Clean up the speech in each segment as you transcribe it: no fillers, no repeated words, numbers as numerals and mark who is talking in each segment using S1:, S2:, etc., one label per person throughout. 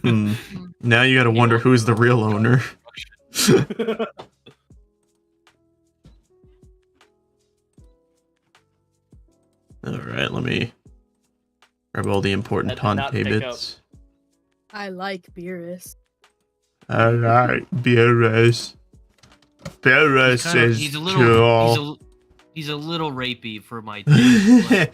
S1: Now you gotta wonder who's the real owner. Alright, let me grab all the important Tante bits.
S2: I like Beerus.
S1: Alright, Beerus. Beerus is cool.
S3: He's a little rapey for my taste.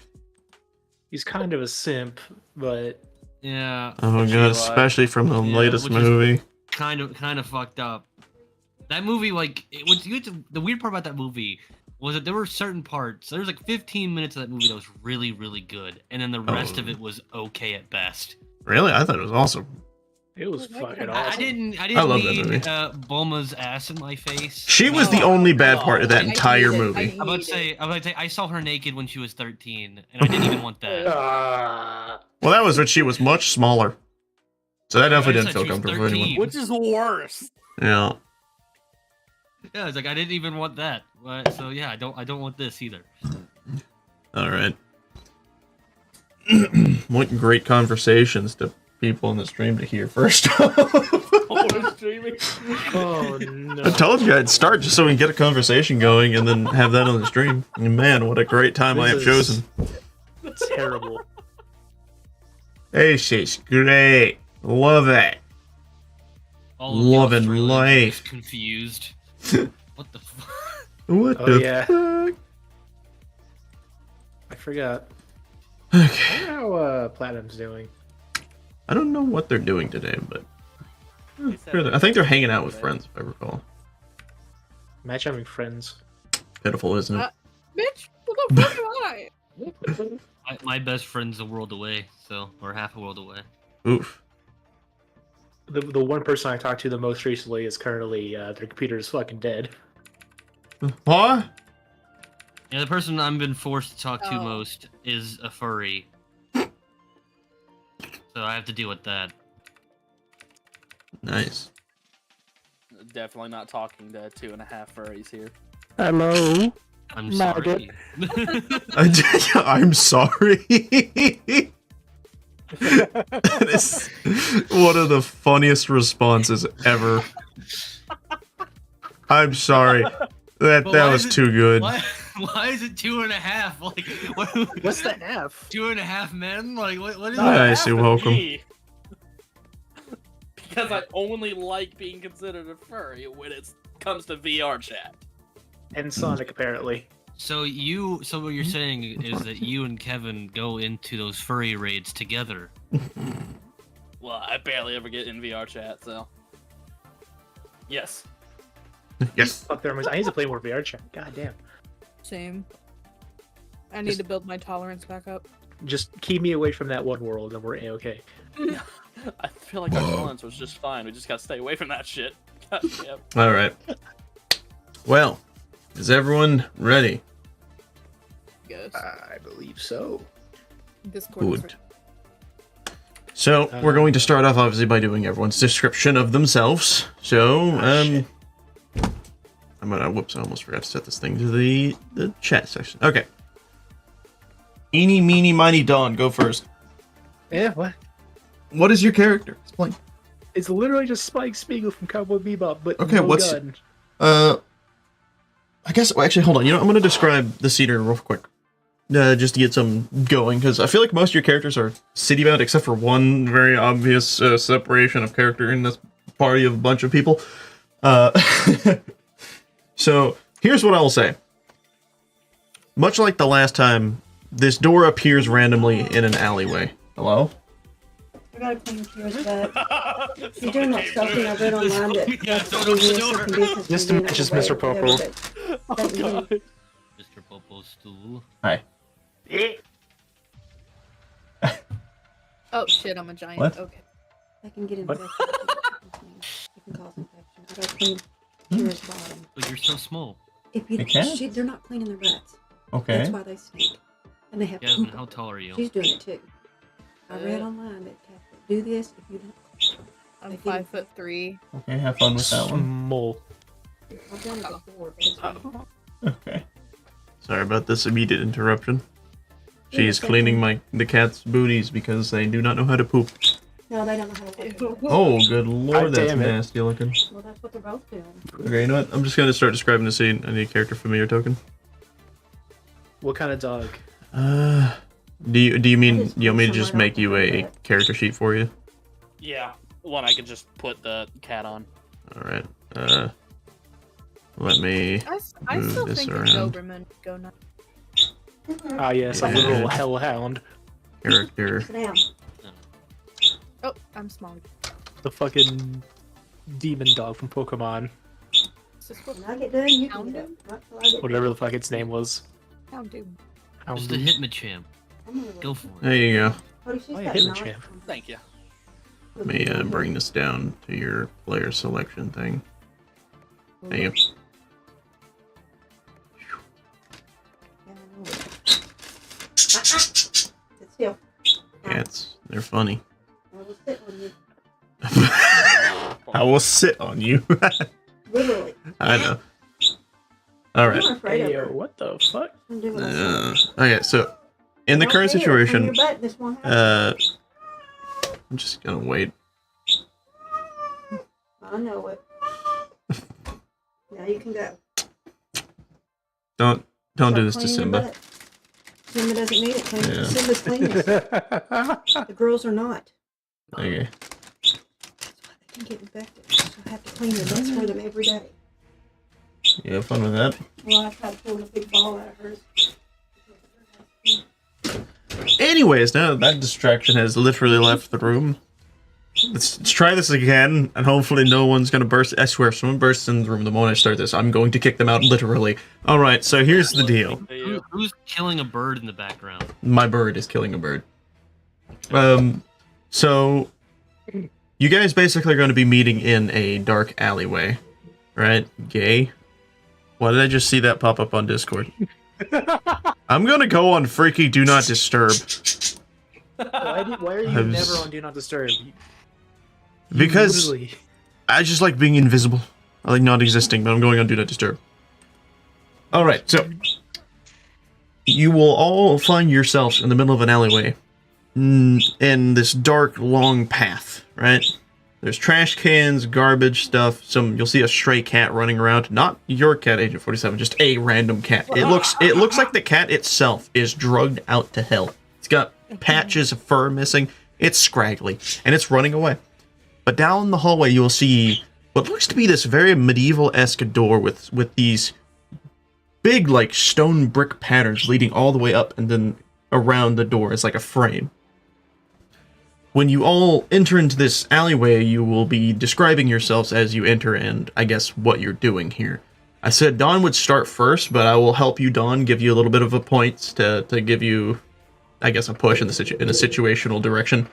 S4: He's kind of a simp, but
S3: yeah.
S1: Oh god, especially from the latest movie.
S3: Kind of fucked up. That movie, like, the weird part about that movie was that there were certain parts. There was like 15 minutes of that movie that was really, really good, and then the rest of it was okay at best.
S1: Really, I thought it was awesome.
S4: It was fucking awesome.
S3: I didn't
S1: love
S3: need
S1: that movie.
S3: Bulma's ass in my face.
S1: She was the only bad part of that entire movie.
S3: I'm about to say, I saw her naked when she was 13, and I didn't even want that.
S1: Well, that was when she was much smaller. So that definitely didn't feel comfortable anymore.
S5: Which is worse.
S1: Yeah.
S3: Yeah, it's like I didn't even want that. So yeah, I don't want this either.
S1: All right. What great conversations to people in the stream to hear first.
S4: Oh no!
S1: I told you I'd start just so we can get a conversation going and then have that on the stream. And man, what a great time I have chosen.
S4: Terrible.
S1: This is great. Love it. Loving life.
S3: Confused. What the fuck?
S1: What the fuck?
S4: I forgot.
S1: Okay.
S4: I wonder how Platinum's doing.
S1: I don't know what they're doing today, but I think they're hanging out with friends, if I recall.
S4: Match having friends.
S1: Pitiful, isn't it?
S2: Bitch, what the fuck am I?
S3: My best friend's a world away, or half a world away.
S1: Oof.
S4: The one person I talked to the most recently is currently their computer is fucking dead.
S1: What?
S3: Yeah, the person I've been forced to talk to most is a furry. So I have to deal with that.
S1: Nice.
S5: Definitely not talking to 2.5 furries here.
S4: Hello.
S3: I'm sorry.
S1: I'm sorry. That is one of the funniest responses ever. I'm sorry. That was too good.
S3: Why is it 2.5? Like,
S4: what's the F?
S3: 2.5 men? Like, what is
S1: Nice, you're welcome.
S5: Because I only like being considered a furry when it comes to VR chat.
S4: And soNic, apparently.
S3: So what you're saying is that you and Kevin go into those furry raids together.
S5: Well, I barely ever get in VR chat, so yes.
S1: Yes.
S4: Fuck there, I need to play more VR chat. God damn.
S2: Same. I need to build my tolerance back up.
S4: Just keep me away from that one world and we're A-okay.
S5: I feel like our tolerance was just fine. We just gotta stay away from that shit. God damn.
S1: Alright. Well, is everyone ready?
S2: Yes.
S4: I believe so.
S2: Discord.
S1: Good. So, we're going to start off, obviously, by doing everyone's description of themselves. So, whoops, I almost forgot to set this thing to the chat section. Okay. Eeny, meeny, miny, Dawn, go first.
S4: Yeah, what?
S1: What is your character? Explain.
S4: It's literally just Spike Spiegel from Cowboy Bebop, but
S1: okay,
S4: no
S1: what's
S4: gun.
S1: I guess, well, actually, hold on. You know, I'm going to describe the Cedar real quick. Just to get some going, because I feel like most of your characters are city-bound, except for one very obvious separation of character in this party of a bunch of people. So, here's what I will say. Much like the last time, this door appears randomly in an alleyway. Hello?
S6: I gotta clean your bed. You're doing that stuff I read online that
S4: Just to match Mr. Popo.
S3: Mr. Popo's stool.
S1: Hi.
S2: Oh shit, I'm a giant.
S1: What?
S2: Okay.
S6: I can get infection. It can cause infection. I gotta clean Kira's bottom.
S3: But you're so small.
S6: If you don't, they're not cleaning their butts.
S1: Okay.
S6: That's why they stink. And they have
S3: Jasmine,
S6: poop.
S3: how tall are you?
S6: She's doing it too. I read online that Catholic do this if you don't.
S2: I'm 5'3".
S1: Okay, have fun with that one.
S4: Small.
S6: I've done it before.
S1: Okay. Sorry about this immediate interruption. She's cleaning the cat's booties because they do not know how to poop.
S6: No, they don't know how to work it.
S1: Oh, good lord, that's
S4: damn it.
S1: nasty looking.
S6: Well, that's what they're both doing.
S1: Okay, you know what? I'm just gonna start describing the scene. I need a character familiar token.
S4: What kind of dog?
S1: Do you mean
S6: just
S1: you want me to
S6: put
S1: just
S6: somewhere
S1: make you a
S6: else.
S1: character sheet for you?
S5: Yeah, one I could just put the cat on.
S1: All right. Let me.
S2: I
S1: Move
S2: still
S1: this
S2: think a
S1: around.
S2: Doberman would go nuts.
S4: Ah, yes, I'm a
S1: Yeah.
S4: little hellhound.
S1: Character.
S6: Sit down.
S2: Oh, I'm small.
S4: The fucking demon dog from Pokemon.
S2: Is this what
S6: When I get done, you can get up. Not till I get
S4: Whatever
S6: done.
S4: the fuck its name was.
S2: Hound do?
S3: It's the
S4: Houndoom.
S3: Hitmonchamp.
S6: I'm gonna
S3: Go for it.
S1: There you go.
S6: Oh, she's
S4: Oh, yeah,
S6: got
S4: hit the
S6: knives.
S4: champ.
S5: Thank you.
S1: Let me bring this down to your player selection thing. There you go.
S6: Sit still.
S1: Cats. They're funny.
S6: I will sit on you.
S1: I will sit on you.
S6: Literally.
S1: I know. All right.
S6: I'm afraid
S4: Hey,
S6: of
S4: yo,
S6: her.
S4: what the fuck?
S6: I'm doing what I say.
S1: Okay, so in the
S6: Right
S1: current
S6: there, on
S1: situation,
S6: your butt, this won't happen.
S1: I'm just gonna wait.
S6: I know it. Now you can go.
S1: Don't do this
S6: Start
S1: to
S6: cleaning your
S1: Simba.
S6: butt. Simba doesn't need it clean.
S1: Yeah.
S6: Simba's cleanest. The girls are not.
S1: Okay.
S6: That's why they can get infected. So I have to clean their butts for them every day.
S1: You have fun with that.
S6: Well, I try to pull a big ball out of hers.
S1: Anyways, now that distraction has literally left the room. Let's try this again, and hopefully no one's gonna burst. I swear, if someone bursts in the room the moment I start this, I'm going to kick them out, literally. Alright, so here's the deal.
S3: Who's killing a bird in the background?
S1: My bird is killing a bird. So you guys basically are going to be meeting in a dark alleyway, right? Gay? Why did I just see that pop up on Discord? I'm gonna go on freaky do not disturb.
S4: Why are you
S1: I was-
S4: never on Do Not Disturb?
S1: Because
S4: Literally.
S1: I just like being invisible. I like not existing, but I'm going on do not disturb. Alright, so you will all find yourselves in the middle of an alleyway. In this dark, long path, right? There's trash cans, garbage stuff. You'll see a stray cat running around. Not your cat, Agent 47, just a random cat. It looks like the cat itself is drugged out to hell. It's got patches of fur missing. It's scraggly, and it's running away. But down the hallway, you will see what looks to be this very medieval-esque door with these big, like, stone brick patterns leading all the way up and then around the door. It's like a frame. When you all enter into this alleyway, you will be describing yourselves as you enter and, I guess, what you're doing here. I said Dawn would start first, but I will help you, Dawn, give you a little bit of a point to give you, I guess, a push in a situational direction.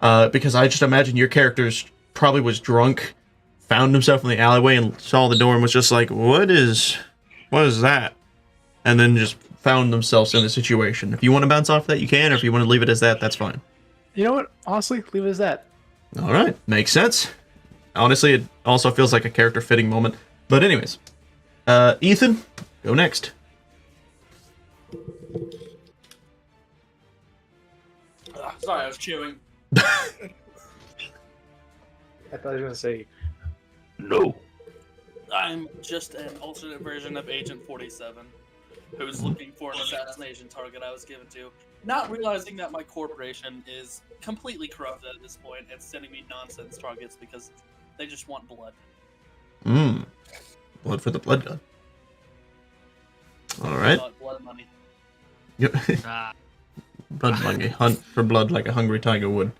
S1: Because I just imagine your character's probably was drunk, found himself in the alleyway and saw the door and was just like, what is that? And then just found themselves in the situation. If you want to bounce off that, you can, or if you want to leave it as that, that's fine.
S4: You know what? Honestly, leave it as that.
S1: All right, makes sense. Honestly, it also feels like a character-fitting moment. But anyways, Ethan, go next.
S5: Sorry, I was chewing.
S4: I thought you were gonna say no.
S5: I'm just an alternate version of Agent 47, who's looking for an assassination target I was given to, not realizing that my corporation is completely corrupted at this point and sending me nonsense targets because they just want blood.
S1: Blood for the blood god. All right.
S5: Blood money.
S1: Yep.
S3: Ah,
S1: Blood monkey, hunt for blood like a hungry tiger would.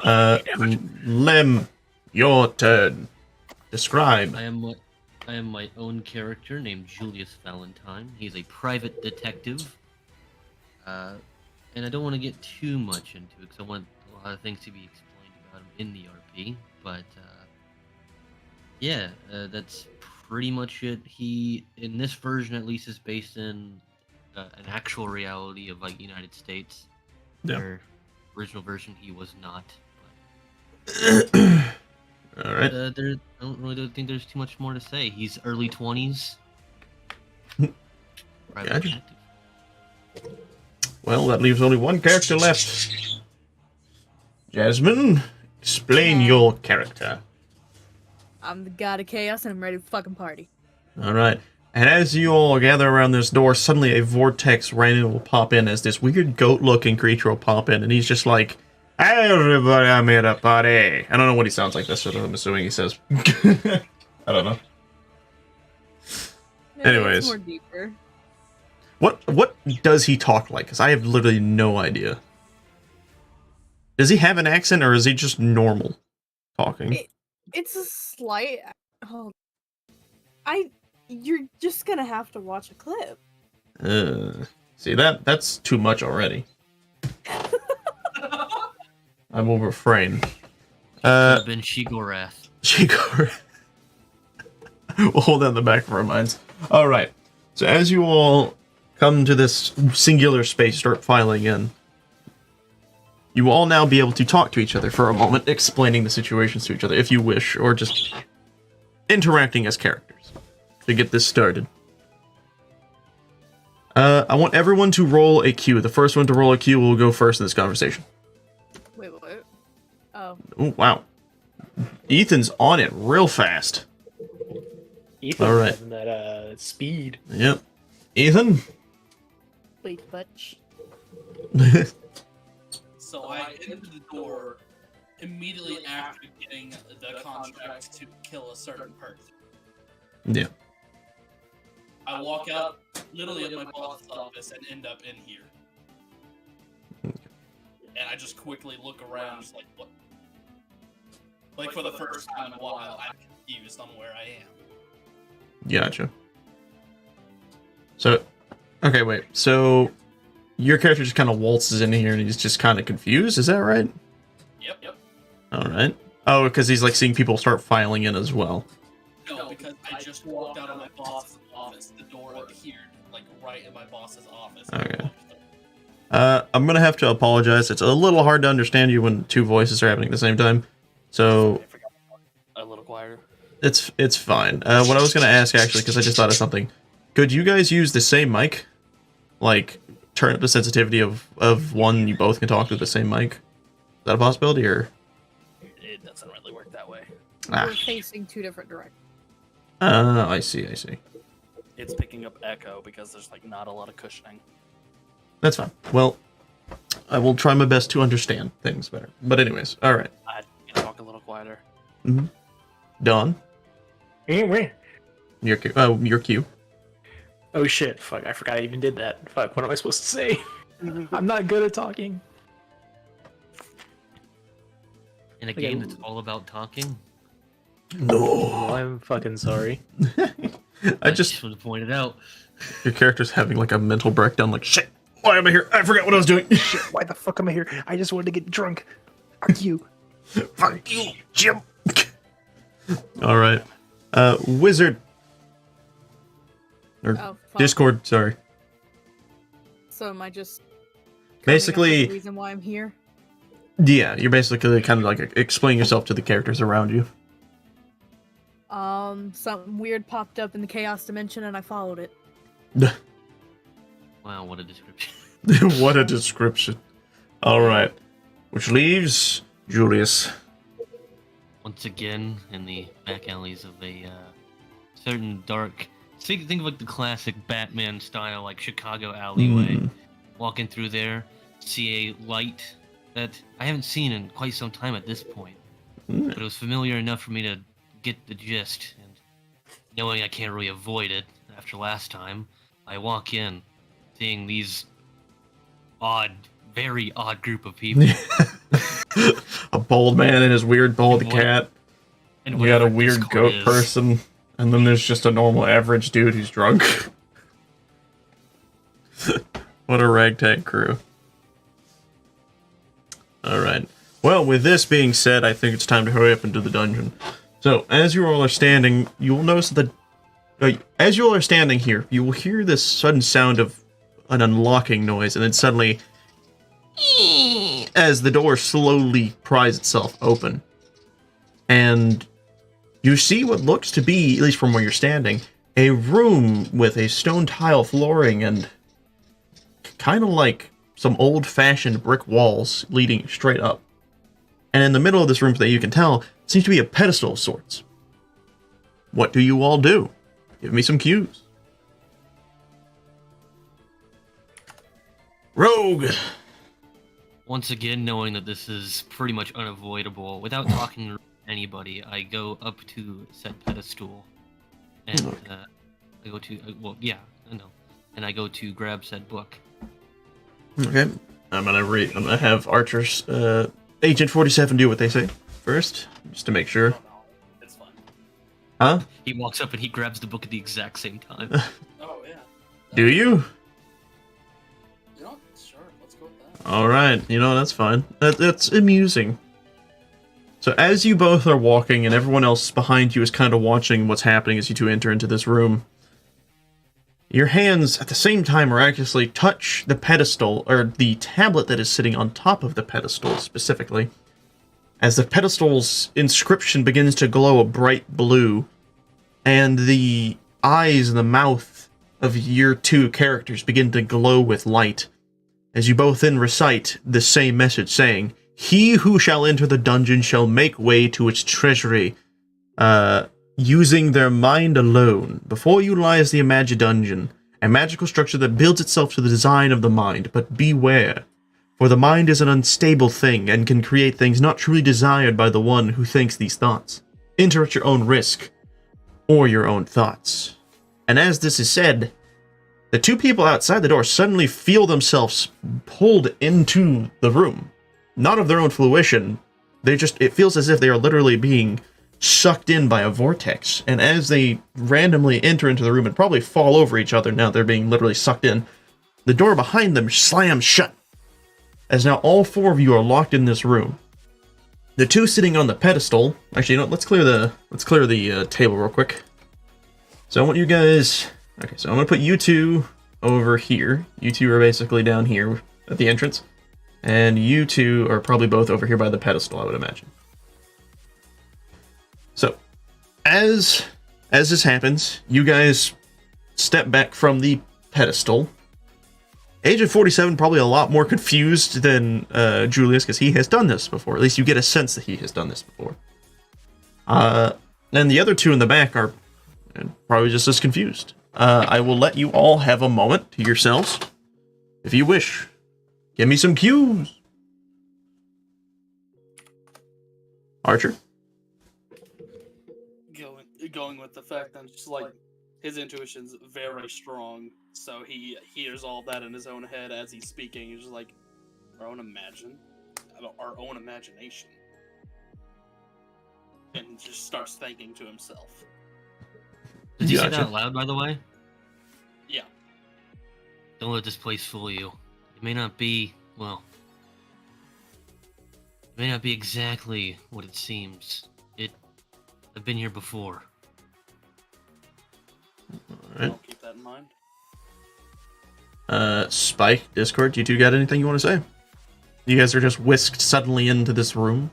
S1: Lem, your turn. Describe.
S3: I am my own character named Julius Valentine. He's a private detective. And I don't want to get too much into it because I want a lot of things to be explained about him in the RP. But yeah, that's pretty much it. He, in this version at least, is based in an actual reality of like United States.
S1: Yeah.
S3: Their original version, he was not.
S1: All right.
S3: I don't really think there's too much more to say. He's early 20s. Private
S1: Gotcha.
S3: detective.
S1: Well, that leaves only one character left. Jasmine, Explain your character.
S2: I'm the god of chaos and I'm ready to fucking party.
S1: Alright. And as you all gather around this door, suddenly a vortex random will pop in as this weird goat-looking creature will pop in, and he's just like, "Hey everybody, I'm here to party." I don't know what he sounds like, that's what I'm assuming he says. I don't know.
S2: Maybe
S1: Anyways.
S2: it's more deeper.
S1: What does he talk like? Because I have literally no idea. Does he have an accent, or is he just normal talking?
S2: It's a slight. Oh, you're just gonna have to watch a clip.
S1: See, that's too much already. I will refrain.
S3: Been Shigorath.
S1: Shigor. We'll hold that in the back of our minds. Alright. So as you all come to this singular space, start filing in, you will all now be able to talk to each other for a moment, explaining the situations to each other, if you wish, or just interacting as characters to get this started. I want everyone to roll a Q. The first one to roll a Q will go first in this conversation.
S2: Wait. Oh.
S1: Oh, wow. Ethan's on it real fast.
S4: Ethan
S1: All right.
S4: having that speed.
S1: Yep. Ethan?
S2: Wait, butch.
S5: So I entered the door immediately after getting the contract to kill a certain person.
S1: Yeah.
S5: I walk out literally at my boss's office and end up in here. And I just quickly look around, just like, what? Like, for the first time in a while, I'm confused on where I am.
S1: Gotcha. So, okay, wait. So, your character just kind of waltzes in here and he's just kind of confused, is that right?
S5: Yep.
S1: Alright. Oh, because he's like seeing people start filing in as well.
S5: No, because I just walked out of my boss's office. The door appeared, like, right in my boss's office.
S1: Okay. I'm gonna have to apologize. It's a little hard to understand you when two voices are happening at the same time. So,
S5: A little quieter.
S1: it's fine. What I was gonna ask, actually, because I just thought of something. Could you guys use the same mic? Like, turn up the sensitivity of one you both can talk to the same mic? Is that a possibility, or?
S5: It doesn't really work that way.
S2: We're facing two different directions.
S1: I see.
S5: It's picking up echo because there's, like, not a lot of cushioning.
S1: That's fine. Well, I will try my best to understand things better. But anyways, alright.
S5: I can talk a little quieter.
S1: Mm-hmm. Dawn,
S4: Anyway.
S1: your cue.
S4: Oh shit, fuck, I forgot I even did that. Fuck, what am I supposed to say? I'm not good at talking.
S3: In a game that's all about talking.
S4: Oh, I'm fucking sorry.
S1: I just
S3: want to point it out.
S1: your character's having like a mental breakdown, like, shit, why am I here? I forgot what I was doing.
S4: Shit, why the fuck am I here? I just wanted to get drunk. Fuck you.
S1: Fuck you, Jim. Alright. Wizard. Or
S2: Oh, fuck.
S1: Discord, sorry.
S2: So am I just
S1: Basically,
S2: the reason why I'm here?
S1: yeah, you're basically kind of like explaining yourself to the characters around you.
S2: Something weird popped up in the chaos dimension and I followed it.
S3: Wow, what a description.
S1: What a description. Alright. Which leaves Julius.
S3: Once again, in the back alleys of a certain dark... Think of like the classic Batman style, like Chicago alleyway. Walking through there, see a light that I haven't seen in quite some time at this point. But it was familiar enough for me to get the gist, and knowing I can't really avoid it after last time, I walk in, seeing these very odd group of people.
S1: A bald man and his weird bald
S3: And
S1: cat.
S3: And
S1: We got a
S3: whatever
S1: weird
S3: Discord
S1: goat
S3: is.
S1: person. And then there's just a normal average dude who's drunk. What a ragtag crew. Alright. Well, with this being said, I think it's time to hurry up into the dungeon. So, as you all are standing, you will notice that as you all are standing here, you will hear this sudden sound of an unlocking noise, and then suddenly, as the door slowly pries itself open. And you see what looks to be, at least from where you're standing, a room with a stone tile flooring and kind of like some old-fashioned brick walls leading straight up. And in the middle of this room that you can tell seems to be a pedestal of sorts. What do you all do? Give me some cues. Rogue!
S3: Once again, knowing that this is pretty much unavoidable, without talking to anybody, I go up to said pedestal, and I go to and I go to grab said book.
S1: Okay, I'm gonna have Archer's Agent 47 do what they say first, just to make sure.
S5: Oh, no, it's fine.
S1: Huh?
S3: He walks up and he grabs the book at the exact same time.
S5: Oh yeah.
S1: Do you?
S5: You know, sure. Let's go with that.
S1: All right, that's fine. That's amusing. So as you both are walking, and everyone else behind you is kind of watching what's happening as you two enter into this room, your hands at the same time miraculously touch the pedestal, or the tablet that is sitting on top of the pedestal specifically, as the pedestal's inscription begins to glow a bright blue, and the eyes and the mouth of your two characters begin to glow with light, as you both then recite the same message saying, "He who shall enter the dungeon shall make way to its treasury, using their mind alone. Before you lies the Imagi-Dungeon, a magical structure that builds itself to the design of the mind, but beware, for the mind is an unstable thing and can create things not truly desired by the one who thinks these thoughts. Enter at your own risk, or your own thoughts." And as this is said, the two people outside the door suddenly feel themselves pulled into the room. Not of their own fruition, it feels as if they are literally being sucked in by a vortex, and as they randomly enter into the room and probably fall over each other now they're being literally sucked in, the door behind them slams shut, as now all four of you are locked in this room. The two sitting on the pedestal, actually, let's clear the table real quick. So I want you guys, okay, so I'm gonna put you two over here. You two are basically down here at the entrance, and you two are probably both over here by the pedestal, I would imagine. So, as this happens, you guys step back from the pedestal. Agent 47 probably a lot more confused than Julius, because he has done this before. At least you get a sense that he has done this before. And the other two in the back are probably just as confused. I will let you all have a moment to yourselves, if you wish. Give me some cues. Archer?
S5: Going with the fact that just like his intuition's very strong, so he hears all that in his own head as he's speaking. He's just like, our own imagination, and just starts thinking to himself.
S3: Did you say that out loud, by the way?
S5: Yeah.
S3: Don't let this place fool you. It may not be, well, it may not be exactly what it seems. I've been here before.
S1: Alright.
S5: I'll keep that in mind.
S1: Spike, Discord, you two got anything you want to say? You guys are just whisked suddenly into this room.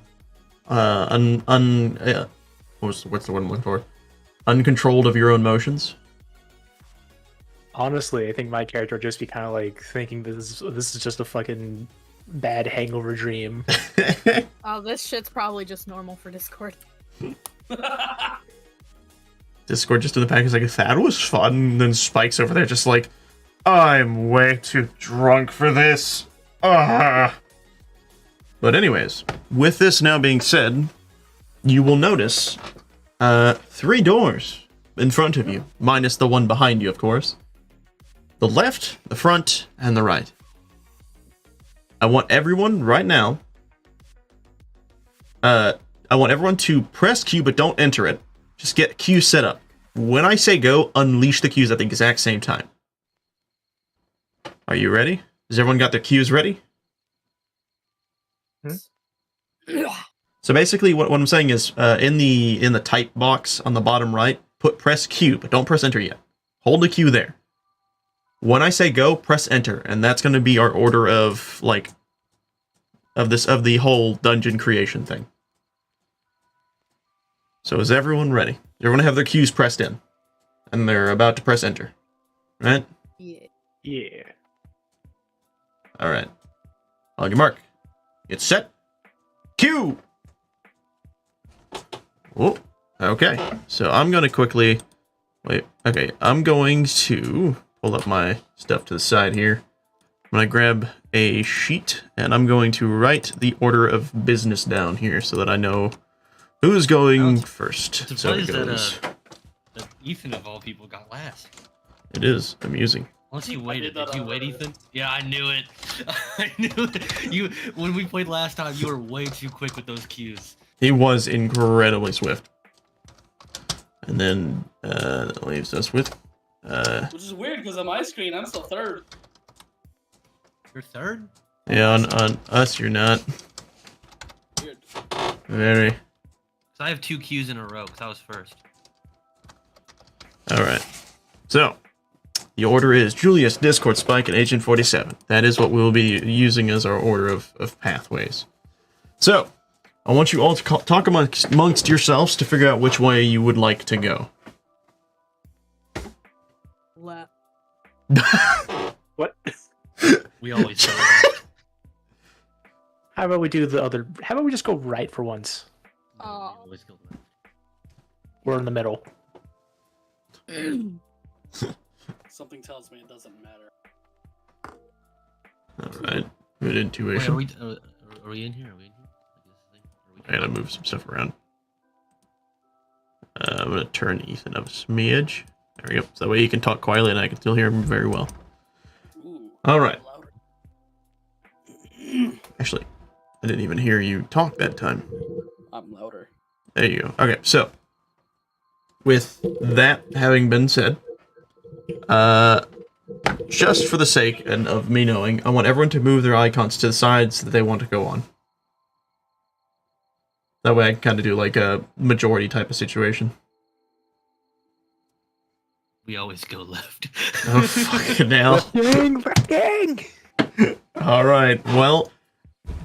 S1: What's the word I'm looking for? Uncontrolled of your own motions.
S4: Honestly, I think my character would just be kind of like thinking this is just a fucking bad hangover dream.
S2: Oh, this shit's probably just normal for Discord.
S1: Discord just in the back is like, that was fun. And then Spike's over there just like, I'm way too drunk for this. But anyways, with this now being said, you will notice 3 doors in front of you, minus the one behind you, of course. The left, the front, and the right. I want everyone right now, I want everyone to press Q, but don't enter it. Just get Q set up. When I say go, unleash the Qs at the exact same time. Are you ready? Has everyone got their Qs ready? So basically, what I'm saying is, in the type box on the bottom right, press Q, but don't press enter yet. Hold the Q there. When I say go, press enter, and that's going to be our order of the whole dungeon creation thing. So is everyone ready? They're going to have their Qs pressed in, and they're about to press enter, right?
S2: Yeah.
S4: Yeah.
S1: All right. On your mark. Get set. Q. Oh, okay. So I'm going to quickly... Wait, okay. I'm going to pull up my stuff to the side here. I'm going to grab a sheet, and I'm going to write the order of business down here so that I know who's going first.
S3: It's
S1: So it
S3: surprised
S1: goes.
S3: that Ethan, of all people, got last.
S1: It is amusing.
S3: Once you waited,
S5: that
S3: did you
S5: on
S3: wait,
S5: purpose.
S3: Ethan? Yeah, I knew it. I knew it. When we played last time, you were way too quick with those cues.
S1: He was incredibly swift. And then that leaves us with...
S5: Which is weird because on my screen I'm still third.
S3: You're third?
S1: yeah, on us you're not.
S5: Weird.
S1: Very...
S3: So I have 2 cues in a row because I was first.
S1: Alright. So, the order is Julius, Discord, Spike, and Agent 47. That is what we'll be using as our order of pathways. So, I want you all to talk amongst yourselves to figure out which way you would like to go.
S2: Left.
S4: What?
S3: We always go left.
S4: How about we do the other? How about we just go right for once?
S3: We
S2: Oh.
S3: always go left.
S4: We're in the middle.
S5: Something tells me it doesn't matter.
S1: Alright. Good
S3: Wait,
S1: intuition.
S3: are we in here? Are we in here?
S1: I gotta move some stuff around. I'm gonna turn Ethan up a smidge. There we go. So that way he can talk quietly and I can still hear him very well.
S5: Ooh.
S1: Alright.
S5: Louder.
S1: Actually, I didn't even hear you talk that time.
S5: I'm louder.
S1: There you go. Okay, so with that having been said, just for the sake of me knowing, I want everyone to move their icons to the sides that they want to go on. That way I can kind of do like a majority type of situation.
S3: We always go left.
S1: Oh, fucking hell.
S4: Dang!
S1: Alright, well,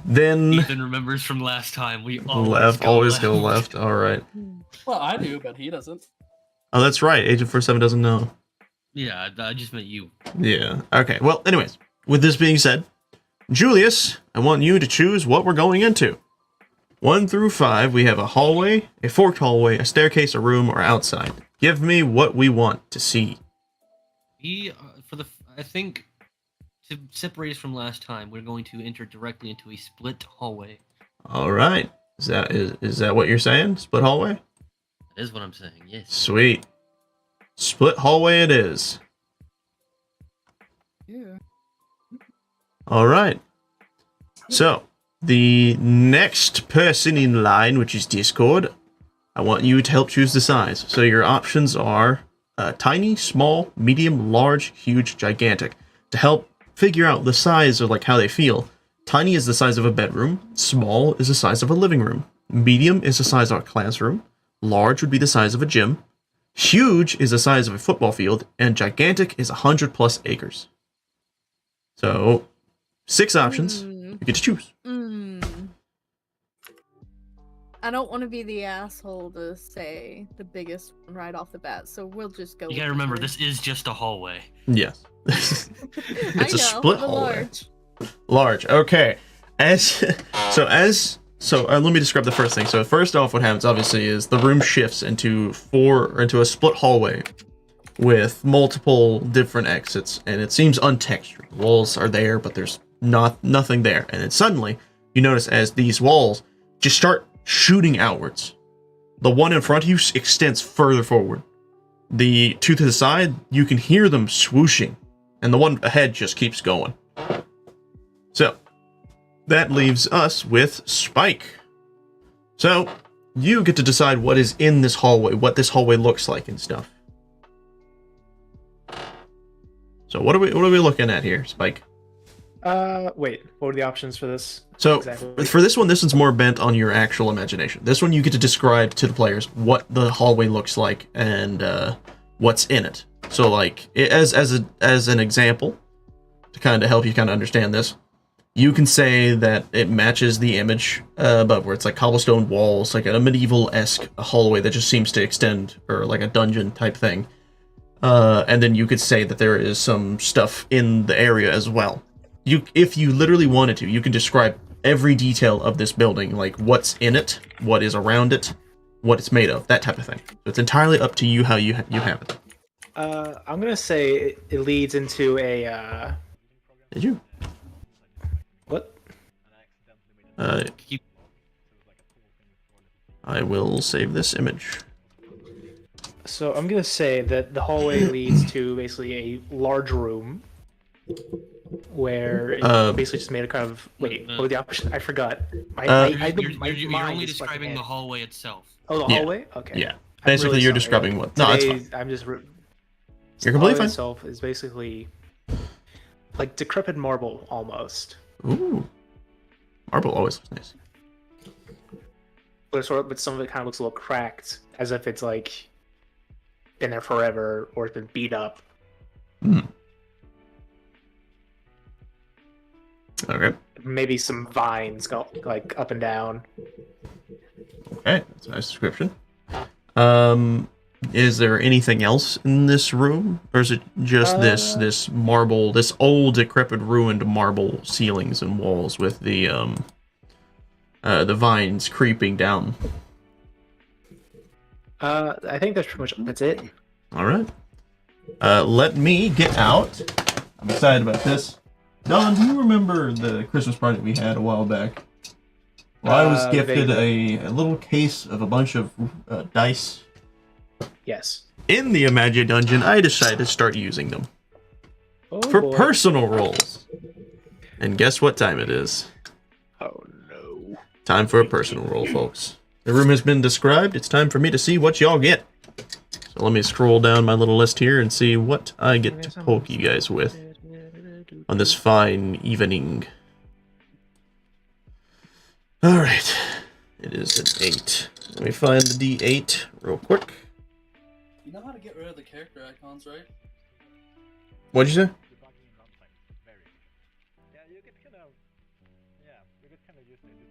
S1: then...
S3: Ethan remembers from last time. We
S1: Always go left. Alright.
S5: Well, I do, but he doesn't.
S1: Oh, that's right. Agent 47 doesn't know.
S3: Yeah, I just meant you.
S1: Yeah. Okay, well, anyways, with this being said, Julius, I want you to choose what we're going into. 1 through 5, we have a hallway, a forked hallway, a staircase, a room, or outside. Give me what we want to see.
S3: I think to separate us from last time, we're going to enter directly into a split hallway.
S1: All right. Is that what you're saying? Split hallway?
S3: That is what I'm saying. Yes.
S1: Sweet. Split hallway it is.
S2: Yeah.
S1: All right. So, the next person in line, which is Discord, I want you to help choose the size. So your options are tiny, small, medium, large, huge, gigantic. To help figure out the size of like how they feel, tiny is the size of a bedroom, small is the size of a living room, medium is the size of a classroom, large would be the size of a gym, huge is the size of a football field, and gigantic is 100+ acres. So, 6 options. You get to choose.
S2: I don't want to be the asshole to say the biggest one right off the bat, so we'll just go.
S3: You gotta remember, this is just a hallway.
S1: Yes. It's a split hallway.
S2: Large.
S1: Large. Okay. So let me describe the first thing. So first off, what happens obviously is the room shifts into a split hallway with multiple different exits, and it seems untextured. The walls are there, but there's nothing there. And then suddenly you notice as these walls just start shooting outwards. The one in front of you extends further forward. The two to the side, you can hear them swooshing, and the one ahead just keeps going. So, that leaves us with Spike. So, you get to decide what is in this hallway, what this hallway looks like and stuff. So, what are we looking at here, Spike?
S4: Wait, what were the options for this?
S1: So,
S4: Exactly.
S1: for this one, this one's more bent on your actual imagination. This one, you get to describe to the players what the hallway looks like and what's in it. So, like, as an example, to kind of help you kind of understand this, you can say that it matches the image above, where it's like cobblestone walls, like a medieval-esque hallway that just seems to extend, or like a dungeon type thing. And then you could say that there is some stuff in the area as well. If you literally wanted to, you can describe every detail of this building, like what's in it, what is around it, what it's made of, that type of thing. So it's entirely up to you how you have it.
S4: I'm gonna say it leads into a.
S1: Did you?
S4: What?
S1: I will save this image.
S4: So I'm gonna say that the hallway leads to basically a large room where it's basically just made a kind of what was the option? I forgot.
S3: You're only describing the hallway itself.
S4: Oh, the hallway? Okay.
S1: Yeah. Basically, you're describing what? No, it's fine.
S4: I'm just.
S1: You're completely fine.
S4: Itself is basically like decrepit marble almost.
S1: Ooh. Marble always looks nice.
S4: But some of it kind of looks a little cracked, as if it's like been there forever or it's been beat up.
S1: Okay.
S4: Maybe some vines go like up and down.
S1: Okay, that's a nice description. Is there anything else in this room, or is it just this marble, this old, decrepit, ruined marble ceilings and walls with the vines creeping down?
S4: I think that's it.
S1: All right. Let me get out. I'm excited about this. Don, do you remember the Christmas party we had a while back? Well, I was gifted a little case of a bunch of dice.
S4: Yes.
S1: In the Imagi-Dungeon, I decided to start using them for personal rolls. And guess what time it is?
S4: Oh no.
S1: Time for a personal roll, folks. The room has been described. It's time for me to see what y'all get. So let me scroll down my little list here and see what I get to poke you guys with on this fine evening. Alright. It is an 8. Let me find the D8 real quick.
S5: You know how to get rid of the character icons, right?
S1: What'd you say?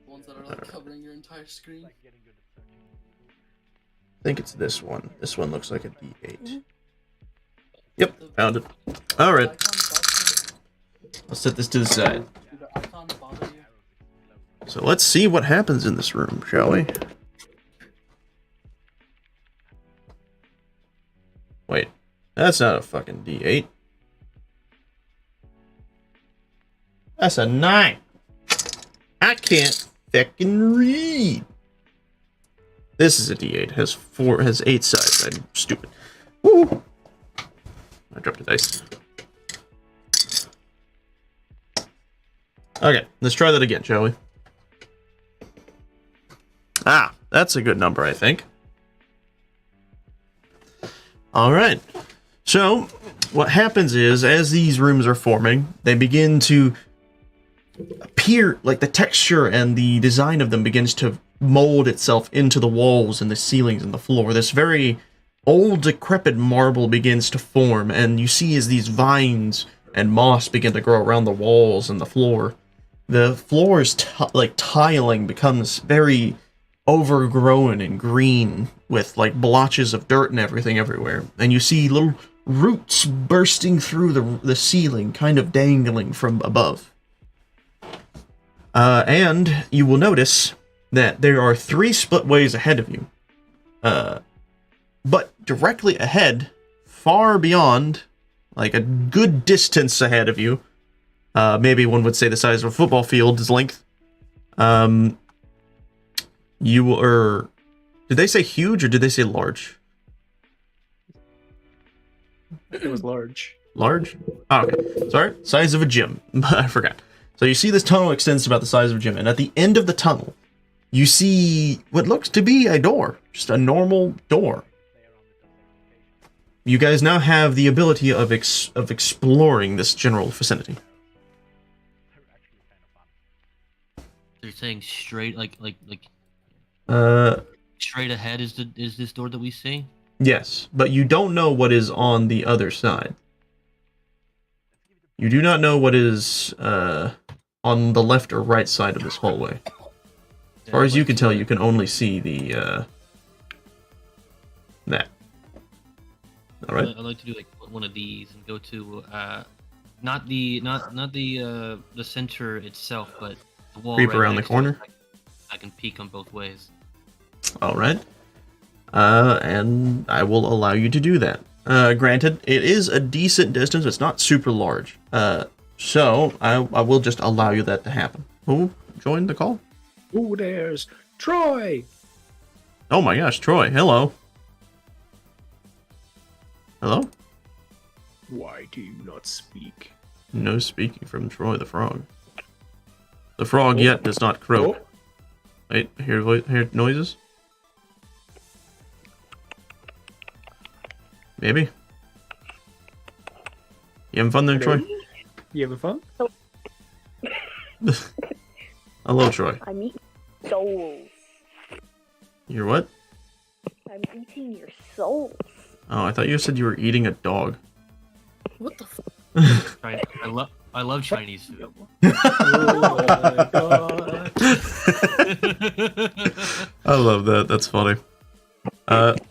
S5: Ones that are like covering your entire screen.
S1: I think it's this one. This one looks like a D8. Yep, found it. Alright. I'll set this to the side. So let's see what happens in this room, shall we? Wait, that's not a fucking D8. That's a 9. I can't fucking read. This is a D8. Has 8 sides. I'm stupid. Woo! I dropped a dice. Okay, let's try that again, shall we? Ah, that's a good number, I think. Alright, so what happens is, as these rooms are forming, they begin to appear, like the texture and the design of them begins to mold itself into the walls and the ceilings and the floor. This very old, decrepit marble begins to form, and you see as these vines and moss begin to grow around the walls and the floor. The floor's like tiling becomes very overgrown and green with like blotches of dirt and everything everywhere, and you see little roots bursting through the ceiling, kind of dangling from above. And you will notice that there are 3 split ways ahead of you, but directly ahead, far beyond, like a good distance ahead of you, maybe one would say the size of a football field's length, you are... Did they say huge or did they say large?
S4: It was large.
S1: Large? Oh, okay. Sorry. Size of a gym. I forgot. So you see this tunnel extends to about the size of a gym, and at the end of the tunnel, you see what looks to be a door. Just a normal door. You guys now have the ability of exploring this general vicinity.
S3: They're saying straight, like straight ahead is this door that we see?
S1: Yes, but you don't know what is on the other side. You do not know what is on the left or right side of this hallway. As far as you can tell, you can only see the that. All right.
S3: I'd like to do like one of these and go to not the center itself, but the wall.
S1: Creep
S3: right
S1: around the
S3: next to it.
S1: corner.
S3: I can peek on both ways.
S1: All right. and I will allow you to do that. Granted, it is a decent distance. It's not super large. So I will just allow you that to happen. Who joined the call?
S4: Ooh, there's Troy.
S1: Oh my gosh, Troy. Hello. Hello?
S4: Why do you not speak?
S1: No speaking from Troy the frog. The frog yet does not croak.
S4: Oh.
S1: Wait, hear noises? Maybe. You having fun there, Troy?
S4: You having fun?
S1: Hello, Troy.
S7: I'm eating souls.
S1: You're what?
S7: I'm eating your souls.
S1: Oh, I thought you said you were eating a dog.
S2: What the f-
S3: I love Chinese food.
S4: Oh my god.
S1: I love that. That's funny.
S7: I thought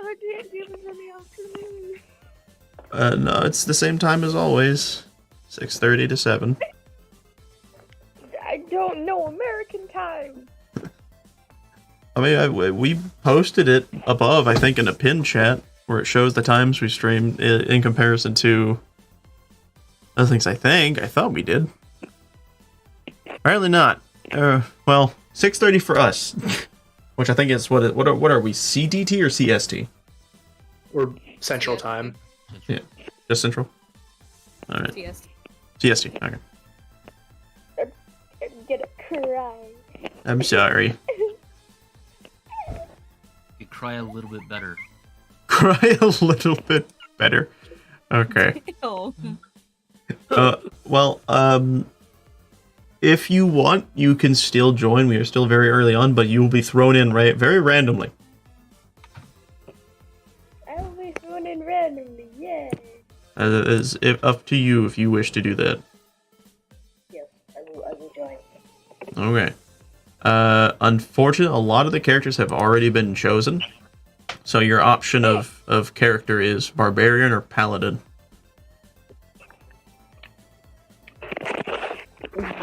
S7: it was in the afternoon.
S1: No, it's the same time as always. 6:30 to 7.
S7: I don't know American time.
S1: I mean, we posted it above, I think, in a pin chat where it shows the times we streamed in comparison to other things. I thought we did. Apparently not. Well, 6:30 for us, which I think is what are we, CDT or CST?
S4: Or Central Time.
S1: Yeah, just Central. All right,
S2: Yes.
S1: CST. Okay.
S7: I'm gonna cry.
S1: I'm sorry.
S3: You cry a little bit better.
S1: Cry a little bit better. Okay.
S2: Ew.
S1: Well, if you want, you can still join. We are still very early on, but you will be thrown in very randomly.
S7: I'll be thrown in randomly, yay.
S1: It's up to you if you wish to do that.
S7: Yes, I will join.
S1: Okay. Unfortunately, a lot of the characters have already been chosen. So your option of character is Barbarian or Paladin.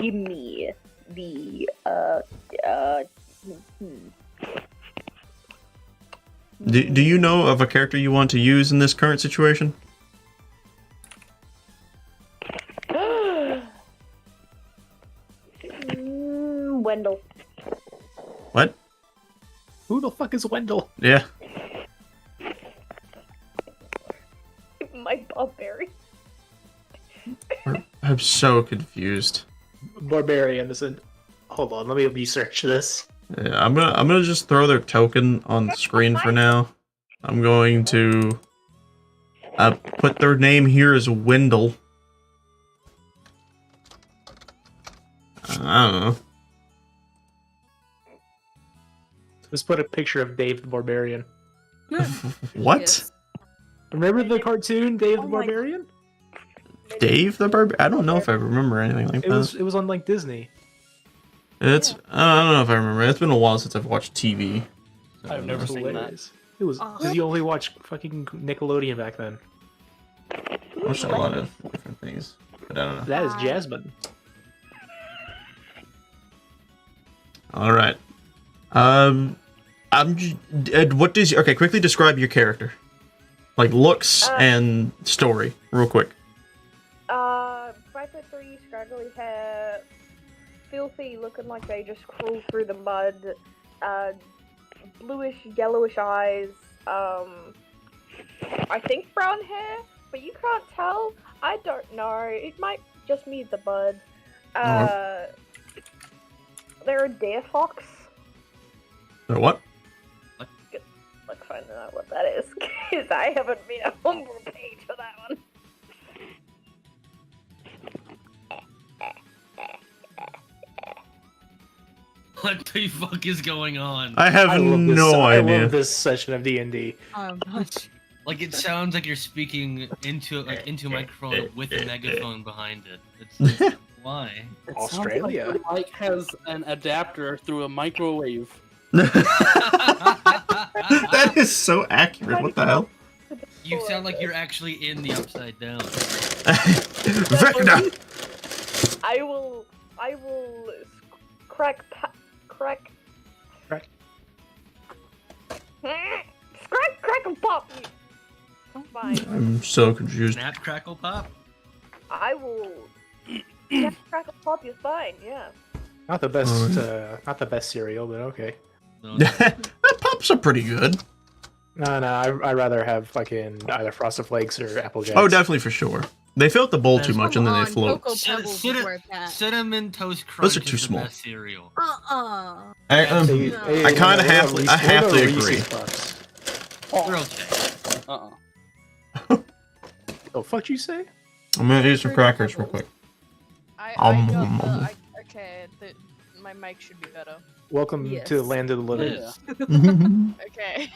S7: Give me the,
S1: Do you know of a character you want to use in this current situation?
S7: Wendell.
S1: What?
S4: Who the fuck is Wendell?
S1: Yeah.
S7: My barbarian.
S1: I'm so confused.
S4: Barbarian isn't. Hold on, let me research this.
S1: Yeah, I'm gonna just throw their token on the screen for now. I'm going to put their name here as Wendell. I don't know.
S4: Let's put a picture of Dave the Barbarian.
S1: What?
S2: Yes.
S4: Remember the cartoon Dave the
S7: Oh my-
S4: Barbarian?
S1: Dave the Barbarian? I don't know if I remember anything like
S4: It was on like Disney.
S1: It's I don't know if I remember. It's been a while since I've watched TV.
S5: I've never seen that.
S4: Hilarious. It was because you only watched fucking Nickelodeon back then.
S1: I watched a lot of different things, but I don't know.
S4: That is Jasmine.
S1: All right. What does okay? Quickly describe your character, like looks and story, real quick.
S7: 5'3", scraggly hair, filthy, looking like they just crawled through the mud. Bluish, yellowish eyes. I think brown hair, but you can't tell. I don't know. It might just be the bud. They're a deer fox.
S1: So what?
S7: Let's find out what that is, because I haven't been a humble page for that one.
S3: What the fuck is going on?
S1: I have no
S4: I
S1: idea.
S4: love this session of D&D.
S2: Oh gosh.
S3: Like it sounds like you're speaking into a microphone with a megaphone behind it. It's like, why?
S5: It
S4: Australia.
S5: sounds like the mic has an adapter through a microwave.
S1: That is so accurate. What the hell?
S3: You sound like you're actually in the upside down.
S1: Vecna!
S7: I will crack crackle pop you. Fine.
S1: I'm so confused.
S3: Snap, crackle, pop.
S7: I will. Snap, crackle pop you. Fine. Yeah.
S4: Not the best. Not the best cereal, but okay.
S3: No,
S1: Pops are pretty good.
S4: No, I'd rather have fucking either Frosted Flakes or Apple Jacks.
S1: Oh, definitely for sure. They fill up the bowl too much and then they
S2: Come
S1: float.
S2: on, Cocoa Pebbles is where it's at.
S3: Cinnamon Toast Crunch
S1: Those are too
S3: is the
S1: small.
S3: best cereal.
S2: Uh-uh.
S1: I kind of have to agree.
S3: They're okay.
S4: The fuck you say?
S1: I'm gonna eat some crackers real quick.
S8: Okay, my mic should be better.
S4: Welcome
S2: Yes.
S4: to the land of the living.
S8: Okay.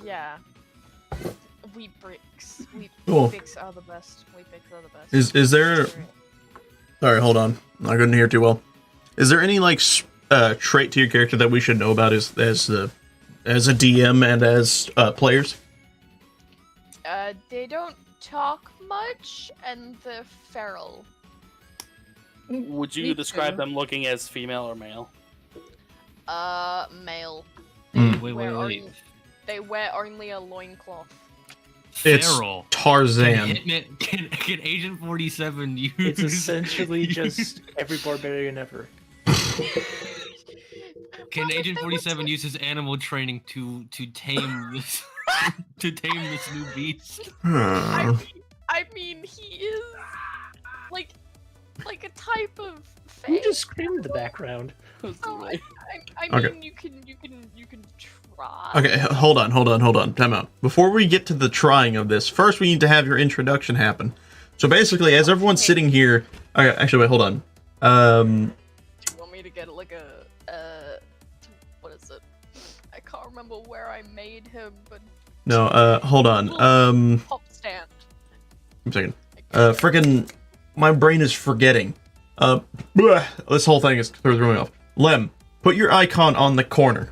S8: Yeah. Wheat bricks. Wheat
S1: Cool.
S8: bricks are the best. Wheat bricks are the best.
S1: Is there? Sorry, hold on. I couldn't hear too well. Is there any like trait to your character that we should know about as a DM and as players?
S8: They don't talk much, and they're feral.
S5: Would you
S2: Me
S5: describe
S2: too.
S5: them looking as female or male?
S8: Male.
S3: Wait.
S8: They wear only a loincloth.
S1: It's
S3: Feral.
S1: Tarzan.
S3: Can Agent 47 use?
S4: It's essentially just every barbarian ever.
S3: Can Agent 47 use his animal training to tame this to tame this new beast?
S1: Hmm.
S8: I mean, he is like a type of
S4: You
S8: fae.
S4: just screamed in the background.
S8: Oh, I
S1: Okay.
S8: mean, you can try.
S1: Okay, hold on. Time out. Before we get to the trying of this, first we need to have your introduction happen. So basically, as everyone's sitting here, okay, actually, wait, hold on.
S8: You want me to get like a what is it? I can't remember where I made him, but
S1: No, hold on.
S8: pop stand.
S1: One second. Frickin', my brain is forgetting. This whole thing is throwing me off. Lem, put your icon on the corner.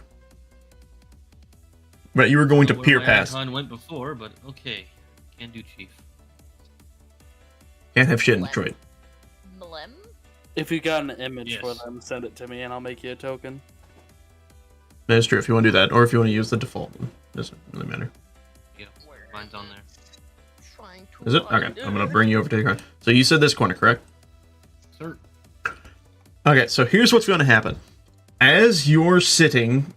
S1: Right, you were going to
S3: Where
S1: peer
S3: my
S1: past.
S3: icon went before, but okay. Can do, Chief.
S1: Can't have shit in Detroit.
S8: Mlem?
S5: If you got an image for
S3: Yes.
S5: them, send it to me and I'll make you a token.
S1: That's true, if you want to do that, or if you want to use the default one. Doesn't really matter.
S3: Yeah, mine's on there.
S8: Trying to
S1: Is it? Okay,
S8: find
S1: I'm gonna bring you over to the corner. So you said this corner, correct?
S3: Sir.
S1: Okay, so here's what's going to happen. As you're sitting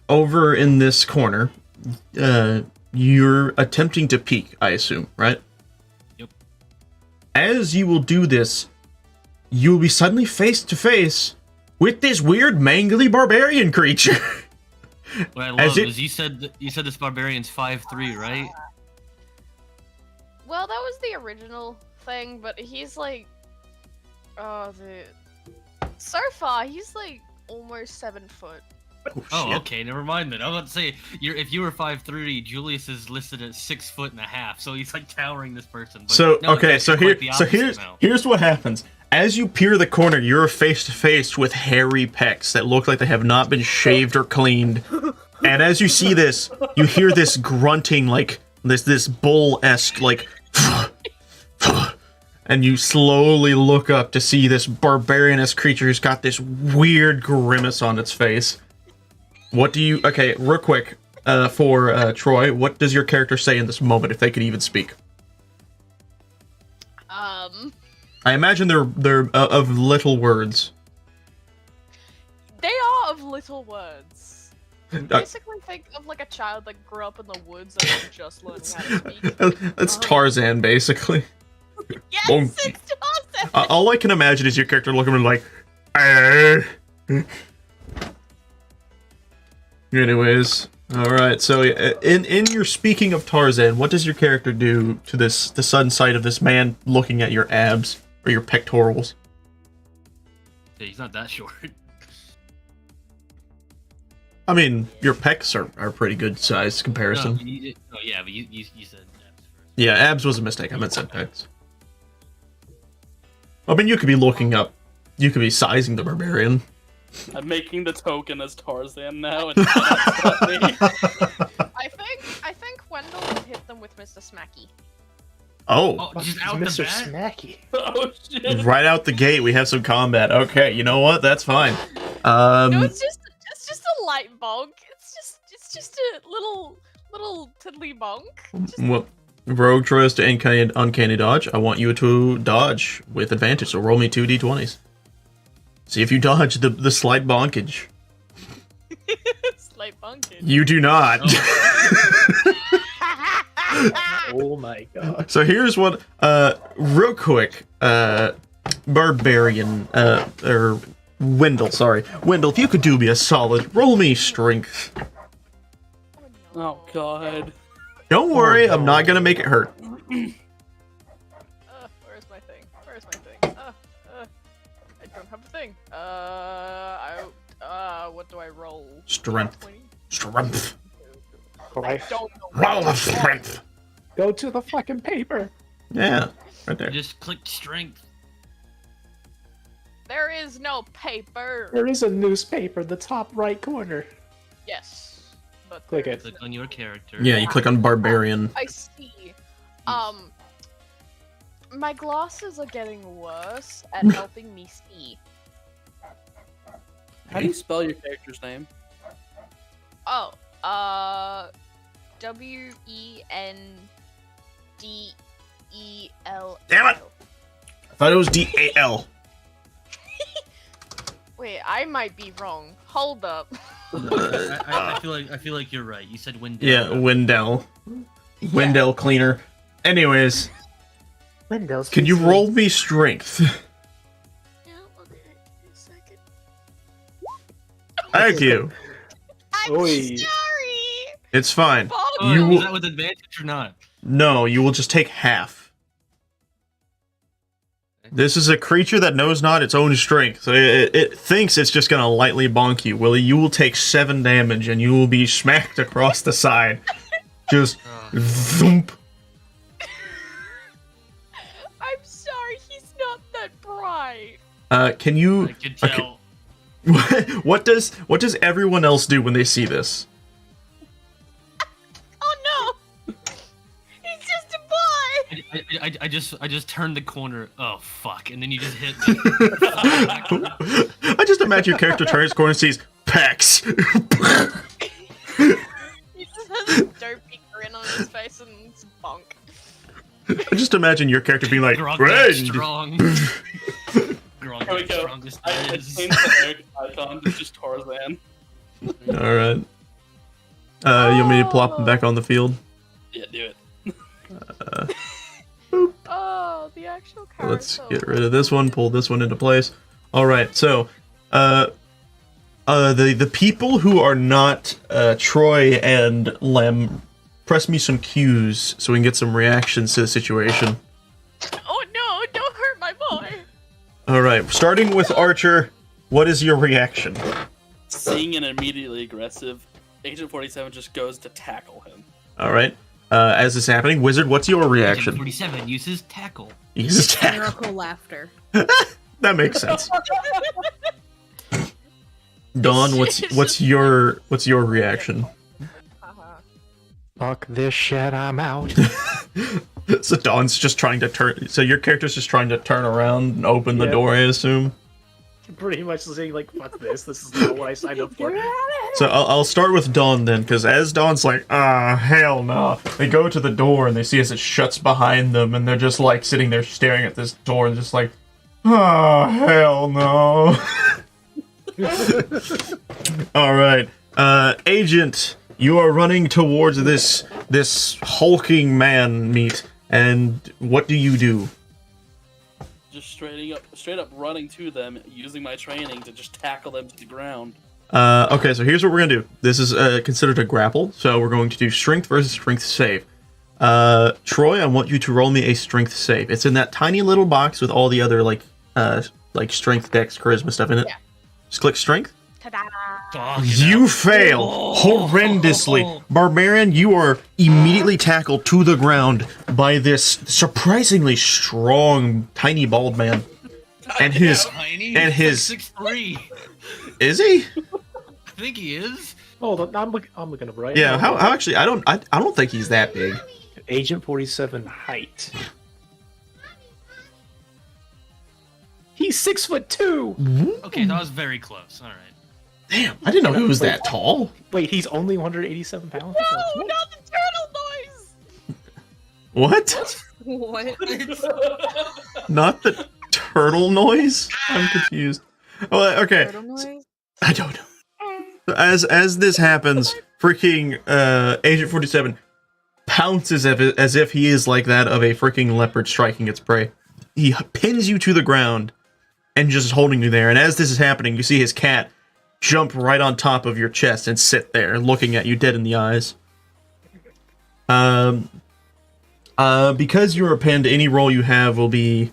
S1: over in this corner, you're attempting to peek, I assume, right?
S3: Yep.
S1: As you will do this, you will be suddenly face to face with this weird mangly barbarian creature.
S3: What I
S1: As
S3: love
S1: it-
S3: is you said this barbarian's 5'3", right?
S8: Well, that was the original thing, but he's like, so far he's like almost 7 foot.
S3: Oh,
S1: shit.
S3: okay, never mind then. I was about to say, if you were 5'3", Julius is listed at 6'1.5", so he's like towering this person. But
S1: So
S3: no, it's
S1: okay,
S3: actually quite the opposite now.
S1: here's what happens. As you peer the corner, you're face to face with hairy pecs that look like they have not been shaved or cleaned. And as you see this, you hear this grunting, like this bull-esque, like, and you slowly look up to see this barbarian-esque creature who's got this weird grimace on its face. What do you? Okay, real quick, for Troy, what does your character say in this moment, if they could even speak? I imagine they're of little words.
S8: They are of little words. Basically, think of like a child that grew up in the woods and is just learning how to speak.
S1: It's Tarzan, basically.
S8: Yes,
S1: Boom.
S8: it's Tarzan!
S1: All I can imagine is your character looking at him like, "Arr." Anyways, all right. So, in your speaking of Tarzan, what does your character do to the sudden sight of this man looking at your abs or your pectorals?
S3: Yeah, he's not that short.
S1: I mean, your pecs are pretty good size comparison.
S3: No, yeah, but you said abs first.
S1: Yeah, abs was a mistake. I meant said pecs. I mean, you could be looking up. You could be sizing the barbarian.
S5: I'm making the token as Tarzan now, and that's not me.
S8: I think Wendell would hit them with Mr. Smacky.
S1: Oh,
S3: Oh, just out the
S4: Mr.
S3: bat?
S4: Smacky.
S5: Oh shit!
S1: right out the gate, we have some combat. Okay, you know what? That's fine.
S8: No, it's just a slight bonk. It's just a little tiddly bonk. Just...
S1: Well, Rogue tries to uncanny dodge. I want you to dodge with advantage. So roll me 2d20s. See if you dodge the slight bonkage.
S8: Slight bonkage.
S1: You do not.
S4: Oh my god.
S1: So here's what, real quick, Barbarian, or Wendell, sorry. Wendell, if you could do me a solid, roll me strength.
S5: Oh god.
S1: Don't worry, I'm not gonna make it hurt.
S8: Where's my thing? Where's my thing? I don't have a thing. What do I roll?
S1: Strength.
S8: 20?
S1: Strength.
S8: I don't know.
S1: Roll of strength.
S4: Go to the fucking paper.
S1: Yeah, right
S3: You
S1: there.
S3: just click strength.
S8: There is no paper.
S4: There is a newspaper in the top right corner.
S8: Yes. But
S4: Click
S8: there
S4: it.
S3: Click on your character.
S1: Yeah, you click on Barbarian.
S8: I see. My glasses are getting worse at helping me see.
S5: How do you spell your character's name?
S8: Oh, W-E-N-D-E-L.
S1: Damn it! I thought it was D-A-L.
S8: Wait, I might be wrong. Hold up.
S3: I feel like you're right. You said Wendell.
S1: Yeah, Wendell. Wendell Cleaner. Anyways,
S4: Windows.
S1: can you roll me strength?
S8: Yeah, okay. A second.
S1: Thank you.
S8: I'm
S4: Oy.
S8: sorry.
S1: It's fine.
S3: Oh,
S1: You
S3: is
S1: will-
S3: that with advantage or not?
S1: No, you will just take half. This is a creature that knows not its own strength, so it thinks it's just gonna lightly bonk you. Willie, you will take 7 damage and you will be smacked across the side. Just thump.
S8: I'm sorry. He's not that bright.
S1: Can you?
S3: I can tell.
S1: What does everyone else do when they see this?
S8: Oh no! He's just a boy.
S3: I just turned the corner. Oh fuck! And then you just hit.
S1: I just imagine your character turns the corner and sees pecs.
S8: He just has a dopey grin on his face and it's bonk.
S1: I just imagine your character being like,
S3: Grog
S1: friend.
S3: strong. Grog
S5: Here we go.
S3: strongest
S5: I
S3: is.
S5: changed the Eric icon to just Tarzan.
S1: All right. You want me to plop him back on the field?
S5: Yeah, do it.
S8: Oh, the actual character.
S1: Let's get rid of this one. Pull this one into place. All right. So, the people who are not Troy and Lem, press me some cues so we can get some reactions to the situation.
S8: Oh no! Don't hurt my boy.
S1: All right. Starting with Archer, what is your reaction?
S5: Seeing an immediately aggressive, Agent 47 just goes to tackle him.
S1: All right. As this is happening, Wizard, what's your reaction?
S3: 47 uses tackle.
S1: He uses tackle.
S2: Hysterical laughter.
S1: That makes sense. Dawn, what's your reaction?
S4: Fuck this shit, I'm out.
S1: So Dawn's just trying to turn. So your character's just trying to turn around and open the
S4: Yeah.
S1: door, I assume.
S4: Pretty much saying like, fuck this. This is not what I signed up for.
S1: So I'll start with Dawn then, because as Dawn's like, hell no. They go to the door and they see as it shuts behind them, and they're just like sitting there staring at this door and just like, hell no. All right, Agent, you are running towards this hulking man meat, and what do you do?
S5: Just straight up running to them, using my training to just tackle them to the ground.
S1: Okay, so here's what we're gonna do. This is considered a grapple, so we're going to do strength versus strength save. Troy, I want you to roll me a strength save. It's in that tiny little box with all the other like strength, dex, charisma stuff in it.
S8: Yeah.
S1: Just click strength.
S8: Ta-da!
S1: You fail horrendously. Barbarian, you are immediately tackled to the ground by this surprisingly strong, tiny bald man. And his
S3: Tiny.
S1: and his
S3: 6'3".
S1: is he?
S3: I think he is.
S4: Hold on, I'm looking up right
S1: Yeah.
S4: now.
S1: How actually? I don't think he's that big.
S4: Agent 47 height. He's 6'2".
S3: Okay, that was very close. All right.
S1: Damn, I didn't know he was that tall.
S4: Wait, he's only 187 pounds?
S8: No, not the turtle noise!
S1: What?
S2: What?
S1: Not the turtle noise? I'm confused. Well, okay.
S2: Turtle noise?
S1: I don't know. As this happens, freaking Agent 47 pounces as if he is like that of a freaking leopard striking its prey. He pins you to the ground and just holding you there. And as this is happening, you see his cat jump right on top of your chest and sit there, looking at you dead in the eyes. Because you are pinned, any roll you have will be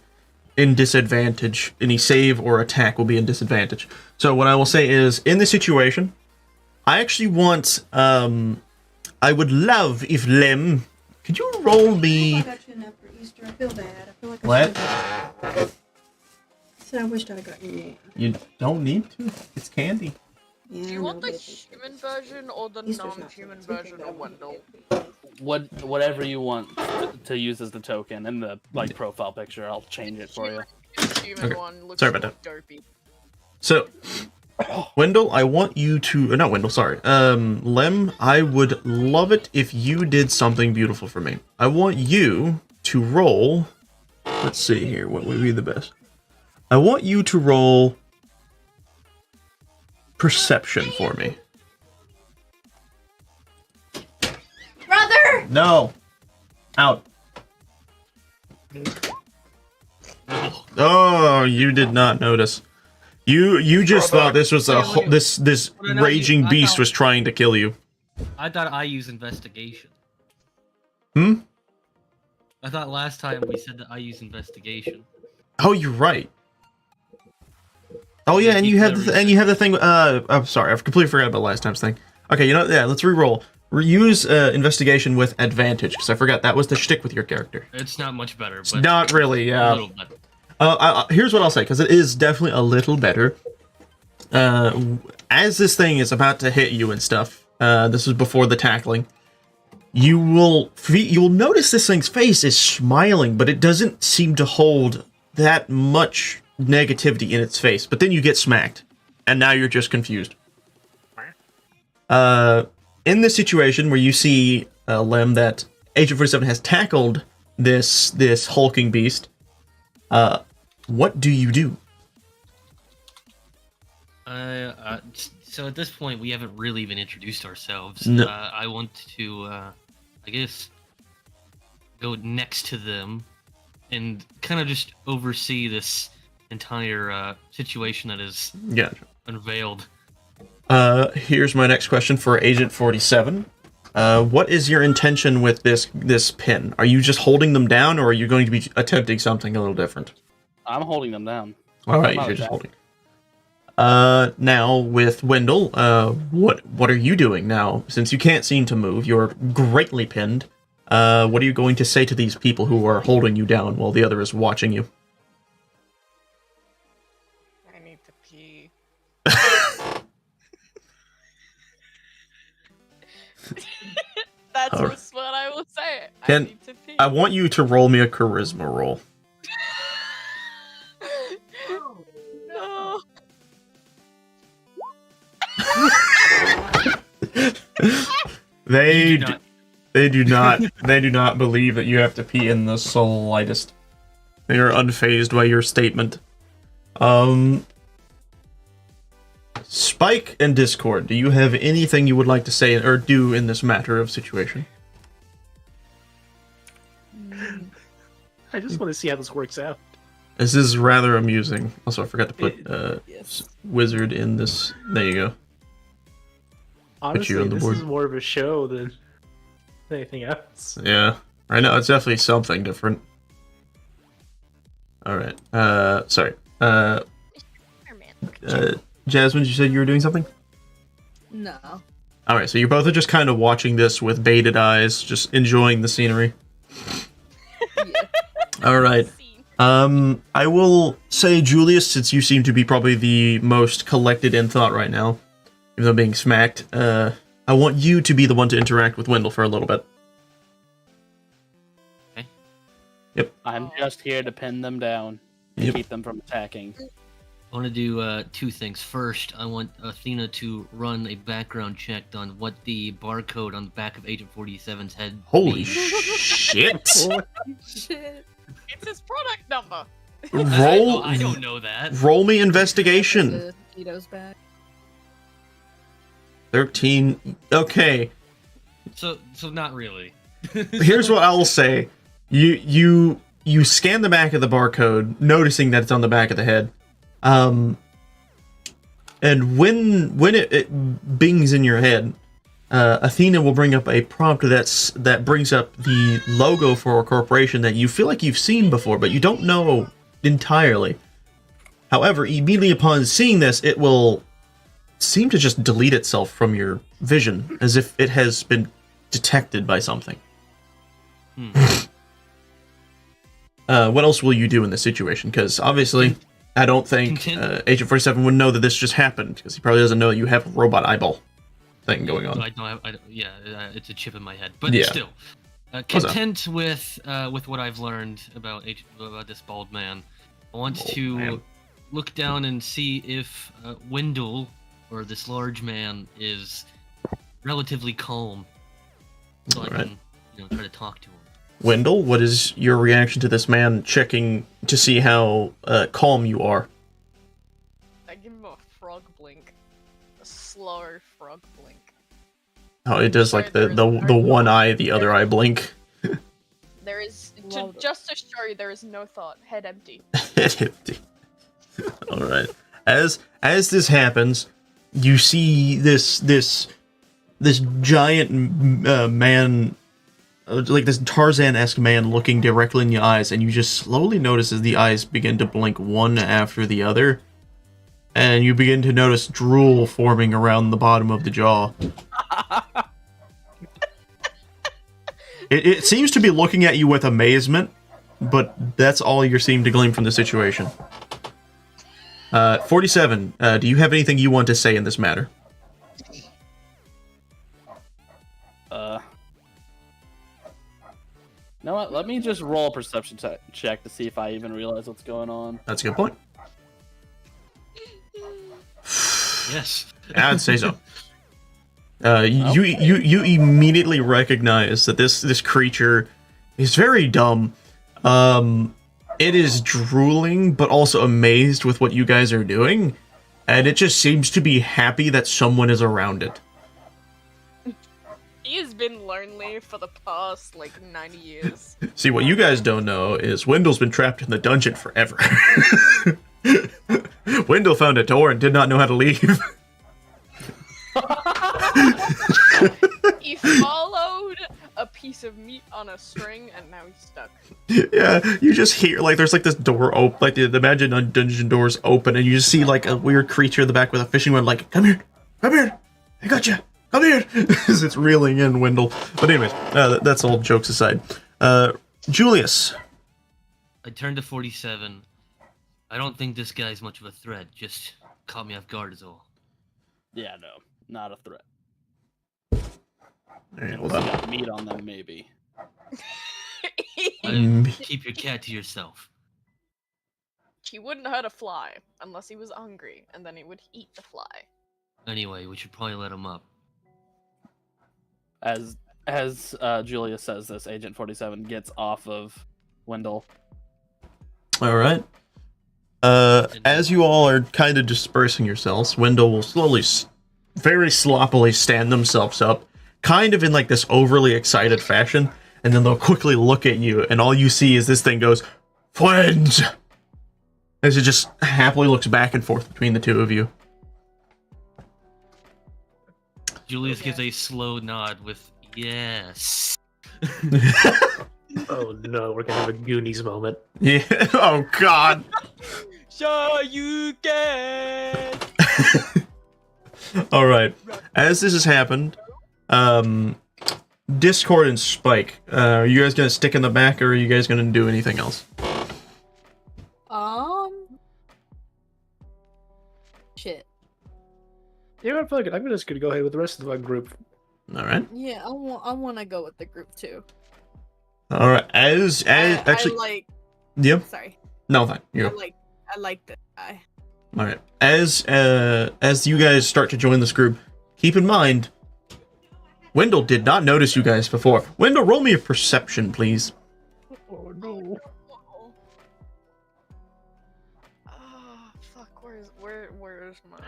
S1: in disadvantage. Any save or attack will be in disadvantage. So what I will say is, in this situation, I actually want, I would love if Lem, could you roll me...
S6: I got you enough for Easter. I feel bad. I feel like
S1: What?
S6: I said I wished I'd got you more.
S1: You don't need to. It's candy.
S6: Yeah,
S8: Do
S6: I
S8: you want
S6: know,
S8: the
S6: but-
S8: human version or the
S6: Easter's not
S8: non-human
S6: fun. It's
S8: version
S6: okay,
S8: of Wendell?
S5: Whatever you want to use as the token in the profile picture, I'll change it for you.
S8: The human
S1: Okay.
S8: one looks
S1: Sorry about
S8: more dopey.
S1: So, Wendell, I want you to... not Wendell, sorry. Lem, I would love it if you did something beautiful for me. I want you to roll... Let's see here, what would be the best? I want you to roll... Perception for me.
S6: Brother!
S1: No! Out. Oh, you did not notice. You just thought this was a this raging beast was trying to kill you.
S3: I thought I use investigation.
S1: Hmm?
S3: I thought last time we said that I use investigation.
S1: Oh, you're right. Oh yeah, and you have the thing. I'm sorry, I've completely forgot about last time's thing. Okay, you know, yeah, let's re-roll. Use investigation with advantage because I forgot that was the shtick with your character.
S3: It's not much better,
S1: It's
S3: but
S1: not really,
S3: a
S1: yeah.
S3: little better.
S1: Here's what I'll say, because it is definitely a little better. As this thing is about to hit you and stuff, this is before the tackling, you will notice this thing's face is smiling, but it doesn't seem to hold that much negativity in its face. But then you get smacked, and now you're just confused. In this situation where you see, Lem, that Agent 47 has tackled this hulking beast, what do you do?
S3: So at this point, we haven't really even introduced ourselves.
S1: No.
S3: I want to, I guess, go next to them and kind of just oversee this entire situation that is
S1: Gotcha.
S3: unveiled.
S1: Here's my next question for Agent 47. What is your intention with this pin? Are you just holding them down, or are you going to be attempting something a little different?
S5: I'm holding them down.
S1: All right, you're just holding. Now with Wendell, what are you doing now? Since you can't seem to move, you're greatly pinned. What are you going to say to these people who are holding you down while the other is watching you?
S8: I need to pee. That's
S1: All right.
S8: just what I will say. I
S1: Can-
S8: need to pee.
S1: I want you to roll me a charisma roll.
S8: No.
S1: They
S3: You do not.
S1: they do not believe that you have to pee in the slightest. They are unfazed by your statement. Spike and Discord, do you have anything you would like to say or do in this matter of situation?
S4: I just want to see how this works out.
S1: This is rather amusing. Also, I forgot to put
S2: Yes.
S1: wizard in this. There you go.
S4: Honestly,
S1: on the
S4: this
S1: board.
S4: is more of a show than anything else.
S1: Yeah, I know, it's definitely something different. Alright, sorry. Jasmine, you said you were doing something?
S2: No.
S1: Alright, so you both are just kind of watching this with bated eyes, just enjoying the scenery.
S2: Yeah.
S1: Alright. I will say, Julius, since you seem to be probably the most collected in thought right now, even though being smacked, I want you to be the one to interact with Wendell for a little bit.
S5: I'm just here to pin them down and
S1: Yep.
S5: keep them from attacking.
S3: I want to do 2 things. First, I want Athena to run a background check on what the barcode on the back of Agent 47's head
S1: Holy
S3: means.
S1: shit!
S2: Shit.
S8: It's his product number.
S1: Roll.
S3: I don't know that.
S1: Roll me investigation.
S2: The Tito's back.
S1: 13. Okay.
S3: So not really.
S1: Here's what I'll say. You scan the back of the barcode, noticing that it's on the back of the head. And when it bings in your head, Athena will bring up a prompt that brings up the logo for a corporation that you feel like you've seen before, but you don't know entirely. However, immediately upon seeing this, it will seem to just delete itself from your vision, as if it has been detected by something. What else will you do in this situation? Because obviously, I don't think Agent 47 would know that this just happened, because he probably doesn't know that you have a robot eyeball thing going on.
S3: It's a chip in my head, but
S1: Yeah.
S3: still, content with what I've learned about this bald man. I want to look down and see if Wendell, or this large man, is relatively calm, so I can try to talk to him.
S1: Wendell, what is your reaction to this man checking to see how calm you are?
S8: I give him a frog blink. A slow frog blink.
S1: Oh, it does like the one eye, the other eye blink.
S8: There is, just to show you, there is no thought. Head empty.
S1: All right. As this happens, you see this giant man, like this Tarzan-esque man, looking directly in your eyes, and you just slowly notice as the eyes begin to blink one after the other, and you begin to notice drool forming around the bottom of the jaw. It seems to be looking at you with amazement, but that's all you're seeming to glean from the situation. 47, do you have anything you want to say in this matter?
S9: You know what? Let me just roll a perception check to see if I even realize what's going on.
S1: That's a good point.
S3: Yes.
S1: I'd say so. You immediately recognize that this creature is very dumb. It is drooling, but also amazed with what you guys are doing, and it just seems to be happy that someone is around it.
S8: He has been lonely for the past, 90 years.
S1: See, what you guys don't know is Wendell's been trapped in the dungeon forever. Wendell found a door and did not know how to leave.
S8: He followed a piece of meat on a string, and now he's stuck.
S1: Yeah, you just hear, there's, this door open, the Imagi-Dungeon doors open, and you just see, a weird creature in the back with a fishing rod, come here, I got you, come here, as it's reeling in Wendell. But anyways, that's all jokes aside. Julius.
S3: I turned to 47. I don't think this guy's much of a threat, just caught me off guard is all.
S9: Yeah, no, not a threat.
S1: Hey, hold
S9: Unless
S1: on.
S9: you got meat on them, maybe.
S3: Keep your cat to yourself.
S8: He wouldn't hurt a fly unless he was hungry, and then he would eat the fly.
S3: Anyway, we should probably let him up.
S9: As Julia says this, Agent 47 gets off of Wendell.
S1: All right. As you all are kind of dispersing yourselves, Wendell will slowly, very sloppily stand themselves up, kind of in this overly excited fashion, and then they'll quickly look at you, and all you see is this thing goes, "Friends!" as it just happily looks back and forth between the two of you.
S3: Julius gives a slow nod with yes.
S4: Oh no, we're gonna have a Goonies moment.
S1: Yeah. Oh God.
S8: Sure you can.
S1: All right. As this has happened, Discord and Spike, are you guys gonna stick in the back, or are you guys gonna do anything else?
S2: Shit.
S4: Yeah, I'm just gonna go ahead with the rest of the group.
S1: All right.
S2: Yeah, I want to go with the group too.
S1: All right. Actually,
S2: I like.
S1: yep.
S2: Sorry.
S1: No, fine.
S2: I like this guy.
S1: All right. As you guys start to join this group, keep in mind, Wendell did not notice you guys before. Wendell, roll me a perception, please.
S4: Oh no.
S8: Fuck, where's my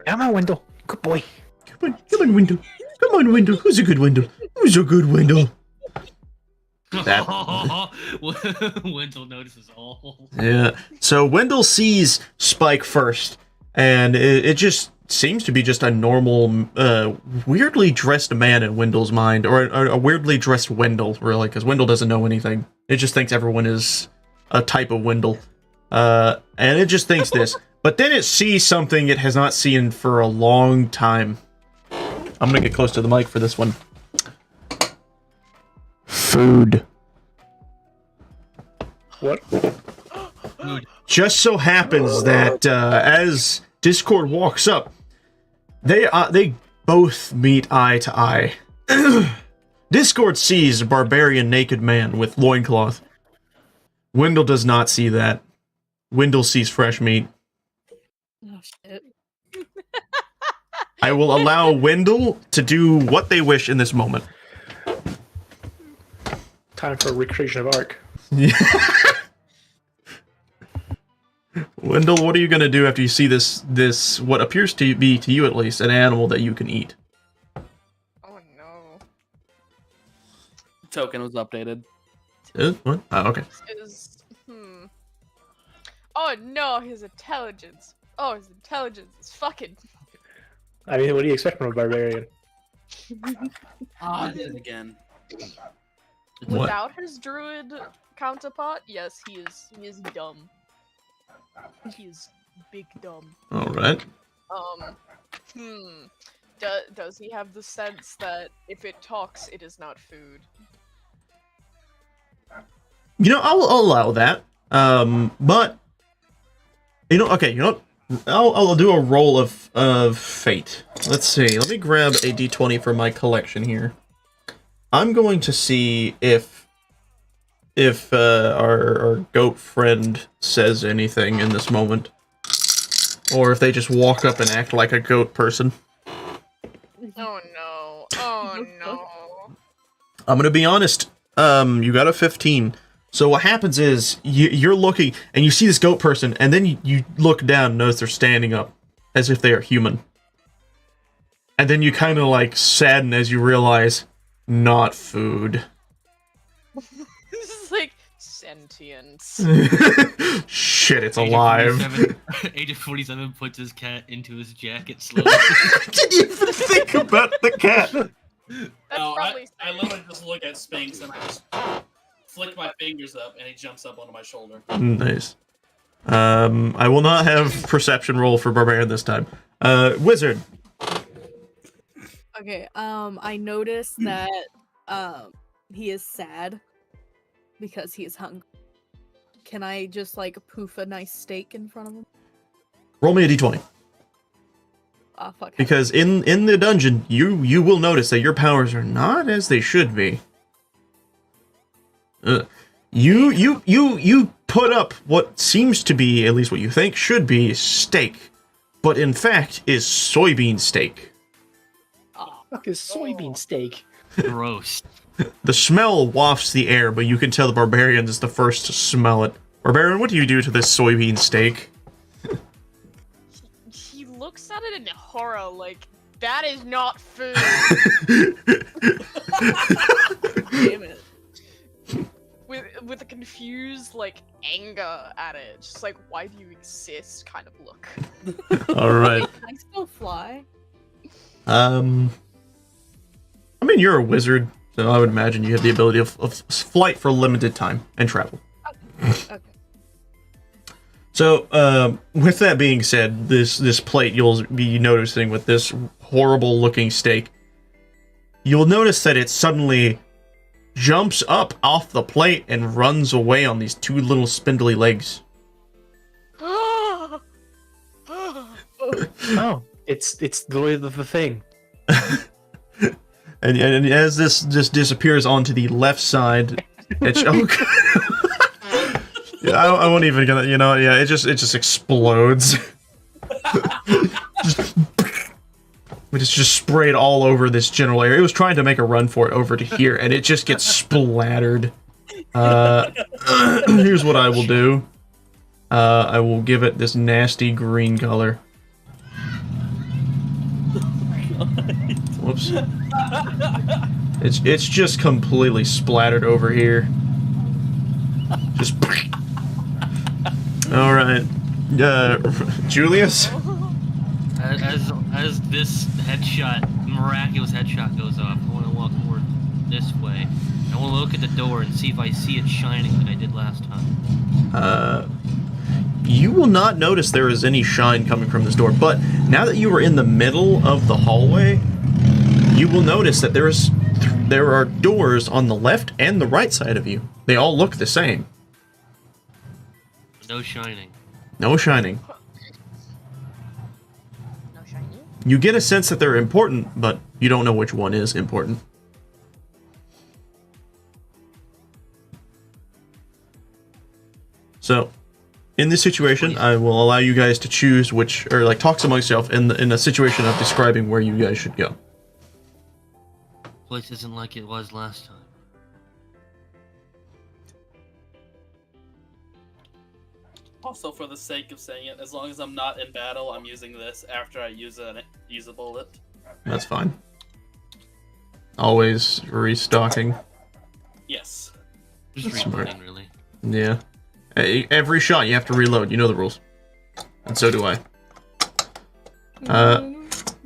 S4: Come on, Wendell. Good boy.
S1: Come on, Wendell. Come on, Wendell. Who's a good Wendell? Who's a good Wendell? That...
S3: Wendell notices all.
S1: Yeah. So Wendell sees Spike first, and it just seems to be just a normal, weirdly dressed man in Wendell's mind, or a weirdly dressed Wendell, really, because Wendell doesn't know anything. It just thinks everyone is a type of Wendell, and it just thinks this. But then it sees something it has not seen for a long time. I'm gonna get close to the mic for this one. Food.
S4: What?
S1: Just so happens that as Discord walks up, they both meet eye to eye. Discord sees a barbarian naked man with loincloth. Wendell does not see that. Wendell sees fresh meat.
S2: Oh shit.
S1: I will allow Wendell to do what they wish in this moment.
S4: Time for a recreation of arc.
S1: Wendell, what are you going to do after you see this what appears to be, to you at least, an animal that you can eat?
S8: Oh no.
S9: Token was updated.
S1: What? Oh, okay.
S8: Oh no, his intelligence. Oh, his intelligence is fucking.
S4: I mean, what do you expect from a barbarian?
S5: I did it again.
S1: What?
S8: Without his druid counterpart, yes, he is dumb. He is big dumb.
S1: All right.
S8: Does he have the sense that if it talks, it is not food?
S1: You know, I'll allow that. But you know, okay, you know what? I'll do a roll of fate. Let's see. Let me grab a d20 for my collection here. I'm going to see if our goat friend says anything in this moment, or if they just walk up and act like a goat person.
S8: Oh no! Oh no!
S1: I'm gonna be honest. You got a 15. So what happens is you're looking and you see this goat person, and then you look down and notice they're standing up as if they are human, and then you kind of like sadden as you realize not food.
S8: This is like sentience.
S1: Shit, it's alive.
S3: Agent 47 puts his cat into his jacket slowly.
S1: Did you even think about the cat?
S5: No, I literally just look at Spinks and I just flick my fingers up and he jumps up onto my shoulder.
S1: Nice. I will not have perception roll for barbarian this time. Wizard.
S2: Okay, I noticed that he is sad because he is hungry. Can I just like poof a nice steak in front of him?
S1: Roll me a d20.
S2: Ah, fuck.
S1: Because in the dungeon, you will notice that your powers are not as they should be. You put up what seems to be, at least what you think should be, steak, but in fact is soybean steak.
S4: Fuck is soybean steak?
S3: Gross.
S1: The smell wafts the air, but you can tell the barbarian is the first to smell it. Barbarian, what do you do to this soybean steak?
S8: He looks at it in horror, like that is not food.
S2: Damn it.
S8: With a confused like anger at it, just like why do you exist kind of look.
S1: All right.
S2: Can I still fly?
S1: I mean, you're a wizard, so I would imagine you have the ability of flight for limited time and travel.
S2: Okay.
S1: So, with that being said, this plate you'll be noticing with this horrible looking steak, you'll notice that it suddenly jumps up off the plate and runs away on these two little spindly legs.
S4: Oh, it's the thing.
S1: and as this just disappears onto the left side, yeah, I won't even gonna, you know, yeah, it just explodes. just sprayed all over this general area. It was trying to make a run for it over to here, and it just gets splattered. Here's what I will do. I will give it this nasty green color. Whoops. It's just completely splattered over here. Just. All right, Julius.
S3: As this miraculous headshot goes off, I want to walk forward this way. I want to look at the door and see if I see it shining like I did last time.
S1: You will not notice there is any shine coming from this door, but now that you are in the middle of the hallway, you will notice that there are doors on the left and the right side of you. They all look the same.
S3: No shining.
S1: No shining.
S8: No shiny.
S1: You get a sense that they're important, but you don't know which one is important. So, in this situation, I will allow you guys to choose which, or like talk amongst yourself in a situation of describing where you guys should go.
S3: Place isn't like it was last time.
S5: Also, for the sake of saying it, as long as I'm not in battle, I'm using this after I use a bullet.
S1: That's fine. Always restocking.
S5: Yes.
S3: Just
S1: Smart.
S3: reloading, really.
S1: Yeah. Every shot you have to reload. You know the rules. And so do I.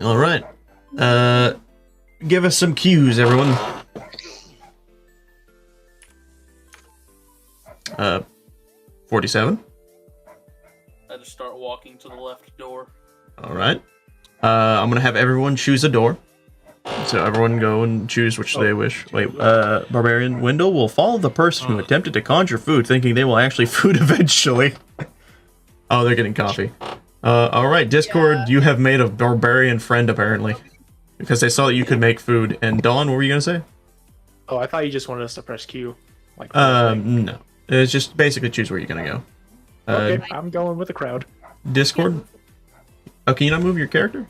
S1: Alright. Give us some cues, everyone. 47.
S5: I just start walking to the left door.
S1: Alright. I'm gonna have everyone choose a door. So everyone go and choose which they wish. Wait, Barbarian Wendell will follow the person who attempted to conjure food, thinking they will actually food eventually. Oh, they're getting coffee. Alright, Discord, you have made a barbarian friend, apparently. Because they saw that you could make food. And Dawn, what were you gonna say?
S4: Oh, I thought you just wanted us to press Q. Like
S1: No. It's just basically choose where you're gonna go.
S4: Okay, I'm going with the crowd.
S1: Discord? Oh, can you not move your character?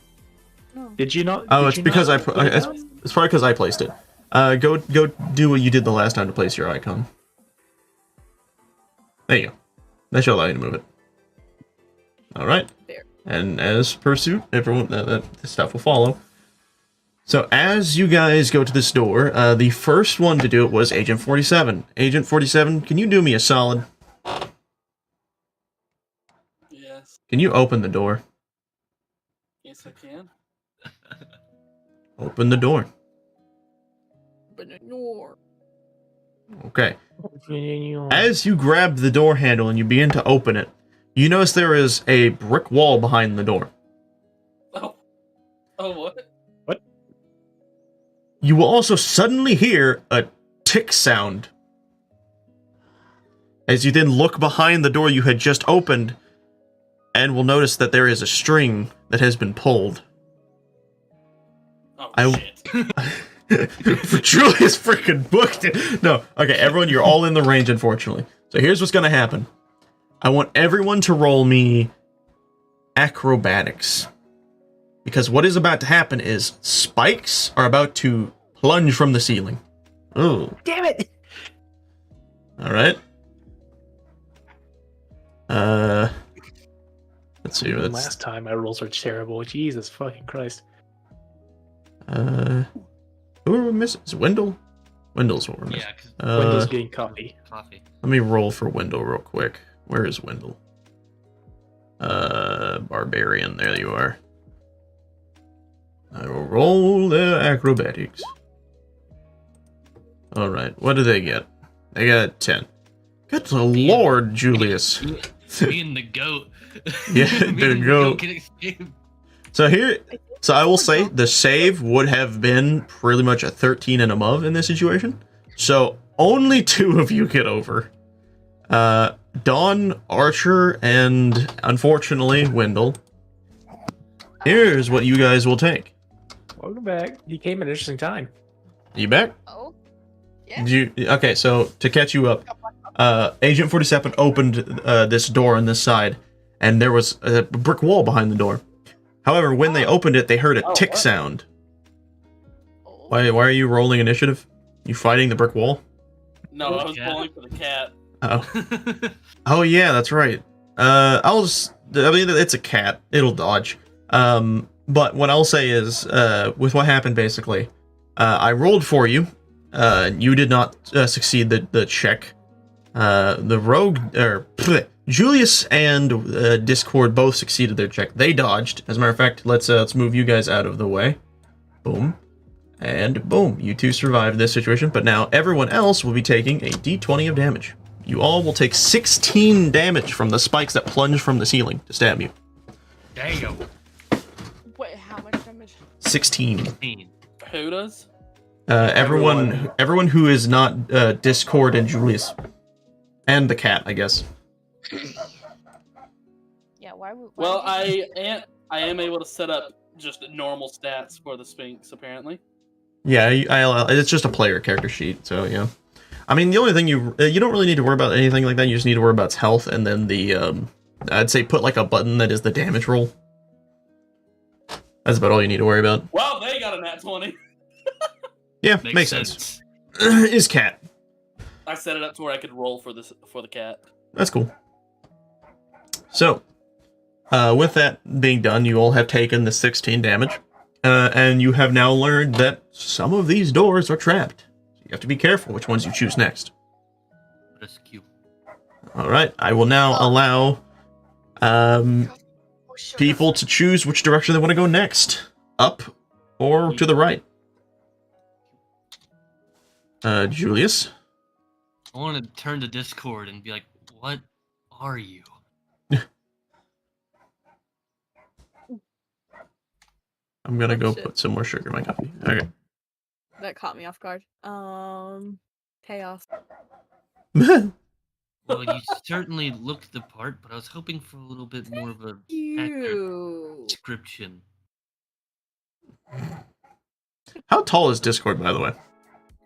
S4: Did you not?
S1: Oh, it's because it's probably because I placed it. Go do what you did the last time to place your icon. There you go. That should allow you to move it. Alright. And as pursuit, everyone, that stuff will follow. So as you guys go to this door, the first one to do it was Agent 47. Agent 47, can you do me a solid?
S5: Yes.
S1: Can you open the door?
S5: Yes, I can.
S1: Open the door.
S2: Open the door.
S1: Okay. As you grab the door handle and you begin to open it, you notice there is a brick wall behind the door.
S5: Oh. Oh, what?
S4: What?
S1: You will also suddenly hear a tick sound. As you then look behind the door you had just opened, and will notice that there is a string that has been pulled.
S5: Oh, shit.
S1: Julius freaking booked it. No, okay, everyone, you're all in the range, unfortunately. So here's what's gonna happen. I want everyone to roll me acrobatics. Because what is about to happen is spikes are about to plunge from the ceiling. Oh.
S4: Damn it!
S1: Alright. Let's see.
S4: Last time my rolls were terrible. Jesus fucking Christ.
S1: Who are we missing? Is it Wendell? Wendell's what we're missing.
S3: Yeah,
S4: Wendell's getting coffee.
S1: Let me roll for Wendell real quick. Where is Wendell? Barbarian. There you are. I will roll the acrobatics. Alright, what do they get? They got 10. Good lord, Julius.
S3: Being the goat.
S1: Yeah, the goat. So I will say the save would have been pretty much a 13 and above in this situation. So only 2 of you get over. Dawn, Archer, and unfortunately Wendell. Here's what you guys will take.
S4: Welcome back. You came at an interesting time.
S1: You back?
S8: Oh.
S1: Okay, so to catch you up, Agent 47 opened this door on this side, and there was a brick wall behind the door. However, when they opened it, they heard a tick sound. Why are you rolling initiative? You fighting the brick wall?
S5: No, I was calling for the cat.
S1: Oh. Oh yeah, that's right. I mean, it's a cat. It'll dodge. But what I'll say is, with what happened basically, I rolled for you. You did not succeed the check. The rogue, Julius and Discord both succeeded their check. They dodged. As a matter of fact, let's move you guys out of the way. Boom. And boom, you two survived this situation, but now everyone else will be taking a d20 of damage. You all will take 16 damage from the spikes that plunge from the ceiling to stab you.
S3: Damn.
S8: Wait, how much damage?
S1: 16.
S5: Who does?
S1: Everyone who is not Discord and Julius. And the cat, I guess.
S8: Yeah, why would...
S5: Well, I am able to set up just normal stats for the Sphinx, apparently.
S1: Yeah, it's just a player character sheet, so yeah. I mean, the only thing you don't really need to worry about anything like that. You just need to worry about its health, and then the I'd say put like a button that is the damage roll. That's about all you need to worry about.
S5: Wow, they got a nat 20.
S1: Yeah, makes sense. Is cat.
S5: I set it up to where I could roll for the cat.
S1: That's cool. So, with that being done, you all have taken the 16 damage, and you have now learned that some of these doors are trapped. You have to be careful which ones you choose next.
S3: Rescue.
S1: All right, I will now allow people to choose which direction they want to go next, up or to the right. Julius.
S3: I want to turn to Discord and be like, "What are you?"
S1: I'm gonna go put some more sugar in my coffee. Okay.
S2: That caught me off guard. Chaos.
S3: Well, you certainly looked the part, but I was hoping for a little bit more of a accurate description.
S1: How tall is Discord, by the way?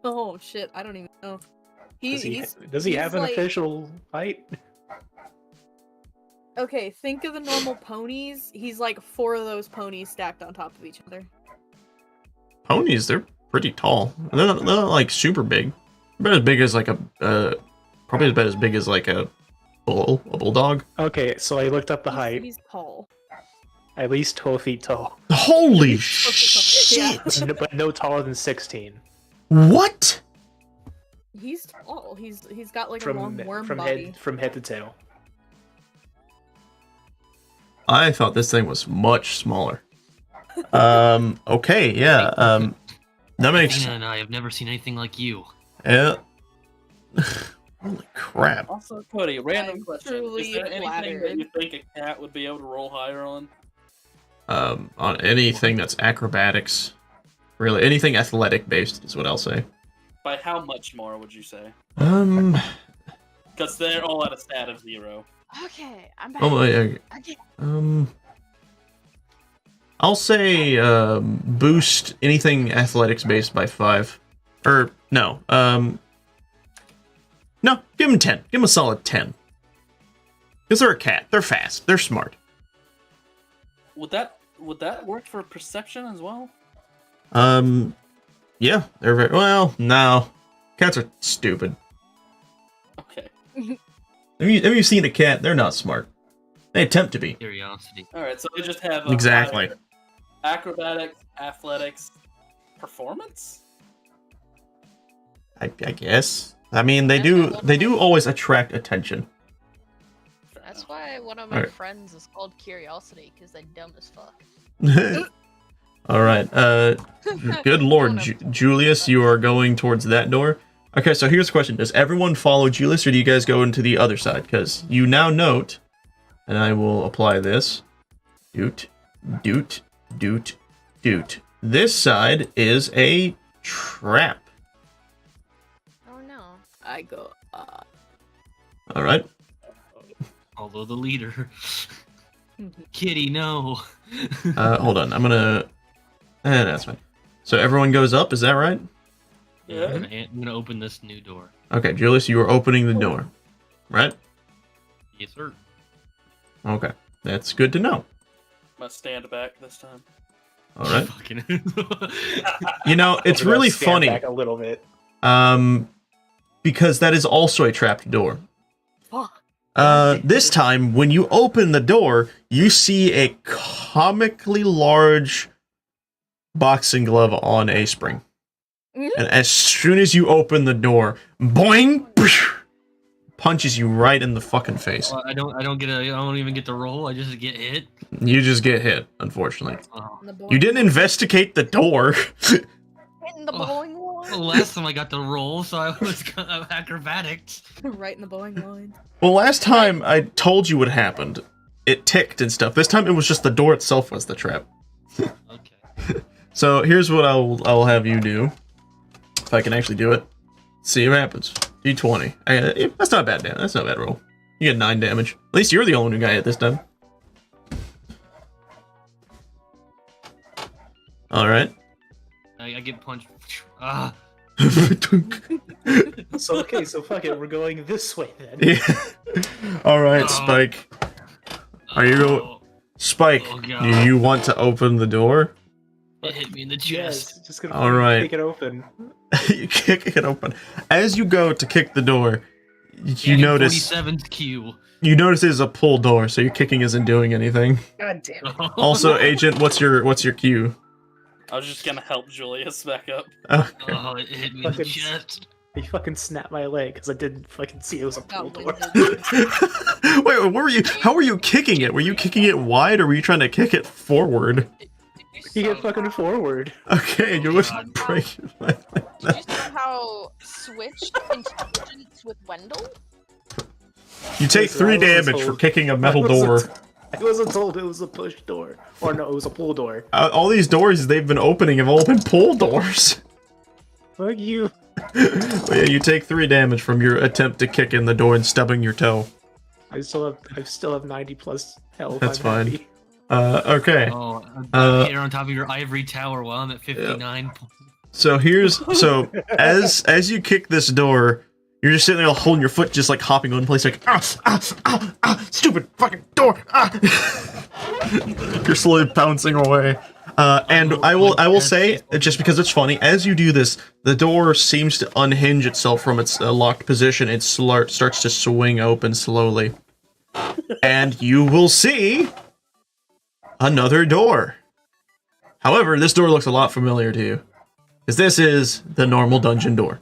S2: Oh shit, I don't even know.
S4: Does he have an
S2: like...
S4: official height?
S2: Okay, think of the normal ponies. He's like 4 of those ponies stacked on top of each other.
S1: Ponies, they're pretty tall. They're not like super big. About as big as like probably about as big as like a bulldog.
S4: Okay, so I looked up the height.
S2: He's tall.
S4: At least 12 feet tall.
S1: Holy shit!
S4: But no taller than 16.
S1: What?
S2: He's tall. He's got like a long worm body.
S4: From head to tail.
S1: I thought this thing was much smaller. Okay, yeah. That makes.
S3: Tina and I have never seen anything like you.
S1: Yeah. Holy crap.
S5: Also, Cody, random question. Is there anything
S2: flattered.
S5: that you think a cat would be able to roll higher on?
S1: On anything that's acrobatics. Really, anything athletic based is what I'll say.
S5: By how much more would you say? Because they're all at a stat of 0.
S8: Okay, I'm back.
S1: Oh, yeah. I'll say boost anything athletics based by 5. Or no, no, give him 10. Give him a solid 10. Because they're a cat. They're fast. They're smart.
S5: Would that work for perception as well?
S1: Yeah, they're very well. No, cats are stupid.
S5: Okay.
S1: Have you seen a cat? They're not smart. They attempt to be.
S3: Curiosity.
S5: All right, so they just have
S1: Exactly.
S5: Acrobatics, athletics, performance.
S1: I guess. I mean, they do always attract attention.
S8: That's why one of my friends is called Curiosity, because they're dumb as fuck.
S1: All right. Good lord, Julius, you are going towards that door. Okay, so here's the question: does everyone follow Julius, or do you guys go into the other side? Because you now note, and I will apply this. Doot, doot, doot, doot. This side is a trap.
S8: Oh no.
S2: I go.
S1: All right.
S3: Although the leader. Kitty, no.
S1: Hold on. I'm gonna. That's fine. So everyone goes up. Is that right?
S5: Yeah.
S3: I'm gonna open this new door.
S1: Okay, Julius, you are opening the door, right?
S3: Yes, sir.
S1: Okay, that's good to know.
S5: gonna stand back this time.
S1: All right.
S3: Fucking.
S1: You know, it's
S4: We're gonna
S1: really
S4: stand
S1: funny.
S4: back a little bit.
S1: Because that is also a trapped door.
S2: Fuck.
S1: This time, when you open the door, you see a comically large boxing glove on a spring. And as soon as you open the door, boing, punches you right in the fucking face.
S3: I don't even get to roll. I just get hit.
S1: You just get hit, unfortunately.
S3: Oh.
S1: You didn't investigate the door.
S8: Hitting the bowling line.
S3: Well, last time I got the roll, so I was acrobatics.
S2: Right in the bowling line.
S1: Well, last time I told you what happened. It ticked and stuff. This time it was just the door itself was the trap.
S3: Okay.
S1: So here's what I'll have you do. If I can actually do it. See what happens. D20. That's not bad damage. That's not a bad roll. You get 9 damage. At least you're the only one who got hit this time. Alright.
S3: I get punched. Ah.
S4: So okay, so fuck it, we're going this way then.
S1: Yeah. Alright, Spike. Are you... Spike, do you want to open the door?
S3: It hit me in the chest.
S4: Yes, just gonna
S1: Alright.
S4: kick it open.
S1: You kick it open. As you go to kick the door, you notice...
S3: 47's Q.
S1: You notice it's a pull door, so your kicking isn't doing anything.
S4: God damn it.
S1: Also, Agent, what's your cue?
S5: I was just gonna help Julius back up.
S1: Okay.
S3: Oh, it hit me in the
S4: Fucking-
S3: chest.
S4: He fucking snapped my leg because I didn't fucking see it was a pull
S2: Got
S4: door.
S2: winded.
S1: Wait, what were you? How were you kicking it? Were you kicking it wide, or were you trying to kick it forward?
S4: You get fucking forward.
S1: Okay, you wouldn't break it like
S8: Did
S1: that.
S8: you somehow switch intelligence with Wendell?
S1: You take
S4: Listen,
S1: 3
S4: I wasn't
S1: damage for
S4: told.
S1: kicking a metal door.
S4: I wasn't told it was a push door. Or no, it was a pull door.
S1: All these doors they've been opening have all been pull doors.
S4: Fuck you.
S1: But yeah, you take 3 damage from your attempt to kick in the door and stubbing your toe.
S4: I still have 90 plus health.
S1: That's
S4: I'm
S1: fine.
S4: happy.
S1: Okay.
S3: Oh, I'm here on top of your ivory tower while I'm at 59.
S1: So as you kick this door, you're just sitting there holding your foot, just like hopping on place, like stupid fucking door. You're slowly bouncing away. And I will say, just because it's funny, as you do this, the door seems to unhinge itself from its locked position. It starts to swing open slowly, and you will see another door. However, this door looks a lot familiar to you, because this is the normal dungeon door.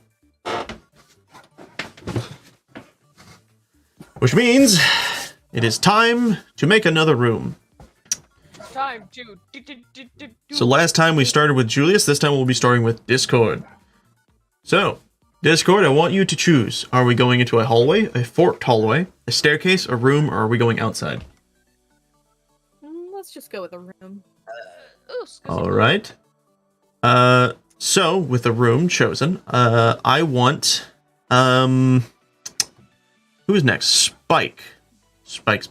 S1: Which means it is time to make another room.
S8: Time to
S1: So last time we started with Julius, this time we'll be starting with Discord. So, Discord, I want you to choose. Are we going into a hallway, a forked hallway, a staircase, a room, or are we going outside?
S2: Let's just go with a room.
S1: Alright. So, with the room chosen, I want, who is next? Spike. Spike.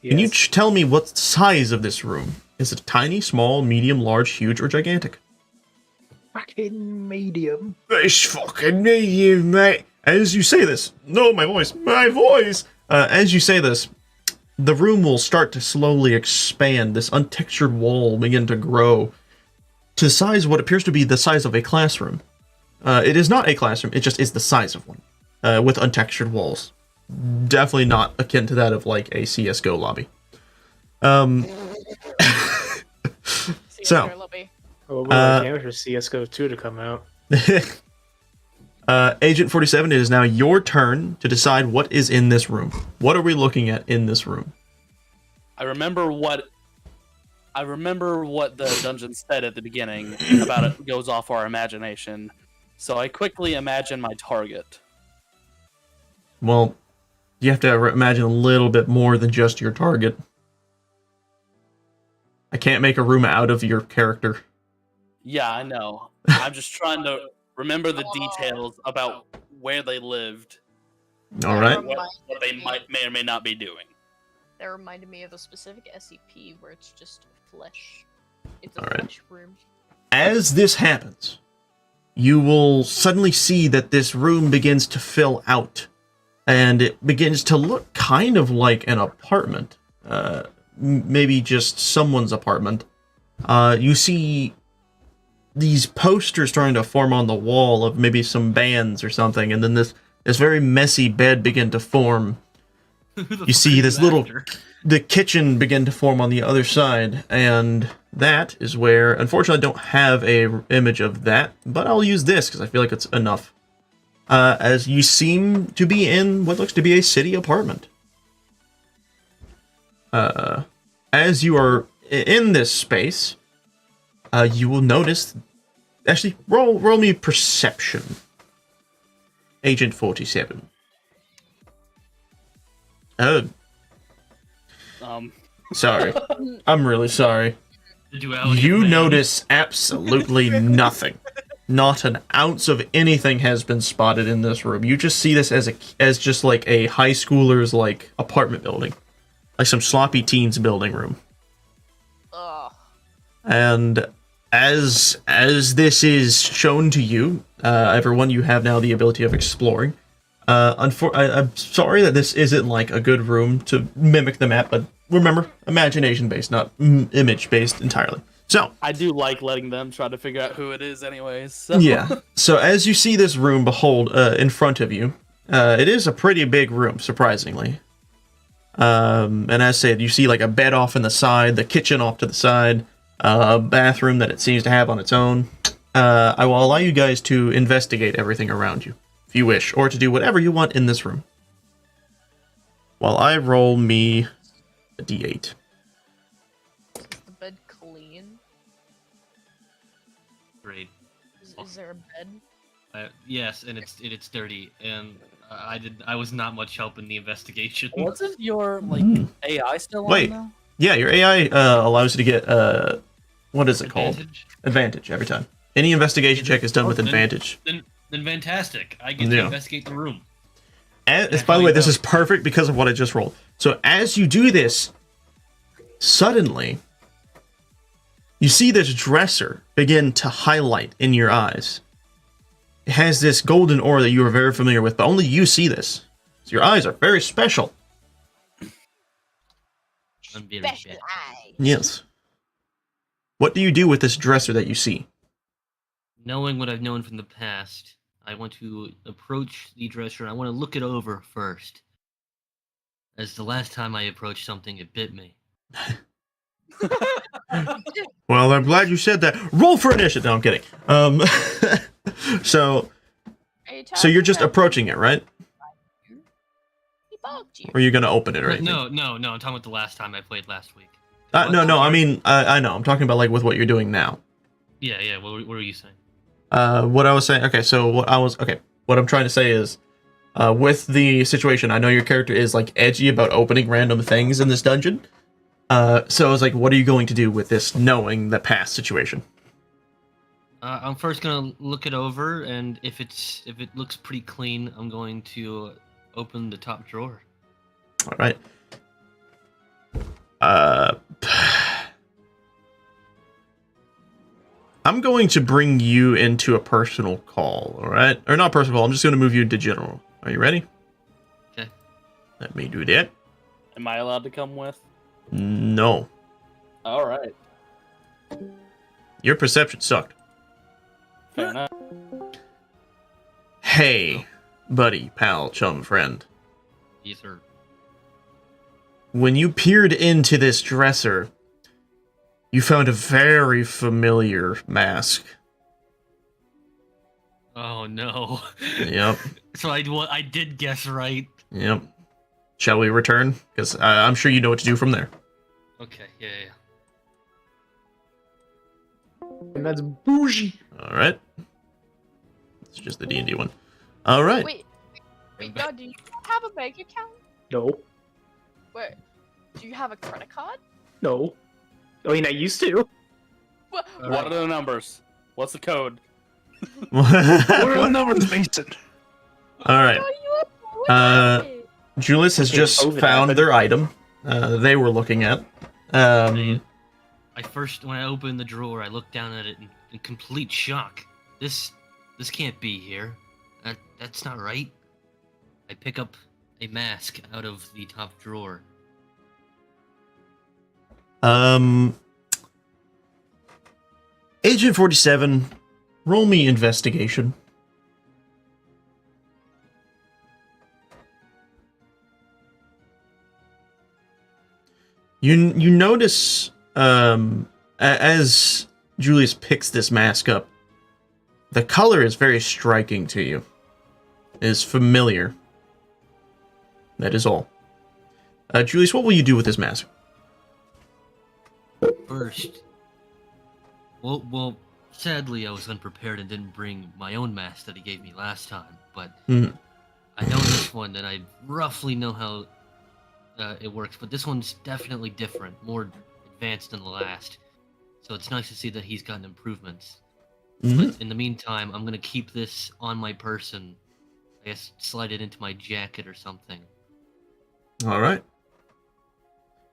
S1: Can you tell me what size of this room? Is it tiny, small, medium, large, huge, or gigantic?
S4: Fucking medium.
S1: It's fucking medium, mate. As you say this, no, my voice. As you say this, the room will start to slowly expand. This untextured wall will begin to grow to size what appears to be the size of a classroom. It is not a classroom. It just is the size of one, with untextured walls. Definitely not akin to that of like a CS:GO lobby. So,
S4: Oh, we're waiting for CS:GO 2 to come out.
S1: Agent 47, it is now your turn to decide what is in this room. What are we looking at in this room?
S9: I remember what the dungeon said at the beginning about it goes off our imagination. So I quickly imagine my target.
S1: Well, you have to imagine a little bit more than just your target. I can't make a room out of your character.
S9: Yeah, I know. I'm just trying to remember the details about where they lived.
S1: All right.
S9: What they may or may not be doing.
S8: That reminded me of a specific SCP where it's just flesh. It's a
S1: All right.
S8: flesh room.
S1: As this happens, you will suddenly see that this room begins to fill out. And it begins to look kind of like an apartment. maybe just someone's apartment, you see these posters starting to form on the wall of maybe some bands or something, and then this very messy bed begin to form. You see this the kitchen begin to form on the other side, and that is where, unfortunately, I don't have a image of that, but I'll use this because I feel like it's enough. As you seem to be in what looks to be a city apartment. As you are in this space, you will notice. Actually, roll me perception. Agent 47. Oh. Sorry. I'm really sorry. You notice absolutely nothing. Not an ounce of anything has been spotted in this room. You just see this as just like a high schooler's like apartment building. Like some sloppy teens building room.
S8: Ugh.
S1: And as this is shown to you, everyone, you have now the ability of exploring. I'm sorry that this isn't like a good room to mimic the map, but remember, imagination-based, not image-based entirely. So
S9: I do like letting them try to figure out who it is anyways. So.
S1: Yeah. So as you see this room, behold, in front of you, it is a pretty big room, surprisingly. And as said, you see like a bed off in the side, the kitchen off to the side, a bathroom that it seems to have on its own. I will allow you guys to investigate everything around you, if you wish, or to do whatever you want in this room. While I roll me a d8.
S8: Is the bed clean?
S3: Great.
S8: Is there a bed?
S3: Yes, and it's dirty, and I was not much help in the investigation.
S9: Wasn't your AI still
S1: Wait.
S9: on now?
S1: Yeah, your AI allows you to get what is it called? Advantage every time. Any investigation check is done with advantage.
S3: Then fantastic. I get to investigate the room.
S1: By the way, this is perfect because of what I just rolled. So as you do this, suddenly you see this dresser begin to highlight in your eyes. It has this golden aura that you are very familiar with, but only you see this. So your eyes are very special.
S8: Special eye.
S1: Yes. What do you do with this dresser that you see?
S3: Knowing what I've known from the past, I want to approach the dresser. I want to look it over first. As the last time I approached something, it bit me.
S1: Well, I'm glad you said that. Roll for initiative. No, I'm kidding. So you're just approaching it, right? Or are you going to open it or anything?
S3: No. I'm talking about the last time I played last week.
S1: No. I mean, I know. I'm talking about like with what you're doing now.
S3: Yeah. What were you saying?
S1: What I was saying. Okay, so what I'm trying to say is, with the situation, I know your character is like edgy about opening random things in this dungeon. So I was like, what are you going to do with this, knowing the past situation?
S3: I'm first gonna look it over, and if it looks pretty clean, I'm going to open the top drawer.
S1: All right. I'm going to bring you into a personal call, all right? Or not personal call, I'm just going to move you into general. Are you ready?
S3: Okay.
S1: Let me do that.
S9: Am I allowed to come with?
S1: No.
S9: All right.
S1: Your perception sucked.
S9: Fair enough.
S1: Hey, buddy, pal, chum, friend.
S3: Yes, sir.
S1: When you peered into this dresser, you found a very familiar mask.
S3: Oh no.
S1: Yep.
S3: So I did guess right.
S1: Yep. Shall we return? Because I'm sure you know what to do from there.
S3: Okay. Yeah.
S4: And that's bougie.
S1: All right. It's just the D&D one. All right.
S8: Wait, Dad, do you have a bank account?
S4: No.
S8: Wait, do you have a credit card?
S4: No. I mean, I used to.
S8: What?
S9: What are the numbers? What's the code?
S10: What are the numbers, Mason?
S1: All right. Julius has just found their item. They were looking at.
S3: I first, when I opened the drawer, I looked down at it in complete shock. This can't be here. That's not right. I pick up a mask out of the top drawer.
S1: Agent 47, roll me investigation. You notice as Julius picks this mask up, the color is very striking to you. It is familiar. That is all. Julius, what will you do with this mask?
S3: First, well, sadly I was unprepared and didn't bring my own mask that he gave me last time, but I know this one and I roughly know how it works, but this one's definitely different, more advanced than the last. So it's nice to see that he's gotten improvements. But in the meantime, I'm gonna keep this on my person. I guess slide it into my jacket or something.
S1: All right.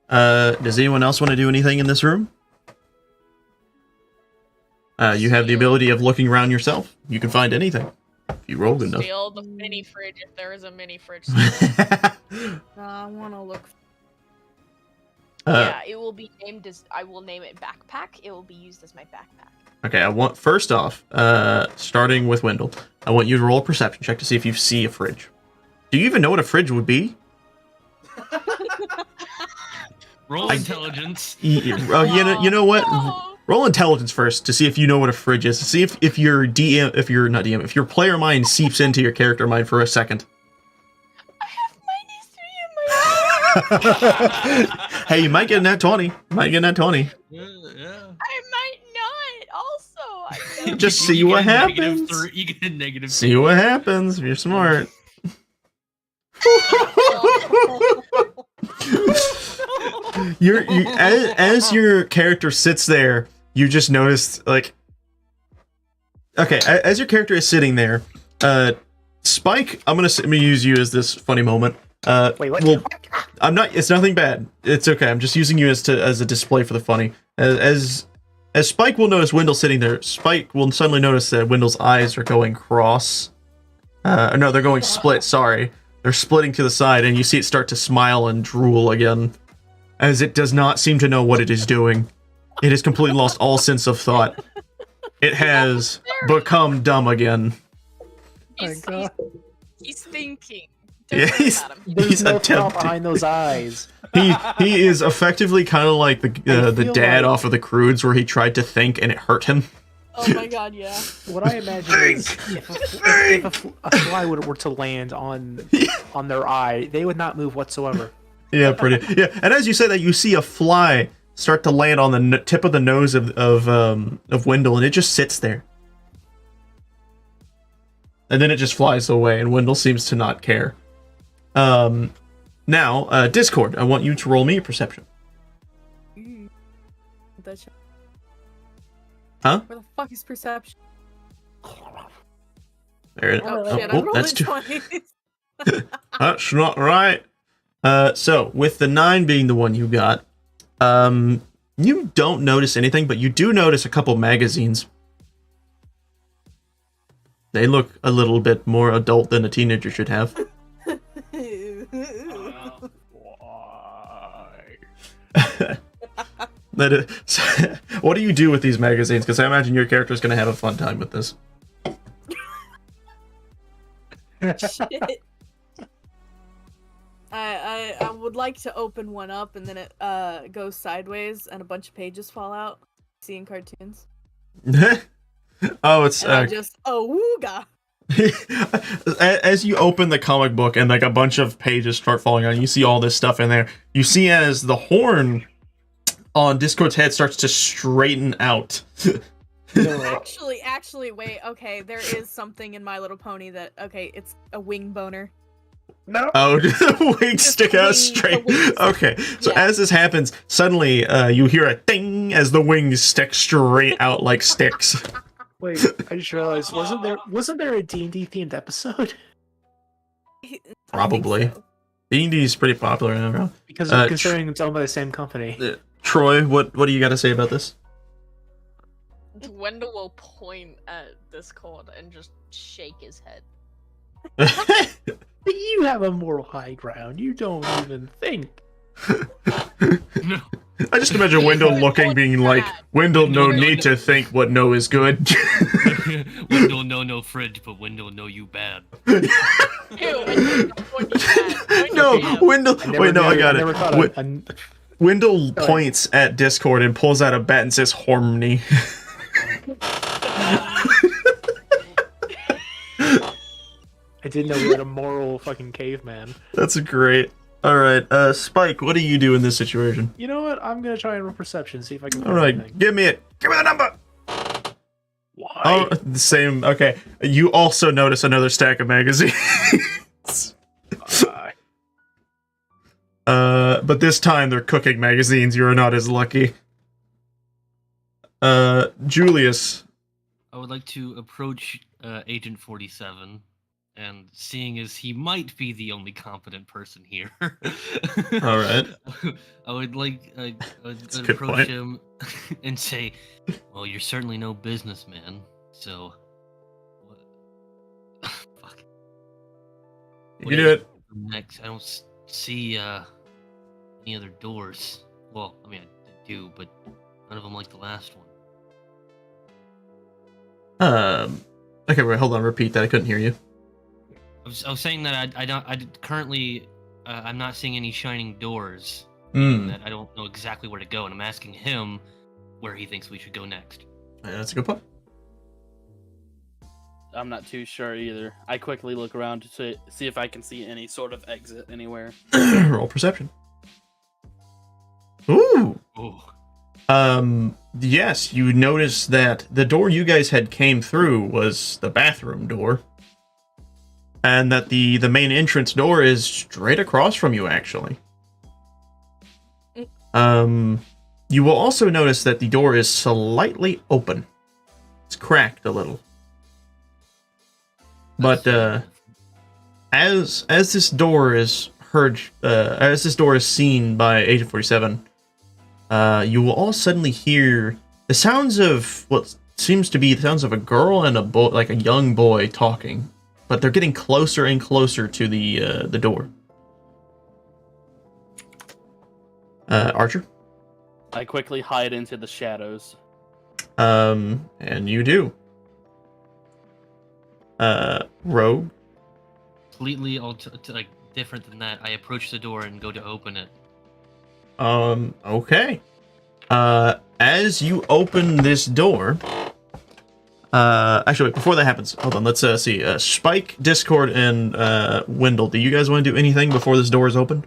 S1: Does anyone else want to do anything in this room? You have the ability of looking around yourself. You can find anything if you roll good enough.
S8: Steal the mini fridge if there is a mini fridge.
S2: I want to look.
S8: Yeah, it will be named as. I will name it backpack. It will be used as my backpack.
S1: Okay, I want first off, starting with Wendell, I want you to roll a perception check to see if you see a fridge. Do you even know what a fridge would be?
S3: Roll intelligence.
S1: You know what?
S8: No.
S1: Roll intelligence first to see if you know what a fridge is. To see if your DM, if your player mind seeps into your character mind for a second.
S8: I have -3 in my.
S1: Hey, you might get a nat 20.
S3: Yeah.
S8: I might not. Also,
S1: Just see what happens.
S3: You get a negative.
S1: See what happens if you're smart. As your character sits there, you just noticed, like, okay, as your character is sitting there, Spike, I'm gonna use you as this funny moment.
S4: Wait, what?
S1: Well, I'm not. It's nothing bad. It's okay. I'm just using you as a display for the funny. As Spike will notice Wendell sitting there, Spike will suddenly notice that Wendell's eyes are going cross. No, they're going split. Sorry, they're splitting to the side, and you see it start to smile and drool again, as it does not seem to know what it is doing. It has completely lost all sense of thought. It has become dumb again.
S8: he's thinking.
S1: Yeah, he's
S4: no thought
S1: attempting.
S4: behind those eyes.
S1: He is effectively kind of like the dad
S4: like-
S1: off of the Croods, where he tried to think and it hurt him.
S2: Oh my god, yeah.
S4: What I imagine is if a fly were to land on their eye, they would not move whatsoever.
S1: Yeah, pretty. Yeah, and as you say that, you see a fly start to land on the tip of the nose of Wendell, and it just sits there. And then it just flies away, and Wendell seems to not care. Now, Discord, I want you to roll me a perception. Huh?
S2: Where the fuck is perception?
S1: There it is.
S2: Oh shit, I rolled
S1: that's
S2: it
S1: too.
S2: twice.
S1: That's not right. So with the 9 being the one you got, you don't notice anything, but you do notice a couple magazines. They look a little bit more adult than a teenager should have. What do you do with these magazines? Because I imagine your character is going to have a fun time with this.
S2: Shit. I would like to open one up and then it goes sideways and a bunch of pages fall out. Seeing cartoons.
S1: Oh, it's
S2: And I just wooga.
S1: As you open the comic book and like a bunch of pages start falling out, you see all this stuff in there. You see as the horn on Discord's head starts to straighten out.
S2: Actually, wait. Okay, there is something in My Little Pony that it's a wing boner.
S4: No.
S1: Oh, the wings stick out straight. Okay, so as this happens, suddenly you hear a ding as the wings stick straight out like sticks.
S4: Wait, I just realized wasn't there a D&D themed episode?
S1: Probably. D&D is pretty popular now.
S4: Because considering it's owned by the same company.
S1: Troy, what do you got to say about this?
S8: Wendell will point at Discord and just shake his head.
S4: You have a moral high ground. You don't even think.
S3: No.
S1: I just imagine Wendell looking, being like, Wendell, no need to think what no is good.
S3: Wendell, no fridge, but Wendell, know you bad.
S8: Ew, Wendell,
S1: No, Wendell. Wait, no, I got it. Wendell points at Discord and pulls out a bat and says, Hormony.
S4: I didn't know we had a moral fucking caveman.
S1: That's great. Alright, Spike, what do you do in this situation?
S4: You know what? I'm gonna try and roll perception, see if I can.
S1: Alright, give me it. Give me the number!
S4: Why?
S1: Oh, the same. Okay. You also notice another stack of magazines. But this time they're cooking magazines. You are not as lucky. Julius.
S3: I would like to approach Agent 47, and seeing as he might be the only competent person here,
S1: all right,
S3: I would like to approach him and say, "Well, you're certainly no businessman, so fuck."
S1: You do it.
S3: Next, I don't see any other doors. Well, I mean, I do, but none of them like the last one.
S1: Okay, wait, hold on. Repeat that. I couldn't hear you.
S3: I was saying that I'm not seeing any shining doors. That I don't know exactly where to go, and I'm asking him where he thinks we should go next.
S1: That's a good point.
S9: I'm not too sure either. I quickly look around to see if I can see any sort of exit anywhere.
S1: Roll perception. Ooh.
S3: Ooh.
S1: Yes, you notice that the door you guys had came through was the bathroom door. And that the main entrance door is straight across from you, actually. You will also notice that the door is slightly open. It's cracked a little. But, as this door is heard, as this door is seen by Agent 47, you will all suddenly hear the sounds of what seems to be the sounds of a girl and a boy, like a young boy, talking. But they're getting closer and closer to the door. Archer?
S9: I quickly hide into the shadows.
S1: And you do. Rogue?
S3: Completely like different than that. I approach the door and go to open it.
S1: Okay. As you open this door... actually, wait, before that happens, hold on, let's see. Spike, Discord, and Wendell, do you guys want to do anything before this door is opened?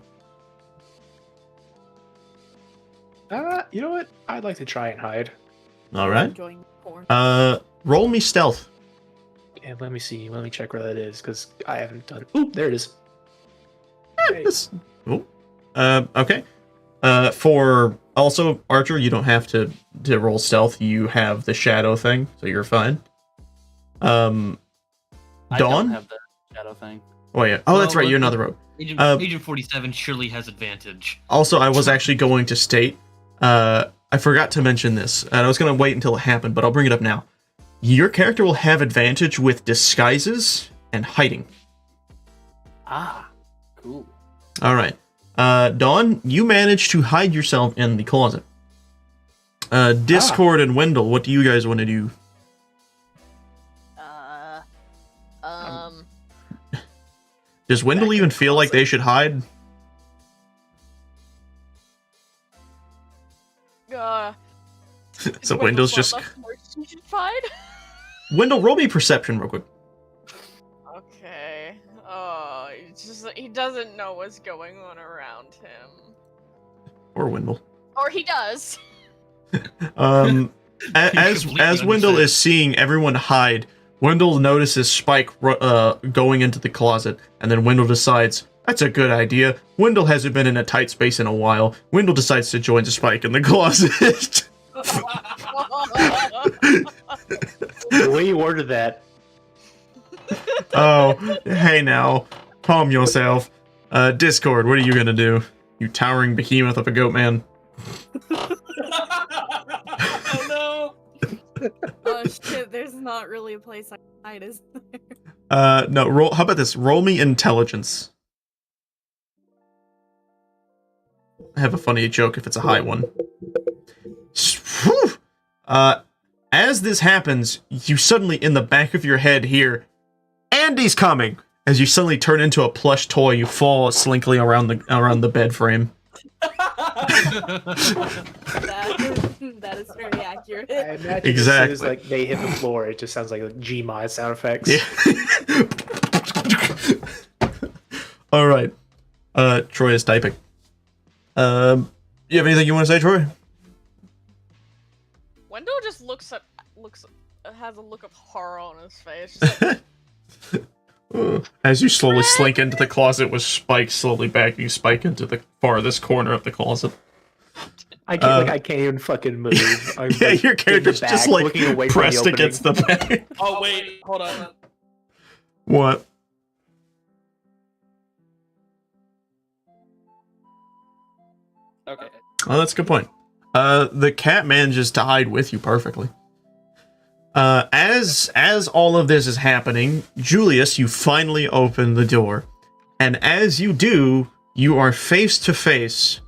S4: You know what? I'd like to try and hide.
S1: Alright. Roll me stealth.
S4: And let me see. Let me check where that is, because I haven't done... Ooh, there it is. Hey.
S1: Okay. For... Also, Archer, you don't have to roll stealth. You have the shadow thing, so you're fine. Dawn?
S9: I don't have the shadow thing.
S1: Oh, yeah. Oh, that's right. You're another rogue.
S3: Agent 47 surely has advantage.
S1: Also, I was actually going to state... I forgot to mention this, and I was going to wait until it happened, but I'll bring it up now. Your character will have advantage with disguises and hiding.
S9: Ah, cool.
S1: Alright. Dawn, you managed to hide yourself in the closet. Discord and Wendell, what do you guys want to do? Does Wendell even feel like they should hide? So Wendell's just... Wendell, roll me perception real quick.
S8: Okay. Oh, he doesn't know what's going on around him.
S1: Or Wendell.
S8: Or he does.
S1: As Wendell is seeing everyone hide, Wendell notices Spike going into the closet, and then Wendell decides, that's a good idea. Wendell hasn't been in a tight space in a while. Wendell decides to join Spike in the closet.
S4: The way you ordered that.
S1: Oh, hey now. Calm yourself. Discord, what are you gonna do? You towering behemoth of a goat man.
S5: Oh no!
S2: Oh shit, there's not really a place I can hide, is there?
S1: No, how about this? Roll me intelligence. have a funny joke if it's a high one. As this happens, you suddenly, in the back of your head, hear, "Andy's coming!" As you suddenly turn into a plush toy, you fall slinkly around the bed frame.
S2: That is very accurate.
S4: I imagine
S1: Exactly.
S4: as soon as like they hit the floor, it just sounds like Gmod sound effects.
S1: Yeah. All right. Troy is typing. You have anything you want to say, Troy?
S8: Wendell just has a look of horror on his face. Just like,
S1: As you slowly slink into the closet with Spike slowly backing Spike into the farthest corner of the closet.
S4: I can't even fucking move. I'm
S1: Yeah,
S4: like,
S1: your character's
S4: in the
S1: just
S4: back,
S1: like
S4: looking away from
S1: pressed
S4: the opening.
S1: against the back.
S5: Oh wait, hold on.
S1: What?
S5: Okay.
S1: Oh, that's a good point. The cat manages to hide with you perfectly. As all of this is happening, Julius, you finally open the door, and as you do, you are face to face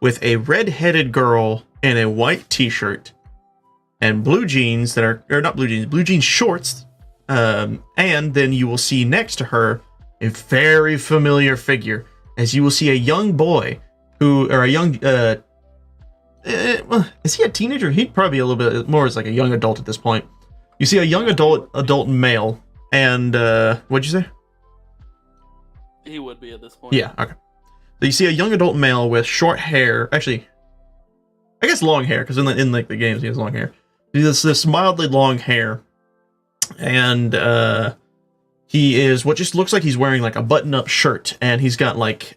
S1: with a red-headed girl in a white t-shirt and blue jeans that are, or not blue jeans, blue jeans shorts. And then you will see next to her a very familiar figure, as you will see a young boy who, or a young, is he a teenager? He'd probably be a little bit more as like a young adult at this point. You see a young adult male, and what'd you say?
S5: He would be at this point.
S1: Yeah, okay. So you see a young adult male with short hair, actually, I guess long hair, because in like the games he has long hair. He has this mildly long hair, and he is what just looks like he's wearing like a button-up shirt, and he's got like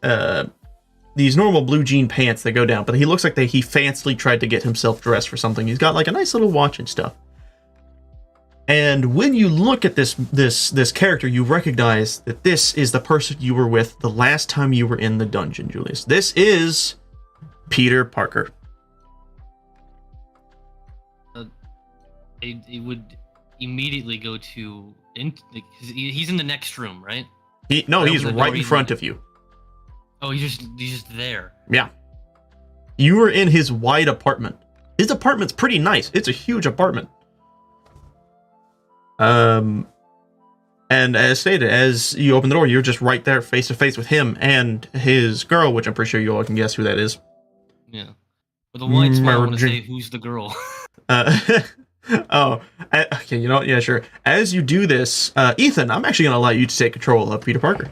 S1: these normal blue jean pants that go down, but he looks like he fancily tried to get himself dressed for something. He's got like a nice little watch and stuff. And when you look at this character, you recognize that this is the person you were with the last time you were in the dungeon, Julius. This is Peter Parker.
S3: It would immediately go to he's in the next room, right?
S1: He's right in front of you.
S3: Oh, he's just there.
S1: Yeah. You were in his wide apartment. His apartment's pretty nice. It's a huge apartment. And as stated, as you open the door, you're just right there face to face with him and his girl, which I'm pretty sure you all can guess who that is.
S3: Yeah. With a white smile, I want to say, who's the girl?
S1: Okay, you know what? Yeah, sure. As you do this, Ethan, I'm actually going to allow you to take control of Peter Parker.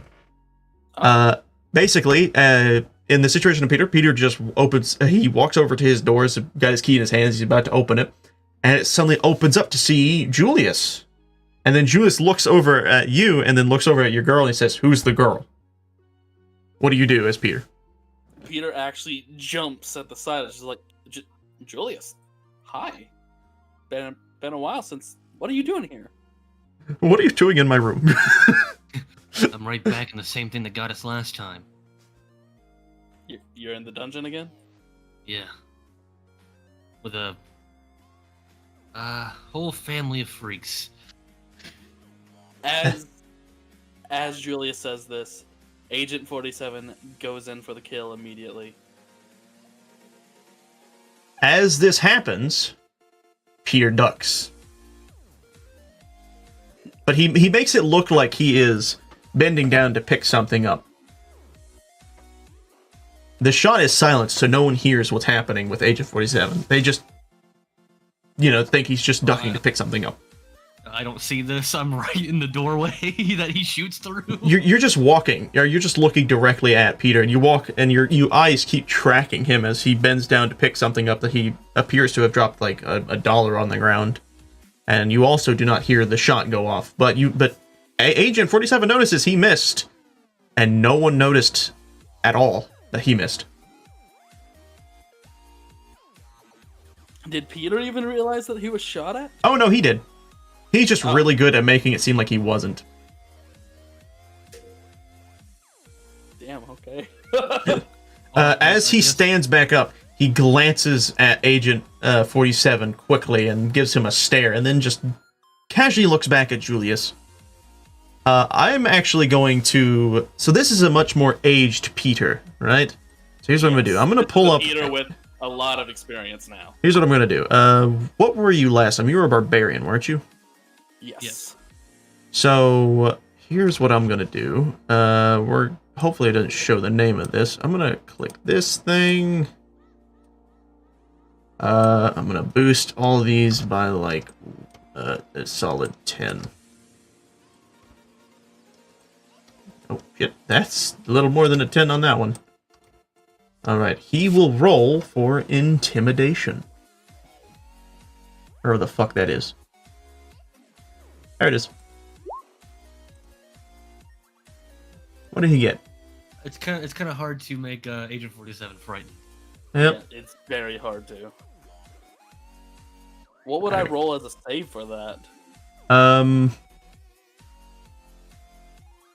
S1: Basically, in the situation of Peter just opens, he walks over to his doors, got his key in his hands, he's about to open it, and it suddenly opens up to see Julius. And then Julius looks over at you, and then looks over at your girl, and he says, "Who's the girl?" What do you do as Peter?
S5: Peter actually jumps at the side. It's just like, Julius, hi. Been a while since. What are you doing here?
S1: What are you doing in my room?
S3: I'm right back in the same thing that got us last time.
S5: You're in the dungeon again?
S3: Yeah. With a whole family of freaks.
S5: As Julius says this, Agent 47 goes in for the kill immediately.
S1: As this happens, Peter ducks. But he makes it look like he is bending down to pick something up. The shot is silenced, so no one hears what's happening with Agent 47. They just, think he's just ducking to pick something up.
S3: I don't see this. I'm right in the doorway that he shoots through.
S1: You're just walking. You're just looking directly at Peter, and you walk, and your eyes keep tracking him as he bends down to pick something up that he appears to have dropped like a dollar on the ground. And you also do not hear the shot go off. But Agent 47 notices he missed, and no one noticed at all that he missed.
S5: Did Peter even realize that he was shot at?
S1: Oh no, he did. He's just really good at making it seem like he wasn't.
S5: Damn, okay.
S1: As he stands back up, he glances at Agent 47 quickly and gives him a stare, and then just casually looks back at Julius. I'm actually going to... So this is a much more aged Peter, right? So here's what I'm gonna do. I'm gonna pull up.
S5: Peter with a lot of experience now.
S1: Here's what I'm gonna do. What were you last time? You were a barbarian, weren't you?
S5: Yes.
S1: So here's what I'm gonna do. Hopefully it doesn't show the name of this. I'm gonna click this thing. I'm gonna boost all these by like a solid 10. Oh shit, that's a little more than a 10 on that one. Alright, he will roll for intimidation. Whatever the fuck that is. There it is. What did he get?
S3: It's kind of hard to make Agent 47 frightened.
S1: Yep.
S5: Yeah, it's very hard to. What would I roll as a save for that?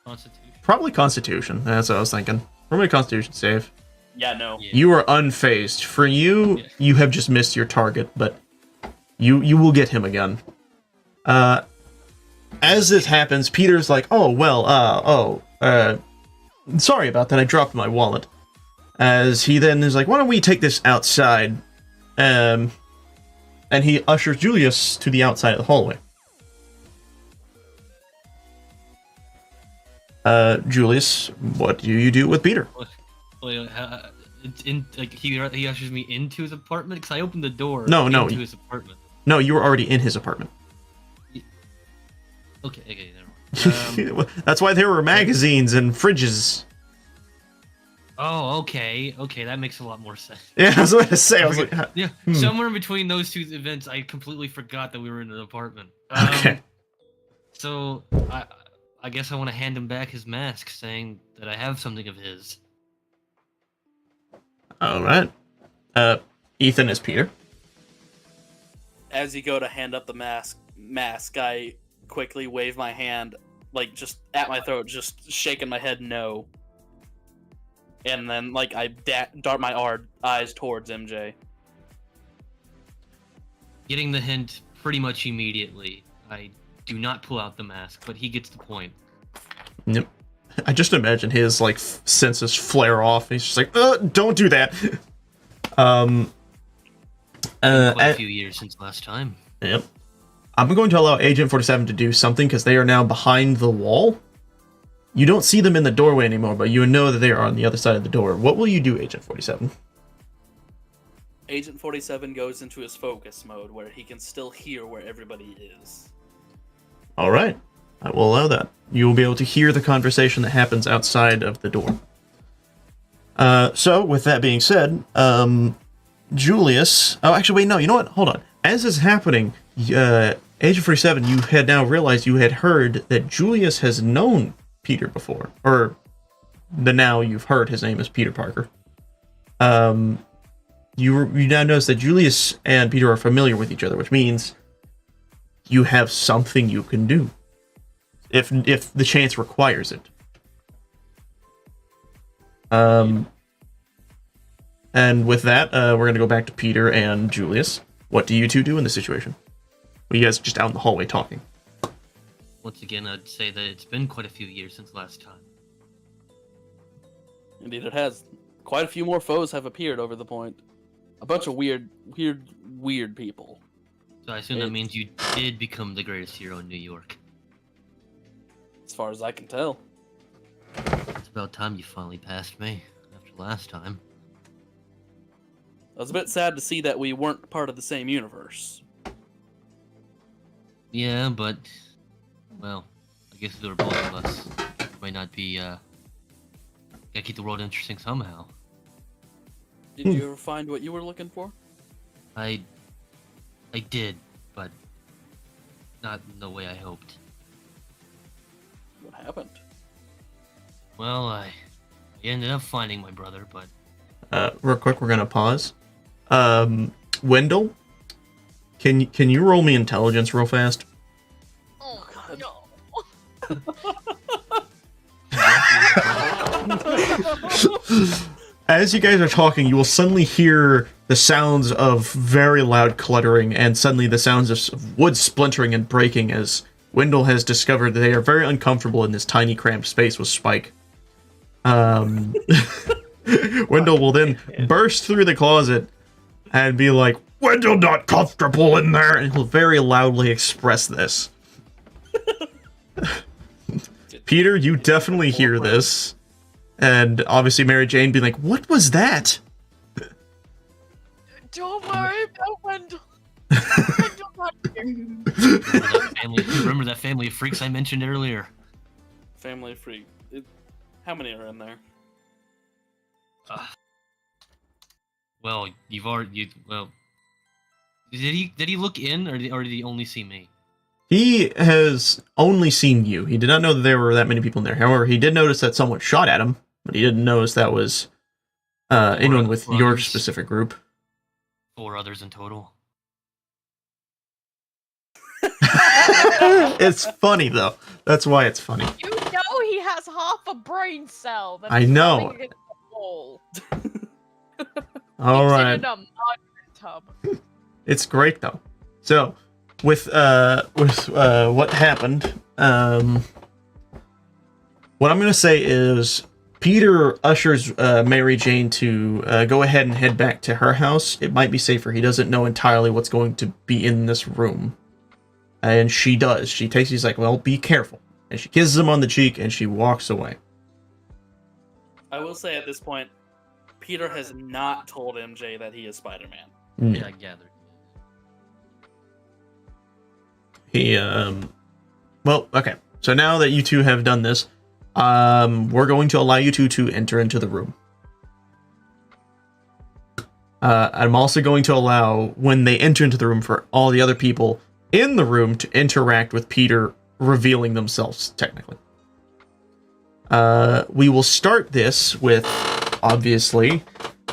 S3: Constitution.
S1: Probably Constitution. That's what I was thinking. Probably Constitution save.
S5: Yeah, no.
S3: Yeah.
S1: You are unfazed. For you, you have just missed your target, but you will get him again. As this happens, Peter's like, oh, well, sorry about that, I dropped my wallet. As he then is like, why don't we take this outside? And he ushers Julius to the outside of the hallway. Julius, what do you do with Peter?
S3: He ushers me into his apartment because I opened the door.
S1: No,
S3: into his apartment.
S1: No, you were already in his apartment.
S3: Okay, never mind.
S1: That's why there were magazines and fridges.
S3: Oh, okay, that makes a lot more sense.
S1: Yeah, I was about to say. I was like,
S3: yeah, somewhere in between those two events, I completely forgot that we were in an apartment.
S1: Okay.
S3: So I guess I want to hand him back his mask, saying that I have something of his.
S1: All right. Ethan is Peter.
S5: As you go to hand up the mask, I quickly wave my hand, like just at my throat, just shaking my head no. And then, like, I dart my eyes towards MJ.
S3: Getting the hint pretty much immediately. I do not pull out the mask, but he gets the point.
S1: Yep. I just imagine his, like, senses flare off. He's just like, don't do that.
S3: Quite a few years since last time.
S1: Yep. I'm going to allow Agent 47 to do something because they are now behind the wall. You don't see them in the doorway anymore, but you know that they are on the other side of the door. What will you do, Agent 47?
S5: Agent 47 goes into his focus mode where he can still hear where everybody is.
S1: All right. I will allow that. You will be able to hear the conversation that happens outside of the door. So, with that being said, Julius... Oh, actually, wait, no, you know what? Hold on. As this is happening, Agent 47, you had now realized you had heard that Julius has known Peter before. Or, now you've heard his name is Peter Parker. You now notice that Julius and Peter are familiar with each other, which means you have something you can do. If the chance requires it. And with that, we're going to go back to Peter and Julius. What do you two do in this situation? Well, you guys are just out in the hallway talking.
S3: Once again, I'd say that it's been quite a few years since last time.
S9: Indeed, it has. Quite a few more foes have appeared over the point. A bunch of weird people.
S3: So I assume that means you did become the greatest hero in New York.
S9: As far as I can tell.
S3: It's about time you finally passed me, after last time.
S9: I was a bit sad to see that we weren't part of the same universe.
S3: Yeah, but... Well, I guess if there were both of us, it might not be, gotta keep the world interesting somehow.
S9: Did you ever find what you were looking for?
S3: I did, but not in the way I hoped.
S9: What happened?
S3: Well, I ended up finding my brother, but...
S1: Real quick, we're gonna pause. Wendell, can you roll me intelligence real fast?
S8: Oh, no.
S1: As you guys are talking, you will suddenly hear the sounds of very loud cluttering and suddenly the sounds of wood splintering and breaking as Wendell has discovered that they are very uncomfortable in this tiny cramped space with Spike. Wendell will then burst through the closet and be like, "Wendell not comfortable in there," and he'll very loudly express this. Peter, you definitely hear this, and obviously Mary Jane be like, "What was that?"
S8: Don't worry about Wendell. Wendell's not here.
S3: Remember that family of freaks I mentioned earlier?
S5: Family freak. How many are in there?
S3: Well, well. Did he look in, or did he only see me?
S1: He has only seen you. He did not know that there were that many people in there. However, he did notice that someone shot at him, but he didn't notice that was anyone with your specific group.
S3: 4 others in total.
S1: It's funny though. That's why it's funny.
S8: You know he has half a brain cell. That
S1: I know. All right.
S8: In a mud tub.
S1: It's great though. So, with what happened, what I'm gonna say is Peter ushers Mary Jane to go ahead and head back to her house. It might be safer. He doesn't know entirely what's going to be in this room. And she does. He's like, well, be careful. And she kisses him on the cheek and she walks away.
S5: I will say at this point, Peter has not told MJ that he is Spider-Man.
S3: Yeah, I gathered.
S1: Well, okay. So now that you two have done this, we're going to allow you two to enter into the room. I'm also going to allow, when they enter into the room, for all the other people in the room to interact with Peter, revealing themselves, technically. We will start this with, obviously,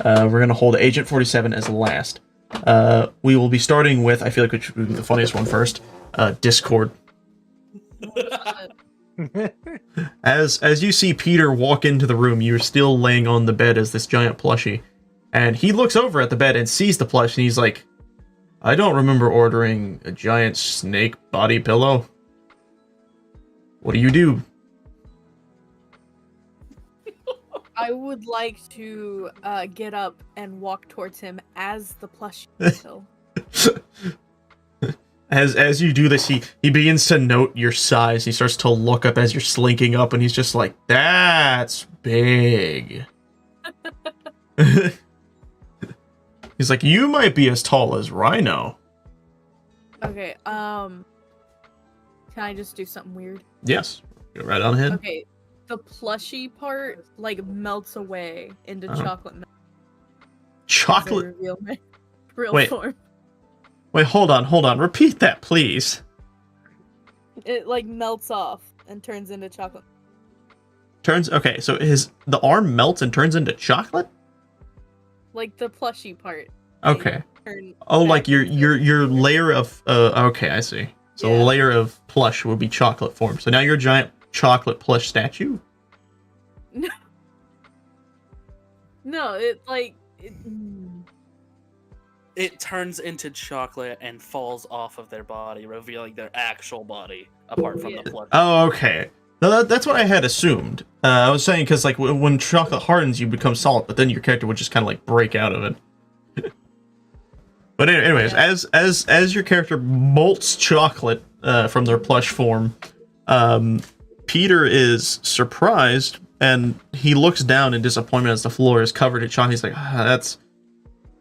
S1: we're going to hold Agent 47 as last. We will be starting with, I feel like which would be the funniest one first, Discord. As you see Peter walk into the room, you're still laying on the bed as this giant plushie. And he looks over at the bed and sees the plush, and he's like, I don't remember ordering a giant snake body pillow. What do you do?
S2: I would like to get up and walk towards him as the plushie will.
S1: As you do this, he begins to note your size. He starts to look up as you're slinking up, and he's just like, that's big. He's like, you might be as tall as Rhino.
S2: Okay, can I just do something weird?
S1: Yes. Go right on ahead.
S2: Okay, the plushie part, like, melts away into chocolate milk.
S1: Chocolate?
S2: Real form.
S1: Wait, hold on. Repeat that, please.
S2: It, like, melts off and turns into chocolate.
S1: Okay, so the arm melts and turns into chocolate?
S2: Like, the plushie part.
S1: Okay. Oh, like your layer of okay, I see. So a layer of plush will be chocolate form. So now you're a giant chocolate plush statue?
S2: No, it like
S5: it turns into chocolate and falls off of their body, revealing their actual body apart from the plush.
S1: Oh, okay. No, that's what I had assumed. I was saying because like when chocolate hardens, you become solid, but then your character would just kind of like break out of it. But anyways, as your character molts chocolate from their plush form, Peter is surprised and he looks down in disappointment as the floor is covered in chocolate. He's like,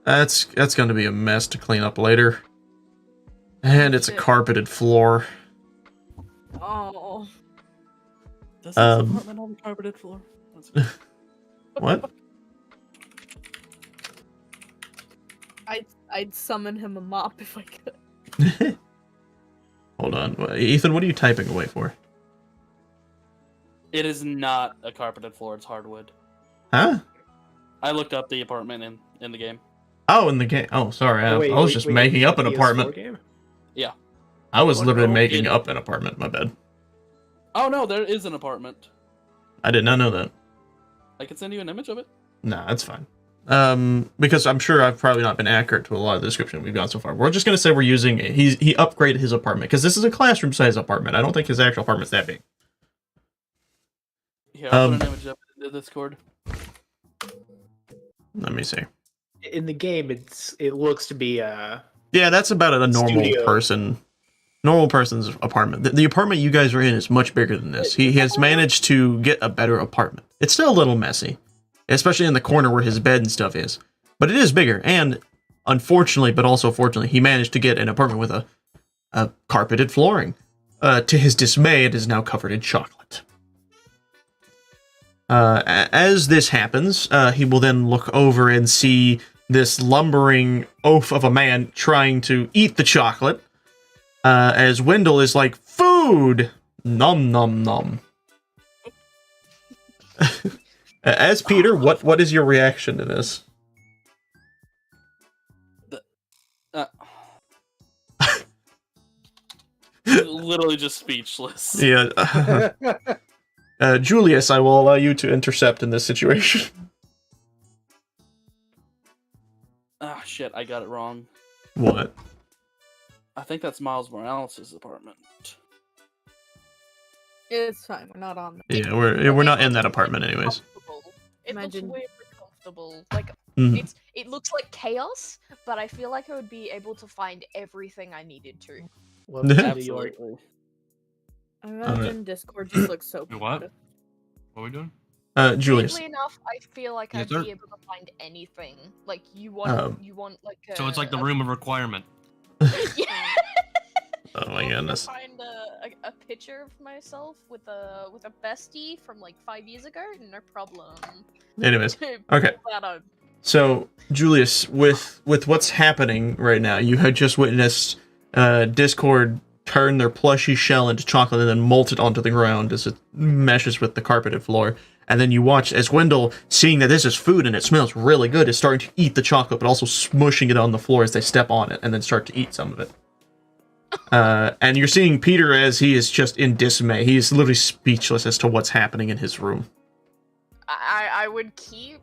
S1: that's going to be a mess to clean up later. And it's a carpeted floor.
S2: Oh.
S5: Does this apartment have a carpeted floor?
S1: What?
S2: I'd summon him a mop if I could.
S1: Hold on. Ethan, what are you typing away for?
S5: It is not a carpeted floor, it's hardwood.
S1: Huh?
S5: I looked up the apartment in the game.
S1: Oh, in the game. Oh, sorry. I was just making up an apartment.
S4: Game?
S5: Yeah.
S1: I was literally making up an apartment. My bad.
S5: Oh, no, there is an apartment.
S1: I did not know that.
S5: I can send you an image of it.
S1: Nah, that's fine. Because I'm sure I've probably not been accurate to a lot of the description we've got so far. We're just gonna say we're using he upgraded his apartment because this is a classroom size apartment. I don't think his actual apartment's that big.
S5: Here, I'll put an image up in the Discord.
S1: Let me see.
S4: In the game, it looks to be
S1: Yeah, that's about a normal
S4: Studio.
S1: normal person's apartment. The apartment you guys are in is much bigger than this. He has managed to get a better apartment. It's still a little messy, especially in the corner where his bed and stuff is. But it is bigger, and unfortunately, but also fortunately, he managed to get an apartment with a carpeted flooring. To his dismay, it is now covered in chocolate. As this happens, he will then look over and see this lumbering oaf of a man trying to eat the chocolate. As Wendell is like, food! Nom nom nom. As Peter, what is your reaction to this?
S9: Literally just speechless.
S1: Yeah. Julius, I will allow you to intercept in this situation.
S9: Ah, shit, I got it wrong.
S1: What?
S9: I think that's Miles Morales' apartment.
S2: It's fine. We're not on.
S1: Yeah, we're not in that apartment anyways.
S8: It
S2: Imagine-
S8: looks weirdly comfortable. Like
S1: Mhm.
S8: it looks like chaos, but I feel like I would be able to find everything I needed to.
S4: Welcome to New York.
S9: Absolutely.
S2: I imagine Discord just looks so.
S3: Wait, what?
S2: good.
S3: What are we doing?
S1: Julius.
S8: Weirdly enough, I feel like
S3: Yes,
S8: I'd
S3: sir.
S8: be able to find anything. Like you want like.
S3: So it's like the room of requirement.
S8: Yeah.
S1: Oh my goodness.
S8: Find a picture of myself with a bestie from like 5 years ago. No problem.
S1: Anyways,
S8: To
S1: okay.
S8: pull that up.
S1: So, Julius, with what's happening right now, you had just witnessed Discord turn their plushy shell into chocolate and then molt it onto the ground as it meshes with the carpeted floor. And then you watch as Wendell, seeing that this is food and it smells really good, is starting to eat the chocolate, but also smushing it on the floor as they step on it and then start to eat some of it. And you're seeing Peter as he is just in dismay. He is literally speechless as to what's happening in his room.
S8: I would keep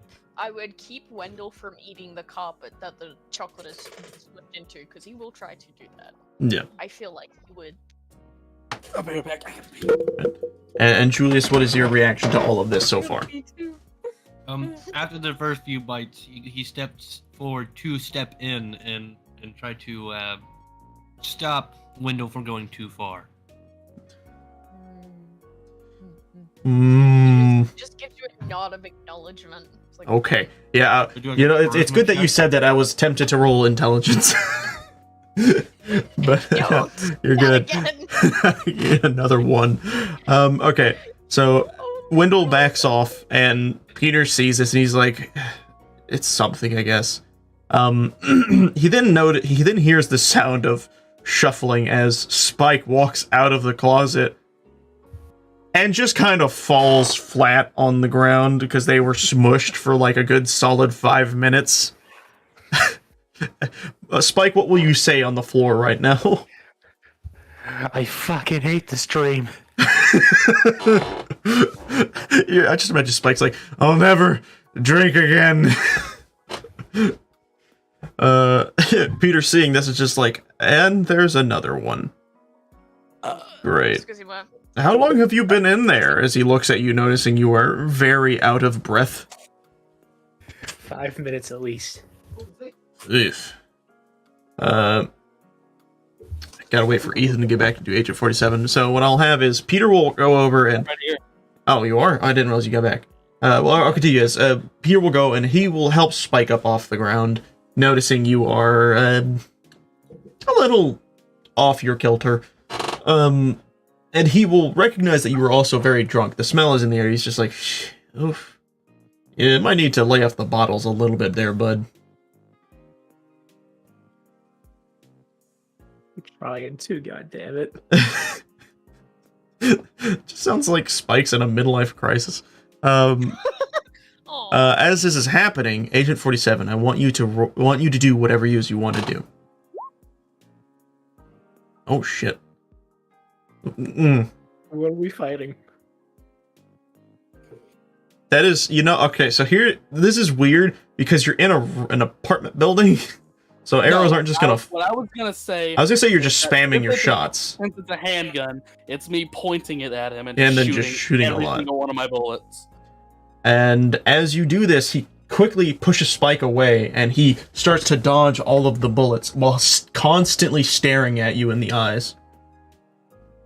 S8: Wendell from eating the carpet that the chocolate is slipped into, because he will try to do that.
S1: Yeah.
S8: I feel like he would.
S5: I'll be right back.
S1: And Julius, what is your reaction to all of this so far?
S3: After the first few bites, he steps forward to step in and try to stop Wendell from going too far.
S8: Just gives you a nod of acknowledgement. It's like,
S1: Okay. Yeah, you know, it's good that you said that. I was tempted to roll intelligence. But you're good. Yeah, another one. Okay, so Wendell backs off, and Peter sees this, and he's like, "It's something, I guess." He then hears the sound of shuffling as Spike walks out of the closet and just kind of falls flat on the ground because they were smushed for like a good solid 5 minutes. Spike, what will you say on the floor right now?
S4: I fucking hate the stream.
S1: Yeah, I just imagine Spike's like, I'll never drink again. Peter seeing this is just like, and there's another one. Great.
S8: Excuse me, what?
S1: How long have you been in there? As he looks at you, noticing you are very out of breath.
S4: 5 minutes at least.
S1: Oof. Gotta wait for Ethan to get back to do Agent 47. So what I'll have is Peter will go over and...
S9: Right here.
S1: Oh, you are? I didn't realize you got back. Well, I'll continue as Peter will go and he will help Spike up off the ground, noticing you are a little off your kilter. And he will recognize that you are also very drunk. The smell is in the air. He's just like, oof. You might need to lay off the bottles a little bit there, bud.
S4: Probably getting too, goddammit.
S1: Just sounds like Spike's in a midlife crisis. As this is happening, Agent 47, I want you to do whatever you want to do. Oh shit.
S4: What are we fighting?
S1: That is, okay, so here, this is weird because you're in an apartment building. So arrows aren't just gonna...
S9: What I was gonna say...
S1: I was gonna say you're just spamming your shots.
S9: Since it's a handgun, it's me pointing it at him and
S1: then
S9: shooting
S1: just shooting a
S9: every
S1: lot.
S9: single one of my bullets.
S1: And as you do this, he quickly pushes Spike away, and he starts to dodge all of the bullets while constantly staring at you in the eyes.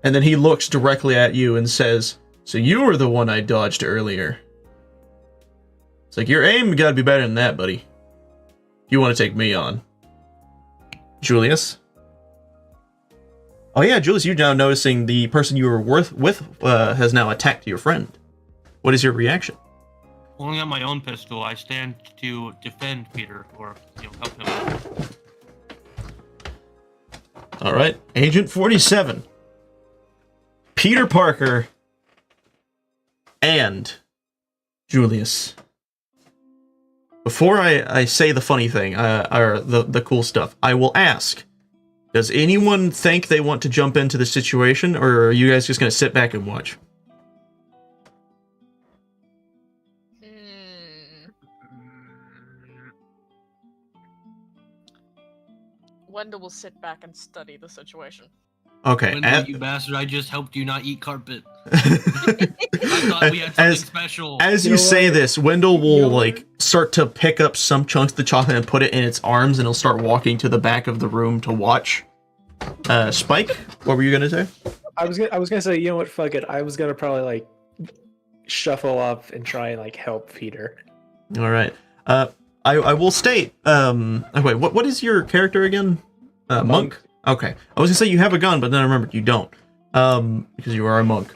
S1: And then he looks directly at you and says, "So you were the one I dodged earlier." It's like, your aim gotta be better than that, buddy. You want to take me on. Julius? Oh yeah, Julius, you're now noticing the person you were with has now attacked your friend. What is your reaction?
S3: Pulling out my own pistol, I stand to defend Peter, or help him.
S1: All right, Agent 47, Peter Parker, and Julius. Before I say the funny thing, or the cool stuff, I will ask, does anyone think they want to jump into the situation, or are you guys just going to sit back and watch?
S8: Wendell will sit back and study the situation.
S1: Okay.
S3: Wendell, you bastard, I just helped you not eat carpet. I thought we had something special.
S1: As you say this, Wendell will like start to pick up some chunks of the chocolate and put it in its arms, and he'll start walking to the back of the room to watch. Spike, what were you gonna say?
S4: I was gonna say, you know what, fuck it. I was gonna probably like shuffle up and try and like help Peter.
S1: All right. I will state. Wait, what is your character again? Monk. Okay. I was gonna say you have a gun, but then I remembered you don't. Because you are a monk.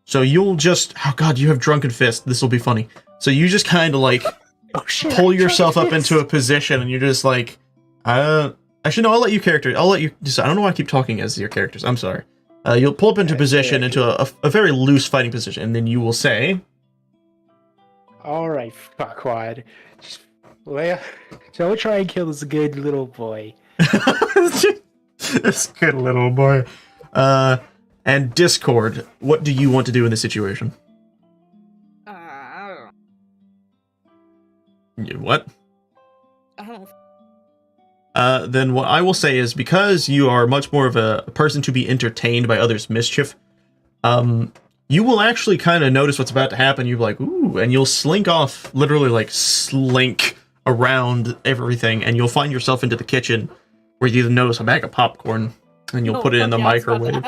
S1: So you'll just, oh god, you have drunken fist. This will be funny. So you just kind of like pull yourself up into a position, and you're just like, actually no, I'll let you decide. I don't know why I keep talking as your characters. I'm sorry. You'll pull up into position, into a very loose fighting position, and then you will say,
S4: "All right, fuckwad. Shall we try and kill this good little boy?"
S1: This good little boy. And Discord, what do you want to do in this situation?
S2: I don't know.
S1: What?
S2: I don't know.
S1: Then what I will say is, because you are much more of a person to be entertained by others' mischief, you will actually kind of notice what's about to happen. You're like, ooh, and you'll slink off, literally like slink around everything, and you'll find yourself into the kitchen where you notice a bag of popcorn, and you'll put it in the microwave.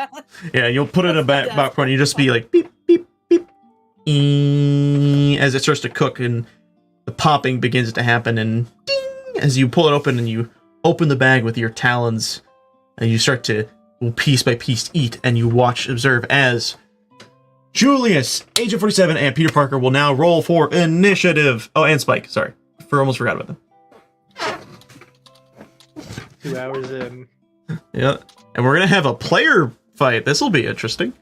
S1: Yeah, you'll put it in a bag of popcorn, and you just be like, beep, beep, beep, as it starts to cook, and the popping begins to happen, and ding, as you pull it open, and you open the bag with your talons, and you start to, piece by piece, eat, and you observe as Julius, Agent 47, and Peter Parker will now roll for initiative. Oh, and Spike, sorry. Almost forgot about them.
S4: 2 hours in.
S1: Yeah, and we're gonna have a player fight. This will be interesting.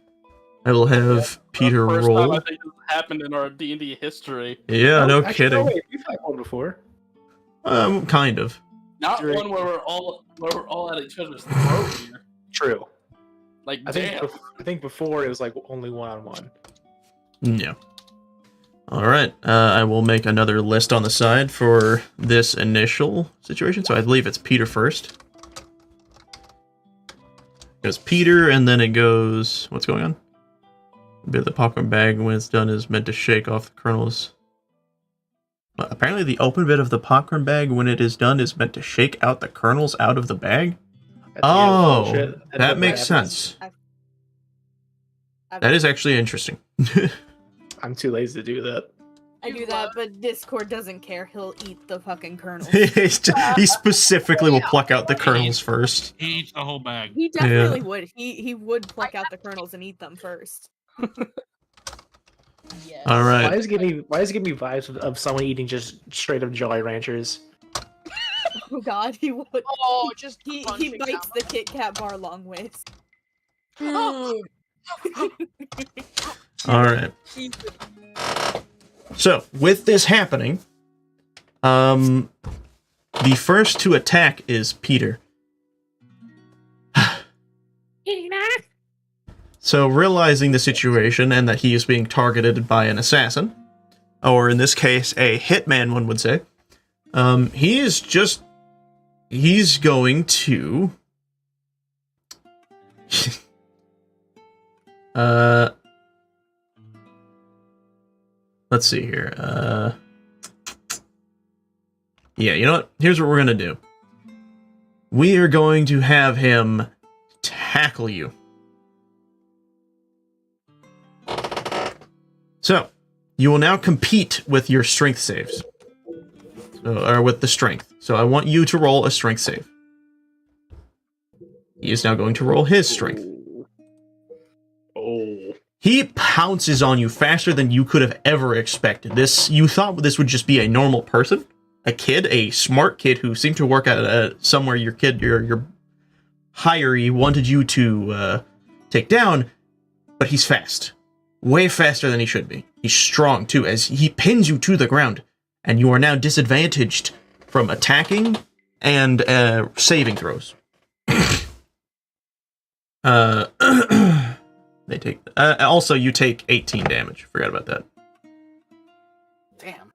S1: I will have Peter
S5: first
S1: roll.
S5: time I think this happened in our D&D history.
S1: Yeah, no kidding.
S4: No, wait, we've had one before.
S1: Kind of.
S5: Not one where we're all at each other's throat here.
S4: True.
S5: Like,
S4: I think before it was like only 1-on-1.
S1: Yeah. All right. I will make another list on the side for this initial situation. So I believe it's Peter first. It goes Peter, and then it goes. What's going on? A bit of the popcorn bag, when it's done, is meant to shake off the kernels. Apparently, the open bit of the popcorn bag, when it is done, is meant to shake out the kernels out of the bag. Oh, that makes sense. That is actually interesting.
S4: I'm too lazy to do that.
S2: I do that, but Discord doesn't care. He'll eat the fucking kernels.
S1: He specifically will pluck out the kernels first.
S3: He eats the whole bag.
S2: He definitely would. He would pluck out the kernels and eat them first.
S8: Yes.
S1: All right.
S4: Why does it give me vibes of someone eating just straight up Jolly Ranchers?
S2: Oh god, he would.
S8: Oh, just
S2: he bites the Kit Kat bar long ways.
S1: All right. So, with this happening, the first to attack is Peter. So, realizing the situation and that he is being targeted by an assassin, or in this case, a hitman, one would say, he's going to... let's see here. Yeah, you know what? Here's what we're gonna do. We are going to have him tackle you. So, you will now compete with your strength saves. Or with the strength. So I want you to roll a strength save. He is now going to roll his strength.
S10: Oh.
S1: He pounces on you faster than you could have ever expected. You thought this would just be a normal person, a kid, a smart kid who seemed to work at somewhere your hiree wanted you to take down, but he's fast. Way faster than he should be. He's strong, too, as he pins you to the ground, and you are now disadvantaged from attacking and saving throws. They take... also, you take 18 damage. Forgot about that.
S5: Damn.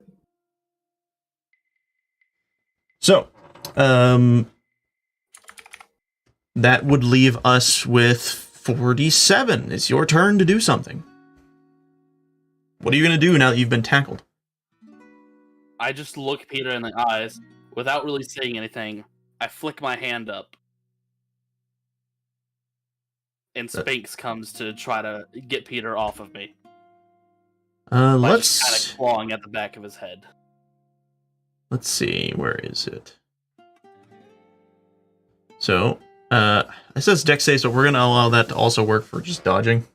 S1: So, that would leave us with 47. It's your turn to do something. What are you going to do now that you've been tackled?
S9: I just look Peter in the eyes without really saying anything. I flick my hand up. And Spinks comes to try to get Peter off of me.
S1: Let's
S9: kind of clawing at the back of his head.
S1: Let's see, where is it? So, it says dex save, so we're gonna allow that to also work for just dodging.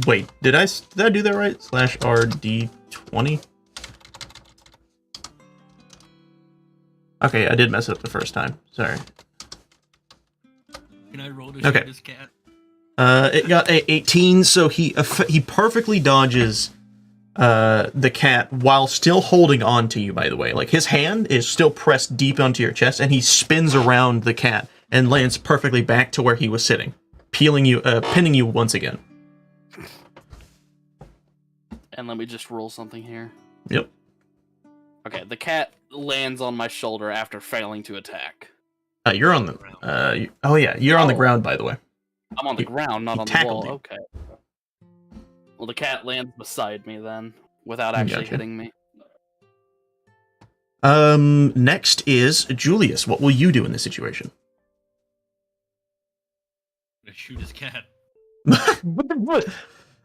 S1: Wait, did I do that right? /RD20? Okay, I did mess it up the first time. Sorry.
S3: Can I roll to shoot this cat?
S1: It got a 18, so he perfectly dodges the cat while still holding on to you, by the way. Like, his hand is still pressed deep onto your chest, and he spins around the cat and lands perfectly back to where he was sitting, pinning you once again.
S9: And let me just roll something here.
S1: Yep.
S9: Okay, the cat lands on my shoulder after failing to attack.
S1: You're on the... oh, yeah, you're on the ground, by the way.
S9: I'm on the ground, not on the wall.
S1: You.
S9: Okay. Well, the cat lands beside me then, without actually hitting me.
S1: Next is Julius. What will you do in this situation?
S3: I'm gonna shoot his cat.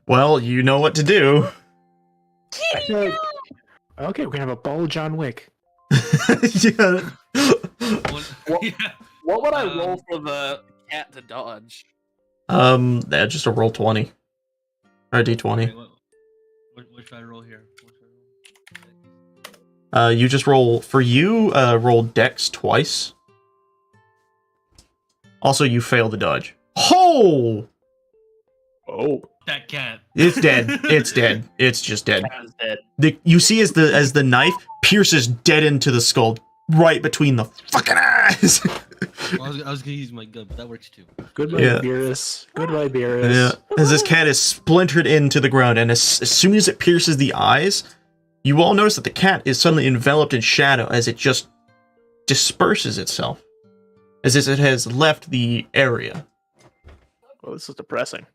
S1: Well, you know what to do.
S4: Okay, we're gonna have a ball John Wick.
S1: Yeah.
S9: What would I roll for the cat to dodge?
S1: Just a roll 20. Or a d20.
S3: Okay, what should I roll here?
S1: You just roll, for you, roll dex twice. Also, you fail the dodge. Oh!
S10: Oh.
S3: That cat.
S1: It's dead. It's dead. It's just dead.
S9: Cat is dead.
S1: You see as the knife pierces dead into the skull, right between the fucking eyes.
S3: Well, I was gonna use my gun, but that works too.
S4: Goodbye, Beerus. Goodbye, Beerus.
S1: Yeah. As this cat is splintered into the ground, and as soon as it pierces the eyes, you all notice that the cat is suddenly enveloped in shadow as it just disperses itself, as if it has left the area.
S10: Well, this is depressing.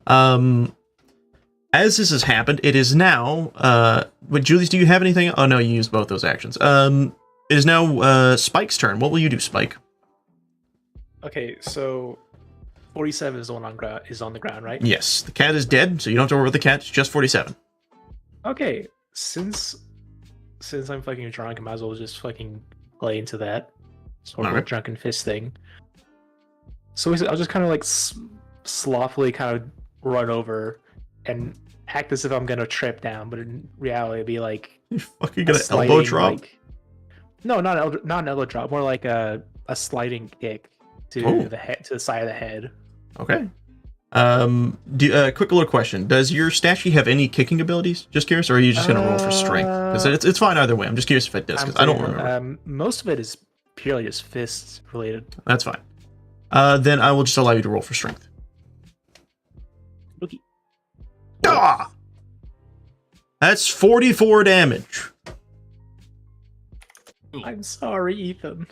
S1: As this has happened, it is now, wait, Julius, do you have anything? Oh no, you used both those actions. It is now, Spike's turn. What will you do, Spike?
S4: Okay, so 47 is the one on the ground, right?
S1: Yes, the cat is dead, so you don't have to worry about the cat. It's just 47.
S4: Okay, since I'm fucking drunk, I might as well just fucking play into that sort of drunken fist thing. So I'll just kind of like slothfully kind of run over and act as if I'm gonna trip down, but in reality, it'd be like
S1: you fucking gonna elbow drop?
S4: No, not an elbow drop. More like a sliding kick to the head, to the side of the head.
S1: Okay. Quick little question: does your statue have any kicking abilities? Just curious, or are you just gonna roll for strength? Because it's fine either way. I'm just curious if it does, because I don't remember.
S4: Most of it is purely just fists related.
S1: That's fine. Then I will just allow you to roll for strength.
S4: Okay.
S1: Ah! That's 44 damage.
S4: I'm sorry, Ethan.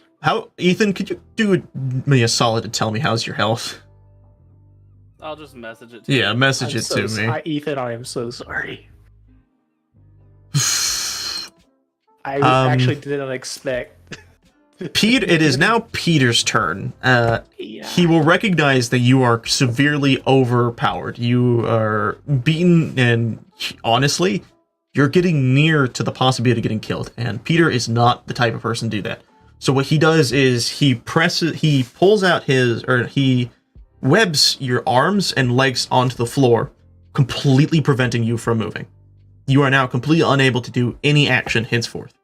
S1: Ethan, could you do me a solid to tell me how's your health?
S9: I'll just message it to
S1: Yeah,
S9: you.
S1: message it to me.
S4: Ethan, I am so sorry. I actually did not expect.
S1: Pete, it is now Peter's turn. He will recognize that you are severely overpowered. You are beaten, and honestly, you're getting near to the possibility of getting killed. And Peter is not the type of person to do that. So what he does is he pulls out he webs your arms and legs onto the floor, completely preventing you from moving. You are now completely unable to do any action henceforth.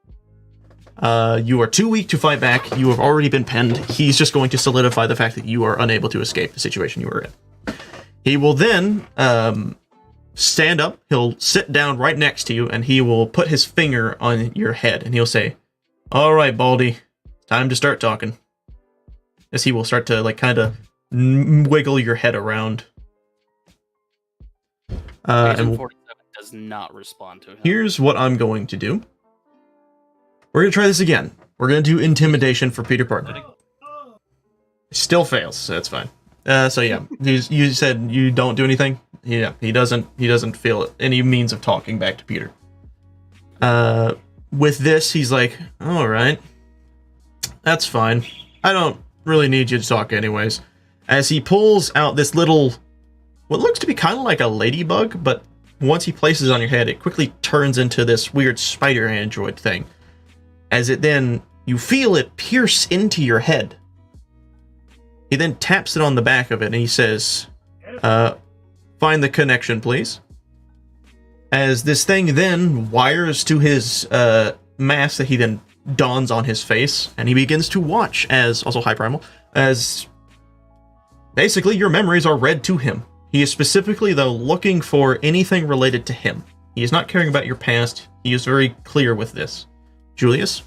S1: You are too weak to fight back. You have already been pinned. He's just going to solidify the fact that you are unable to escape the situation you are in. He will then stand up. He'll sit down right next to you, and he will put his finger on your head, and he'll say, "All right, Baldy, time to start talking." As he will start to like kind of wiggle your head around.
S9: Agent 47 does not respond to him.
S1: Here's what I'm going to do. We're going to try this again. We're going to do intimidation for Peter Parker. Still fails, so that's fine. So yeah, you said you don't do anything? Yeah, he doesn't feel any means of talking back to Peter. With this, he's like, all right, that's fine. I don't really need you to talk anyways. As he pulls out this little, what looks to be kind of like a ladybug, but once he places it on your head, it quickly turns into this weird spider android thing. As it then, you feel it pierce into your head. He then taps it on the back of it, and he says, find the connection, please. As this thing then wires to his mask that he then dons on his face, and he begins to watch as, also High Primal, as basically your memories are read to him. He is specifically, though, looking for anything related to him. He is not caring about your past. He is very clear with this. Julius?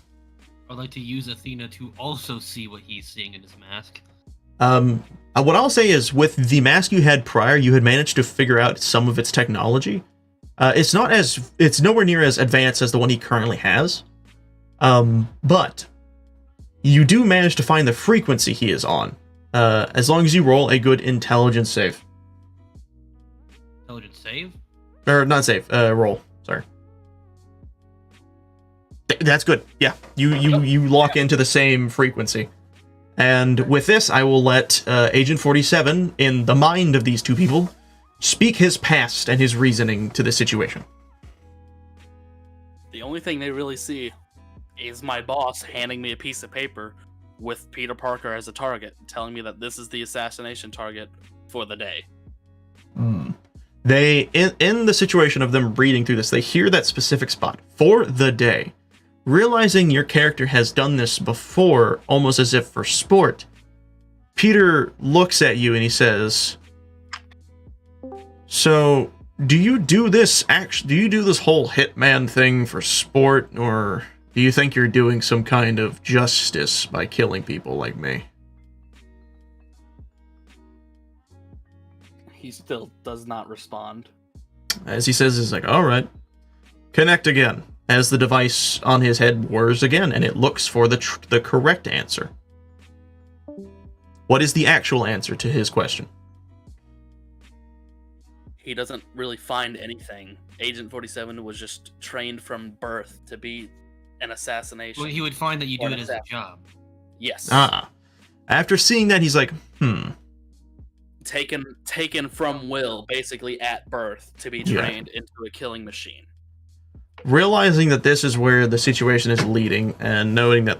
S3: I'd like to use Athena to also see what he's seeing in his mask.
S1: What I'll say is, with the mask you had prior, you had managed to figure out some of its technology. It's nowhere near as advanced as the one he currently has. But you do manage to find the frequency he is on, as long as you roll a good intelligence save.
S3: Intelligence save?
S1: Or not save, roll. Sorry. That's good. Yeah, you lock into the same frequency. And with this, I will let Agent 47, in the mind of these two people, speak his past and his reasoning to the situation.
S9: The only thing they really see is my boss handing me a piece of paper with Peter Parker as a target, telling me that this is the assassination target for the day.
S1: They, in the situation of them reading through this, they hear that specific spot, for the day. Realizing your character has done this before, almost as if for sport, Peter looks at you and he says, "So, do you do this whole hitman thing for sport, or do you think you're doing some kind of justice by killing people like me?"
S9: He still does not respond.
S1: As he says, he's like, "All right, connect again." As the device on his head whirs again, and it looks for the correct answer. What is the actual answer to his question?
S9: He doesn't really find anything. Agent 47 was just trained from birth to be an assassination.
S3: Well, he would find that you do it as a job.
S9: Yes.
S1: After seeing that, he's like,
S9: Taken from will, basically at birth, to be trained into a killing machine.
S1: Realizing that this is where the situation is leading, and knowing that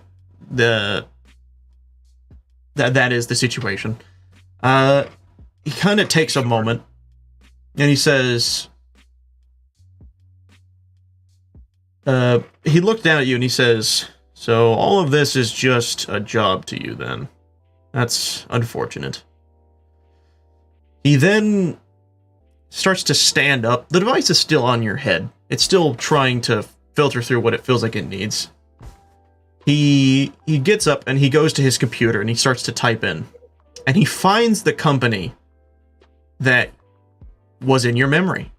S1: that is the situation, he kind of takes a moment, and he says, he looked down at you and he says, "So all of this is just a job to you then? That's unfortunate." He then starts to stand up. The device is still on your head. It's still trying to filter through what it feels like it needs. He gets up and he goes to his computer and he starts to type in. And he finds the company that was in your memory.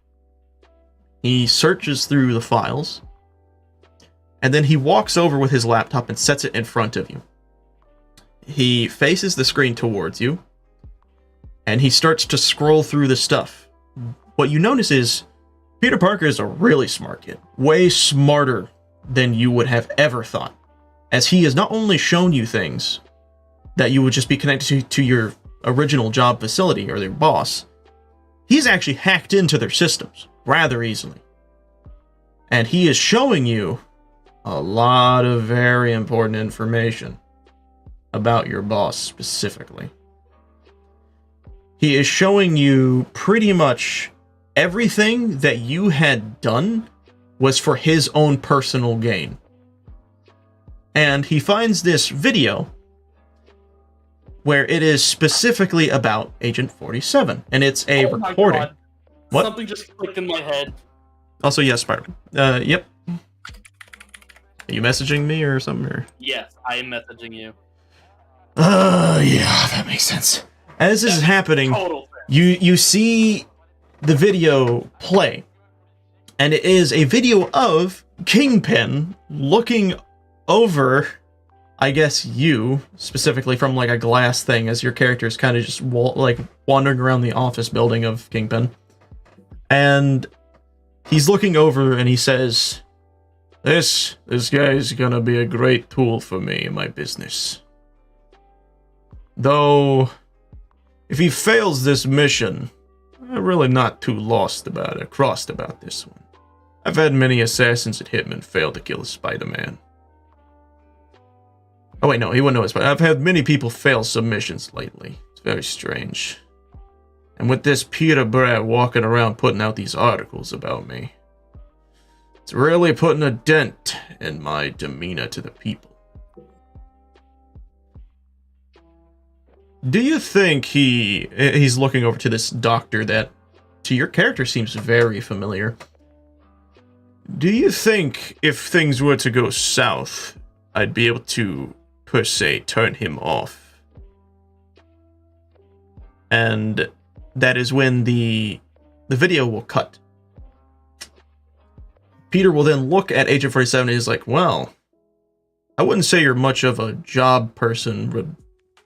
S1: He searches through the files. And then he walks over with his laptop and sets it in front of you. He faces the screen towards you. and he starts to scroll through the stuff. What you notice is Peter Parker is a really smart kid, way smarter than you would have ever thought, as he has not only shown you things that you would just be connected to your original job facility or their boss, he's actually hacked into their systems rather easily. And he is showing you a lot of very important information about your boss specifically. He is showing you pretty much everything that you had done was for his own personal gain. And he finds this video where it is specifically about Agent 47, and it's a recording.
S9: God.
S1: What?
S9: Something just clicked in my head.
S1: Also, yes, Spider-Man. Yep. Are you messaging me or something? Or?
S9: Yes, I am messaging you.
S1: Yeah, that makes sense. As this is happening, you see the video play, and it is a video of Kingpin looking over, I guess, you specifically from like a glass thing, as your character is kind of just wandering around the office building of Kingpin, and he's looking over and he says, This guy's gonna be a great tool for me in my business. Though, if he fails this mission, I'm really not too crossed about this one. I've had many assassins and hitmen fail to kill a Spider-Man. Oh wait, no, he wouldn't know his Spider-Man. I've had many people fail submissions lately. It's very strange. And with this Peter Brat walking around putting out these articles about me, it's really putting a dent in my demeanor to the people. Do you think he's looking over to this doctor that to your character seems very familiar? Do you think if things were to go south, I'd be able to, per se, turn him off? And that is when the video will cut. Peter will then look at Agent 47 and he's like, well, I wouldn't say you're much of a job person, but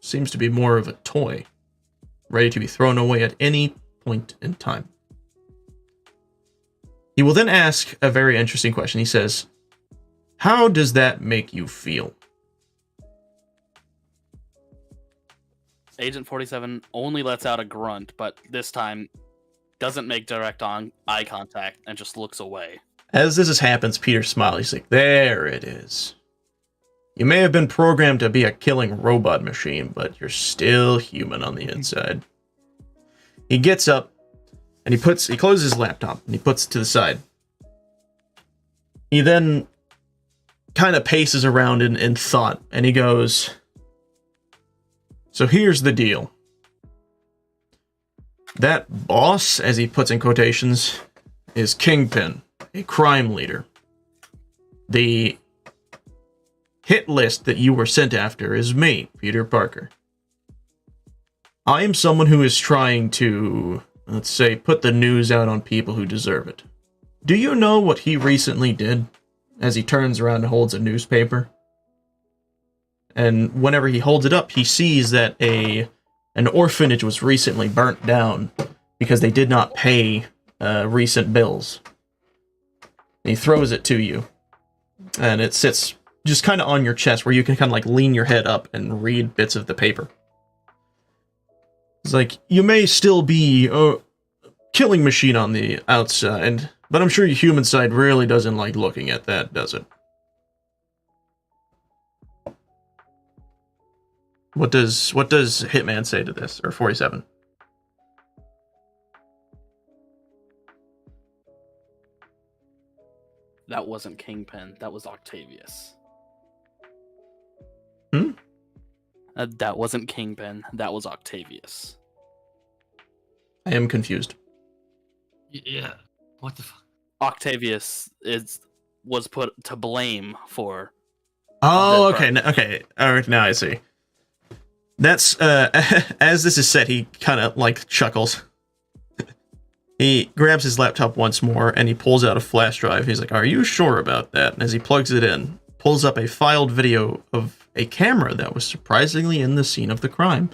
S1: seems to be more of a toy, ready to be thrown away at any point in time. He will then ask a very interesting question. He says, how does that make you feel?
S9: Agent 47 only lets out a grunt, but this time doesn't make direct eye contact and just looks away.
S1: As this happens, Peter smiles. He's like, there it is. You may have been programmed to be a killing robot machine, but you're still human on the inside. He gets up, and he closes his laptop, and he puts it to the side. He then kind of paces around in thought, and he goes, so here's the deal. That boss, as he puts in quotations, is Kingpin, a crime leader. The hit list that you were sent after is me, Peter Parker. I am someone who is trying to, let's say, put the news out on people who deserve it. Do you know what he recently did? As he turns around and holds a newspaper. And whenever he holds it up, he sees that an orphanage was recently burnt down because they did not pay recent bills. And he throws it to you. And it sits just kind of on your chest where you can kind of like lean your head up and read bits of the paper. It's like, you may still be a killing machine on the outside, but I'm sure your human side really doesn't like looking at that, does it? What does Hitman say to this, or 47?
S9: That wasn't Kingpin, that was Octavius. That wasn't Kingpin, that was Octavius.
S1: I am confused.
S3: Yeah. What the fuck?
S9: Octavius was put to blame for.
S1: Oh, okay, okay. All right, now I see. That's as this is said, he kind of like chuckles. He grabs his laptop once more and he pulls out a flash drive. He's like, "Are you sure about that?" And as he plugs it in, pulls up a filed video of a camera that was surprisingly in the scene of the crime.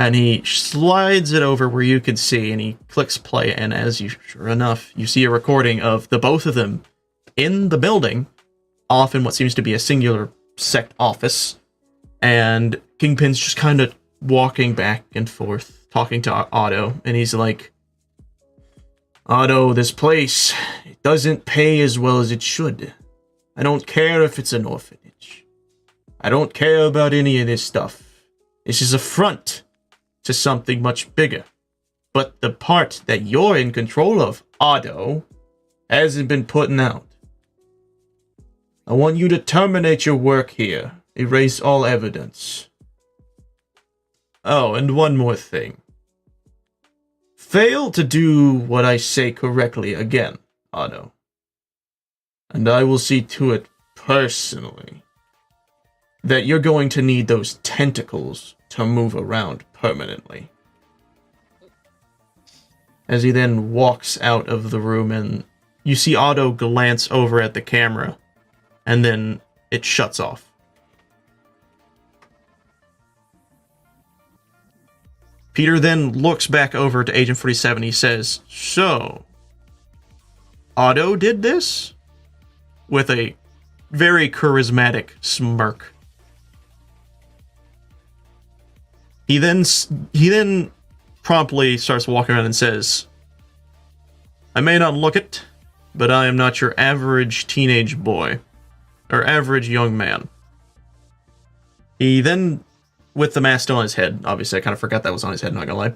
S1: And he slides it over where you can see, and he clicks play, and sure enough, you see a recording of the both of them in the building, off in what seems to be a singular sect office, and Kingpin's just kind of walking back and forth, talking to Otto, and he's like, Otto, this place, it doesn't pay as well as it should. I don't care if it's an orphanage. I don't care about any of this stuff. This is a front to something much bigger. But the part that you're in control of, Otto, hasn't been putting out. I want you to terminate your work here. Erase all evidence. Oh, and one more thing. Fail to do what I say correctly again, Otto. And I will see to it personally that you're going to need those tentacles to move around permanently. As he then walks out of the room, and you see Otto glance over at the camera, and then it shuts off. Peter then looks back over to Agent 47. He says, so, Otto did this? With a very charismatic smirk. He then promptly starts walking around and says, I may not look it, but I am not your average teenage boy, or average young man. He then, with the mask still on his head, obviously I kind of forgot that was on his head, not gonna lie.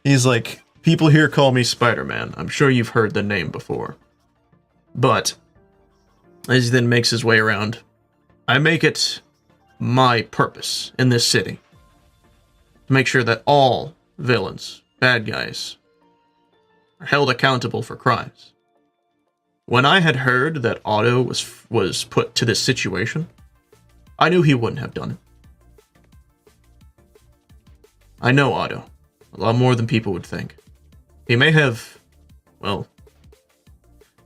S1: He's like, people here call me Spider-Man. I'm sure you've heard the name before. But, as he then makes his way around, I make it my purpose in this city to make sure that all villains, bad guys, are held accountable for crimes. When I had heard that Otto was put to this situation, I knew he wouldn't have done it. I know Otto a lot more than people would think. He may have, well,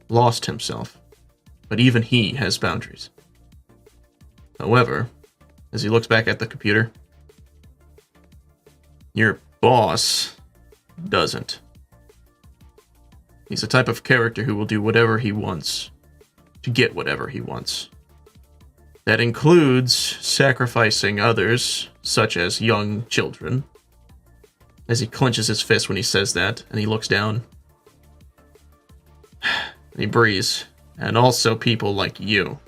S1: lost himself, but even he has boundaries. However, as he looks back at the computer, your boss doesn't. He's the type of character who will do whatever he wants to get whatever he wants. That includes sacrificing others, such as young children. As he clenches his fist when he says that, and he looks down. And he breathes. And also people like you.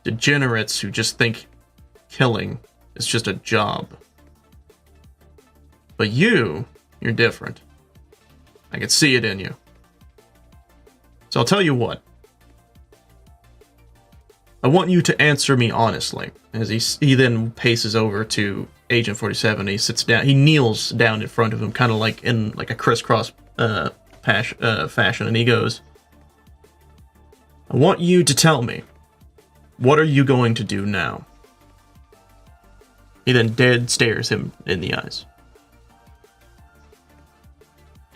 S1: Degenerates who just think killing is just a job. But you're different. I can see it in you. So I'll tell you what. I want you to answer me honestly. As he then paces over to Agent 47. He sits down. He kneels down in front of him, kind of like in like a crisscross fashion, and he goes, I want you to tell me, what are you going to do now? He then dead stares him in the eyes.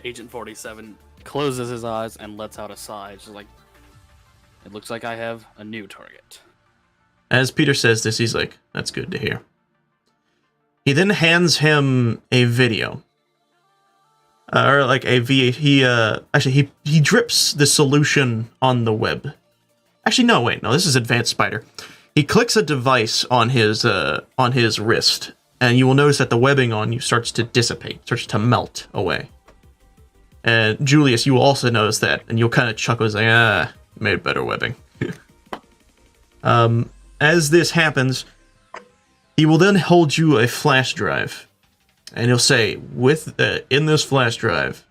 S9: Agent 47 closes his eyes and lets out a sigh. Just like, it looks like I have a new target.
S1: As Peter says this, he's like, that's good to hear. He then hands him a video. Or like a he drips the solution on the web. Actually, no, wait, no, this is Advanced Spider. He clicks a device on his wrist, and you will notice that the webbing on you starts to dissipate, starts to melt away. And Julius, you will also notice that, and you'll kind of chuckle, like, made better webbing. As this happens, he will then hold you a flash drive, and he'll say, in this flash drive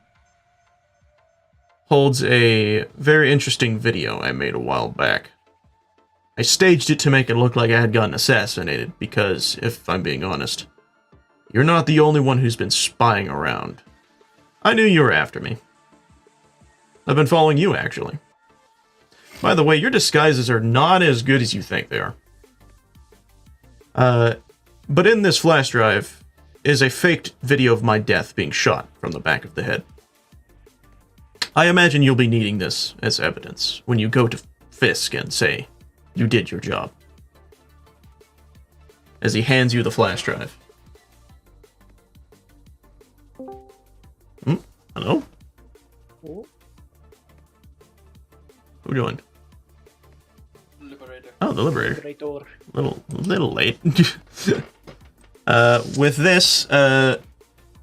S1: holds a very interesting video I made a while back. I staged it to make it look like I had gotten assassinated, because, if I'm being honest, you're not the only one who's been spying around. I knew you were after me. I've been following you, actually. By the way, your disguises are not as good as you think they are. But in this flash drive is a faked video of my death being shot from the back of the head. I imagine you'll be needing this as evidence when you go to Fisk and say, you did your job. As he hands you the flash drive. little late. With this,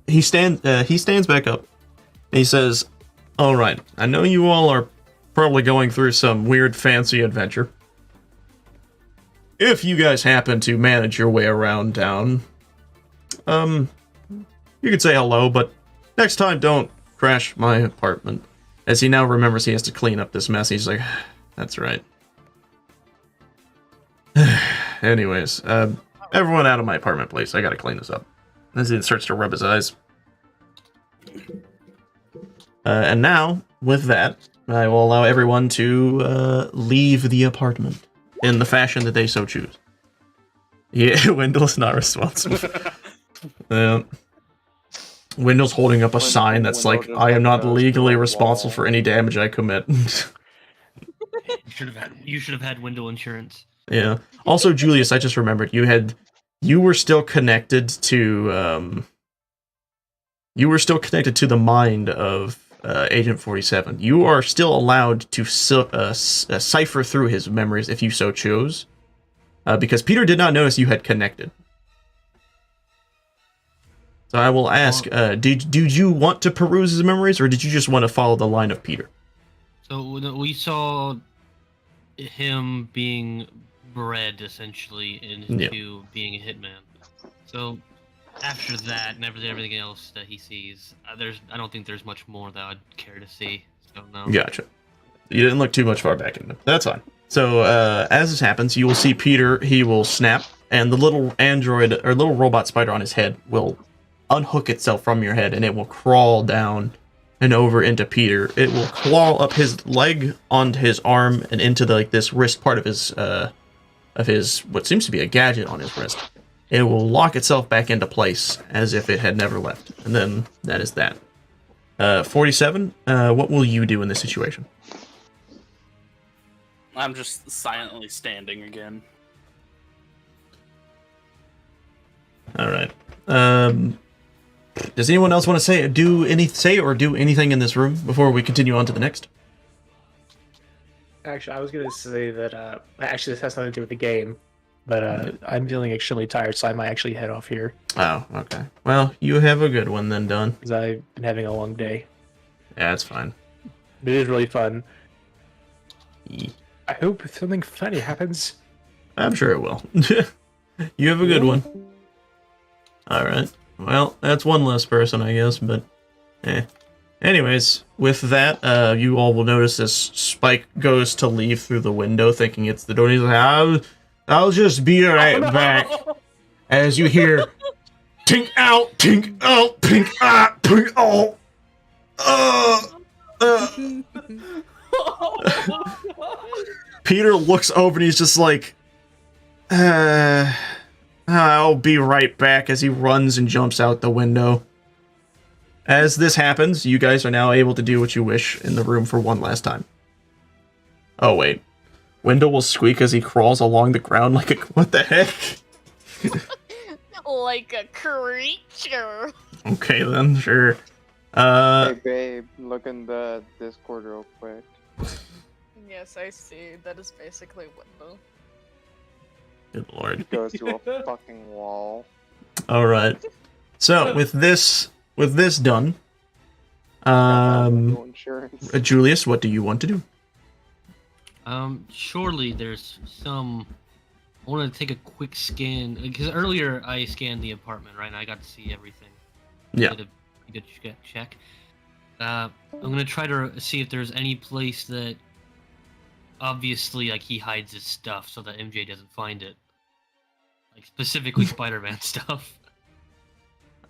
S1: he stands back up. And he says, "All right, I know you all are probably going through some weird fancy adventure. If you guys happen to manage your way around town, you could say hello, but next time don't crash my apartment." As he now remembers he has to clean up this mess, he's like, "That's right." Anyways, everyone out of my apartment, please. I gotta clean this up. As he starts to rub his eyes. And now, with that, I will allow everyone to leave the apartment in the fashion that they so choose. Yeah, Wendell's not responsible. Wendell's holding up a sign that's like, "I am not legally responsible for any damage I commit."
S3: You should have had window insurance.
S1: Yeah. Also, Julius, I just remembered you were still connected to the mind of Agent 47. You are still allowed to cipher through his memories if you so chose, because Peter did not notice you had connected. So I will ask, did you want to peruse his memories, or did you just want to follow the line of Peter?
S3: So we saw him being bred essentially into being a hitman. So after that and everything else that he sees, I don't think there's much more that I'd care to see. So no.
S1: Gotcha. You didn't look too much far back into it. That's fine. So as this happens, you will see Peter. He will snap, and the little android or little robot spider on his head will unhook itself from your head, and it will crawl down and over into Peter. It will claw up his leg onto his arm and into this wrist part of his what seems to be a gadget on his wrist. It will lock itself back into place as if it had never left, and then that is that. 47. What will you do in this situation?
S9: I'm just silently standing again.
S1: All right. Does anyone else want to say or do anything in this room before we continue on to the next?
S4: Actually, I was gonna say that actually this has nothing to do with the game, but I'm feeling extremely tired, so I might actually head off here.
S1: Oh, okay. Well, you have a good one then, Don.
S4: Because I've been having a long day.
S1: Yeah, it's fine.
S4: It is really fun. I hope something funny happens.
S1: I'm sure it will. You have a good one. All right. Well, that's one less person, I guess, but Anyways, with that, you all will notice this Spike goes to leave through the window, thinking it's the door. He's like, I'll just be right back. As you hear, tink out, pink out, pink out. Peter looks over and he's just like, I'll be right back, as he runs and jumps out the window. As this happens, you guys are now able to do what you wish in the room for one last time. Oh, wait. Wendell will squeak as he crawls along the ground like a... What the heck?
S8: Like a creature.
S1: Okay, then, sure.
S11: Hey, babe, look in the Discord real quick.
S8: Yes, I see. That is basically Wendell.
S1: Good lord.
S11: He goes to a fucking wall.
S1: Alright. So, with this done, Julius, what do you want to do?
S3: Surely there's some... I want to take a quick scan, because earlier I scanned the apartment, right, and I got to see everything.
S1: Yeah.
S3: Did a check. I'm going to try to see if there's any place that, obviously, like, he hides his stuff so that MJ doesn't find it. Like, specifically Spider-Man stuff.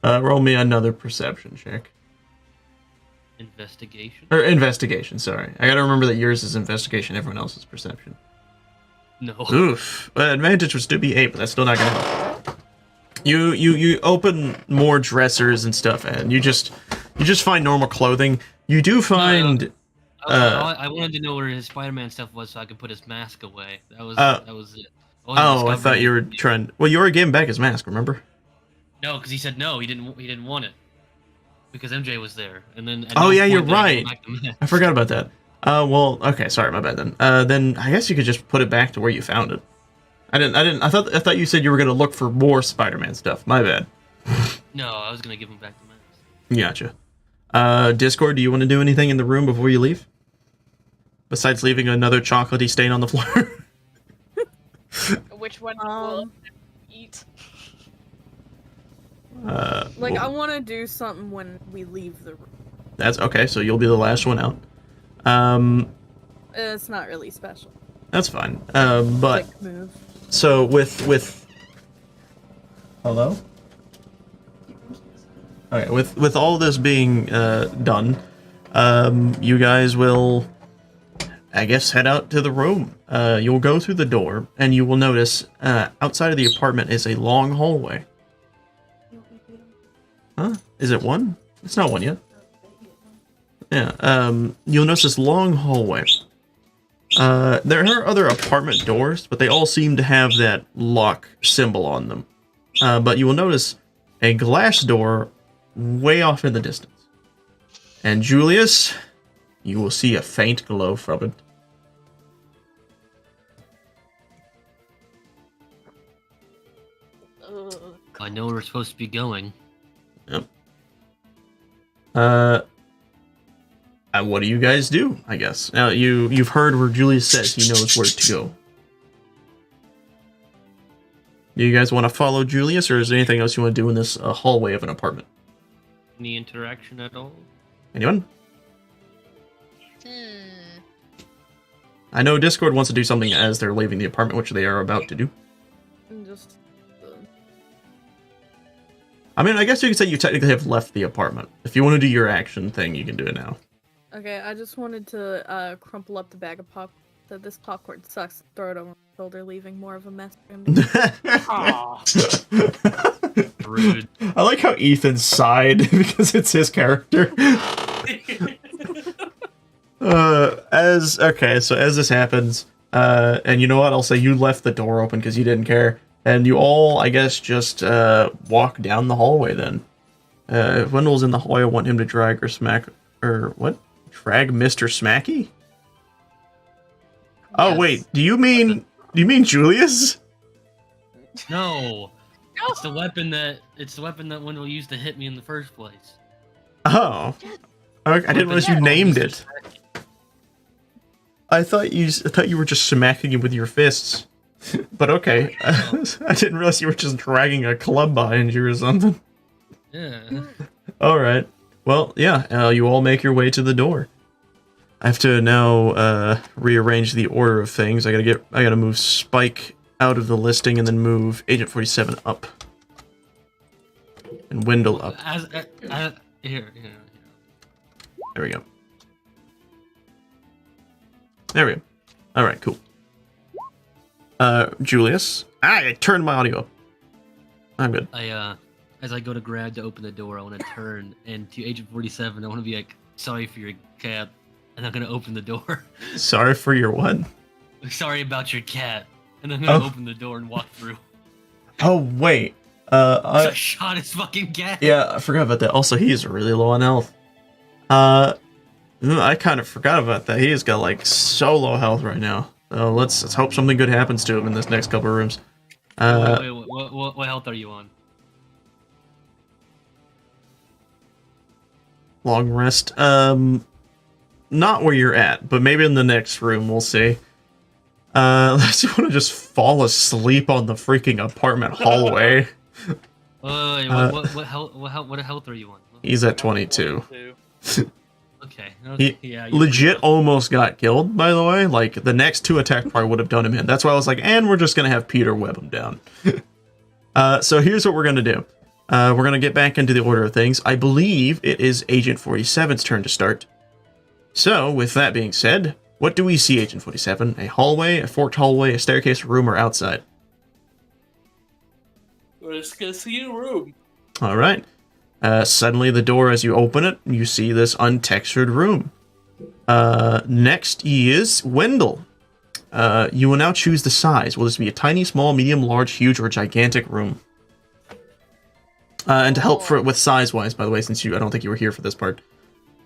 S1: Roll me another perception check.
S3: Investigation?
S1: Or investigation, sorry. I gotta remember that yours is investigation, everyone else's perception.
S3: No.
S1: Oof. Advantage would still be 8, but that's still not gonna help. You open more dressers and stuff, and you just find normal clothing. You do find...
S3: I wanted to know where his Spider-Man stuff was so I could put his mask away. That was it.
S1: I thought you were trying... Well, you already gave him back his mask, remember?
S3: No, because he said no, he didn't want it. Because MJ was there. And then
S1: yeah, you're right. I forgot about that. Well, okay, sorry, my bad then. Then I guess you could just put it back to where you found it. I thought you said you were gonna look for more Spider-Man stuff. My bad.
S3: No, I was gonna give him back the mask.
S1: Gotcha. Discord, do you want to do anything in the room before you leave? Besides leaving another chocolatey stain on the floor?
S8: Which one will eat?
S2: Like, I want to do something when we leave the room.
S1: That's okay, so you'll be the last one out.
S2: It's not really special.
S1: That's fine. But
S2: Quick move.
S1: so with hello? Okay, with all this being done, you guys will, I guess, head out to the room. You'll go through the door, and you will notice outside of the apartment is a long hallway. Huh? Is it one? It's not one yet. Yeah, you'll notice this long hallway. There are other apartment doors, but they all seem to have that lock symbol on them. But you will notice a glass door way off in the distance. And Julius, you will see a faint glow from it.
S3: I know where we're supposed to be going.
S1: Yep. And what do you guys do, I guess? Now, you've heard where Julius says he knows where to go. Do you guys want to follow Julius, or is there anything else you want to do in this hallway of an apartment?
S3: Any interaction at all?
S1: Anyone? I know Discord wants to do something as they're leaving the apartment, which they are about to do.
S2: Just...
S1: I mean, I guess you could say you technically have left the apartment. If you want to do your action thing, you can do it now.
S2: Okay, I just wanted to crumple up the bag of pop. That this popcorn sucks. Throw it over my shoulder, leaving more of a mess.
S3: Rude.
S1: I like how Ethan sighed because it's his character. So as this happens, and you know what? I'll say you left the door open because you didn't care, and you all, I guess, just walk down the hallway. Then, if Wendell's in the hallway, I want him to drag or smack or what? Drag Mr. Smacky? Oh
S3: Yes.
S1: wait, do you mean Julius?
S3: No. It's the weapon that Wendell used to hit me in the first place.
S1: Oh, I didn't realize you named it. I thought you were just smacking him with your fists. But okay, I didn't realize you were just dragging a club behind you or something.
S3: Yeah.
S1: All right. Well, yeah. You all make your way to the door. I have to now rearrange the order of things. I gotta move Spike out of the listing and then move Agent 47 up and Wendell up.
S3: Here.
S1: There we go. There we go. All right, cool. Julius. I turned my audio up. I'm good.
S3: As I go to grab to open the door, I want to turn, and to Agent 47, I want to be like, sorry for your cat, and I'm going to open the door.
S1: Sorry for your what?
S3: Sorry about your cat, and I'm going to open the door and walk through.
S1: Oh, wait.
S3: I shot his fucking cat.
S1: Yeah, I forgot about that. Also, he is really low on health. I kind of forgot about that. He has got, like, so low health right now. So let's hope something good happens to him in this next couple of rooms.
S3: Wait, what health are you on?
S1: Long rest. Not where you're at, but maybe in the next room, we'll see. Unless you want to just fall asleep on the freaking apartment hallway.
S3: What health are you on?
S1: He's at 22.
S3: Okay.
S1: He
S3: yeah,
S1: legit almost got killed, by the way. Like, the next 2 attacks probably would have done him in. That's why I was like, and we're just going to have Peter web him down. So here's what we're going to do. We're going to get back into the order of things. I believe it is Agent 47's turn to start. So, with that being said, what do we see, Agent 47? A hallway, a forked hallway, a staircase, a room, or outside?
S5: We're just gonna see a room.
S1: All right. Suddenly, the door, as you open it, you see this untextured room. Next is Wendell. You will now choose the size. Will this be a tiny, small, medium, large, huge, or gigantic room? And to help with size-wise, by the way, since I don't think you were here for this part.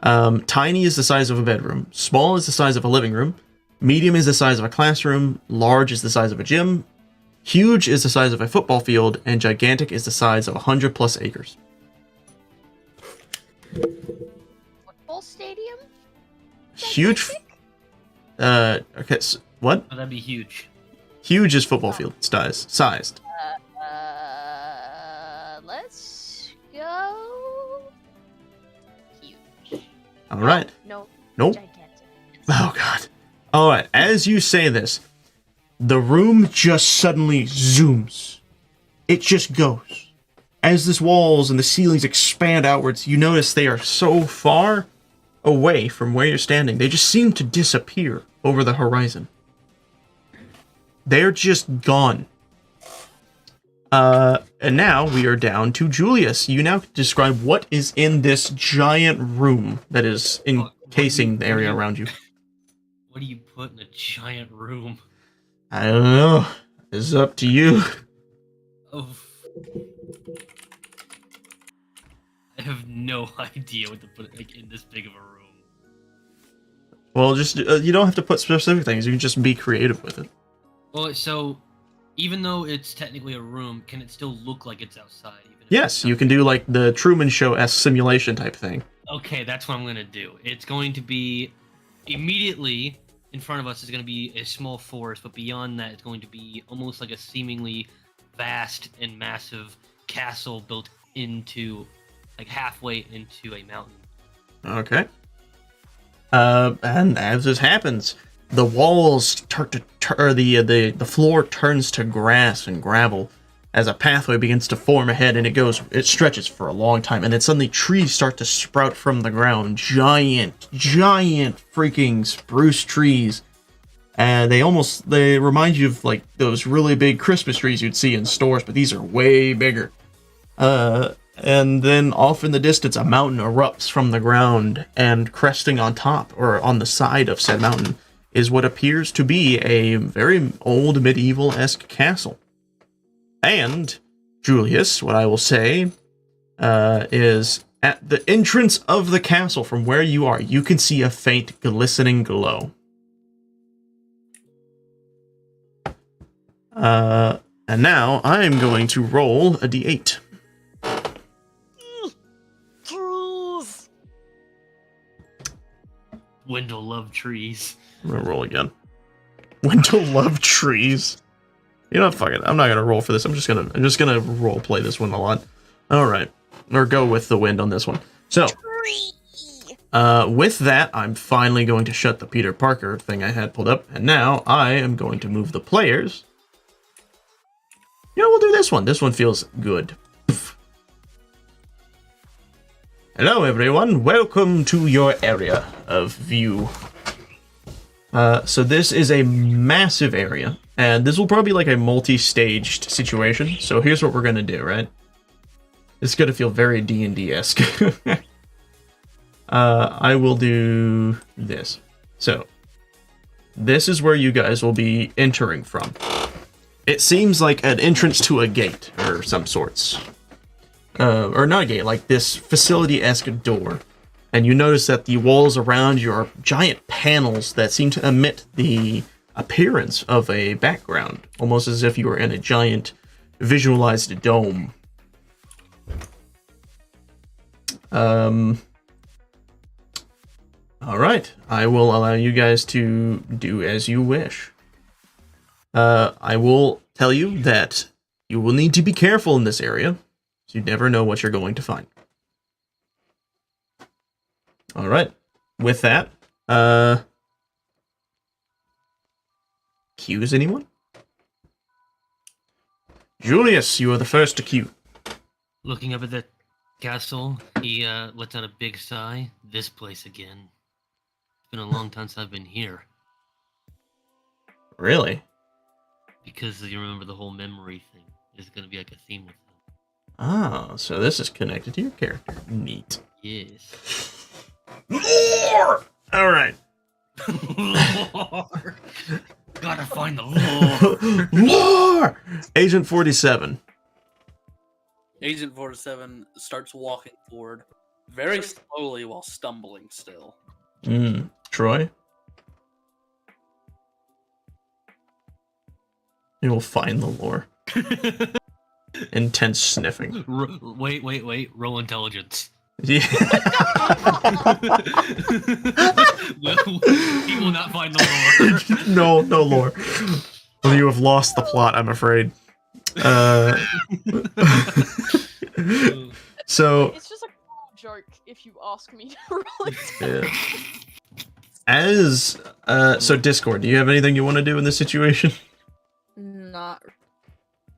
S1: Tiny is the size of a bedroom. Small is the size of a living room. Medium is the size of a classroom. Large is the size of a gym. Huge is the size of a football field, and gigantic is the size of 100+ acres.
S8: Football stadium?
S1: Huge. Okay. So what?
S3: Oh, that'd be huge.
S1: Huge is football field sized.
S8: Let's go. Huge.
S1: All right.
S8: No.
S1: Nope.
S8: Gigantic.
S1: Oh god. All right. As you say this, the room just suddenly zooms. It just goes. As the walls and the ceilings expand outwards, you notice they are so far away from where you're standing. They just seem to disappear over the horizon. They're just gone. And now we are down to Julius. You now describe what is in this giant room that is encasing the area around you.
S3: What do you put in a giant room?
S1: I don't know. It's up to you.
S3: Oh. I have no idea what to put in this big of a room.
S1: Well, just you don't have to put specific things. You can just be creative with it.
S3: Well, so even though it's technically a room, can it still look like it's outside?
S1: Yes, you can do like the Truman Show-esque simulation type thing.
S3: Okay, that's what I'm gonna do. It's going to be immediately in front of us is going to be a small forest, but beyond that, it's going to be almost like a seemingly vast and massive castle built into, like halfway into a mountain.
S1: Okay. And as this happens, the walls start to the floor turns to grass and gravel as a pathway begins to form ahead, and it stretches for a long time, and then suddenly trees start to sprout from the ground. Giant freaking spruce trees. And they remind you of like those really big Christmas trees you'd see in stores, but these are way bigger. And then off in the distance, a mountain erupts from the ground, and cresting on top, or on the side of said mountain, is what appears to be a very old medieval-esque castle. And, Julius, what I will say, is at the entrance of the castle from where you are, you can see a faint glistening glow. And now I'm going to roll a d8.
S3: Wendell love trees.
S1: I'm gonna roll again. Wendell love trees. You know what? Fuck it. I'm not gonna roll for this. I'm just gonna role play this one a lot. All right, or go with the wind on this one. So, with that, I'm finally going to shut the Peter Parker thing I had pulled up, and now I am going to move the players. You know, we'll do this one. This one feels good. Hello, everyone. Welcome to your area of view. So this is a massive area, and this will probably be like a multi-staged situation. So here's what we're gonna do, right? It's gonna feel very D&D-esque. I will do this. So this is where you guys will be entering from. It seems like an entrance to a gate or some sorts. Or not a gate, like this facility-esque door. And you notice that the walls around you are giant panels that seem to emit the appearance of a background, almost as if you were in a giant visualized dome. Alright, I will allow you guys to do as you wish. I will tell you that you will need to be careful in this area. You never know what you're going to find. All right. With that, cues anyone? Julius, you are the first to cue.
S3: Looking up at the castle, he lets out a big sigh. This place again. It's been a long time since I've been here.
S1: Really?
S3: Because you remember the whole memory thing. There's going to be like a theme with it.
S1: Ah, so this is connected to your character. Neat.
S3: Yes.
S1: Lore! Alright.
S3: Lore! Gotta find the lore!
S1: Lore! Agent 47.
S5: Agent 47 starts walking forward very slowly while stumbling still.
S1: Troy? We will find the lore. Intense sniffing.
S3: Wait. Roll intelligence.
S1: Yeah.
S3: He will not find the
S1: No
S3: lore.
S1: lore. Well, you have lost the plot, I'm afraid. So
S8: It's just a cool joke, if you ask me to roll it.
S1: So Discord, do you have anything you want to do in this situation?
S2: Not.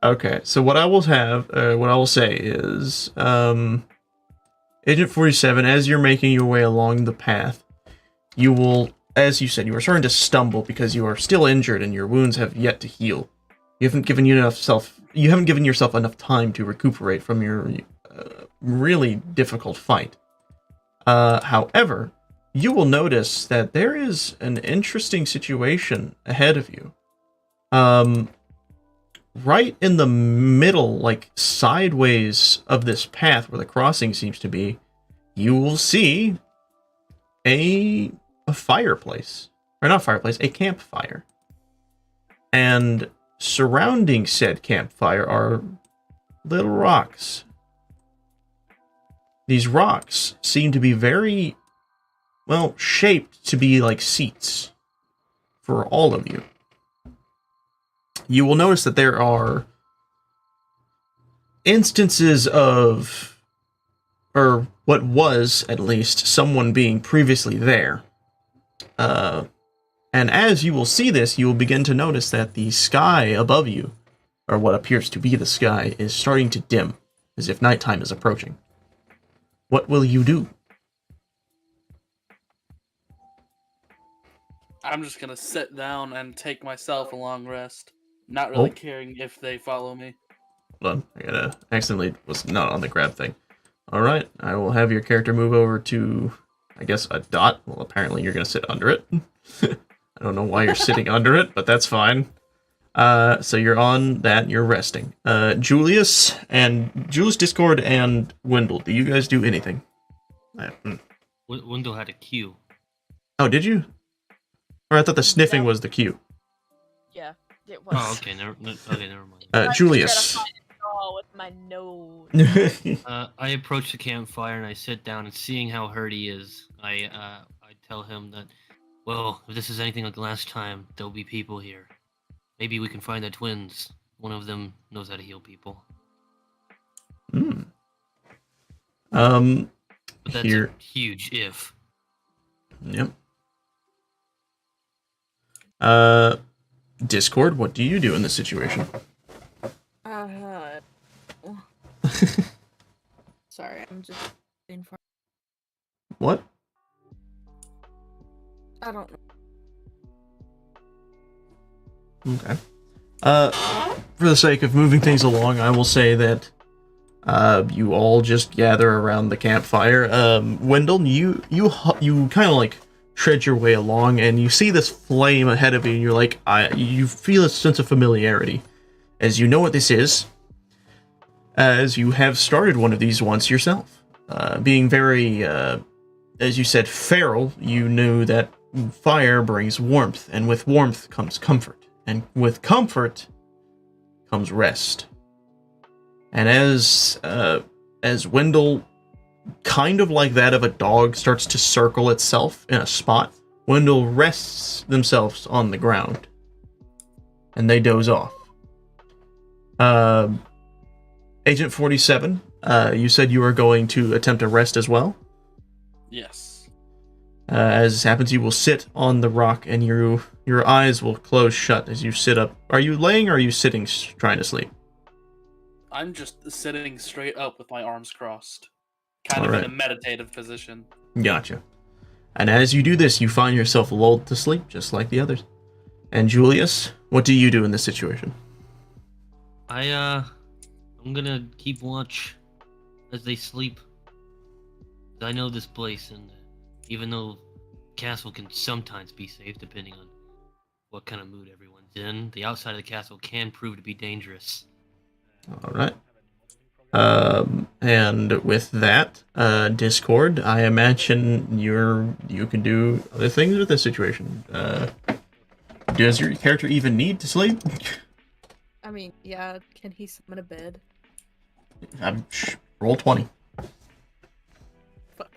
S1: Okay, so what I will say is, Agent 47, as you're making your way along the path, you will, as you said, you are starting to stumble because you are still injured and your wounds have yet to heal. You haven't given yourself enough time to recuperate from your really difficult fight. However, you will notice that there is an interesting situation ahead of you. Right in the middle, like sideways of this path where the crossing seems to be, you will see a fireplace. Or not fireplace, a campfire. And surrounding said campfire are little rocks. These rocks seem to be very, well, shaped to be like seats for all of you. You will notice that there are instances of, or what was, at least, someone being previously there. And as you will see this, you will begin to notice that the sky above you, or what appears to be the sky, is starting to dim, as if nighttime is approaching. What will you do?
S5: I'm just gonna sit down and take myself a long rest. Not really
S1: Oh.
S5: caring if they follow me.
S1: Hold on, I accidentally was not on the grab thing. Alright, I will have your character move over to, I guess, a dot. Well, apparently you're gonna sit under it. I don't know why you're sitting under it, but that's fine. So you're on that, you're resting. Julius, Discord, and Wendell, do you guys do anything?
S3: Wendell had a cue.
S1: Oh, did you? Or I thought the sniffing was the cue.
S8: Yeah, it was.
S3: Oh, okay, never mind.
S1: Julius.
S8: With my nose.
S3: I approach the campfire and I sit down, and seeing how hurt he is, I tell him that, well, if this is anything like last time, there'll be people here. Maybe we can find the twins. One of them knows how to heal people.
S1: Hmm.
S3: But that's a huge if.
S1: Yep. Discord, what do you do in this situation?
S2: Sorry, I'm just in front.
S1: What?
S2: I don't know.
S1: Okay. For the sake of moving things along, I will say that you all just gather around the campfire. Wendell, you kind of like tread your way along, and you see this flame ahead of you, and you're like, you feel a sense of familiarity, as you know what this is, as you have started one of these once yourself. Being very, as you said, feral, you knew that fire brings warmth, and with warmth comes comfort, and with comfort comes rest. And as Wendell, kind of like that of a dog, starts to circle itself in a spot, Wendell rests themselves on the ground, and they doze off. Agent 47, you said you were going to attempt a rest as well?
S5: Yes.
S1: As this happens, you will sit on the rock, and your eyes will close shut as you sit up. Are you laying, or are you sitting trying to sleep?
S5: I'm just sitting straight up with my arms crossed. Kind of in a meditative position.
S1: Gotcha. And as you do this, you find yourself lulled to sleep, just like the others. And Julius, what do you do in this situation?
S3: I'm gonna keep watch as they sleep. I know this place, and even though castle can sometimes be safe, depending on what kind of mood everyone's in, the outside of the castle can prove to be dangerous.
S1: All right. And with that, Discord, I imagine you can do other things with this situation. Does your character even need to sleep?
S2: mean, yeah, can he summon a bed?
S1: Roll 20.
S2: Fuck.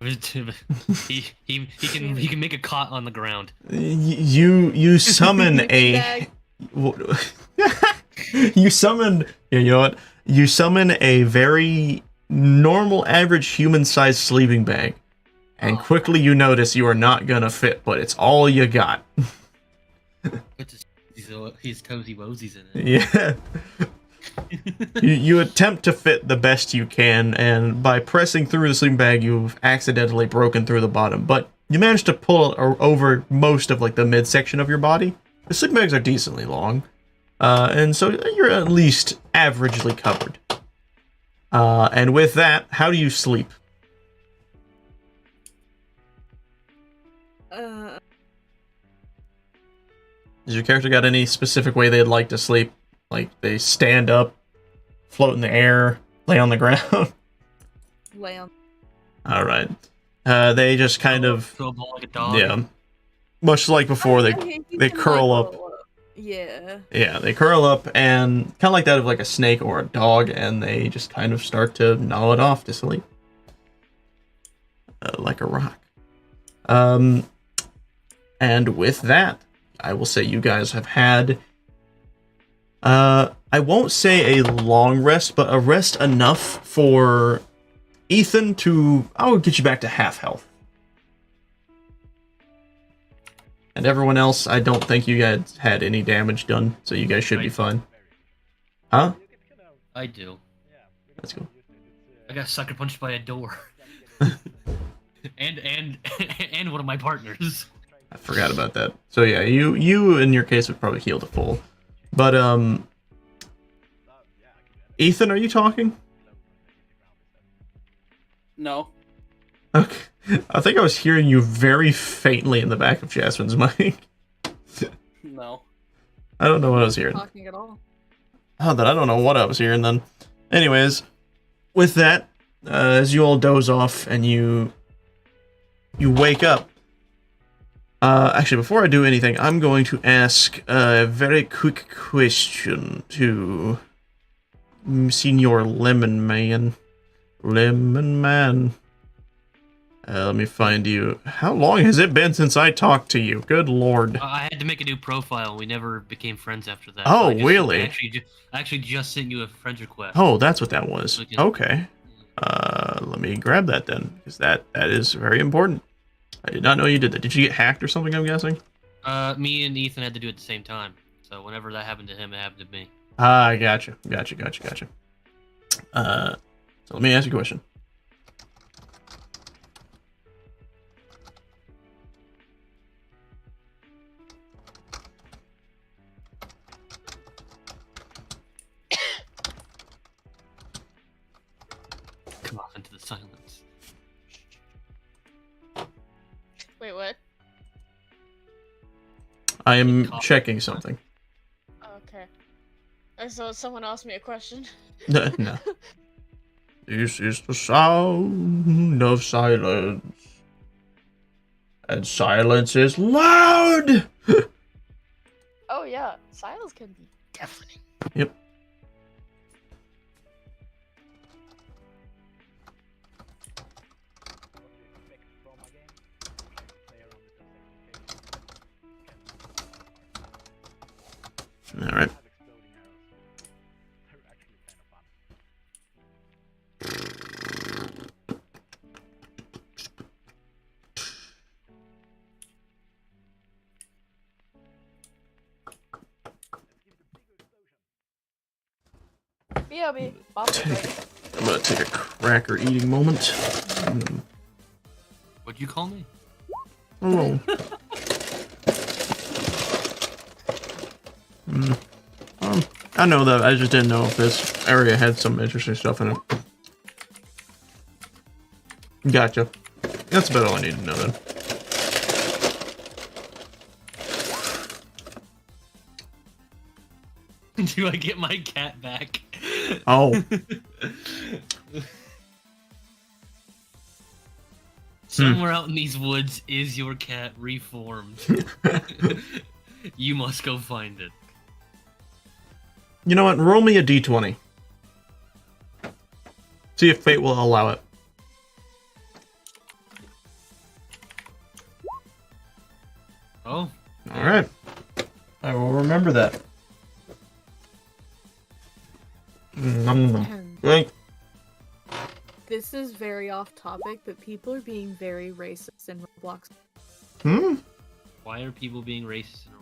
S3: he can make a cot on the ground.
S1: You summon a you summon you know what? You summon a very normal average human sized sleeping bag. And quickly you notice you are not gonna fit, but it's all you got.
S3: He's cozy wozies in it.
S1: Yeah. you attempt to fit the best you can, and by pressing through the sleeping bag, you've accidentally broken through the bottom. But you manage to pull it over most of like the midsection of your body. The sleeping bags are decently long, and so you're at least averagely covered. And with that, how do you sleep? Does your character got any specific way they'd like to sleep? Like they stand up, float in the air, lay on the ground?
S2: Lay on.
S1: All right. They just kind of
S3: throw a ball like a dog.
S1: Yeah. Much like before, they curl up.
S2: Yeah.
S1: Yeah, they curl up and kind of like that of like a snake or a dog, and they just kind of start to gnaw it off to sleep. Like a rock. And with that, I will say you guys have had, I won't say a long rest, but a rest enough for Ethan to, I'll get you back to half health. And everyone else, I don't think you guys had any damage done, so you guys should be fine. Huh?
S3: I do.
S1: Let's go.
S3: I got sucker punched by a door. and one of my partners.
S1: I forgot about that. So yeah, you in your case would probably heal to full. But Ethan, are you talking?
S5: No.
S1: Okay. I think I was hearing you very faintly in the back of Jasmine's mic.
S5: No.
S1: I don't know what I was hearing.
S2: Talking at all.
S1: Oh, then I don't know what I was hearing then. Anyways, with that, as you all doze off and you wake up. Actually, before I do anything, I'm going to ask a very quick question to Senior Lemon Man. Lemon Man. Let me find you. How long has it been since I talked to you? Good lord.
S3: I had to make a new profile. We never became friends after that.
S1: Oh,
S3: so
S1: really?
S3: I actually just sent you a friend request.
S1: Oh, that's what that was. Okay. Let me grab that then, because that is very important. I did not know you did that. Did you get hacked or something, I'm guessing?
S3: Me and Ethan had to do it at the same time. So whenever that happened to him, it happened to me.
S1: Ah, gotcha. So let me ask you a question.
S3: Come off into the silence.
S8: Wait, what?
S1: I am checking something.
S8: Okay. So someone asked me a question.
S1: No. This is the sound of silence. And silence is loud!
S8: Oh yeah, silence can be deafening.
S1: Yep. Alright.
S8: BRB.
S1: I'm gonna take a cracker eating moment.
S3: What'd you call me?
S1: Oh. I know that. I just didn't know if this area had some interesting stuff in it. Gotcha. That's about all I need to know then.
S3: Do I get my cat back?
S1: Oh.
S3: Somewhere out in these woods is your cat reformed. You must go find it.
S1: You know what? Roll me a d20. See if fate will allow it.
S3: Oh.
S1: Alright. I will remember that. Right.
S2: This is very off topic, but people are being very racist in Roblox.
S3: Why are people being racist in Roblox?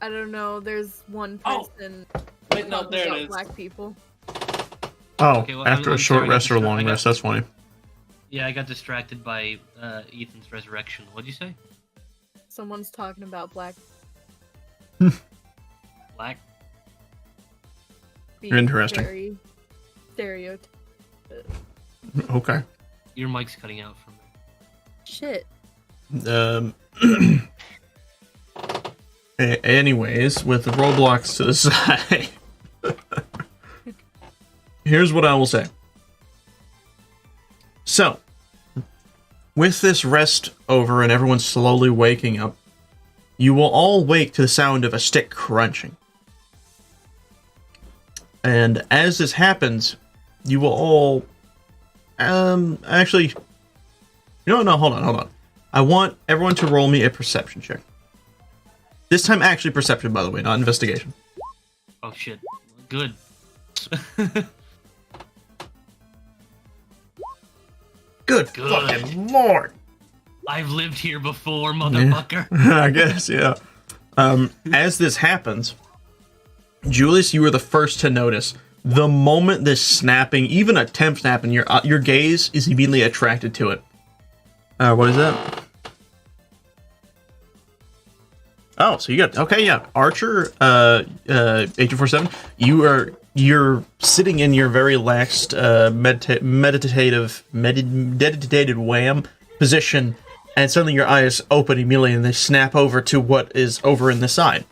S2: I don't know. There's one person
S5: Wait, no,
S2: talking
S5: there
S2: about
S5: it is.
S2: black people.
S1: Oh,
S3: Okay, well,
S1: after
S3: I'm
S1: a short
S3: sorry,
S1: rest or a
S3: I
S1: long
S3: got-
S1: rest, that's funny.
S3: Yeah, I got distracted by Ethan's resurrection. What'd you say?
S2: Someone's talking about black
S3: Black?
S2: being
S1: Interesting.
S2: very stereotypical.
S1: Okay.
S3: Your mic's cutting out from me.
S2: Shit.
S1: Anyways, with Roblox to the side, here's what I will say. So, with this rest over and everyone slowly waking up, you will all wake to the sound of a stick crunching. And as this happens, you will all... actually... No, hold on. I want everyone to roll me a perception check. This time actually perception, by the way, not investigation.
S3: Oh shit. Good.
S1: Good fucking lord!
S3: I've lived here before, motherfucker.
S1: I guess, yeah. As this happens, Julius, you were the first to notice. The moment this snapping, even a temp snapping, your gaze is immediately attracted to it. What is that? Oh, so you got, okay, yeah. Archer, Agent 47, you're sitting in your very laxed, meditated wham position, and suddenly your eyes open immediately and they snap over to what is over in the side.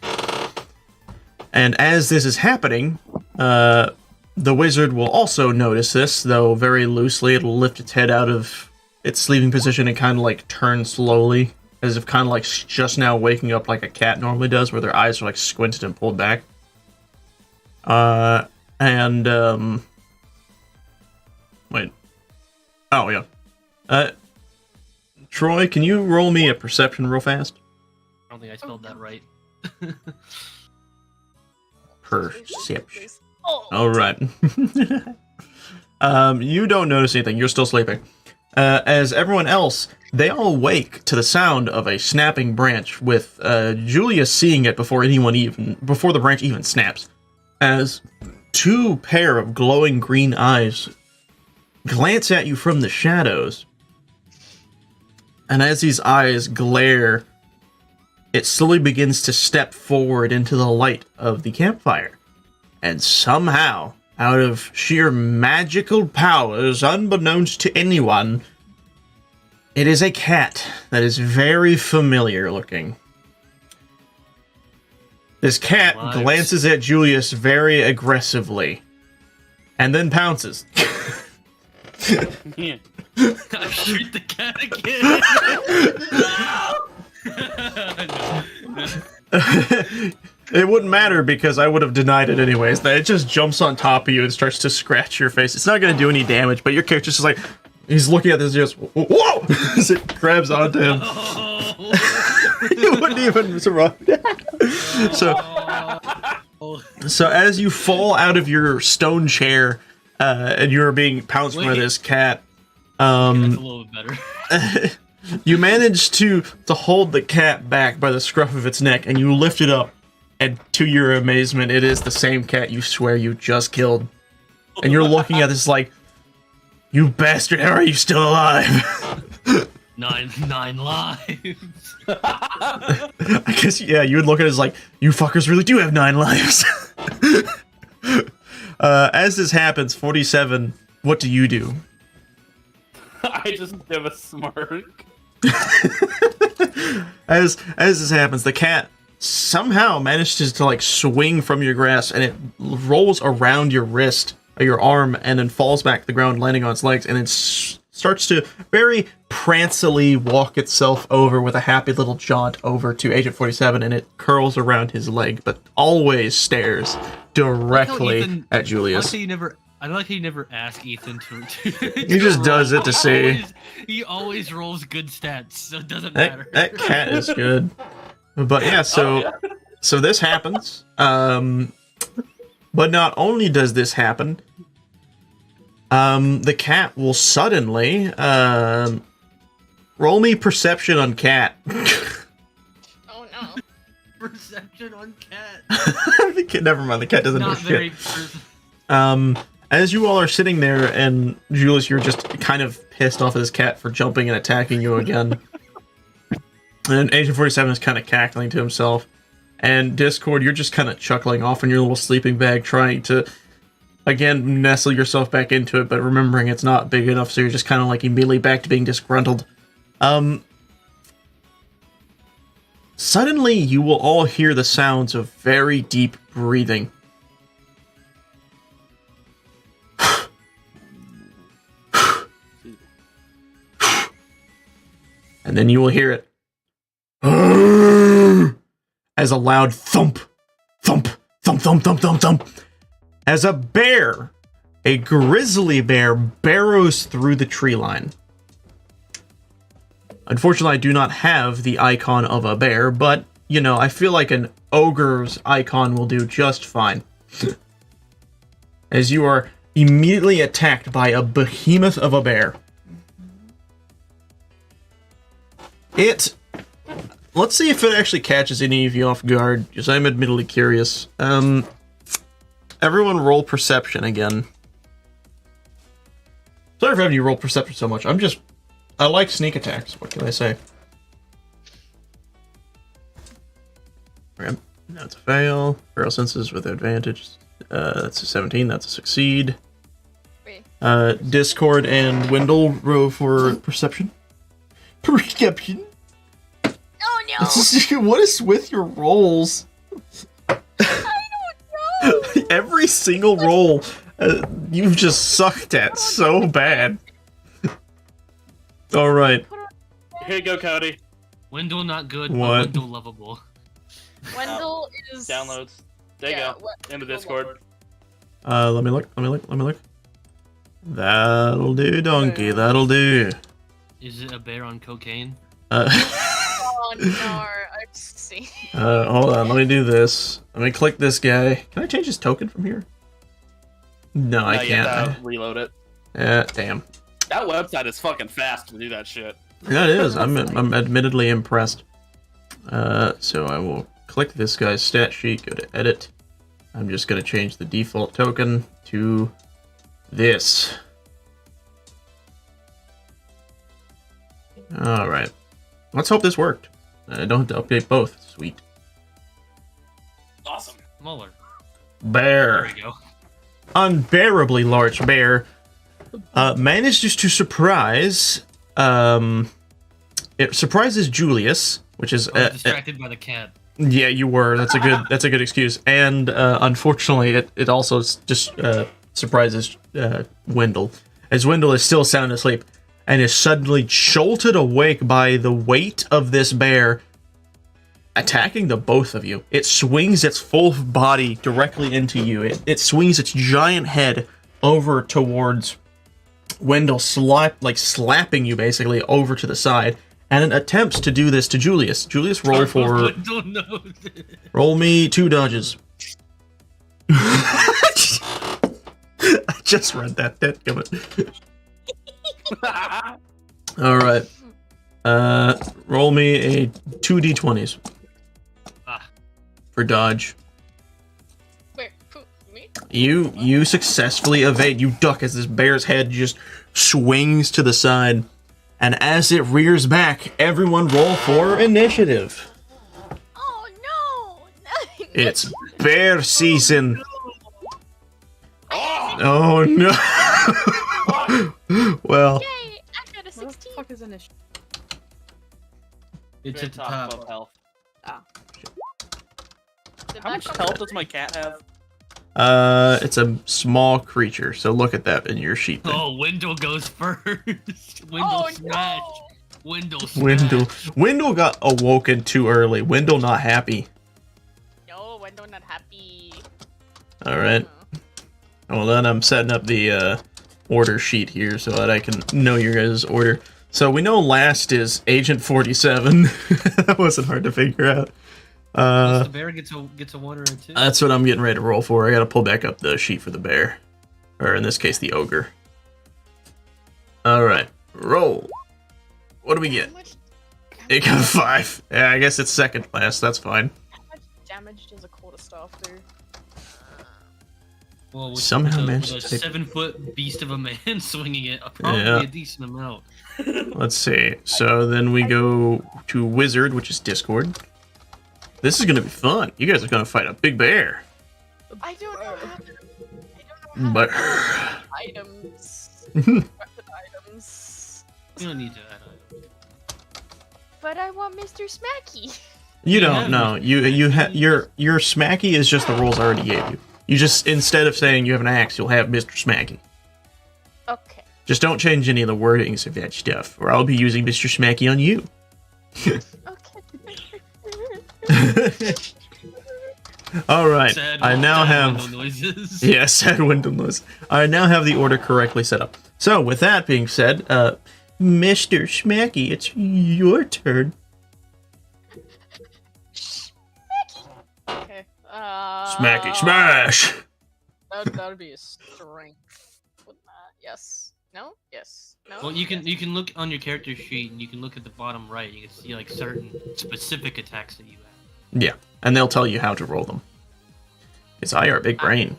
S1: And as this is happening, the wizard will also notice this, though very loosely. It'll lift its head out of its sleeping position and kind of like turn slowly, as if kind of like just now waking up like a cat normally does, where their eyes are like squinted and pulled back. Wait. Oh, yeah. Troy, can you roll me a perception real fast?
S3: I don't think I spelled that right.
S1: Perception. Alright. You don't notice anything. You're still sleeping. As everyone else, they all wake to the sound of a snapping branch, with Julia seeing it before the branch even snaps, as two pair of glowing green eyes glance at you from the shadows. And as these eyes glare, it slowly begins to step forward into the light of the campfire. And somehow, out of sheer magical powers unbeknownst to anyone, it is a cat that is very familiar looking. This cat glances at Julius very aggressively, and then pounces.
S9: Yeah.
S3: I shoot the cat again.
S1: It wouldn't matter because I would have denied it anyways. It just jumps on top of you and starts to scratch your face. It's not going to do any damage, but your character's just like, he's looking at this and just, whoa! As it grabs onto him. You wouldn't even survive. So as you fall out of your stone chair, and you're being pounced by this cat,
S3: That's a little bit better.
S1: you manage to hold the cat back by the scruff of its neck, and you lift it up, and to your amazement, it is the same cat you swear you just killed. And you're looking at this like, you bastard, how are you still alive?
S3: Nine lives.
S1: I guess, yeah, you would look at it as like, you fuckers really do have 9 lives. As this happens, 47, what do you do?
S9: I just give a smirk.
S1: As this happens, the cat somehow manages to like swing from your grasp, and it rolls around your wrist or your arm, and then falls back to the ground, landing on its legs, and then starts to very prancily walk itself over with a happy little jaunt over to Agent 47, and it curls around his leg, but always stares directly at Julius.
S3: I like how you never ask Ethan to
S1: He just does it to see.
S3: He always rolls good stats, so it doesn't matter.
S1: That cat is good. But yeah, so this happens. But not only does this happen, the cat will suddenly roll me perception on cat.
S8: Oh no.
S3: Perception on cat.
S1: Never mind, the cat doesn't know shit. As you all are sitting there, and Julius, you're just kind of pissed off at this cat for jumping and attacking you again. And Agent 47 is kind of cackling to himself. And Discord, you're just kind of chuckling off in your little sleeping bag, trying to, again, nestle yourself back into it, but remembering it's not big enough, so you're just kind of like immediately back to being disgruntled. Suddenly, you will all hear the sounds of very deep breathing. And then you will hear it as a loud thump, thump, thump, thump, thump, thump, thump, as a bear, a grizzly bear, barrows through the tree line. Unfortunately, I do not have the icon of a bear, but, you know, I feel like an ogre's icon will do just fine. As you are immediately attacked by a behemoth of a bear. Let's see if it actually catches any of you off guard, because I'm admittedly curious. Everyone roll perception again. Sorry for having you roll perception so much. I like sneak attacks. What can I say? Okay, that's a fail. Feral senses with advantage. That's a 17. That's a succeed. Discord and Wendell roll for perception. Perception.
S8: Oh no!
S1: What is with your rolls?
S8: I don't know.
S1: Every single roll you've just sucked at so bad. All right.
S9: Here you go, Cody.
S3: Wendell not good,
S1: What?
S3: but Wendell lovable.
S8: Wendell is
S9: Downloads. There you go. In the Discord.
S1: Let me look. That'll do, donkey. That'll do.
S3: Is it a bear on cocaine?
S8: Oh no, I've seen.
S1: Hold on. Let me do this. Let me click this guy. Can I change his token from here? No, I can't.
S9: Reload it.
S1: Yeah, damn.
S9: That website is fucking fast to do that shit.
S1: That is. I'm admittedly impressed. So I will click this guy's stat sheet. Go to edit. I'm just gonna change the default token to this. All right. Let's hope this worked. I don't have to update both. Sweet.
S9: Awesome.
S3: Smaller.
S1: Bear.
S3: There we go.
S1: Unbearably large bear manages to surprise. It surprises Julius, which is
S3: I was distracted by the cat.
S1: Yeah, you were. That's a good excuse. And unfortunately, it also just surprises Wendell, as Wendell is still sound asleep and is suddenly jolted awake by the weight of this bear attacking the both of you. It swings its full body directly into you. It swings its giant head over towards Wendell, slapping you basically over to the side, and it attempts to do this to Julius. Julius, roll for... Roll me 2 dodges. I just read that. Alright. Roll me a 2 d20s. For dodge.
S8: Wait, me?
S1: You successfully evade. You duck as this bear's head just swings to the side. And as it rears back, everyone roll for initiative.
S8: Oh no!
S1: It's bear season. Oh no! Well.
S8: Yay! I got a 16.
S2: What the fuck is initiative?
S3: It's at the top.
S9: Of health.
S2: Ah.
S9: How much health does my cat have?
S1: It's a small creature, so look at that in your sheet. Then.
S3: Oh, Wendell goes first. Wendell smash.
S8: No.
S3: Wendell smash.
S1: Wendell got awoken too early. Wendell not happy.
S8: No, Wendell not happy.
S1: All right. Well, then I'm setting up the order sheet here so that I can know your guys' order. So we know last is Agent 47. That wasn't hard to figure out.
S3: The bear gets a 1 or a 2.
S1: That's what I'm getting ready to roll for. I gotta pull back up the sheet for the bear. Or in this case, the ogre. Alright, roll. What do we get? It got a 5. Yeah, I guess it's second last. That's fine.
S8: How much damage does a quarterstaff do?
S3: Well,
S1: Somehow
S3: with
S1: managed
S3: a
S1: to take...
S3: 7-foot beast of a man swinging it, probably a decent amount.
S1: Let's see. So then we go to Wizard, which is Discord. This is gonna be fun. You guys are gonna fight a big bear.
S8: I don't know how to items. Weapon items.
S3: You don't need to add items.
S8: But I want Mr. Smacky.
S1: You don't know. Your Smacky is just the rules I already gave you. You just, instead of saying you have an axe, you'll have Mr. Smacky.
S8: Okay.
S1: Just don't change any of the wordings of that stuff, or I'll be using Mr. Smacky on you. All right. I now have yeah, sad window noise. I now have the order correctly set up. So with that being said, Mr. Smacky, it's your turn.
S8: Okay.
S1: Smacky smash.
S8: That'd be a strength. Wouldn't that? Yes. No. Yes. No.
S3: Well, you can look on your character sheet and you can look at the bottom right. You can see like certain specific attacks that you have.
S1: Yeah, and they'll tell you how to roll them. Because I are a big brain.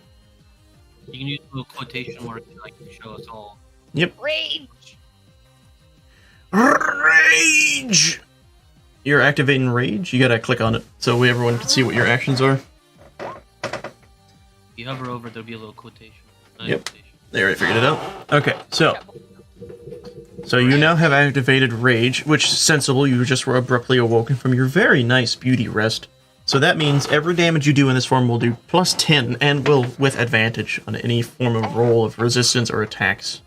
S3: You can use a little quotation mark to like show us all.
S1: Yep.
S8: Rage.
S1: Rage. You're activating rage. You gotta click on it so everyone can see what your actions are.
S3: If you hover over, there'll be a little quotation.
S1: Yep. They already figured it out. Okay, so you now have activated Rage, which is sensible. You just were abruptly awoken from your very nice beauty rest. So that means every damage you do in this form will do plus 10 and will with advantage on any form of roll of resistance or attacks.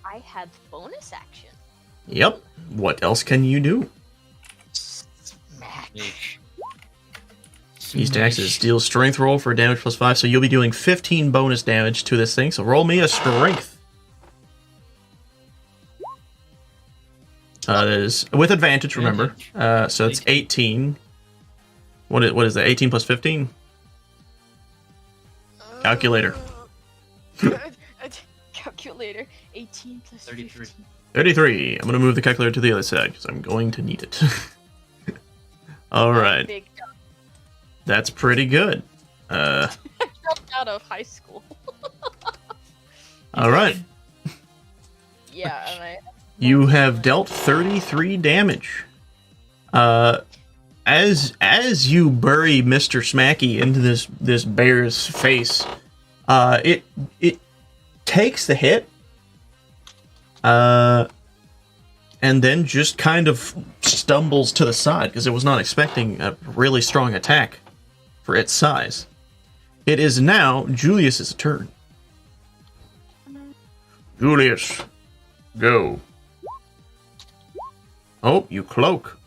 S8: I have bonus action.
S1: Yep. What else can you do?
S8: Smack.
S1: These taxes deal strength roll for damage plus 5, so you'll be doing 15 bonus damage to this thing. So roll me a strength. That is with advantage, remember. So it's 18. What is that? 18 plus 15? Calculator.
S8: Calculator. 18 plus
S3: 33.
S1: 33. I'm going to move the calculator to the other side because I'm going to need it. Alright.
S8: Big jump.
S1: That's pretty good.
S8: I dropped out of high school.
S1: Alright.
S8: Yeah, and I...
S1: You have dealt 33 damage. As you bury Mr. Smacky into this bear's face, it takes the hit, and then just kind of stumbles to the side because it was not expecting a really strong attack for its size. It is now Julius's turn. Julius, go. Oh, you cloak.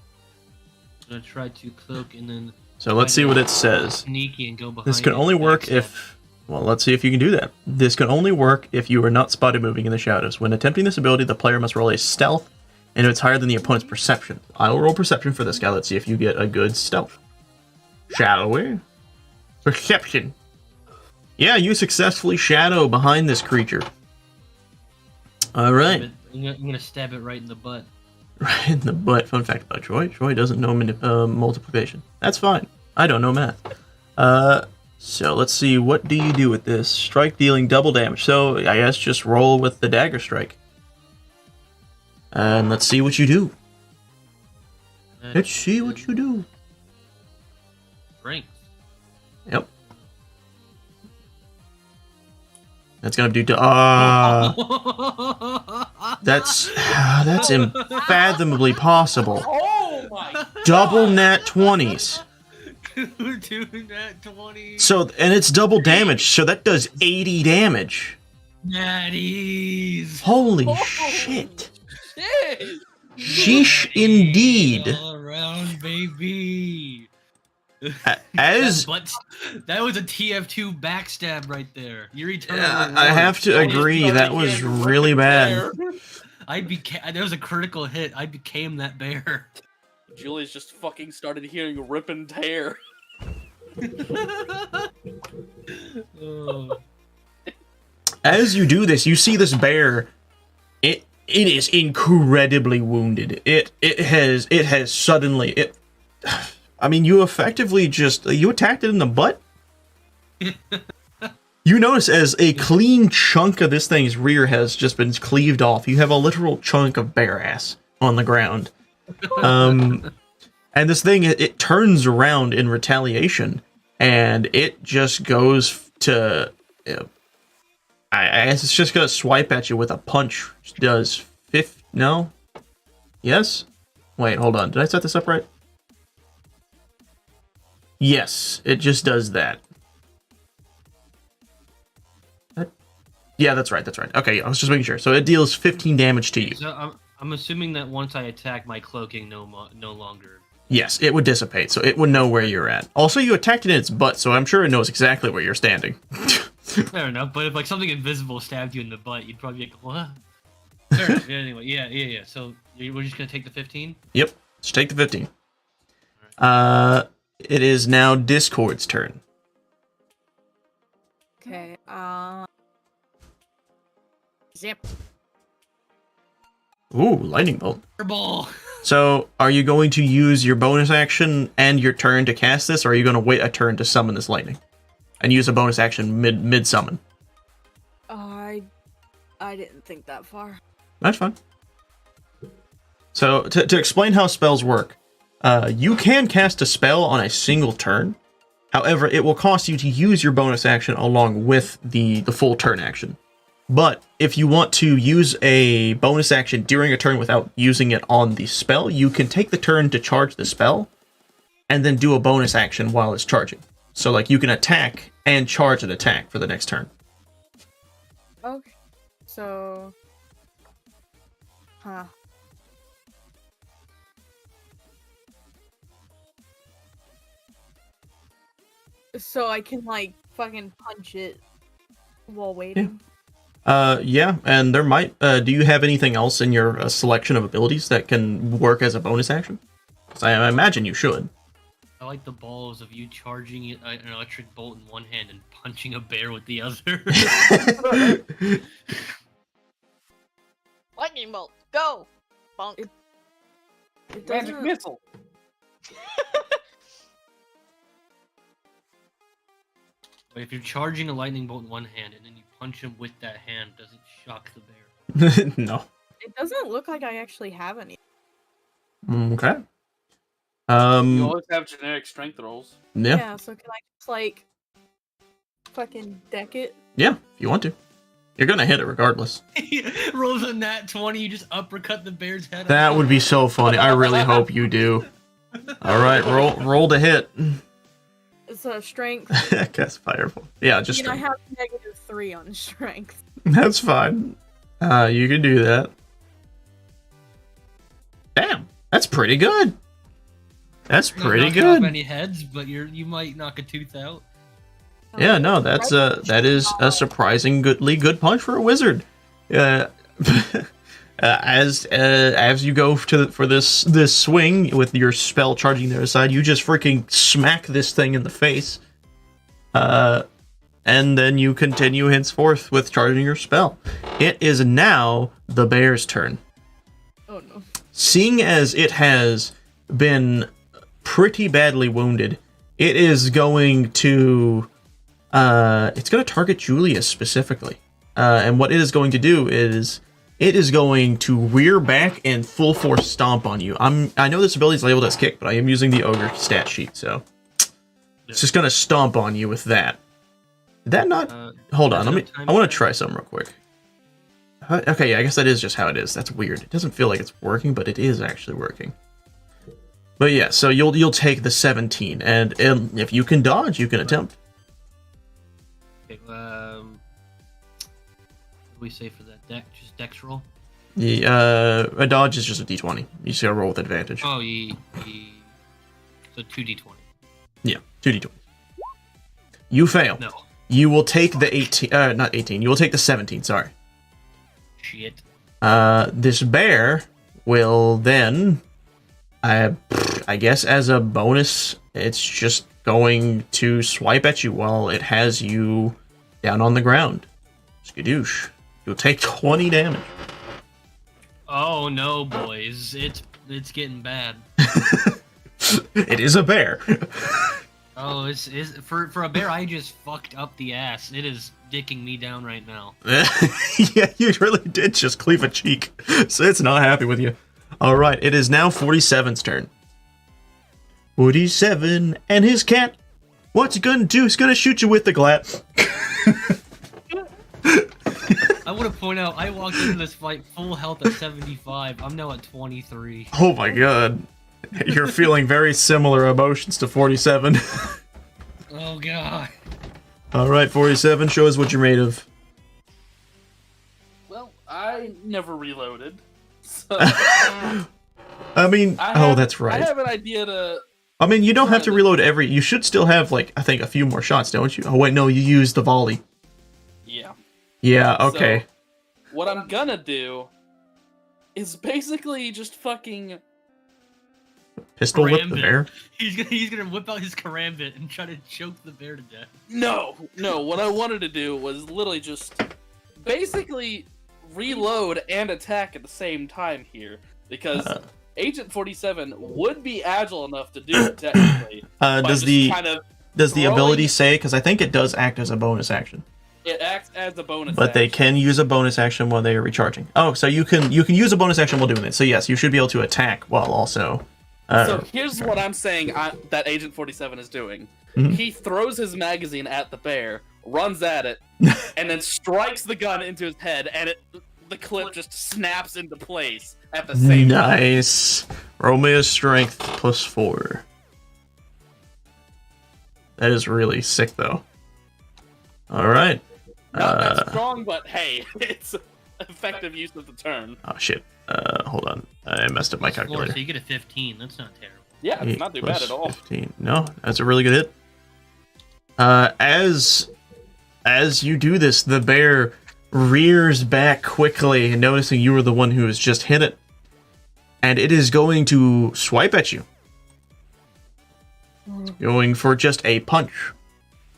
S3: I'm gonna try to cloak and then.
S1: So let's see what it says.
S3: Sneaky and go behind.
S1: This can only work if. Well, let's see if you can do that. This can only work if you are not spotted moving in the shadows. When attempting this ability, the player must roll a stealth, and if it's higher than the opponent's perception. I will roll perception for this guy. Let's see if you get a good stealth. Shadowy. Perception. Yeah, you successfully shadow behind this creature. All right.
S3: I'm gonna stab it right in the butt.
S1: Right in the butt. Fun fact about Troy. Troy doesn't know multiplication. That's fine. I don't know math. So let's see. What do you do with this? Strike dealing double damage. So I guess just roll with the dagger strike. And let's see what you do. Let's see what you do.
S3: Strength.
S1: Yep. That's gonna do. That's unfathomably possible.
S5: Oh my!
S1: Double nat 20s.
S3: 2 nat 20.
S1: So, and it's double damage, so that does 80 damage.
S3: Natties.
S1: Holy shit.
S5: Hey!
S1: Sheesh indeed.
S3: All around, baby.
S1: As
S3: that was a TF2 backstab right there. Your eternal
S1: I have to agree, that was really bad.
S3: There was a critical hit. I became that bear.
S5: Julie's just fucking started hearing rip and tear.
S3: Oh.
S1: As you do this, you see this bear. It is incredibly wounded. It has suddenly I mean, you effectively you attacked it in the butt. You notice as a clean chunk of this thing's rear has just been cleaved off. You have a literal chunk of bear ass on the ground. And this thing, it turns around in retaliation, and it just goes to... I guess it's just gonna swipe at you with a punch. Which does 50... No? Yes? Wait, hold on. Did I set this up right? Yes, it just does that. Yeah, that's right, that's right. Okay, I was just making sure. So it deals 15 damage to you.
S3: So I'm assuming that once I attack, my cloaking no longer...
S1: Yes, it would dissipate, so it would know where you're at. Also, you attacked it in its butt, so I'm sure it knows exactly where you're standing.
S3: Fair enough, but if like something invisible stabbed you in the butt, you'd probably be like, what? Fair enough. Anyway, yeah. So we're just gonna take the 15?
S1: Yep, just take the 15. It is now Discord's turn.
S2: Okay, zip.
S1: Ooh, lightning bolt.
S3: Fireball.
S1: So, are you going to use your bonus action and your turn to cast this, or are you going to wait a turn to summon this lightning? And use a bonus action mid-summon?
S2: I didn't think that far.
S1: That's fine. So, to explain how spells work, you can cast a spell on a single turn. However, it will cost you to use your bonus action along with the full turn action. But if you want to use a bonus action during a turn without using it on the spell, you can take the turn to charge the spell, and then do a bonus action while it's charging. So, like, you can attack and charge an attack for the next turn.
S2: Okay, so... Huh. So I can, like, fucking punch it while waiting?
S1: Yeah, and there might... do you have anything else in your selection of abilities that can work as a bonus action? Because I imagine you should.
S3: I like the balls of you charging an electric bolt in one hand and punching a bear with the other.
S8: Lightning bolt, go! Bonk.
S2: It
S5: Magic missile.
S3: But if you're charging a lightning bolt in one hand and then you punch him with that hand, does it shock the bear?
S1: No.
S2: It doesn't look like I actually have any.
S1: Okay.
S5: You always have generic strength rolls.
S1: Yeah,
S2: so can I just, like, fucking deck it?
S1: if you want to. You're gonna hit it regardless.
S3: Rolls a nat 20, you just uppercut the bear's head.
S1: That would be so funny. I really hope you do. Alright, roll to hit.
S2: It's a strength.
S1: Cast fireball. Yeah, just
S2: I
S1: strength.
S2: have -3 on strength.
S1: That's fine. You can do that. Damn, that's pretty good. That's pretty good.
S3: Not any heads, but you might knock a tooth out.
S1: Yeah, no, that is a surprisingly good punch for a wizard. As you go for this swing with your spell charging the other side, you just freaking smack this thing in the face. And then you continue henceforth with charging your spell. It is now the bear's turn.
S2: Oh no. Seeing
S1: as it has been pretty badly wounded, it is going to it's going to target Julius specifically. And what it is going to do is it is going to rear back and full force stomp on you. I know this ability is labeled as kick, but I am using the ogre stat sheet, so it's just going to stomp on you with that. Did that not? Hold on, I want to try something real quick. Okay, yeah, I guess that is just how it is. That's weird. It doesn't feel like it's working, but it is actually working. But yeah, so you'll take the 17, and if you can dodge, you can attempt.
S3: Okay, what do we say for that deck? Just dex roll?
S1: A dodge is just a d20. You see a roll with advantage.
S3: Oh, so 2d20.
S1: Yeah, 2d20. You fail.
S3: No.
S1: You will take the 18, not 18, you will take the 17, sorry.
S3: Shit.
S1: This bear will then, I guess as a bonus, it's just going to swipe at you while it has you down on the ground. Skadoosh. You'll take 20 damage.
S3: Oh no, boys. It's getting bad.
S1: It is a bear.
S3: Oh, it's for a bear, I just fucked up the ass. It is dicking me down right now.
S1: Yeah, you really did just cleave a cheek. So it's not happy with you. Alright, it is now 47's turn. 47 and his cat. What's he gonna do? He's gonna shoot you with the glat.
S3: I want to point out, I walked into this fight full health at 75. I'm now at 23.
S1: Oh my god. You're feeling very similar emotions to 47.
S3: Oh god.
S1: Alright, 47, show us what you're made of.
S5: Well, I never reloaded. So
S1: I mean, that's right.
S5: I have an idea to...
S1: I mean, you don't have to reload every... You should still have, like, I think a few more shots, don't you? Oh, wait, no, you used the volley.
S5: Yeah.
S1: Yeah, okay.
S5: So, what I'm gonna do is basically just fucking...
S1: Pistol whip the bear?
S3: He's gonna whip out his karambit and try to choke the bear to death.
S5: No, what I wanted to do was literally just basically reload and attack at the same time here, because Agent 47 would be agile enough to do it technically.
S1: Does the ability say? Because I think it does act as a bonus action.
S5: It acts as a bonus
S1: But
S5: action.
S1: they can use a bonus action while they are recharging. Oh, so you can use a bonus action while doing it. So yes, you should be able to attack while also...
S5: So here's what I'm saying that Agent 47 is doing.
S1: Mm-hmm.
S5: He throws his magazine at the bear, runs at it, and then strikes the gun into his head, and the clip just snaps into place at the same time.
S1: Nice. Roll me a strength +4. That is really sick, though. All right.
S5: Not that strong, but hey, it's effective use of the turn.
S1: Oh shit. Hold on. I messed up my calculator.
S3: So you get a 15. That's not terrible.
S5: Yeah, it's not too bad at all.
S1: 15. No, that's a really good hit. As you do this, the bear rears back quickly, noticing you were the one who has just hit it. And it is going to swipe at you. It's going for just a punch.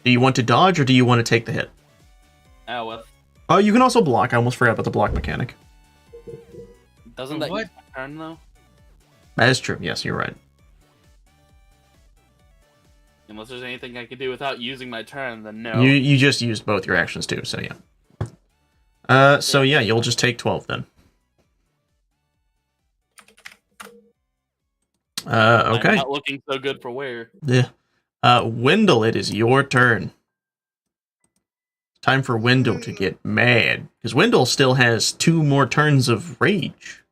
S1: Do you want to dodge or do you want to take the hit?
S5: With.
S1: Oh, you can also block. I almost forgot about the block mechanic.
S5: Doesn't that use my turn, though?
S1: That is true. Yes, you're right.
S5: Unless there's anything I can do without using my turn, then no.
S1: You just used both your actions too, so yeah. So yeah, you'll just take 12 then. Okay.
S5: I'm not looking so good for wear.
S1: Yeah. Wendell, it is your turn. Time for Wendell to get mad, because Wendell still has 2 more turns of rage.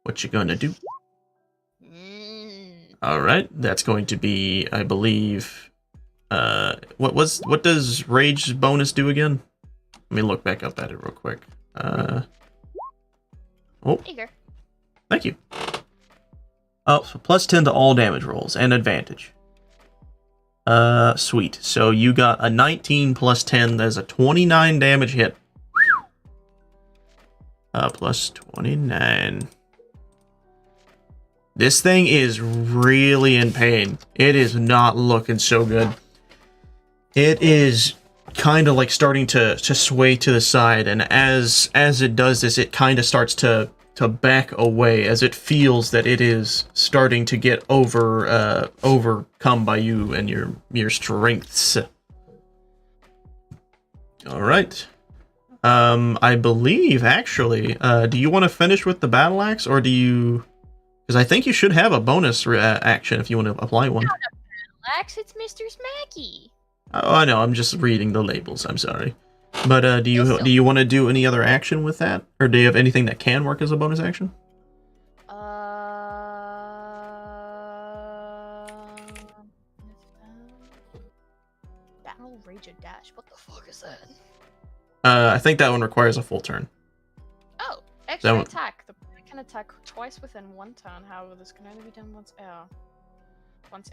S1: What you gonna do? All right, that's going to be, I believe. What does rage bonus do again? Let me look back up at it real quick. Oh, thank you. Oh, so +10 to all damage rolls and advantage. Sweet. So you got a 19 + 10. That's a 29 damage hit. Plus 29. This thing is really in pain. It is not looking so good. It is kind of like starting to sway to the side, and as it does this, it kind of starts to back away as it feels that it is starting to get overcome by you and your strengths. All right. I believe actually, do you want to finish with the battle axe, or do you? Because I think you should have a bonus action if you want to apply one.
S12: Not a battle axe, it's Mr. Smacky.
S1: Oh, I know. I'm just reading the labels. I'm sorry. But do you want to do any other action with that, or do you have anything that can work as a bonus action?
S8: Battle Rage and Dash. What the fuck is that?
S1: I think that one requires a full turn.
S8: Oh, extra
S1: one-
S8: attack. The player can attack twice within one turn. However, this can only be done once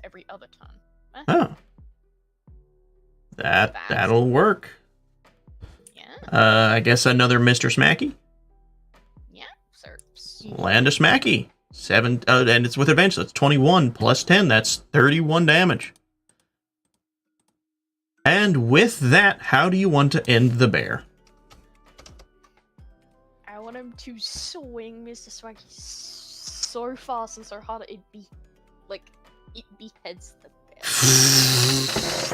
S8: every other turn.
S1: Oh. That'll work.
S8: Yeah.
S1: I guess another Mr. Smacky.
S8: Yeah, sir.
S1: Land a Smacky. 7, and it's with advantage. That's 21 plus 10. That's 31 damage. And with that, how do you want to end the bear?
S8: I want him to swing Mr. Swanky so fast and so hard it beheads the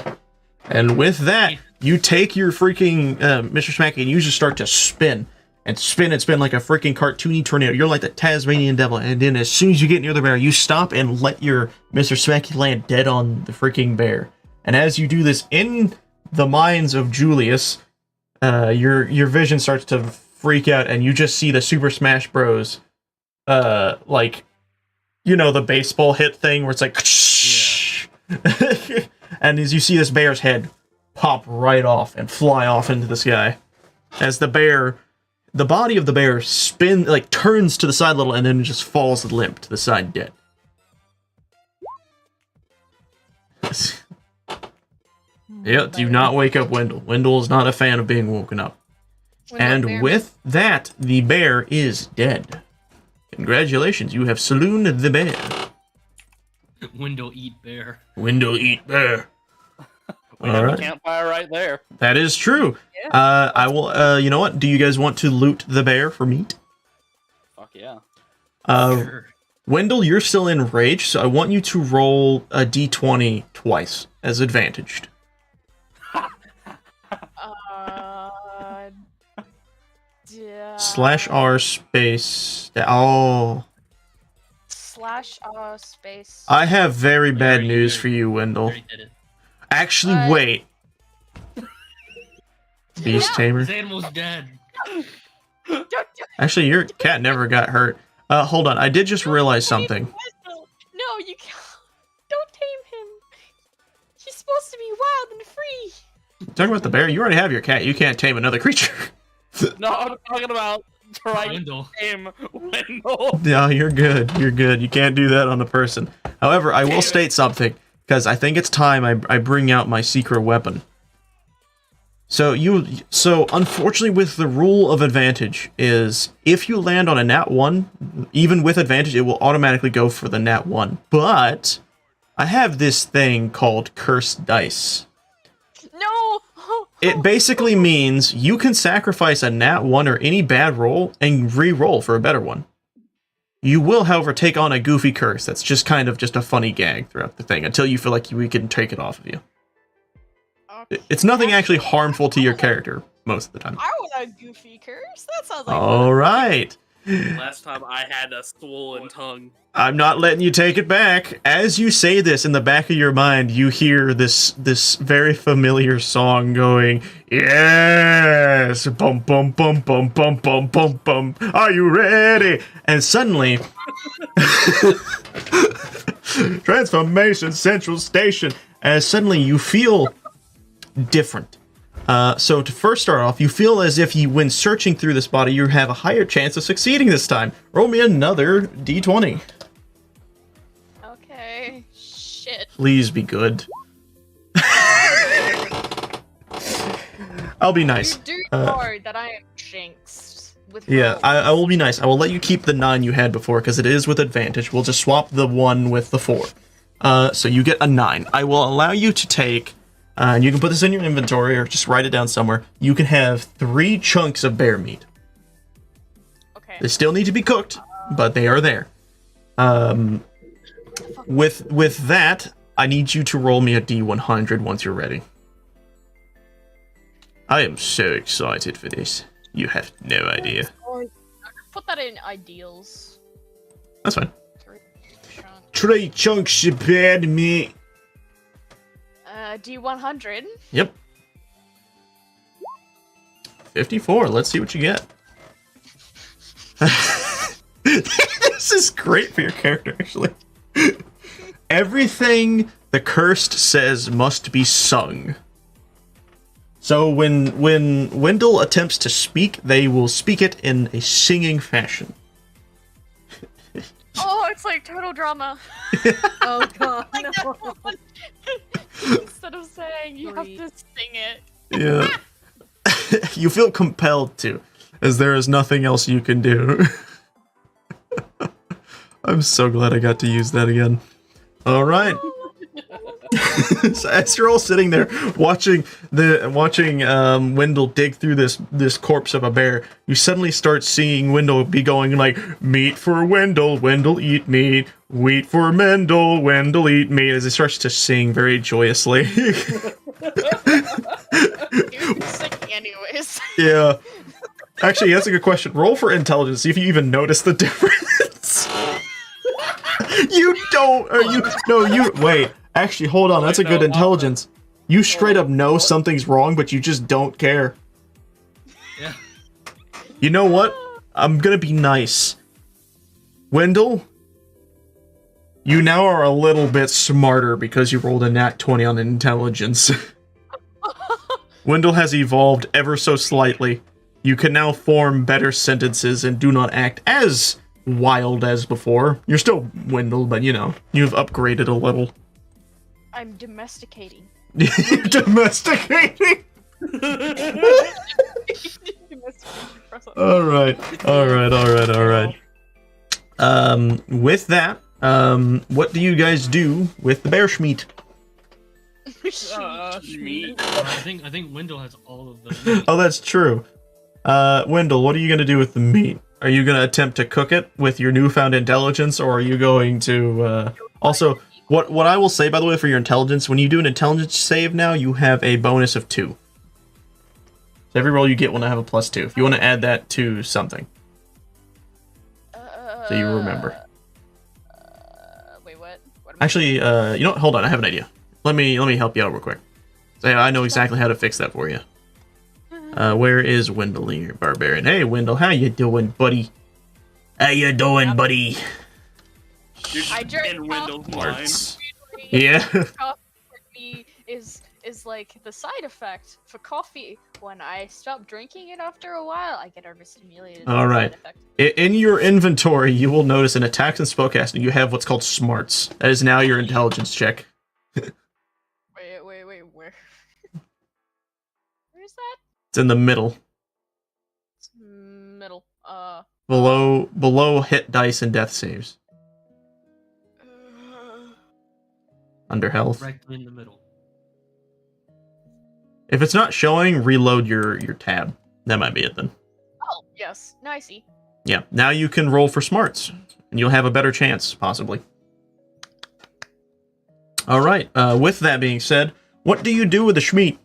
S8: bear.
S1: And with that, you take your freaking Mr. Smacky and you just start to spin and spin and spin like a freaking cartoony tornado. You're like the Tasmanian devil. And then as soon as you get near the bear, you stop and let your Mr. Smacky land dead on the freaking bear. And as you do this in the minds of Julius, your vision starts to freak out, and you just see the Super Smash Bros. Like, you know, the baseball hit thing where it's like, yeah. And as you see this bear's head pop right off and fly off into the sky, as the body of the bear turns to the side a little, and then just falls limp to the side dead. Yeah, do not wake up Wendell. Wendell is not a fan of being woken up. And with that, the bear is dead. Congratulations, you have salooned the bear.
S3: Window eat bear.
S1: Window eat bear.
S9: We have a campfire right there.
S1: That is true.
S2: Yeah.
S1: I will, you know what? Do you guys want to loot the bear for meat?
S9: Fuck yeah.
S3: Sure.
S1: Wendell, you're still in rage, so I want you to roll a d20 twice as advantaged. /R space. Oh.
S8: /R space.
S1: I have very bad news for you, Wendell. Actually, wait. Beast Tamer.
S3: This animal's dead.
S1: Actually, your cat never got hurt. Hold on. I did just realize something.
S8: No, you can't. Don't tame him. He's supposed to be wild and free.
S1: Talking about the bear, you already have your cat. You can't tame another creature.
S9: No, I'm talking about trying to tame Wendell.
S1: No, you're good. You're good. You can't do that on a person. However, I will state something, because I think it's time I bring out my secret weapon. So unfortunately, with the rule of advantage, is if you land on a nat 1, even with advantage, it will automatically go for the nat 1. But I have this thing called cursed dice.
S8: No.
S1: It basically means you can sacrifice a nat 1 or any bad roll and re-roll for a better one. You will, however, take on a goofy curse that's just kind of just a funny gag throughout the thing until you feel like we can take it off of you. It's nothing actually harmful to your character most of the time.
S8: I want a goofy curse. That sounds like
S1: All right.
S9: Last time I had a swollen tongue.
S1: I'm not letting you take it back. As you say this, in the back of your mind, you hear this very familiar song going, yes, bum bum bum bum bum bum bum bum. Are you ready? And suddenly, Transformation Central Station. As suddenly you feel different. So to first start off, you feel as if when searching through this body, you have a higher chance of succeeding this time. Roll me another d20.
S8: Okay. Shit.
S1: Please be good. I'll be nice.
S8: You do know that I am jinxed with
S1: Yeah,
S8: rolls.
S1: I will be nice. I will let you keep the 9 you had before, because it is with advantage. We'll just swap the 1 with the 4. So you get a 9. I will allow you to take... and you can put this in your inventory or just write it down somewhere. You can have 3 chunks of bear meat.
S8: Okay.
S1: They still need to be cooked, but they are there. With that, I need you to roll me a d100 once you're ready. I am so excited for this. You have no idea.
S8: Put that in ideals.
S1: That's fine. 3 chunks of bear meat.
S8: D100.
S1: Yep. 54. Let's see what you get. This is great for your character, actually. Everything the cursed says must be sung. So when Wendell attempts to speak, they will speak it in a singing fashion.
S8: Oh, it's like total drama.
S2: Oh god,
S8: Like
S2: no.
S8: Instead of saying, you have to sing it.
S1: Yeah. You feel compelled to, as there is nothing else you can do. I'm so glad I got to use that again. All right. So as you're all sitting there watching Wendell dig through this corpse of a bear, you suddenly start seeing Wendell be going like, "Meat for Wendell, Wendell eat meat. Wheat for Mendel, Wendell eat meat," as he starts to sing very joyously.
S8: You're singing anyways.
S1: Yeah. Actually, that's a good question. Roll for intelligence, see if you even notice the difference. You don't, or you wait. Actually, hold on, that's a good intelligence. You straight up know something's wrong, but you just don't care.
S3: Yeah.
S1: You know what? I'm gonna be nice. Wendell, you now are a little bit smarter because you rolled a nat 20 on intelligence. Wendell has evolved ever so slightly. You can now form better sentences and do not act as wild as before. You're still Wendell, but you know, you've upgraded a little.
S8: I'm domesticating.
S1: Domesticating? Alright. With that, what do you guys do with the bear schmeat?
S3: I think Wendell has all of them.
S1: Oh, that's true. Wendell, what are you going to do with the meat? Are you going to attempt to cook it with your newfound intelligence, or are you going to... Also, what I will say, by the way, for your intelligence, when you do an intelligence save now, you have a bonus of 2. So every roll you get will now have a +2. If you want to add that to something. So you remember.
S8: Wait, what?
S1: Actually, you know what? Hold on, I have an idea. Let me help you out real quick. So I know exactly how to fix that for you. Where is Wendell here, barbarian? Hey, Wendell, how you doing, buddy? How you doing, buddy?
S8: I drank
S9: Wendell's mind.
S1: Yeah.
S8: Coffee for me is like the side effect for coffee. When I stop drinking it after a while, I get overstimulated.
S1: All right. In your inventory, you will notice in attacks and spellcasting, you have what's called smarts. That is now your intelligence check.
S8: Wait, where? Where's that?
S1: It's in the middle.
S8: It's middle.
S1: Below hit dice and death saves. Under health.
S3: Right in the middle.
S1: If it's not showing, reload your tab. That might be it then.
S8: Oh, yes. Nicey.
S1: Yeah, now you can roll for smarts, and you'll have a better chance, possibly. Alright, with that being said, what do you do with the schmeat?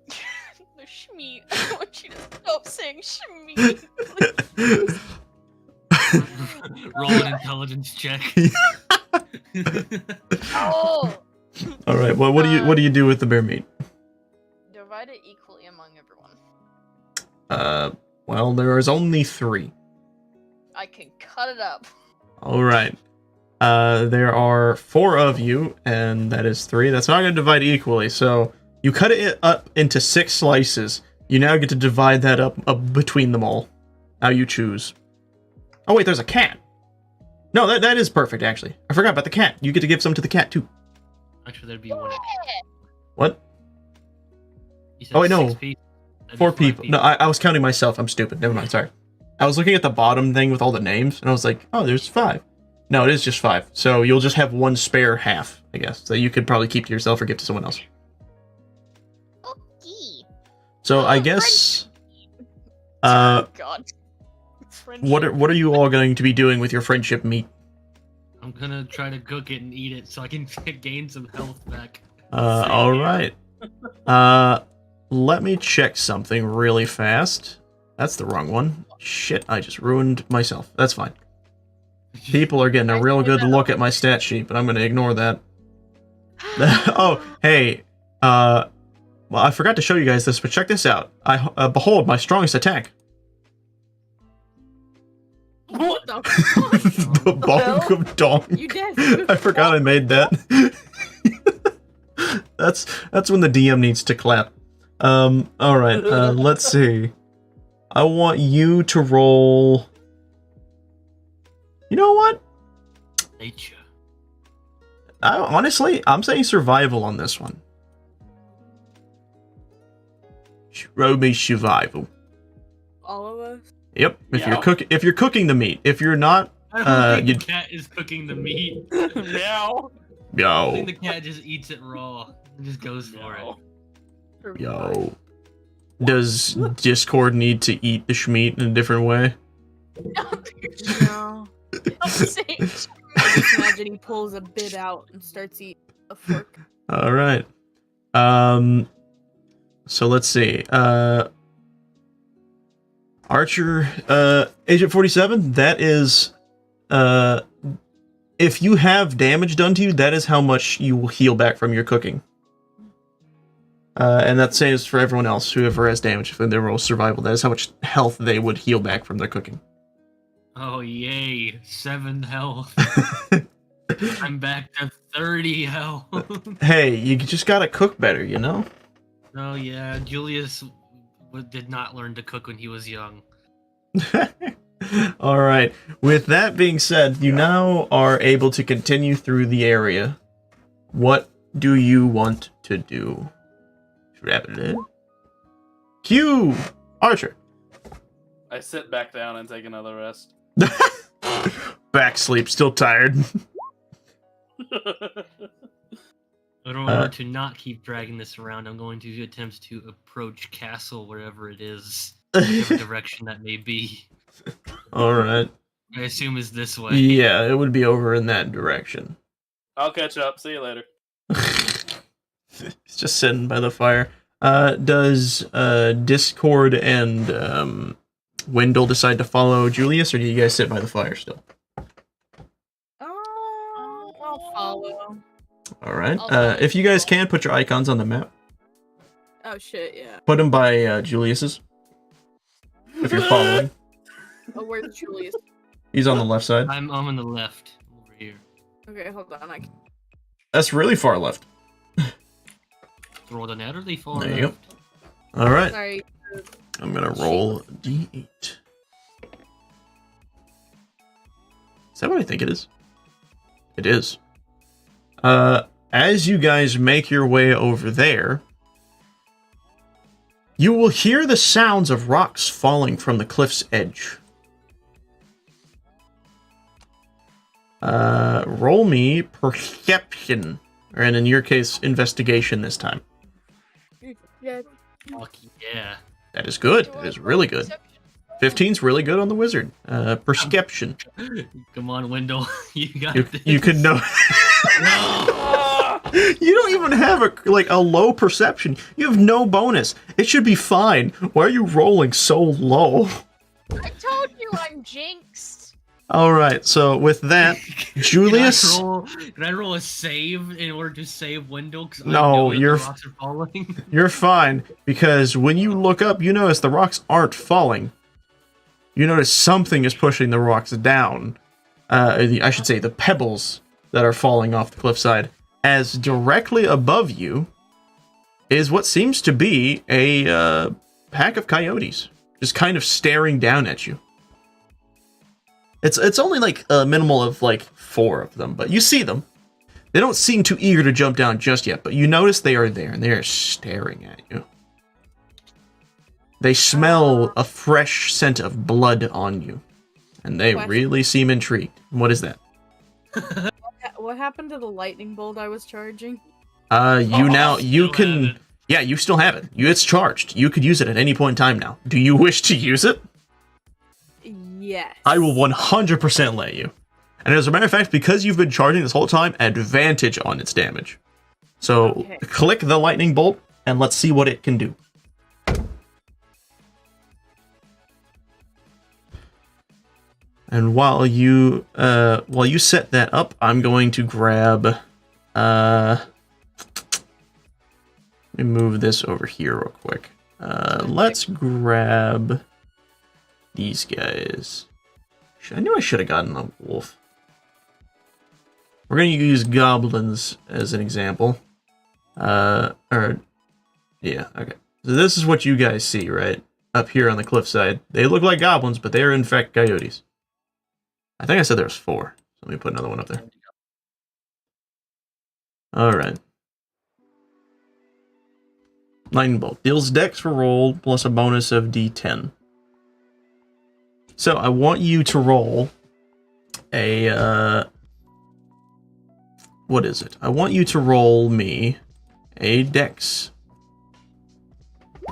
S8: The schmeat. I want you to stop saying schmeat.
S3: Roll an intelligence check.
S8: Oh!
S1: Alright, well, what do you do with the bear meat?
S8: Divide it equally among everyone.
S1: Well, there is only 3.
S8: I can cut it up.
S1: Alright. There are 4 of you, and that is 3. That's not going to divide equally, so you cut it up into 6 slices. You now get to divide that up between them all. How you choose. Oh wait, there's a cat. No, that is perfect, actually. I forgot about the cat. You get to give some to the cat, too.
S3: Actually, there'd be one.
S1: What?
S3: You said
S1: Oh wait, no.
S3: 6 people.
S1: 4 people. No, I was counting myself. I'm stupid. Never mind, sorry. I was looking at the bottom thing with all the names, and I was like, oh, there's 5. No, it is just 5. So you'll just have 1 spare half, I guess, that you could probably keep to yourself or give to someone else.
S8: Okay.
S1: So I guess...
S8: Oh, God.
S1: What are you all going to be doing with your friendship meat?
S3: I'm gonna try to cook it and eat it so I can gain some health back.
S1: Alright. Let me check something really fast. That's the wrong one. Shit, I just ruined myself. That's fine. People are getting a real good look at my stat sheet, but I'm going to ignore that. Oh, hey. Well, I forgot to show you guys this, but check this out. Behold, my strongest attack.
S2: What the fuck?
S1: The bonk of donk.
S2: You did.
S1: I forgot I made that. That's when the DM needs to clap. All right. Let's see. I want you to roll. You know what?
S3: Nature.
S1: Honestly, I'm saying survival on this one. Roll me survival.
S2: All of us?
S1: Yep. If you're cooking the meat. If you're not,
S3: I don't think the cat is cooking the meat.
S9: Meow.
S3: I think the cat just eats it raw. And just goes for it.
S1: Yo. Does Discord need to eat the schmeat in a different way?
S2: No. Just imagine he pulls a bit out and starts eating a fork.
S1: All right. So let's see. Archer, Agent 47, that is, if you have damage done to you, that is how much you will heal back from your cooking. And that same is for everyone else, whoever has damage if they roll survival. That is how much health they would heal back from their cooking.
S3: Oh, yay. 7 health. I'm back to 30 health.
S1: Hey, you just gotta cook better, you know?
S3: Oh, yeah. Julius did not learn to cook when he was young.
S1: All right. With that being said, you now are able to continue through the area. What do you want to do? Q! Archer.
S9: I sit back down and take another rest.
S1: Back sleep, still tired.
S3: In order to not keep dragging this around, I'm going to attempt to approach castle wherever it is, whatever direction that may be.
S1: All right.
S3: I assume is this way.
S1: Yeah, it would be over in that direction.
S9: I'll catch up. See you later.
S1: He's just sitting by the fire. Does Discord and Wendell decide to follow Julius, or do you guys sit by the fire still?
S2: I'll follow.
S1: All right. If you guys can, put your icons on the map.
S2: Oh shit, yeah.
S1: Put them by Julius's. If you're following.
S2: Oh, where's Julius?
S1: He's on the left side.
S3: I'm on the left. Over here.
S2: Okay, hold on.
S1: That's really far left.
S3: Throw the net or they fall
S1: There
S3: left?
S1: you go. All right.
S2: Sorry.
S1: I'm gonna roll D8. Is that what I think it is? It is. As you guys make your way over there, you will hear the sounds of rocks falling from the cliff's edge. Roll me perception, and in your case, investigation this time.
S2: Yeah.
S3: Fuck yeah.
S1: That is good. That is really good. 15's really good on the wizard. Perception.
S3: Come on, Wendell. You got this.
S1: You can know. You don't even have a low perception. You have no bonus. It should be fine. Why are you rolling so low?
S8: I told you I'm jinxed.
S1: All right. So with that, Julius.
S3: Can I roll a save in order to save Wendell?
S1: No,
S3: the rocks are falling.
S1: You're fine, because when you look up, you notice the rocks aren't falling. You notice something is pushing the rocks down. I should say the pebbles that are falling off the cliffside. As directly above you is what seems to be a pack of coyotes, just kind of staring down at you. It's only like a minimal of like 4 of them, but you see them. They don't seem too eager to jump down just yet, but you notice they are there and they are staring at you. They smell a fresh scent of blood on you, and they really seem intrigued. What is that?
S2: What happened to the lightning bolt I was charging?
S1: You can. Yeah, you still have it. It's charged. You could use it at any point in time now. Do you wish to use it?
S2: Yes.
S1: I will 100% let you. And as a matter of fact, because you've been charging this whole time, advantage on its damage. So click the lightning bolt and let's see what it can do. And while you set that up, I'm going to grab. Let me move this over here real quick. Let's grab these guys. I knew I should have gotten a wolf. We're going to use goblins as an example. Yeah, okay. So this is what you guys see, right? Up here on the cliffside. They look like goblins, but they are in fact coyotes. I think I said there's 4. So let me put another one up there. Alright. Lightning Bolt. Deals dex for roll plus a bonus of d10. So I want you to roll a... what is it? I want you to roll me a dex.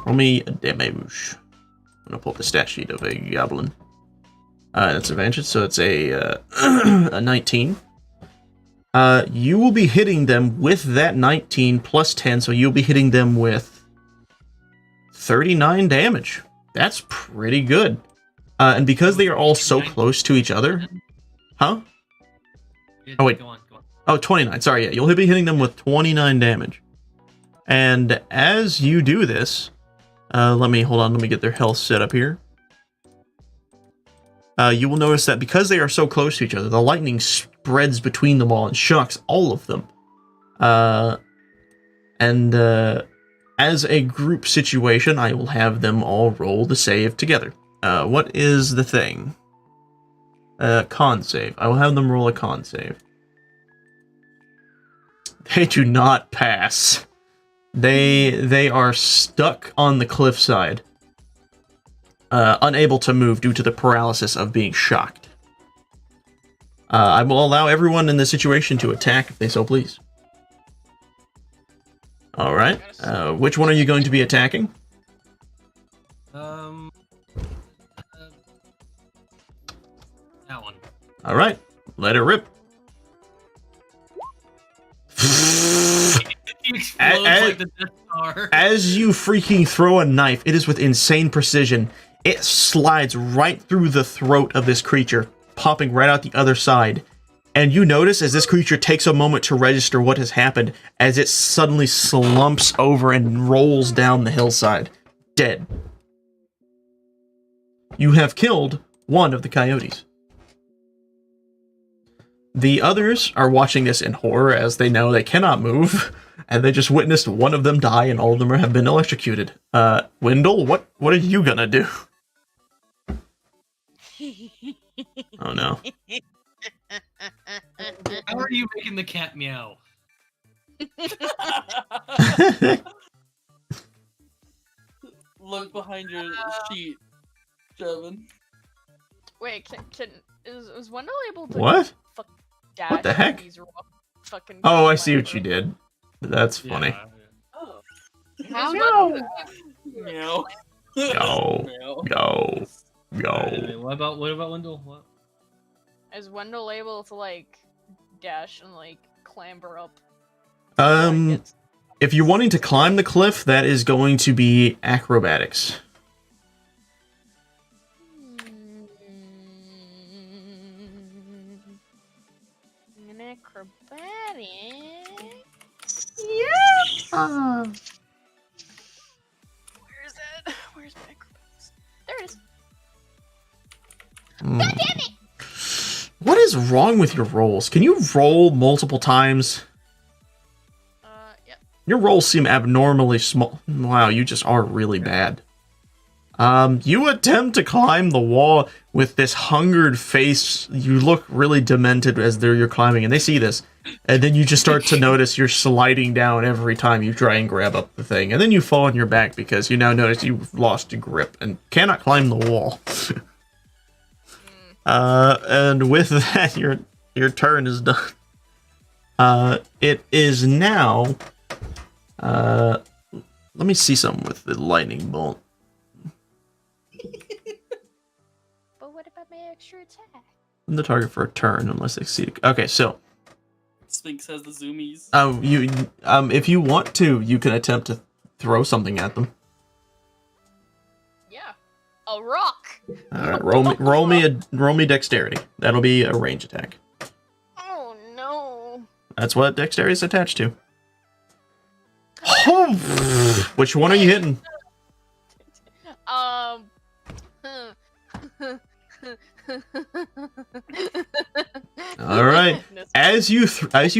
S1: Roll me a damage. I'm going to pull up the stat sheet of a goblin. That's advantage, so it's a, a 19. You will be hitting them with that 19 plus 10, so you'll be hitting them with 39 damage. That's pretty good. And because they are all so close to each other... Huh? Oh, wait. Oh, 29. Sorry, yeah. You'll be hitting them with 29 damage. And as you do this... let me get their health set up here. You will notice that because they are so close to each other, the lightning spreads between them all and shocks all of them. As a group situation, I will have them all roll the save together. What is the thing? Con save. I will have them roll a con save. They do not pass. They are stuck on the cliffside, unable to move due to the paralysis of being shocked. I will allow everyone in this situation to attack if they so please. All right. Which one are you going to be attacking?
S3: That one.
S1: All right. Let it rip. As you freaking throw a knife, it is with insane precision. It slides right through the throat of this creature, popping right out the other side. And you notice as this creature takes a moment to register what has happened, as it suddenly slumps over and rolls down the hillside, dead. You have killed one of the coyotes. The others are watching this in horror as they know they cannot move, and they just witnessed one of them die and all of them have been electrocuted. Wendell, what are you gonna do? Oh no.
S3: How are you making the cat meow?
S5: Look behind your sheet, Jevin.
S8: Wait, is Wendell able to
S1: What?
S8: dash
S1: What the heck?
S8: these fucking
S1: Oh, I see what you did. That's funny.
S3: Yeah.
S5: Oh.
S8: How
S5: Meow.
S1: Go. Go. Go.
S3: Wait, what about Wendell? What?
S8: Is Wendell able to like dash and like clamber up?
S1: If you're wanting to climb the cliff, that is going to be acrobatics.
S8: An acrobatic.
S6: Yeah.
S8: Where is it? Where's my acrobatics? There it is.
S1: Mm.
S8: God damn it!
S1: What is wrong with your rolls? Can you roll multiple times?
S8: Yep.
S1: Your rolls seem abnormally small. Wow, you just are really bad. You attempt to climb the wall with this hungered face. You look really demented as you're climbing, and they see this. And then you just start to notice you're sliding down every time you try and grab up the thing. And then you fall on your back because you now notice you've lost your grip and cannot climb the wall. And with that, your turn is done. It is now. Let me see something with the lightning bolt.
S8: But what about my extra attack?
S1: The target for a turn unless they exceed. Okay, so.
S5: Sphinx has the zoomies.
S1: If you want to, you can attempt to throw something at them.
S8: Yeah, a rock.
S1: All right, roll me dexterity. That'll be a range attack.
S8: Oh no.
S1: That's what dexterity is attached to. Which one are you hitting? All right. As you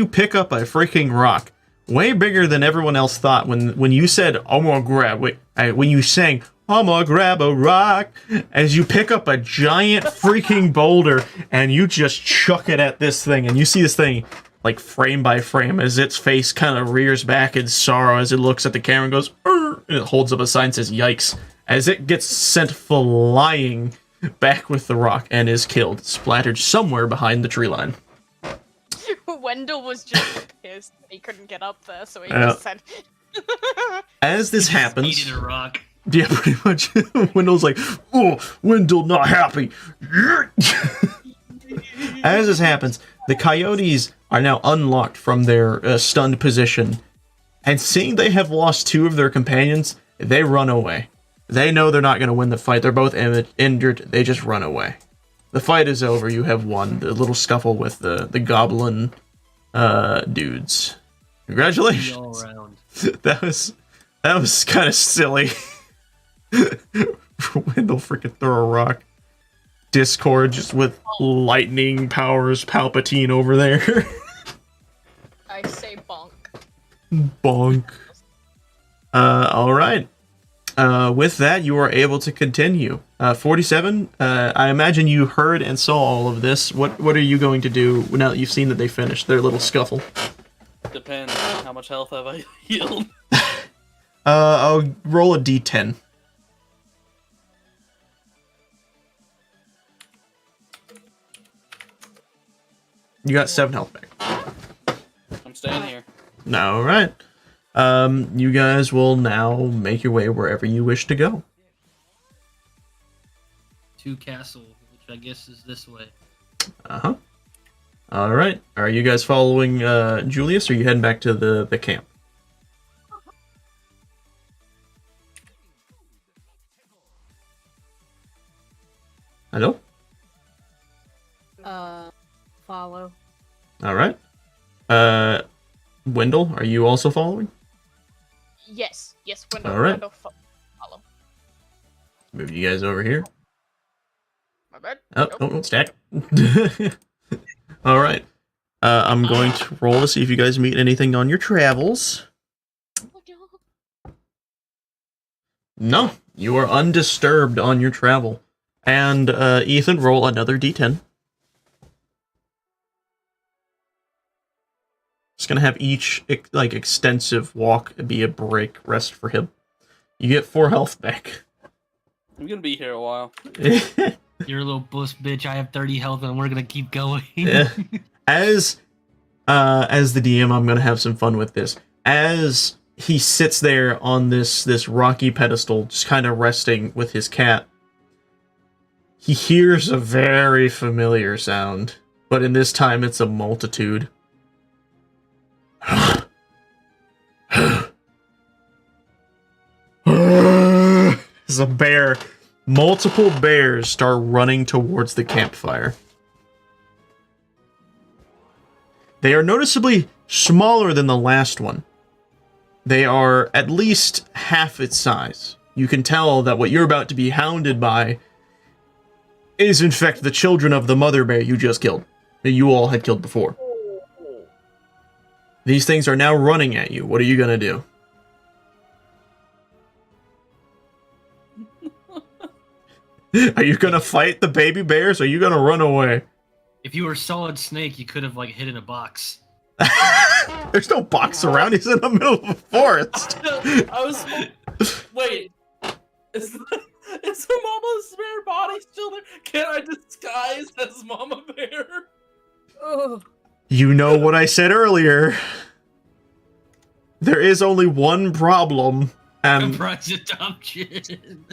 S1: pick up a freaking rock, way bigger than everyone else thought. When you said, "I'm gonna grab," wait, when you sang, I'ma grab a rock, as you pick up a giant freaking boulder and you just chuck it at this thing, and you see this thing, like, frame by frame, as its face kind of rears back in sorrow as it looks at the camera and goes, and it holds up a sign that says, yikes, as it gets sent flying back with the rock and is killed, splattered somewhere behind the tree line.
S8: Wendell was just pissed he couldn't get up there, so he just said...
S1: As this happens...
S3: Eating a rock.
S1: Yeah, pretty much. Wendell's like, oh, Wendell not happy. As this happens, the coyotes are now unlocked from their stunned position, and seeing they have lost 2 of their companions, they run away. They know they're not going to win the fight. They're both injured. They just run away. The fight is over. You have won. The little scuffle with the goblin dudes. Congratulations.
S3: All around.
S1: That was kind of silly. Wendell freaking throw a rock. Discord just with lightning powers Palpatine over there.
S8: I say bonk.
S1: Bonk. Alright. With that, you are able to continue. 47, I imagine you heard and saw all of this. What are you going to do now that you've seen that they finished their little scuffle?
S5: Depends. How much health have I healed?
S1: I'll roll a d10. You got 7 health back.
S5: I'm staying here.
S1: Alright. You guys will now make your way wherever you wish to go.
S3: To castle, which I guess is this way.
S1: Uh-huh. Alright. Are you guys following Julius, or are you heading back to the camp? Hello?
S2: Follow.
S1: Alright. Wendell, are you also following?
S8: Yes, Wendell.
S1: All right.
S8: Wendell follow.
S1: Move you guys over here.
S8: My bad.
S1: Oh, don't stack. Alright. I'm going to roll to see if you guys meet anything on your travels. No, you are undisturbed on your travel. And, Ethan, roll another d10. Just gonna have each, like, extensive walk be a break rest for him. You get 4 health back.
S5: I'm gonna be here a while.
S3: You're a little bush bitch. I have 30 health and we're gonna keep going.
S1: As the DM, I'm gonna have some fun with this. As he sits there on this rocky pedestal, just kind of resting with his cat, he hears a very familiar sound, but in this time it's a multitude. As a bear, multiple bears start running towards the campfire. They are noticeably smaller than the last one. They are at least half its size. You can tell that what you're about to be hounded by is in fact the children of the mother bear you just killed. That you all had killed before. These things are now running at you. What are you gonna do? Are you gonna fight the baby bears, or are you gonna run away?
S3: If you were Solid Snake, you could have, like, hid in a box.
S1: There's no box around. He's in the middle of a forest.
S5: I was... Wait. Is the Mama Bear body still there? Can I disguise as Mama Bear?
S2: Oh.
S1: You know what I said earlier. There is only one problem.
S3: Comprise adoption.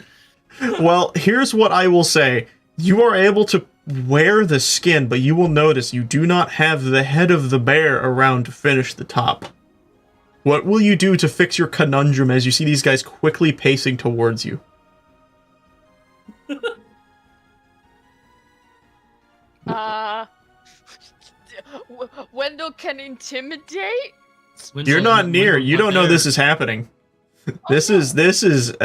S1: Well, here's what I will say. You are able to wear the skin, but you will notice you do not have the head of the bear around to finish the top. What will you do to fix your conundrum as you see these guys quickly pacing towards you?
S8: Wendell can intimidate?
S1: You're not near. You don't know this is happening. This is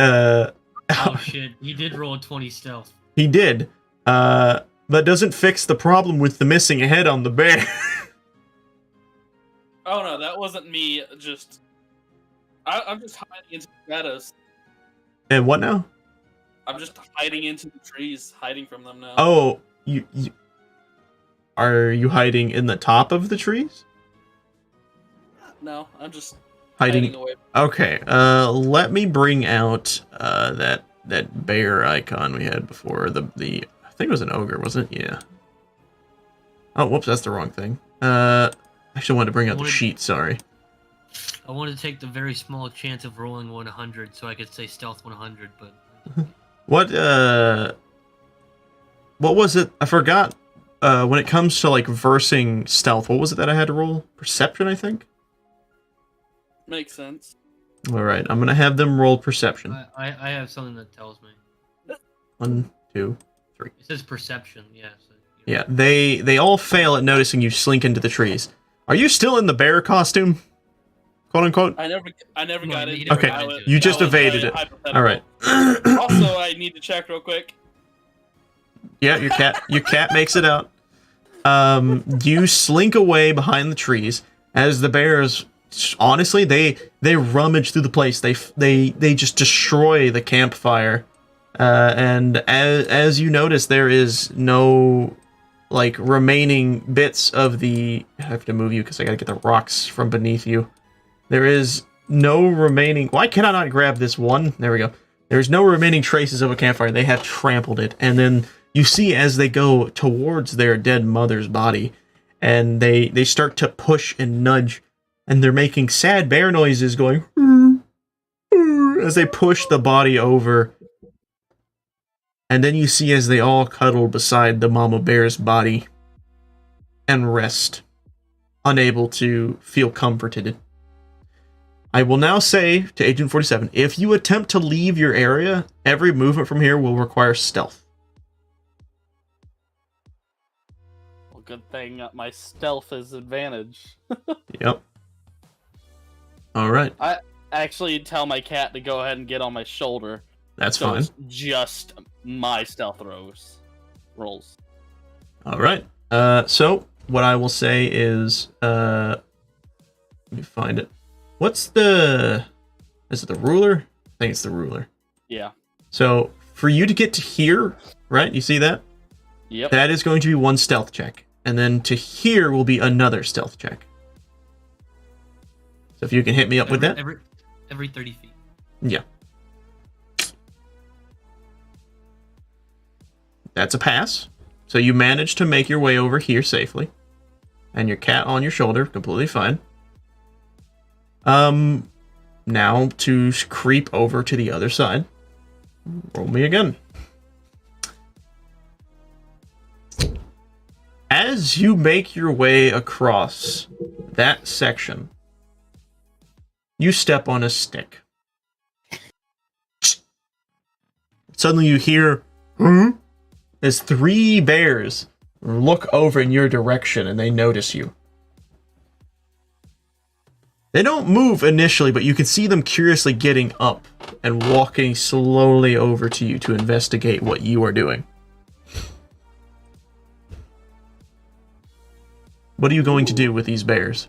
S3: Oh shit, he did roll a 20 stealth.
S1: He did. That doesn't fix the problem with the missing head on the bear.
S5: Oh no, that wasn't me. I'm just hiding into the shadows.
S1: And what now?
S5: I'm just hiding into the trees, hiding from them now.
S1: Oh, you are you hiding in the top of the trees?
S5: No, I'm just
S1: Hiding
S5: away.
S1: Okay, let me bring out that bear icon we had before. The I think it was an ogre, wasn't it? Yeah. Oh, whoops, that's the wrong thing. I actually wanted to bring out the sheet, sorry.
S3: I wanted to take the very small chance of rolling 100 so I could say stealth 100, but
S1: What was it? I forgot. When it comes to like versing stealth, what was it that I had to roll? Perception, I think.
S5: Makes sense.
S1: All right, I'm gonna have them roll perception.
S3: I have something that tells me.
S1: 1, 2, 3.
S3: It says perception, yeah. So,
S1: Yeah, they all fail at noticing you slink into the trees. Are you still in the bear costume? Quote unquote.
S5: I never got it.
S1: Okay, you just evaded it. All right.
S5: Also, I need to check real quick.
S1: Yeah, your cat makes it out. You slink away behind the trees as the bears. Honestly, they rummage through the place. They just destroy the campfire, and as you notice, there is no like remaining bits of the. I have to move you because I gotta get the rocks from beneath you. There is no remaining. Why can I not grab this one? There we go. There's no remaining traces of a campfire. They have trampled it, and then you see as they go towards their dead mother's body, and they start to push and nudge. And they're making sad bear noises going as they push the body over. And then you see as they all cuddle beside the mama bear's body and rest, unable to feel comforted. I will now say to Agent 47, if you attempt to leave your area, every movement from here will require stealth.
S9: Well, good thing my stealth is advantage.
S1: Yep. All right.
S9: I actually tell my cat to go ahead and get on my shoulder.
S1: That's
S9: so
S1: fine.
S9: It's just my stealth rolls.
S1: All right. So what I will say is, let me find it. What's the? Is it the ruler? I think it's the ruler.
S9: Yeah.
S1: So for you to get to here, right? You see that?
S9: Yep.
S1: That is going to be one stealth check, and then to here will be another stealth check. So if you can hit me up with that.
S3: Every 30 feet.
S1: Yeah. That's a pass. So you managed to make your way over here safely. And your cat on your shoulder, completely fine. Now to creep over to the other side. Roll me again. As you make your way across that section, you step on a stick. Suddenly you hear, as 3 bears look over in your direction and they notice you. They don't move initially, but you can see them curiously getting up and walking slowly over to you to investigate what you are doing. What are you going to do with these bears?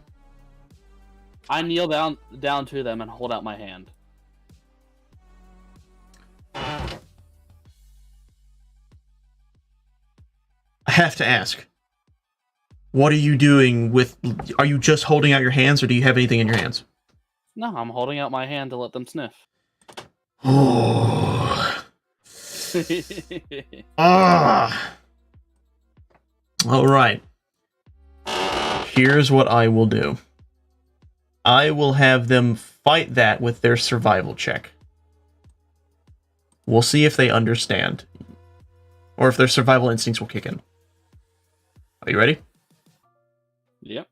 S9: I kneel down to them and hold out my hand.
S1: I have to ask. What are you doing with... Are you just holding out your hands, or do you have anything in your hands?
S9: No, I'm holding out my hand to let them sniff.
S1: Oh. Ah. All right. Here's what I will do. I will have them fight that with their survival check. We'll see if they understand. Or if their survival instincts will kick in. Are you ready?
S9: Yep.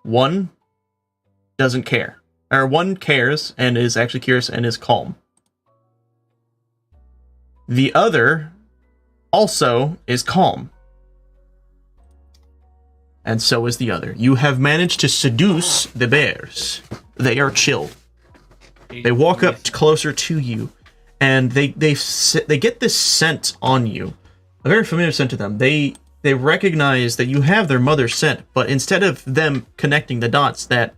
S1: 1 doesn't care. Or 1 cares and is actually curious and is calm. The other also is calm. And so is the other. You have managed to seduce the bears. They are chill. They walk up closer to you, and they get this scent on you, a very familiar scent to them. They recognize that you have their mother's scent, but instead of them connecting the dots that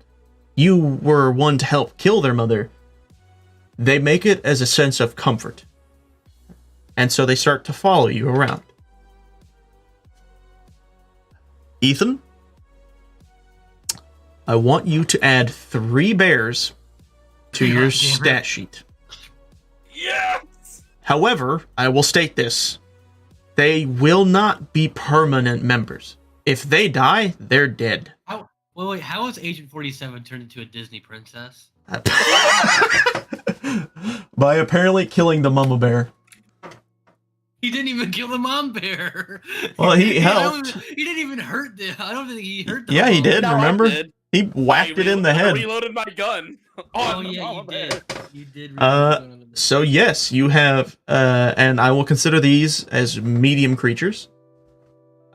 S1: you were one to help kill their mother, they make it as a sense of comfort. And so they start to follow you around. Ethan, I want you to add 3 bears to your stat sheet.
S5: Yes!
S1: However, I will state this. They will not be permanent members. If they die, they're dead.
S3: Wait, how is Agent 47 turned into a Disney princess?
S1: By apparently killing the mama bear.
S3: He didn't even kill the mom bear.
S1: Well, he helped.
S3: He didn't even hurt the. I don't think he hurt the.
S1: Yeah, he did.
S5: No, I
S1: remember?
S5: did.
S1: He whacked it in the
S5: I
S1: head.
S5: reloaded my gun.
S3: Oh yeah, you did. You did.
S1: So yes, you have, and I will consider these as medium creatures,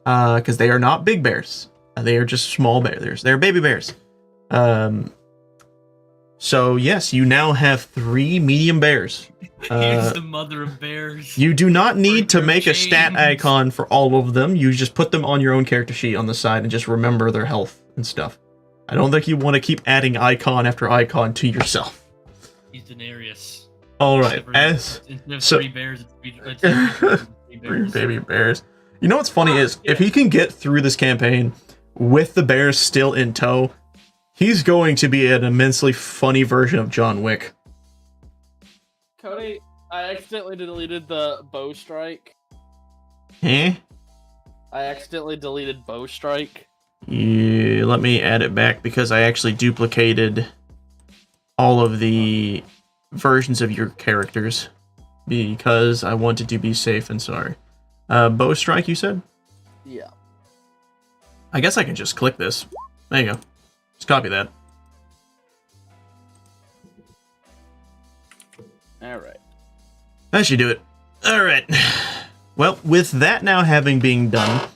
S1: because they are not big bears. They are just small bears. They're baby bears. So yes, you now have 3 medium bears.
S3: Here's the mother of bears.
S1: You do not need to make a stat icon for all of them. You just put them on your own character sheet on the side and just remember their health and stuff. I don't think you want to keep adding icon after icon to yourself.
S3: He's denarius.
S1: All right,
S3: Instead of 3 bears, it's 3 bears.
S1: 3 baby bears. You know what's funny is if he can get through this campaign with the bears still in tow, he's going to be an immensely funny version of John Wick.
S9: Cody, I accidentally deleted the bow strike.
S1: Eh?
S9: I accidentally deleted bow strike.
S1: Yeah, let me add it back because I actually duplicated all of the versions of your characters because I wanted to be safe and sorry. Bow strike, you said?
S9: Yeah.
S1: I guess I can just click this. There you go. Just copy that.
S9: Alright.
S1: That should do it. Alright. Well, with that now having been done,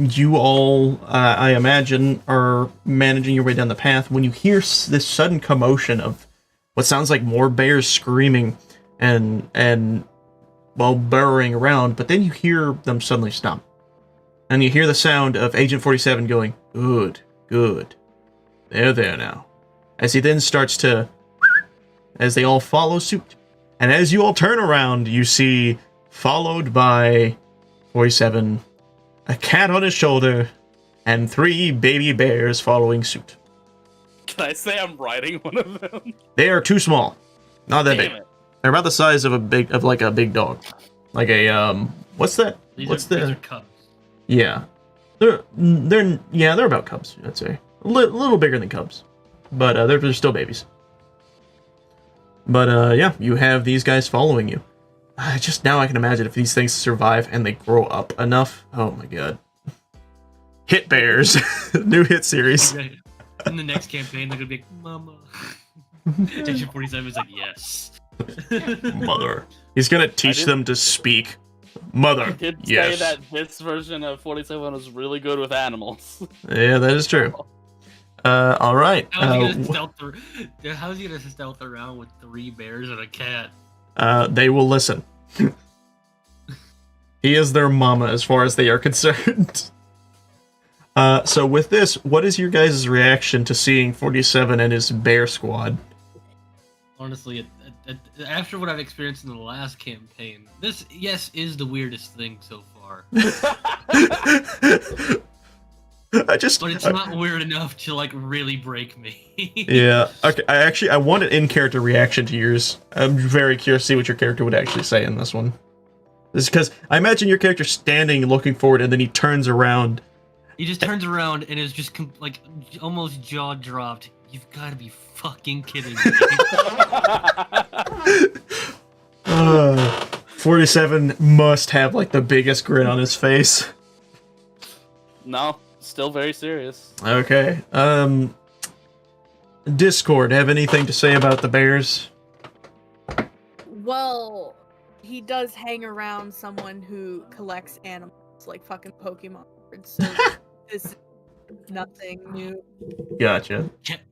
S1: you all, I imagine, are managing your way down the path when you hear this sudden commotion of what sounds like more bears screaming and well, burrowing around, but then you hear them suddenly stop. And you hear the sound of Agent 47 going, good, good. They're there now. As he then starts to, as they all follow suit. And as you all turn around, you see, followed by 47, a cat on his shoulder, and 3 baby bears following suit.
S5: Can I say I'm riding one of them?
S1: They are too small. Not that big.
S5: It.
S1: They're about the size of a big dog. Like a, what's that?
S3: These are cubs.
S1: Yeah. They're about cubs, I'd say. A little bigger than cubs. But they're still babies. But yeah, you have these guys following you. Just now I can imagine if these things survive and they grow up enough. Oh my god. Hit Bears. New hit series.
S3: In the next campaign, they're gonna be like, Mama. Agent 47 is like, yes.
S1: Mother. He's gonna teach them to speak. Mother.
S9: I did
S1: yes.
S9: say that this version of 47 was really good with animals.
S1: Yeah, that is true. All right.
S3: How's he gonna stealth around with 3 bears and a cat?
S1: They will listen. He is their mama as far as they are concerned. So with this, what is your guys' reaction to seeing 47 and his bear squad?
S3: Honestly, after what I've experienced in the last campaign, this, yes, is the weirdest thing so far. But it's not weird enough to, like, really break me.
S1: Yeah. Okay, I want an in-character reaction to yours. I'm very curious to see what your character would actually say in this one. This is because I imagine your character standing, looking forward, and then he turns around.
S3: He just turns around and is just, like, almost jaw-dropped. You've got to be fucking kidding me.
S1: 47 must have, like, the biggest grin on his face.
S9: No, still very serious.
S1: Okay. Discord, have anything to say about the bears?
S2: Well, he does hang around someone who collects animals, like fucking Pokemon. So this is nothing new.
S1: Gotcha.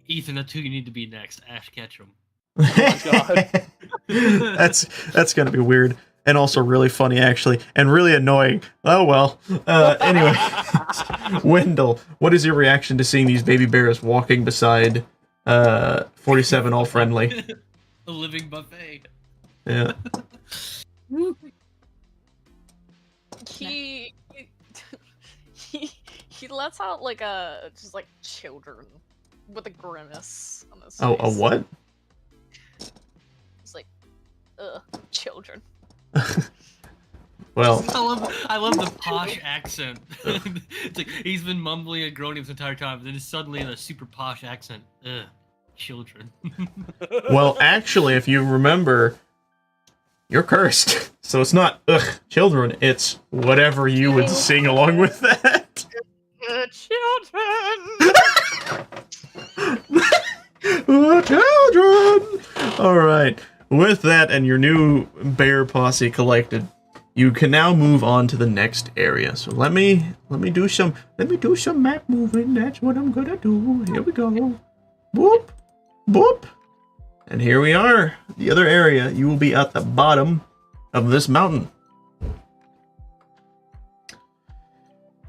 S3: Ethan, that's who you need to be next. Ash Ketchum.
S9: Oh god.
S1: That's gonna be weird. And also really funny, actually. And really annoying. Oh, well. Anyway. Wendell, what is your reaction to seeing these baby bears walking beside 47 all friendly?
S3: A living buffet.
S1: Yeah.
S8: He he lets out like just like children with a grimace on his face.
S1: Oh, a what?
S8: It's like, children.
S1: Well,
S3: I love the posh accent. It's like he's been mumbling and groaning this entire time, and then suddenly in a super posh accent. Ugh, children.
S1: well, actually, if you remember, you're cursed. So it's not children. It's whatever you would sing along with that. Children. All right. With that and your new bear posse collected, you can now move on to the next area. So let me do some map moving. That's what I'm gonna do. Here we go. Boop, boop, and here we are. The other area. You will be at the bottom of this mountain.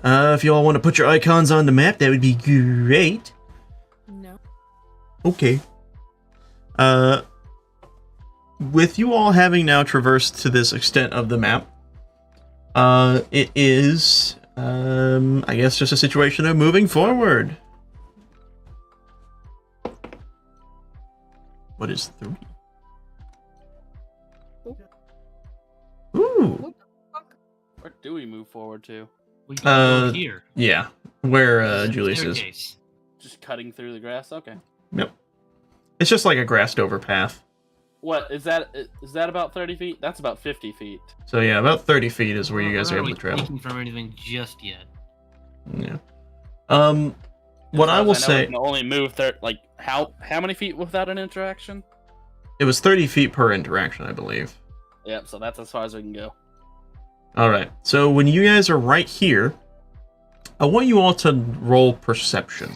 S1: If you all want to put your icons on the map, that would be great.
S2: No.
S1: Okay. With you all having now traversed to this extent of the map, it is, I guess, just a situation of moving forward. What is 3? Ooh.
S9: Where do we move forward to?
S3: We can go here.
S1: Yeah, where Julius is.
S9: Just cutting through the grass. Okay.
S1: Yep. It's just like a grassed over path.
S9: What is that? Is that about 30 feet? That's about 50 feet.
S1: So yeah, about 30 feet is where you guys are able to travel.
S3: Not from anything just yet.
S1: Yeah. What I will say.
S9: We can only move like how many feet without an interaction?
S1: It was 30 feet per interaction, I believe.
S9: Yep. So that's as far as we can go.
S1: All right. So when you guys are right here, I want you all to roll perception.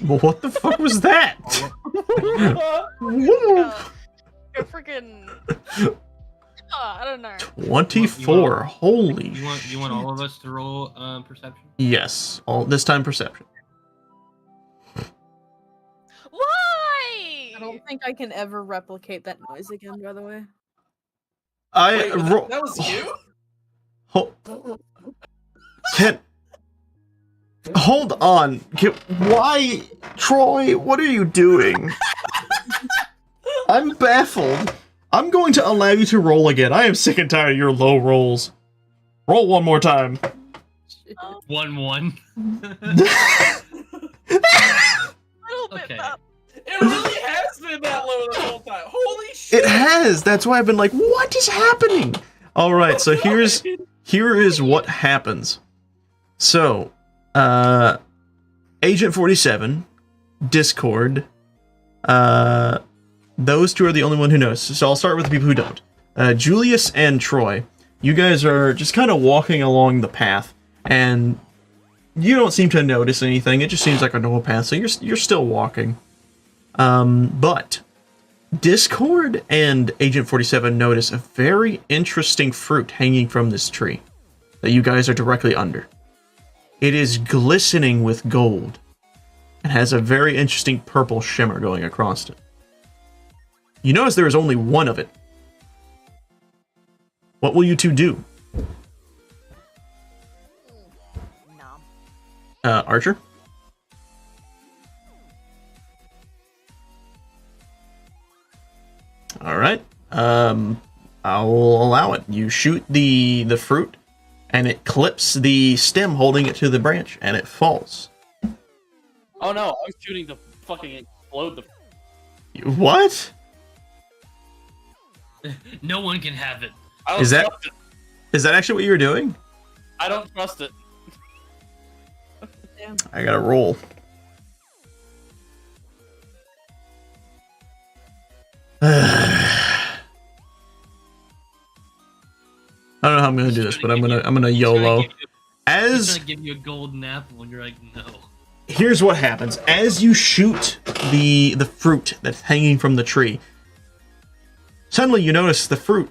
S1: Well, what the fuck was that?
S8: You're freaking. I don't know.
S1: 24. Holy
S3: you want all of us to roll perception?
S1: Yes. This time perception.
S8: Why?
S2: I don't think I can ever replicate that noise again, by the way.
S5: Wait, that was you?
S1: Hold on. Why, Troy? What are you doing? I'm baffled. I'm going to allow you to roll again. I am sick and tired of your low rolls. Roll one more time.
S3: 1-1.
S8: Okay.
S5: It really has been that low the whole time. Holy shit!
S1: It has. That's why I've been like, what is happening? All right. So here is what happens. So, Agent 47, Discord, those two are the only one who knows. So I'll start with the people who don't. Julius and Troy, you guys are just kind of walking along the path, and you don't seem to notice anything. It just seems like a normal path, so you're still walking. But Discord and Agent 47 notice a very interesting fruit hanging from this tree that you guys are directly under. It is glistening with gold and has a very interesting purple shimmer going across it. You notice there is only one of it. What will you two do? Archer? All right. I'll allow it. You shoot the fruit, and it clips the stem holding it to the branch, and it falls.
S9: Oh no! I was shooting to fucking explode the.
S1: What?
S3: No one can have it.
S1: Is that actually what you were doing?
S9: I don't trust it.
S1: I gotta roll. I don't know how I'm gonna do this, but I'm gonna YOLO.
S3: He's trying to give you a golden apple, and you're like, no.
S1: Here's what happens: as you shoot the fruit that's hanging from the tree, suddenly you notice the fruit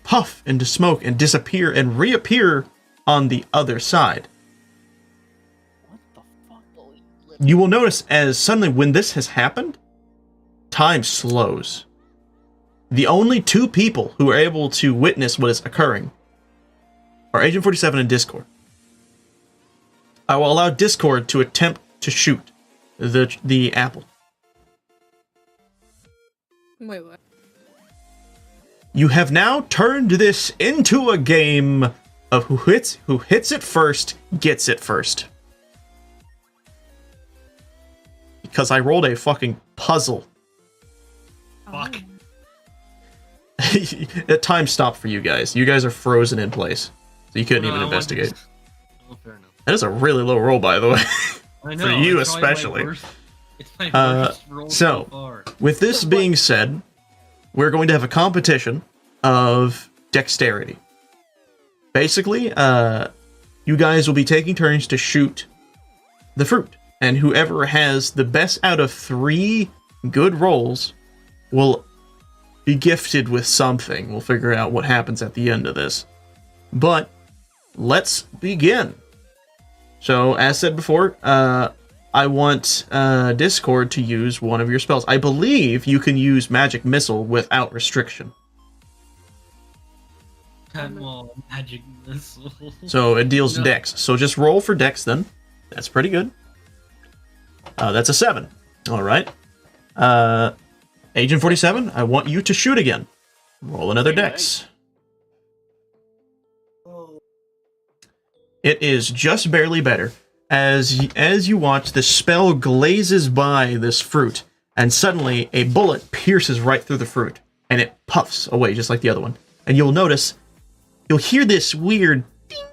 S1: puff into smoke and disappear and reappear on the other side. you will notice as suddenly when this has happened, time slows. The only two people who are able to witness what is occurring are Agent 47 and Discord. I will allow Discord to attempt to shoot the apple.
S2: Wait, what?
S1: You have now turned this into a game of who hits it first gets it first. Because I rolled a fucking puzzle.
S3: Fuck.
S1: The time stopped for you guys. You guys are frozen in place. So you couldn't even investigate.
S3: Oh, fair enough.
S1: That is a really low roll, by the way.
S3: I know,
S1: for you
S3: it's probably
S1: especially.
S3: It's my worst roll so far.
S1: With this being said, we're going to have a competition of dexterity. Basically, you guys will be taking turns to shoot the fruit, and whoever has the best out of 3 good rolls will be gifted with something. We'll figure out what happens at the end of this. But let's begin. So, as said before, I want Discord to use one of your spells. I believe you can use Magic Missile without restriction.
S3: Magic Missile.
S1: So it deals dex. So just roll for dex then. That's pretty good. That's a 7. All right. Agent 47, I want you to shoot again. Roll another dex. It is just barely better. As you watch, the spell glazes by this fruit, and suddenly a bullet pierces right through the fruit, and it puffs away just like the other one. And you'll notice, you'll hear this weird ding,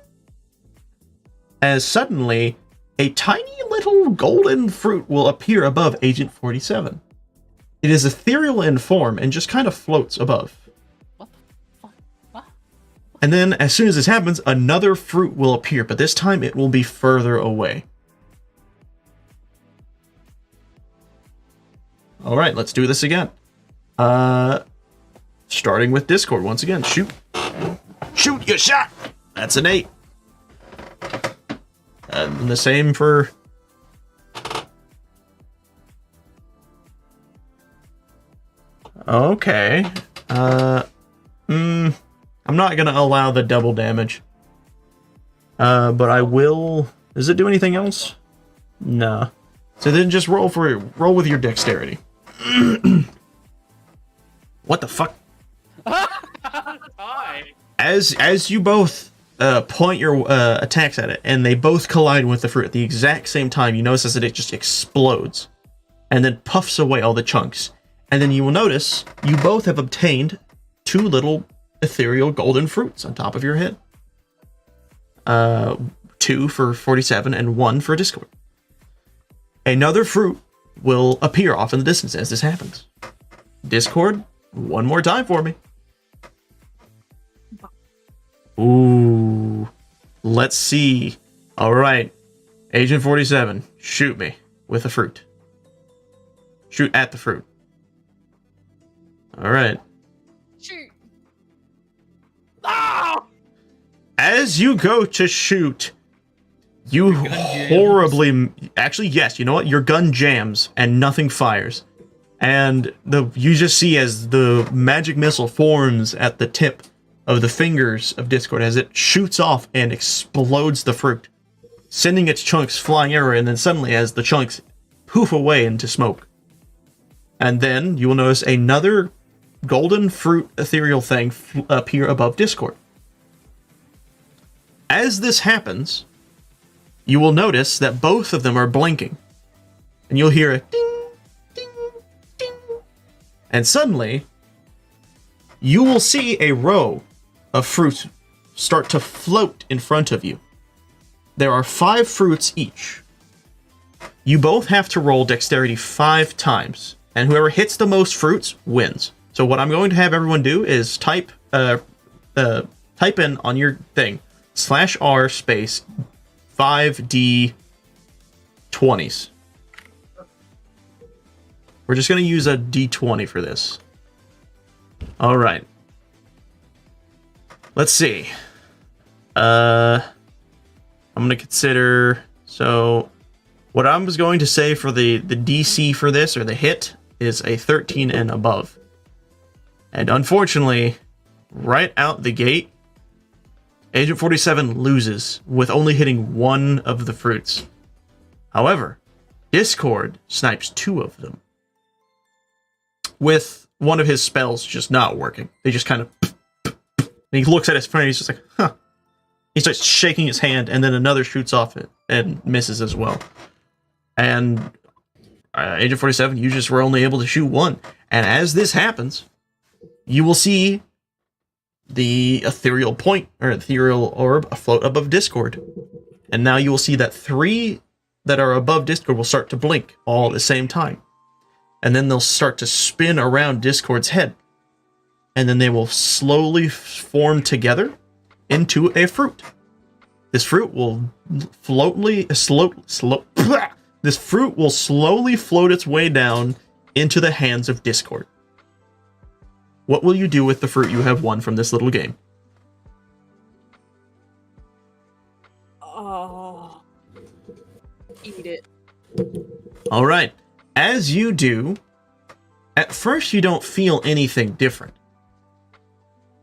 S1: as suddenly a tiny little golden fruit will appear above Agent 47. It is ethereal in form and just kind of floats above. And then, as soon as this happens, another fruit will appear, but this time it will be further away. Alright, let's do this again. Starting with Discord once again. Shoot. Shoot your shot! That's an 8. And the same for... Okay. I'm not gonna allow the double damage. But I will... Does it do anything else? No. So then just roll with your dexterity. What the fuck?
S9: Hi.
S1: As you both point your attacks at it, and they both collide with the fruit at the exact same time, you notice that it just explodes, and then puffs away all the chunks. And then you will notice you both have obtained 2 little ethereal golden fruits on top of your head. 2 for 47 and 1 for Discord. Another fruit will appear off in the distance as this happens. Discord, one more time for me. Ooh. Let's see. Alright. Agent 47, shoot me with a fruit. Shoot at the fruit. Alright.
S8: Shoot.
S9: Ah!
S1: As you go to shoot, you horribly... Actually, yes, you know what? Your gun jams and nothing fires. And you just see as the magic missile forms at the tip of the fingers of Discord as it shoots off and explodes the fruit, sending its chunks flying everywhere, and then suddenly as the chunks poof away into smoke. And then you will notice another golden fruit ethereal thing appear above Discord. As this happens, you will notice that both of them are blinking. And you'll hear a ding, ding, ding. And suddenly, you will see a row of fruit start to float in front of you. There are 5 fruits each. You both have to roll dexterity 5 times, and whoever hits the most fruits wins. So what I'm going to have everyone do is type in on your thing /r space 5d20s. We're just going to use a d20 for this. All right. Let's see. I'm going to consider... So, What I was going to say for the DC for this, or the hit, is a 13 and above. And unfortunately, right out the gate, Agent 47 loses with only hitting one of the fruits. However, Discord snipes 2 of them, with one of his spells just not working. They just kind of... And he looks at his friend, he's just like, huh. He starts shaking his hand, and then another shoots off it and misses as well. And Agent 47, you just were only able to shoot 1. And as this happens, you will see the ethereal point, or ethereal orb, float above Discord. And now you will see that 3 that are above Discord will start to blink all at the same time. And then they'll start to spin around Discord's head. And then they will slowly form together into a fruit. This fruit will this fruit will slowly float its way down into the hands of Discord. What will you do with the fruit you have won from this little game?
S2: Oh, eat it.
S1: All right. As you do, at first you don't feel anything different.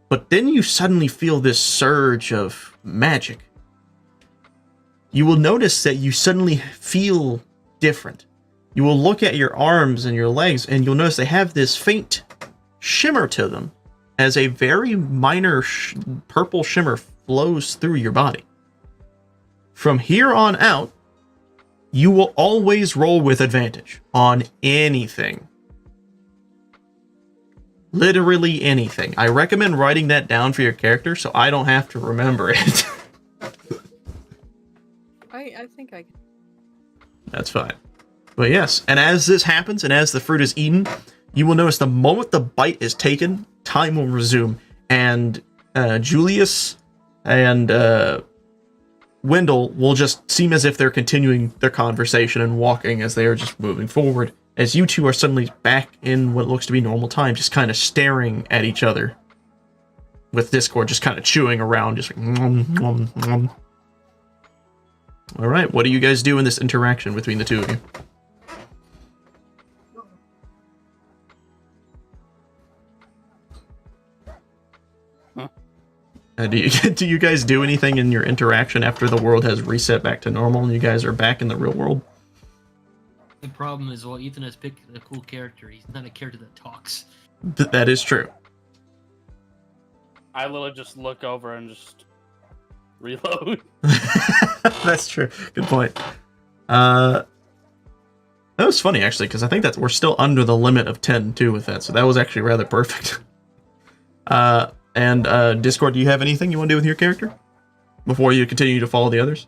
S1: But then you suddenly feel this surge of magic. You will notice that you suddenly feel different. You will look at your arms and your legs, and you'll notice they have this faint shimmer to them, as a very minor purple shimmer flows through your body. From here on out, you will always roll with advantage on anything. Literally anything. I recommend writing that down for your character so I don't have to remember it.
S2: I think I can.
S1: That's fine. But yes, and as this happens, and as the fruit is eaten, you will notice the moment the bite is taken, time will resume, and Julius and Wendell will just seem as if they're continuing their conversation and walking as they are just moving forward, as you two are suddenly back in what looks to be normal time, just kind of staring at each other, with Discord just kind of chewing around, just like nom, nom, nom. All right, what do you guys do in this interaction between the two of you? Do you guys do anything in your interaction after the world has reset back to normal and you guys are back in the real world?
S3: The problem is, well, Ethan has picked a cool character. He's not a character that talks.
S1: That is true.
S9: I literally just look over and just reload.
S1: That's true. Good point. That was funny, actually, because I think that we're still under the limit of 10, too, with that, so that was actually rather perfect. And Discord, do you have anything you want to do with your character before you continue to follow the others?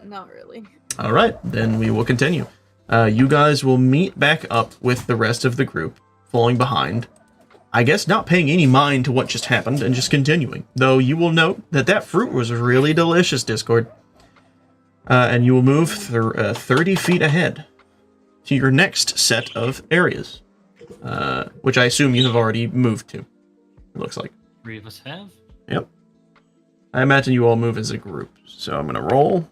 S2: Not really.
S1: All right, then we will continue. You guys will meet back up with the rest of the group, falling behind. I guess not paying any mind to what just happened and just continuing. Though you will note that that fruit was really delicious, Discord. And you will move 30 feet ahead to your next set of areas. Which I assume you have already moved to. It looks like.
S3: 3 of us have.
S1: Yep. I imagine you all move as a group. So I'm gonna roll.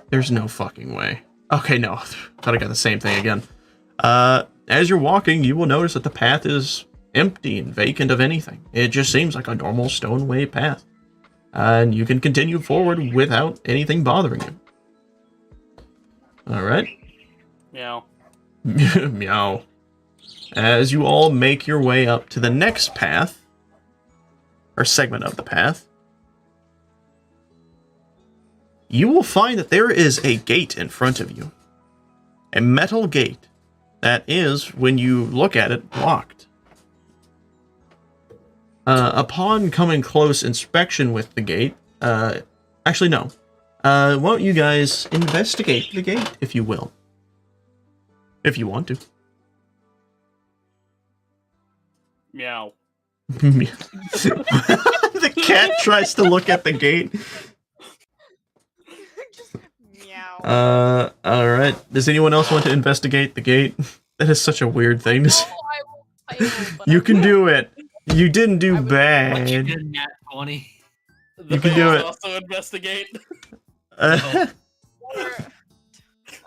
S1: There's no fucking way. Okay, no. Thought I got the same thing again. As you're walking, you will notice that the path is empty and vacant of anything. It just seems like a normal stoneway path. And you can continue forward without anything bothering you. Alright.
S9: Meow.
S1: Meow. As you all make your way up to the next path, or segment of the path, you will find that there is a gate in front of you. A metal gate that is, when you look at it, locked. Upon coming close inspection with the gate, actually no. Why don't you guys investigate the gate, if you will? If you want to.
S9: Meow.
S1: The cat tries to look at the gate.
S8: Meow.
S1: Alright. Does anyone else want to investigate the gate? That is such a weird thing to say.
S8: I will,
S1: You can do it. You didn't do bad.
S3: You did nat 20.
S5: The
S1: can do it.
S5: Also investigate.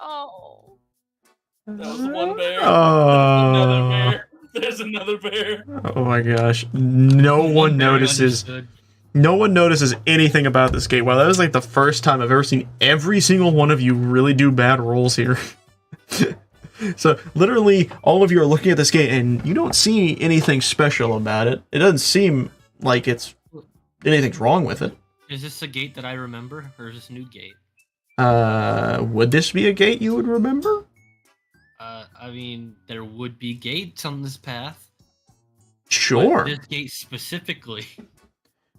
S8: Oh.
S5: That was one bear.
S1: Oh.
S5: There's another bear.
S1: Oh my gosh. No one notices. No one notices anything about this gate. Wow, that was like the first time I've ever seen every single one of you really do bad rolls here. So literally all of you are looking at this gate and you don't see anything special about it. It doesn't seem like anything's wrong with it.
S3: Is this a gate that I remember, or is this a new gate?
S1: Would this be a gate you would remember?
S3: I mean, there would be gates on this path.
S1: Sure.
S3: But this gate specifically.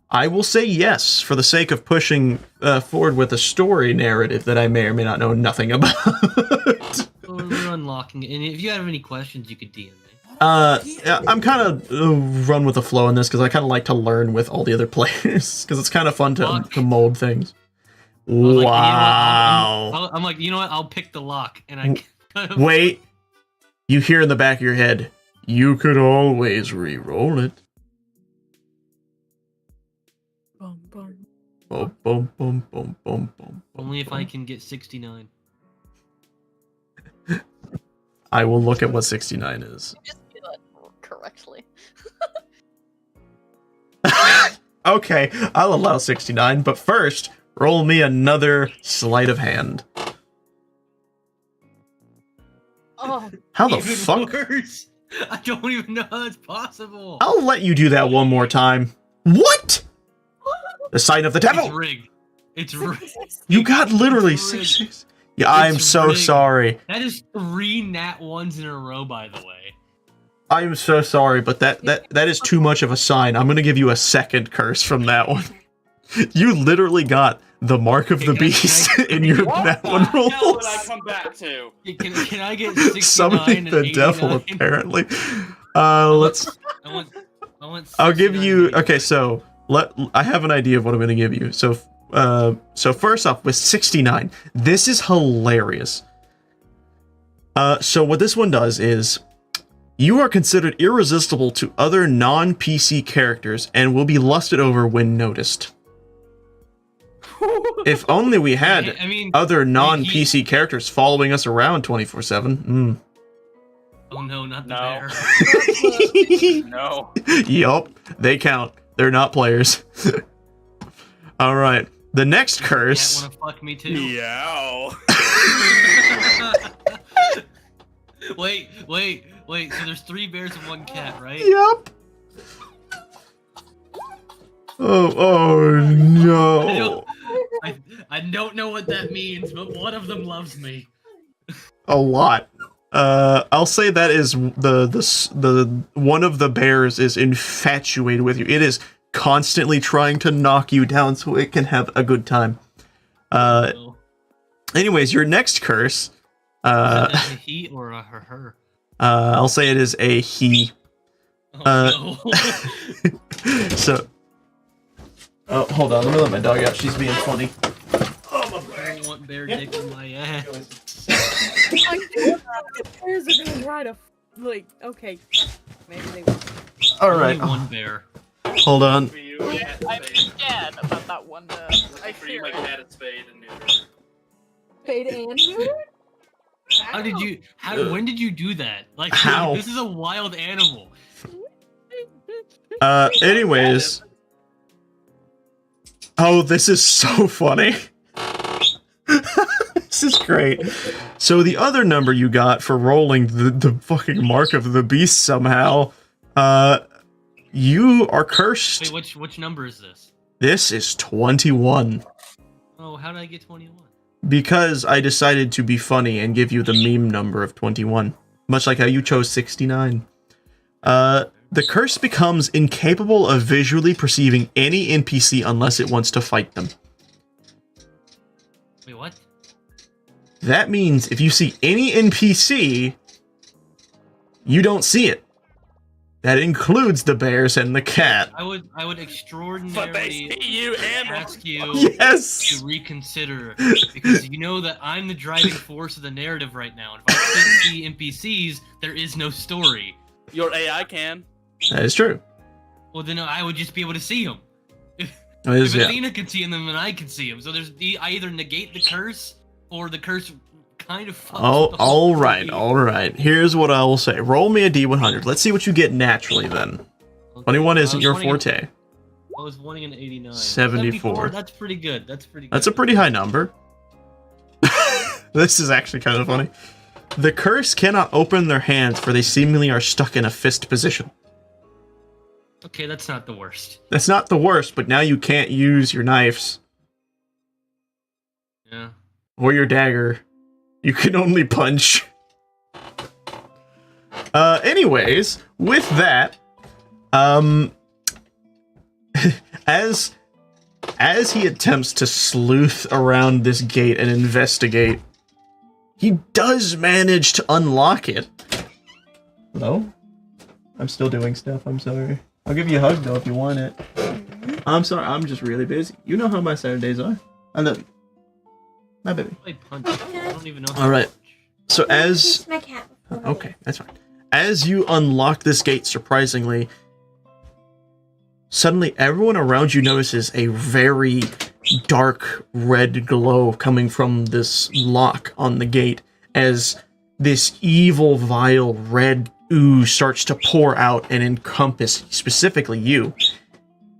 S1: I will say yes, for the sake of pushing forward with a story narrative that I may or may not know nothing about.
S3: We're unlocking it, and if you have any questions, you could DM me.
S1: Yeah, I'm kind of run with the flow in this because I kind of like to learn with all the other players because it's kind of fun to mold things. Wow.
S3: I'm like, you know what? I'll pick the lock, and I kind of...
S1: Wait. You hear in the back of your head, you could always re-roll it.
S2: Boom, boom.
S1: Boom, boom, boom, boom, boom, boom.
S3: Only if I can get 69.
S1: I will look at what 69 is.
S8: Just do that correctly.
S1: Okay, I'll allow 69, but first, roll me another sleight of hand.
S8: Oh,
S1: How the
S3: even
S1: fuck?
S3: Worse. I don't even know how that's possible.
S1: I'll let you do that one more time. What? The sign of the devil!
S3: It's rigged. It's rigged.
S1: You got literally 6. Yeah, I'm so
S3: rigged.
S1: sorry.
S3: That is 3 nat 1s in a row, by the way.
S1: I'm so sorry, but that is too much of a sign. I'm gonna give you a second curse from that one. You literally got the mark of the beast in your nat 1 rolls.
S5: What did I come back to?
S3: Can I get 69
S1: Summoning
S3: and
S1: the
S3: 89?
S1: devil, apparently. Let's...
S3: I want
S1: I'll give
S3: 69
S1: you...
S3: and
S1: Okay, so... I have an idea of what I'm gonna give you. So first off, with 69, this is hilarious. So what this one does is... You are considered irresistible to other non-PC characters and will be lusted over when noticed. If only we had other non-PC characters following us around 24/7.
S3: Oh no, not the bear.
S5: No.
S1: Yup, they count. They're not players. Alright, the next curse...
S3: Wanna fuck me too?
S5: Yow.
S3: Wait, so there's 3 bears and 1 cat, right?
S1: Yep. Oh no.
S3: I don't know what that means, but one of them loves me.
S1: A lot. I'll say that is the one of the bears is infatuated with you. It is constantly trying to knock you down so it can have a good time. Anyways, your next curse.
S3: Is that a he or a her?
S1: I'll say it is a he.
S3: Oh, no.
S1: So. Oh, hold on. Let me let my dog out. She's being funny.
S3: I don't want bear dick in my ass.
S2: I feel like the bears are gonna try to, like, okay. Maybe they will.
S1: Alright.
S3: Only 1 bear.
S1: Hold on.
S8: I'm scared about that one bear. I fear it.
S5: spade and neuter.
S2: Spade and neuter?
S3: How did you? When did you do that? Like,
S1: how?
S3: This is a wild animal.
S1: Anyways. Oh, this is so funny. This is great. So the other number you got for rolling the fucking mark of the beast somehow, you are cursed.
S3: Wait, which number is this?
S1: This is 21.
S3: Oh, how did I get 21?
S1: Because I decided to be funny and give you the meme number of 21. Much like how you chose 69. The curse becomes incapable of visually perceiving any NPC unless it wants to fight them.
S3: Wait, what?
S1: That means if you see any NPC, you don't see it. That includes the bears and the cat.
S3: I would extraordinarily ask you
S1: yes!
S3: to reconsider, because you know that I'm the driving force of the narrative right now. And if I couldn't see NPCs, there is no story.
S5: Your AI can.
S1: That is true.
S3: Well, then I would just be able to see them. If Athena can see him, then I can see him. So there's I either negate the curse, or the curse kind of.
S1: Oh, all right. Here's what I will say. Roll me a d100. Let's see what you get naturally then. Okay. 21 isn't your forte.
S3: I was wanting an 89.
S1: 74.
S3: That's pretty good. That's
S1: a pretty high number. This is actually kind of funny. The curse cannot open their hands, for they seemingly are stuck in a fist position.
S3: Okay, that's not the worst.
S1: That's not the worst, but now you can't use your knives.
S3: Yeah.
S1: Or your dagger. You can only punch. Anyways, with that, as he attempts to sleuth around this gate and investigate, he does manage to unlock it. Hello? I'm still doing stuff, I'm sorry. I'll give you a hug though if you want it. I'm sorry, I'm just really busy. You know how my Saturdays are. I love you. My baby.
S3: I don't even know.
S1: Alright. So as... Okay, that's fine. As you unlock this gate, surprisingly, suddenly everyone around you notices a very dark red glow coming from this lock on the gate as this evil, vile red ooze starts to pour out and encompass specifically you.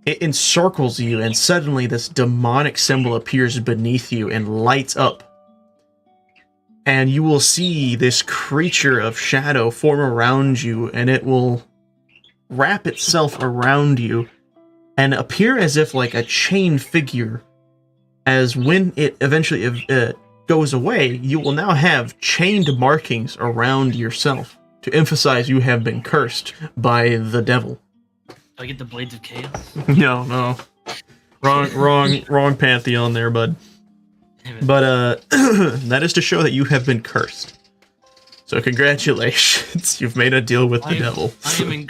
S1: It encircles you, and suddenly this demonic symbol appears beneath you and lights up. And you will see this creature of shadow form around you, and it will wrap itself around you and appear as if like a chain figure, as when it eventually goes away, you will now have chained markings around yourself to emphasize you have been cursed by the devil.
S3: Do I get the Blades of Chaos?
S1: No. Wrong pantheon there, bud. But that is to show that you have been cursed. So congratulations, you've made a deal with the devil.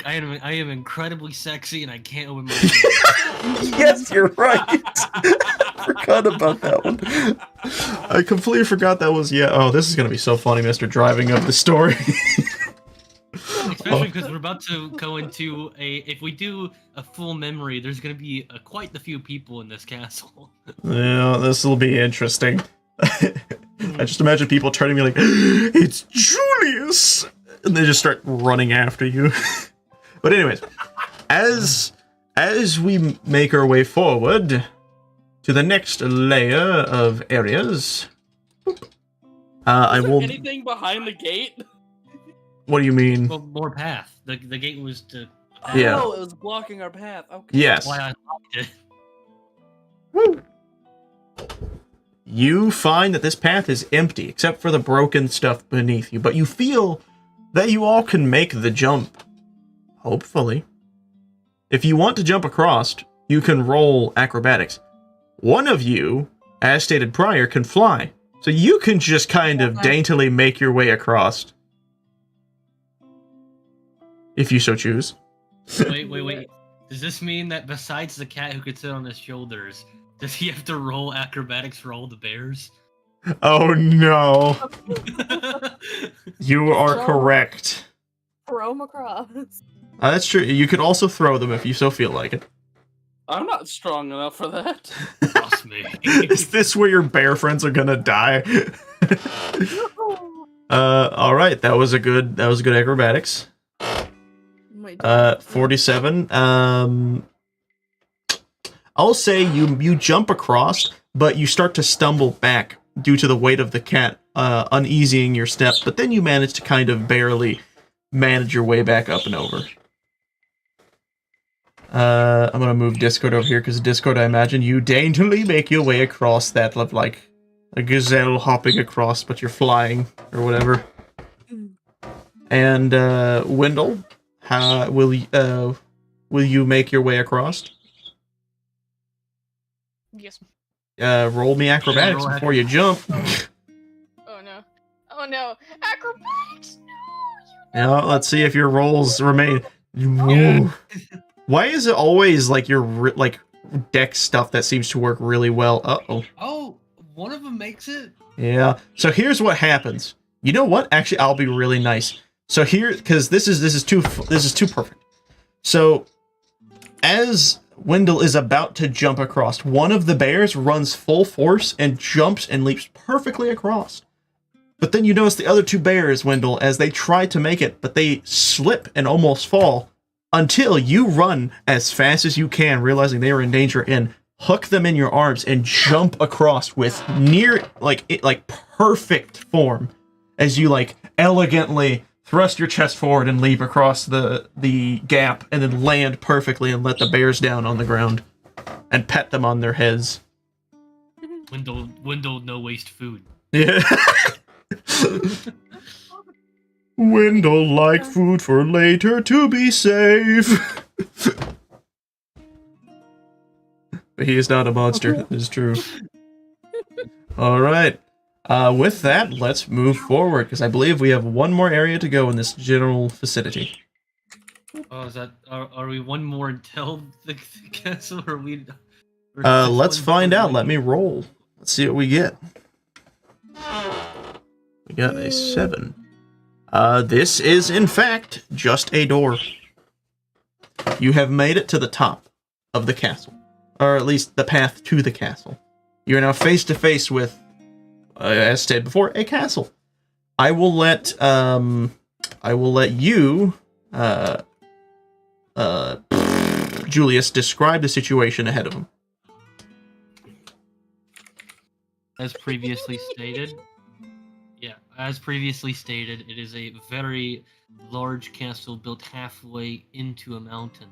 S3: I am incredibly sexy, and I can't open my mouth.
S1: Yes, you're right. I forgot about that one. I completely forgot that was Oh, this is gonna be so funny, Mr. Driving up the story.
S3: Especially because we're about to go into if we do a full memory, there's gonna be quite the few people in this castle.
S1: Yeah, this will be interesting. I just imagine people turning to me like, it's Julius! And they just start running after you. But anyways, as we make our way forward to the next layer of areas, I will...
S5: anything behind the gate?
S1: What do you mean?
S3: Well, more path. The gate was to...
S1: Yeah.
S5: Oh, it was blocking our path. Okay.
S1: Yes.
S3: That's why I locked it.
S1: Woo! You find that this path is empty, except for the broken stuff beneath you, but you feel that you all can make the jump. Hopefully. If you want to jump across, you can roll acrobatics. One of you, as stated prior, can fly, so you can just kind of daintily make your way across. If you so choose.
S3: Wait. Does this mean that besides the cat who could sit on his shoulders, does he have to roll acrobatics for all the bears?
S1: Oh no. You are correct.
S2: Throw them across.
S1: That's true. You could also throw them if you so feel like it.
S5: I'm not strong enough for that.
S3: Trust me.
S1: Is this where your bear friends are gonna die? Alright, that was good acrobatics. 47. I'll say you jump across, but you start to stumble back due to the weight of the cat uneasying your steps, but then you manage to kind of barely manage your way back up and over. I'm gonna move Discord over here, because Discord, I imagine you daintily make your way across that, like a gazelle hopping across, but you're flying, or whatever. And, Wendell, how will you make your way across?
S8: Yes.
S1: Roll me acrobatics before you jump.
S8: Oh no. Oh no. Acrobatics, no!
S1: Now, let's see if your rolls remain.
S3: Yeah.
S1: Why is it always like your deck stuff that seems to work really well? Uh-oh.
S3: Oh, one of them makes it?
S1: Yeah. So here's what happens. You know what? Actually, I'll be really nice. So here, because this is too perfect. So as Wendell is about to jump across, one of the bears runs full force and jumps and leaps perfectly across. But then you notice the other two bears, Wendell, as they try to make it, but they slip and almost fall until you run as fast as you can, realizing they are in danger, and hook them in your arms and jump across with near, like perfect form as you, like, elegantly thrust your chest forward and leap across the gap and then land perfectly and let the bears down on the ground and pet them on their heads.
S3: Wendell no waste food.
S1: Yeah. Wendell like food for later to be safe. But he is not a monster, that is true. Alright. With that, let's move forward, because I believe we have one more area to go in this general vicinity.
S3: Oh, is that... Are we one more until the castle, or are we...
S1: Let's find out. Let me roll. Let's see what we get. We got a 7. This is, in fact, just a door. You have made it to the top of the castle. Or at least the path to the castle. You are now face to face with, as stated before, a castle. I will let you, Julius, describe the situation ahead of him.
S3: As previously stated, it is a very large castle built halfway into a mountain.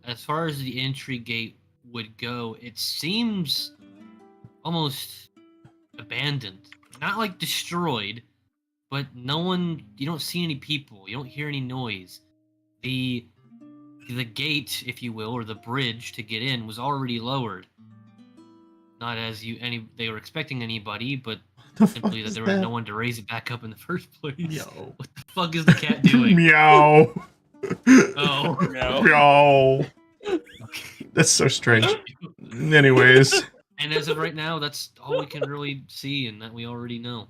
S3: As far as the entry gate would go, it seems almost abandoned. Not like destroyed, but you don't see any people, you don't hear any noise. The gate, if you will, or the bridge to get in was already lowered. Not as they were expecting anybody, but simply that there was no one to raise it back up in the first place.
S1: Yo.
S3: What the fuck is the cat doing?
S1: Meow.
S3: Oh.
S1: Meow. Okay. That's so strange. Anyways.
S3: And as of right now, that's all we can really see, and that we already know.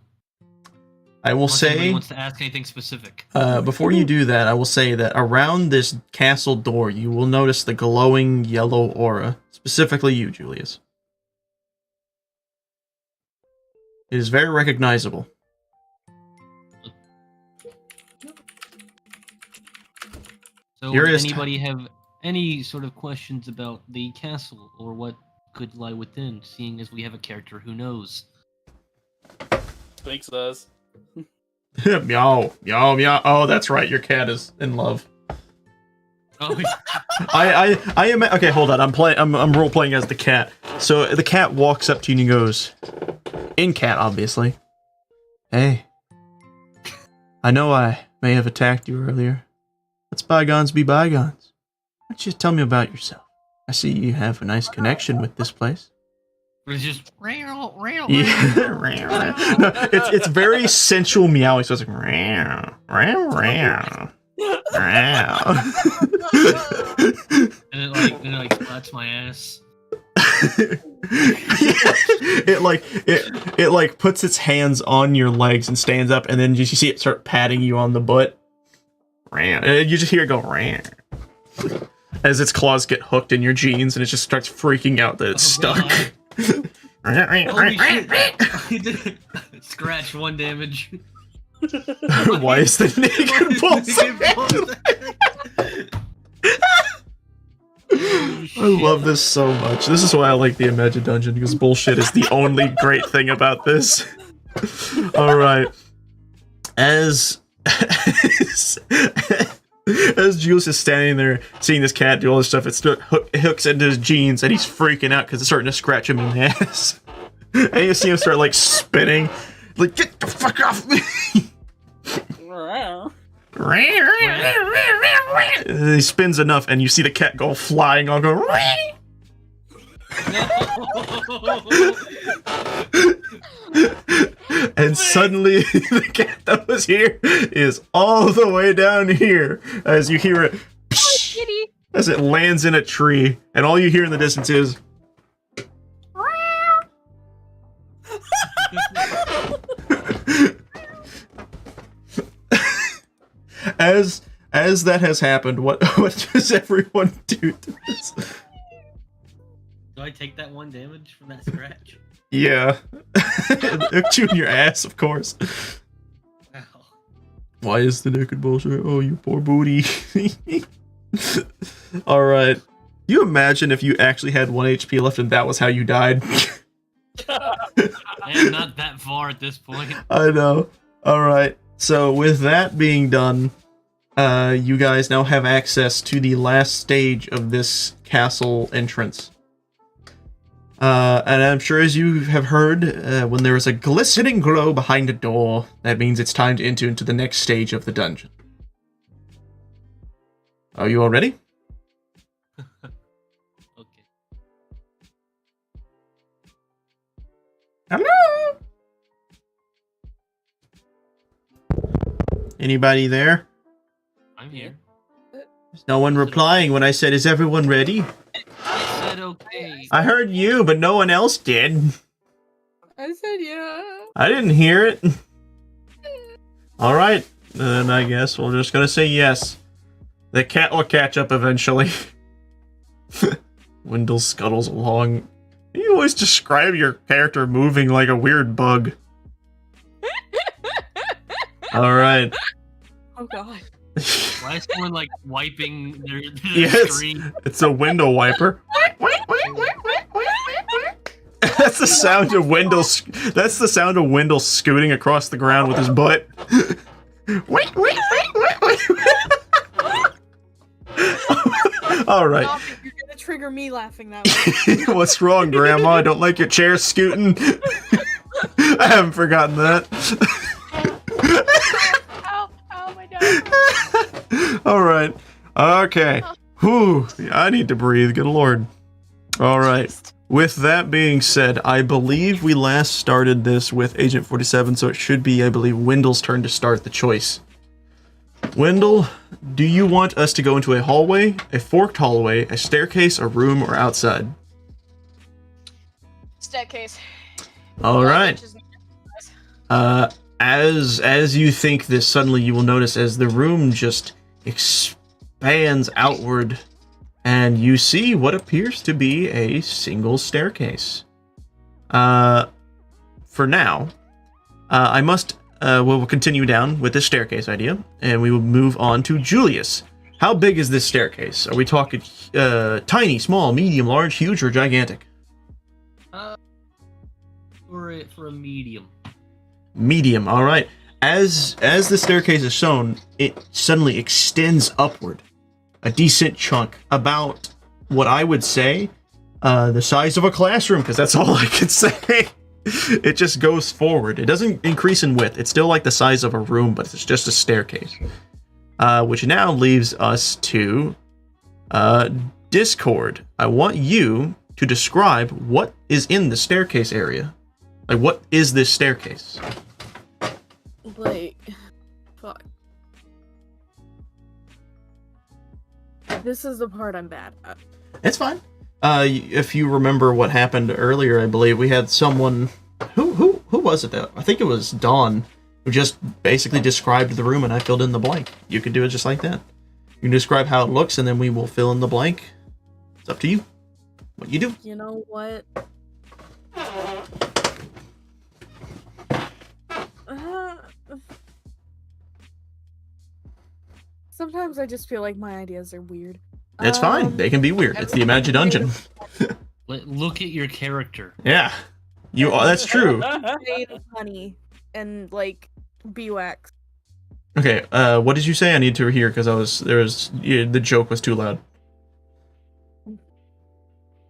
S1: I will say...
S3: Anybody wants to ask anything specific.
S1: Before you do that, I will say that around this castle door, you will notice the glowing yellow aura. Specifically you, Julius. It is very recognizable.
S3: So does anybody have any sort of questions about the castle, or what could lie within, seeing as we have a character who knows?
S5: Sphinx does.
S1: Meow, meow, meow. Oh, that's right, your cat is in love.
S3: Oh,
S1: I am okay. Hold on, I'm role playing as the cat. So the cat walks up to you and he goes, in cat, obviously. Hey, I know I may have attacked you earlier. Let's bygones be bygones. Why don't you tell me about yourself? I see you have a nice connection with this place.
S3: It's just
S1: No, it's very sensual meowing. So it's like
S3: and it like slaps my ass.
S1: it like puts its hands on your legs and stands up, and then you see it start patting you on the butt. And you just hear it go as its claws get hooked in your jeans, and it just starts freaking out that it's stuck.
S3: Holy shit. Scratch 1 damage.
S1: Why is the naked I love this so much. This is why I like the Imagi-Dungeon, because bullshit is the only great thing about this. Alright. As Jules is standing there seeing this cat do all this stuff, it hooks into his jeans and he's freaking out because it's starting to scratch him in the ass. And you see him start like spinning, like, get the fuck off me! And he spins enough and you see the cat go flying on, go and suddenly the cat that was here is all the way down here as you hear it as it lands in a tree, and all you hear in the distance is as that has happened, what does everyone do to this?
S3: Do I take that 1 damage from that scratch?
S1: Yeah. Shoot in your ass, of course.
S3: Wow.
S1: Why is the naked bullshit? Oh, you poor booty. Alright. You imagine if you actually had 1 HP left and that was how you died?
S3: I am not that far at this point.
S1: I know. Alright. So with that being done, you guys now have access to the last stage of this castle entrance. And I'm sure as you have heard, when there is a glistening glow behind a door, that means it's time to enter into the next stage of the dungeon. Are you all ready?
S3: Okay.
S1: Hello? Anybody there?
S3: I'm here.
S1: There's no one replying when I said, is everyone ready?
S3: I said okay.
S1: I heard you, but no one else did.
S2: I said yeah.
S1: I didn't hear it. Alright, then I guess we're just gonna say yes. The cat will catch up eventually. Wendell scuttles along. You always describe your character moving like a weird bug. Alright.
S2: Oh god.
S3: Why is someone like wiping their
S1: Yes,
S3: screen?
S1: it's a window wiper. That's the sound of Wendell. That's the sound of Wendell scooting across the ground with his butt. All right.
S2: Stop it, you're gonna trigger me laughing that way.
S1: What's wrong, Grandma? I don't like your chair scooting. I haven't forgotten that.
S8: Oh my god.
S1: All right. Okay. Whew. I need to breathe. Good lord. All right. With that being said, I believe we last started this with Agent 47, so it should be, I believe, Wendell's turn to start the choice. Wendell, do you want us to go into a hallway, a forked hallway, a staircase, a room, or outside?
S8: Staircase.
S1: All right. As you think this, suddenly you will notice as the room just expands outward, and you see what appears to be a single staircase. For now, I must. We'll continue down with this staircase idea, and we will move on to Julius. How big is this staircase? Are we talking tiny, small, medium, large, huge, or gigantic?
S3: For a medium.
S1: Medium. All right. As the staircase is shown, it suddenly extends upward, a decent chunk, about what I would say the size of a classroom, because that's all I can say. It just goes forward. It doesn't increase in width. It's still like the size of a room, but it's just a staircase. Which now leaves us to Discord. I want you to describe what is in the staircase area. Like, what is this staircase?
S2: Like, fuck. This is the part I'm bad at.
S1: It's fine. If you remember what happened earlier, I believe we had someone. Who was it that? I think it was Dawn, who just basically described the room and I filled in the blank. You can do it just like that. You can describe how it looks and then we will fill in the blank. It's up to you. What you do.
S2: You know what? Sometimes I just feel like my ideas are weird.
S1: It's fine. They can be weird. It's the Imagi-Dungeon.
S3: Look at your character.
S1: Yeah. You are. That's true.
S2: Made of honey and like beeswax.
S1: Okay. What did you say? I need to hear because the joke was too loud.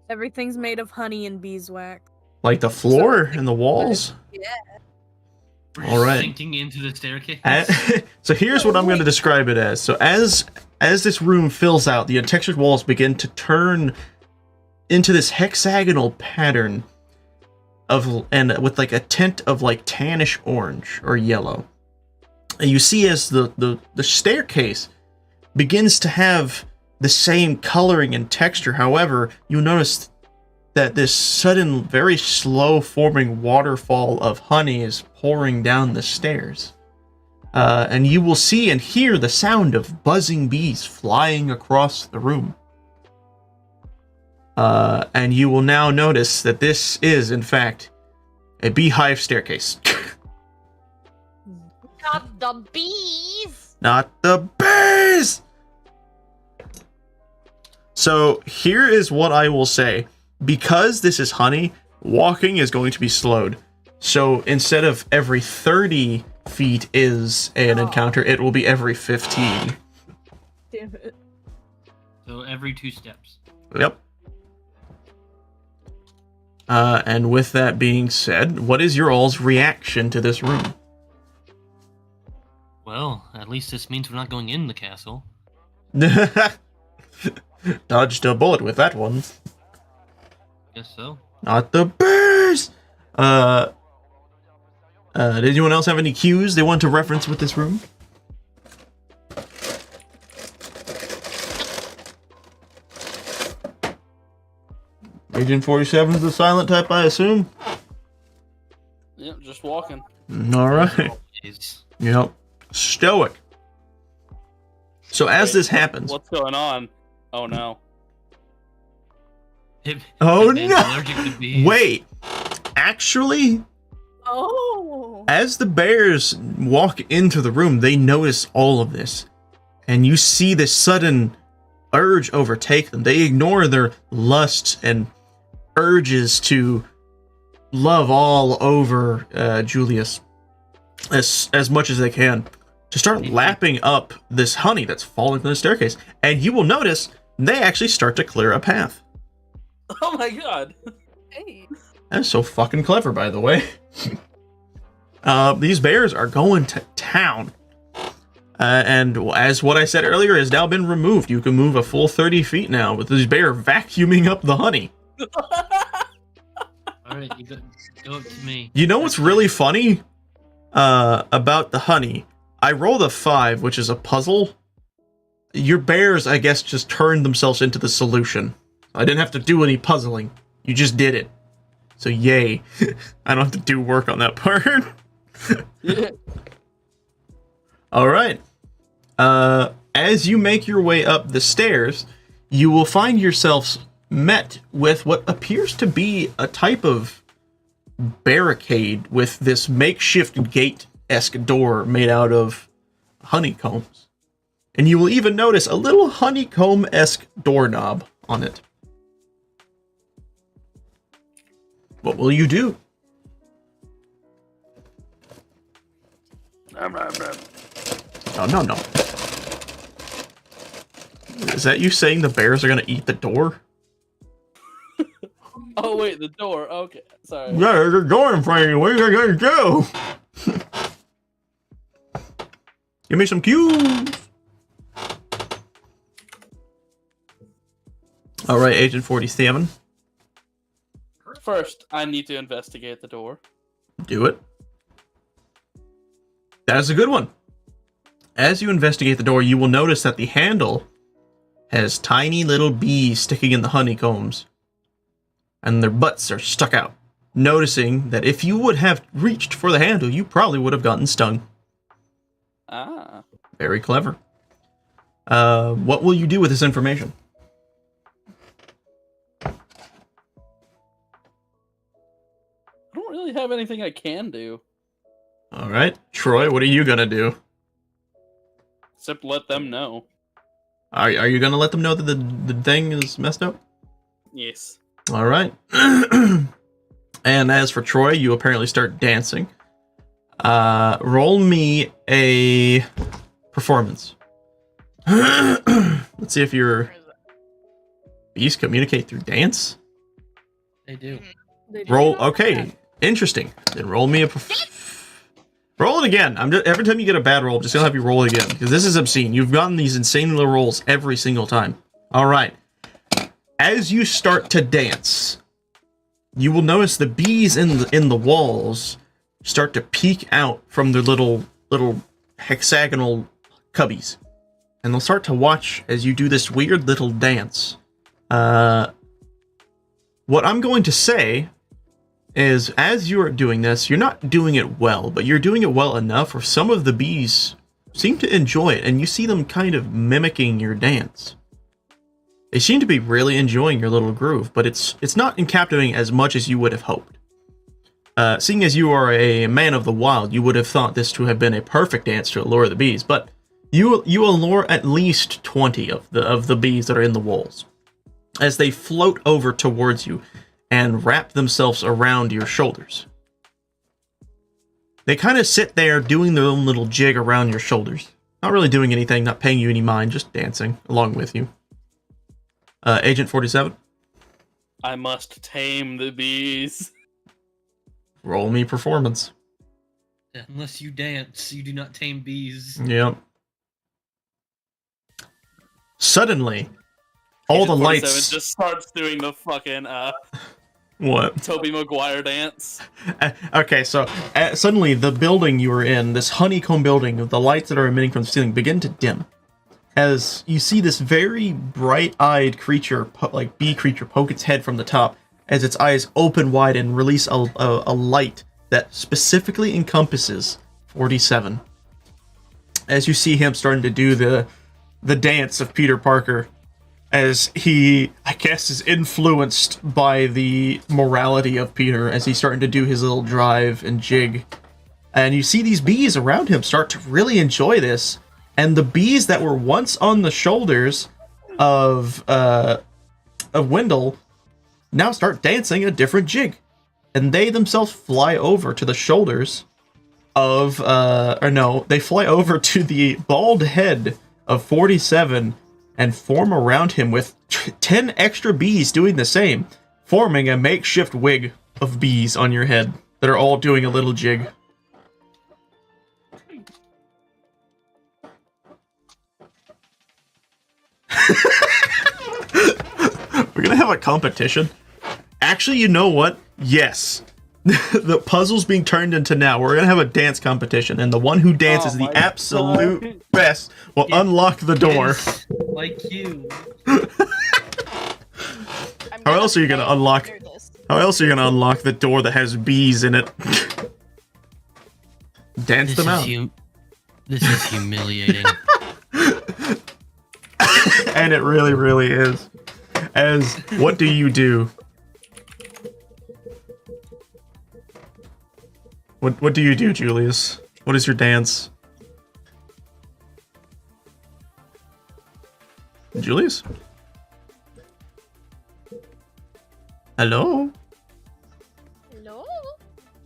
S2: Everything's made of honey and beeswax.
S1: Like the floor and the walls.
S2: Yeah.
S1: All right.
S3: Sinking into the staircase.
S1: So here's what I'm going to describe it as. So as this room fills out, the untextured walls begin to turn into this hexagonal pattern and with like a tint of like tannish orange or yellow. And you see as the staircase begins to have the same coloring and texture. However, you notice that this sudden, very slow forming waterfall of honey is pouring down the stairs. and you will see and hear the sound of buzzing bees flying across the room. And you will now notice that this is, in fact, a beehive staircase.
S12: Not the bees!
S1: Not the bees! So, here is what I will say. Because this is honey, walking is going to be slowed. So, instead of every 30 feet is an encounter, it will be every 15.
S2: Damn it.
S3: So every 2 steps.
S1: Yep. And with that being said, what is your all's reaction to this room?
S3: Well, at least this means we're not going in the castle.
S1: Dodged a bullet with that one.
S3: Guess so.
S1: Not the bears! Did anyone else have any cues they want to reference with this room? Agent 47 is the silent type, I assume?
S9: Yep, just walking.
S1: Alright. Yep. Stoic. So as this happens...
S9: What's going on? Oh no.
S1: Oh no! Wait! Actually...
S2: Oh!
S1: As the bears walk into the room, they notice all of this. And you see this sudden urge overtake them. They ignore their lusts and urges to love all over Julius as much as they can, to start lapping up this honey that's falling from the staircase. And you will notice they actually start to clear a path.
S5: Oh my god.
S2: Hey.
S1: That's so fucking clever, by the way. These bears are going to town. And as what I said earlier has now been removed, you can move a full 30 feet now with this bear vacuuming up the honey.
S3: Alright, you go up to me.
S1: You know what's really funny about the honey? I rolled a 5, which is a puzzle. Your bears, I guess, just turned themselves into the solution. I didn't have to do any puzzling. You just did it. So yay. I don't have to do work on that part.
S5: Yeah.
S1: Alright. As you make your way up the stairs, you will find yourselves met with what appears to be a type of barricade with this makeshift gate-esque door made out of honeycombs. And you will even notice a little honeycomb-esque doorknob on it. What will you do? Oh, no. Is that you saying the bears are gonna eat the door?
S5: Oh wait, the door. Okay, sorry.
S1: Yeah, there's a door in front of you. What are you gonna do? Give me some cues. All right, Agent 47.
S5: First, I need to investigate the door.
S1: Do it. That is a good one. As you investigate the door, you will notice that the handle has tiny little bees sticking in the honeycombs, and their butts are stuck out. Noticing that if you would have reached for the handle, you probably would have gotten stung.
S5: Ah.
S1: Very clever. What will you do with this information?
S5: I don't really have anything I can do.
S1: All right, Troy, what are you gonna do?
S5: Except let them know.
S1: Are you gonna let them know that the thing is messed up?
S5: Yes.
S1: All right. And as for Troy, you apparently start dancing. Roll me a performance. Let's see if your bees communicate through dance.
S3: They do.
S1: Roll. Okay, interesting. Then roll me a. Roll it again. Every time you get a bad roll, I'm just gonna have you roll it again because this is obscene. You've gotten these insane little rolls every single time. All right. As you start to dance, you will notice the bees in the walls start to peek out from their little hexagonal cubbies, and they'll start to watch as you do this weird little dance. What I'm going to say is as you are doing this, you're not doing it well, but you're doing it well enough where some of the bees seem to enjoy it, and you see them kind of mimicking your dance. They seem to be really enjoying your little groove, but it's not captivating as much as you would have hoped. Seeing as you are a man of the wild, you would have thought this to have been a perfect dance to allure the bees, but you allure at least 20 of the bees that are in the walls as they float over towards you and wrap themselves around your shoulders. They kind of sit there doing their own little jig around your shoulders. Not really doing anything, not paying you any mind, just dancing along with you. Agent 47?
S9: I must tame the bees.
S1: Roll me performance.
S3: Unless you dance, you do not tame bees.
S1: Yep. Suddenly, all the lights
S9: just starts doing the fucking
S1: what?
S9: Tobey Maguire dance.
S1: Okay, so suddenly the building you are in, this honeycomb building, the lights that are emitting from the ceiling begin to dim. As you see this very bright-eyed creature, like bee creature, poke its head from the top, as its eyes open wide and release a light that specifically encompasses 47. As you see him starting to do the dance of Peter Parker, as he, I guess, is influenced by the morality of Peter, as he's starting to do his little drive and jig. And you see these bees around him start to really enjoy this, and the bees that were once on the shoulders of Wendell now start dancing a different jig. And they themselves fly over to the shoulders of, they fly over to the bald head of 47 and form around him with 10 extra bees doing the same, forming a makeshift wig of bees on your head that are all doing a little jig. We're gonna have a competition. Actually, you know what? Yes. The puzzle's being turned into now. We're gonna have a dance competition, and the one who dances the absolute best will unlock the door.
S3: Like you.
S1: How else are you gonna unlock? How else are you gonna unlock the door that has bees in it? Dance them out.
S3: This is humiliating.
S1: And it really, really is. As what do you do? What do you do, Julius? What is your dance? Julius? Hello?
S8: Hello?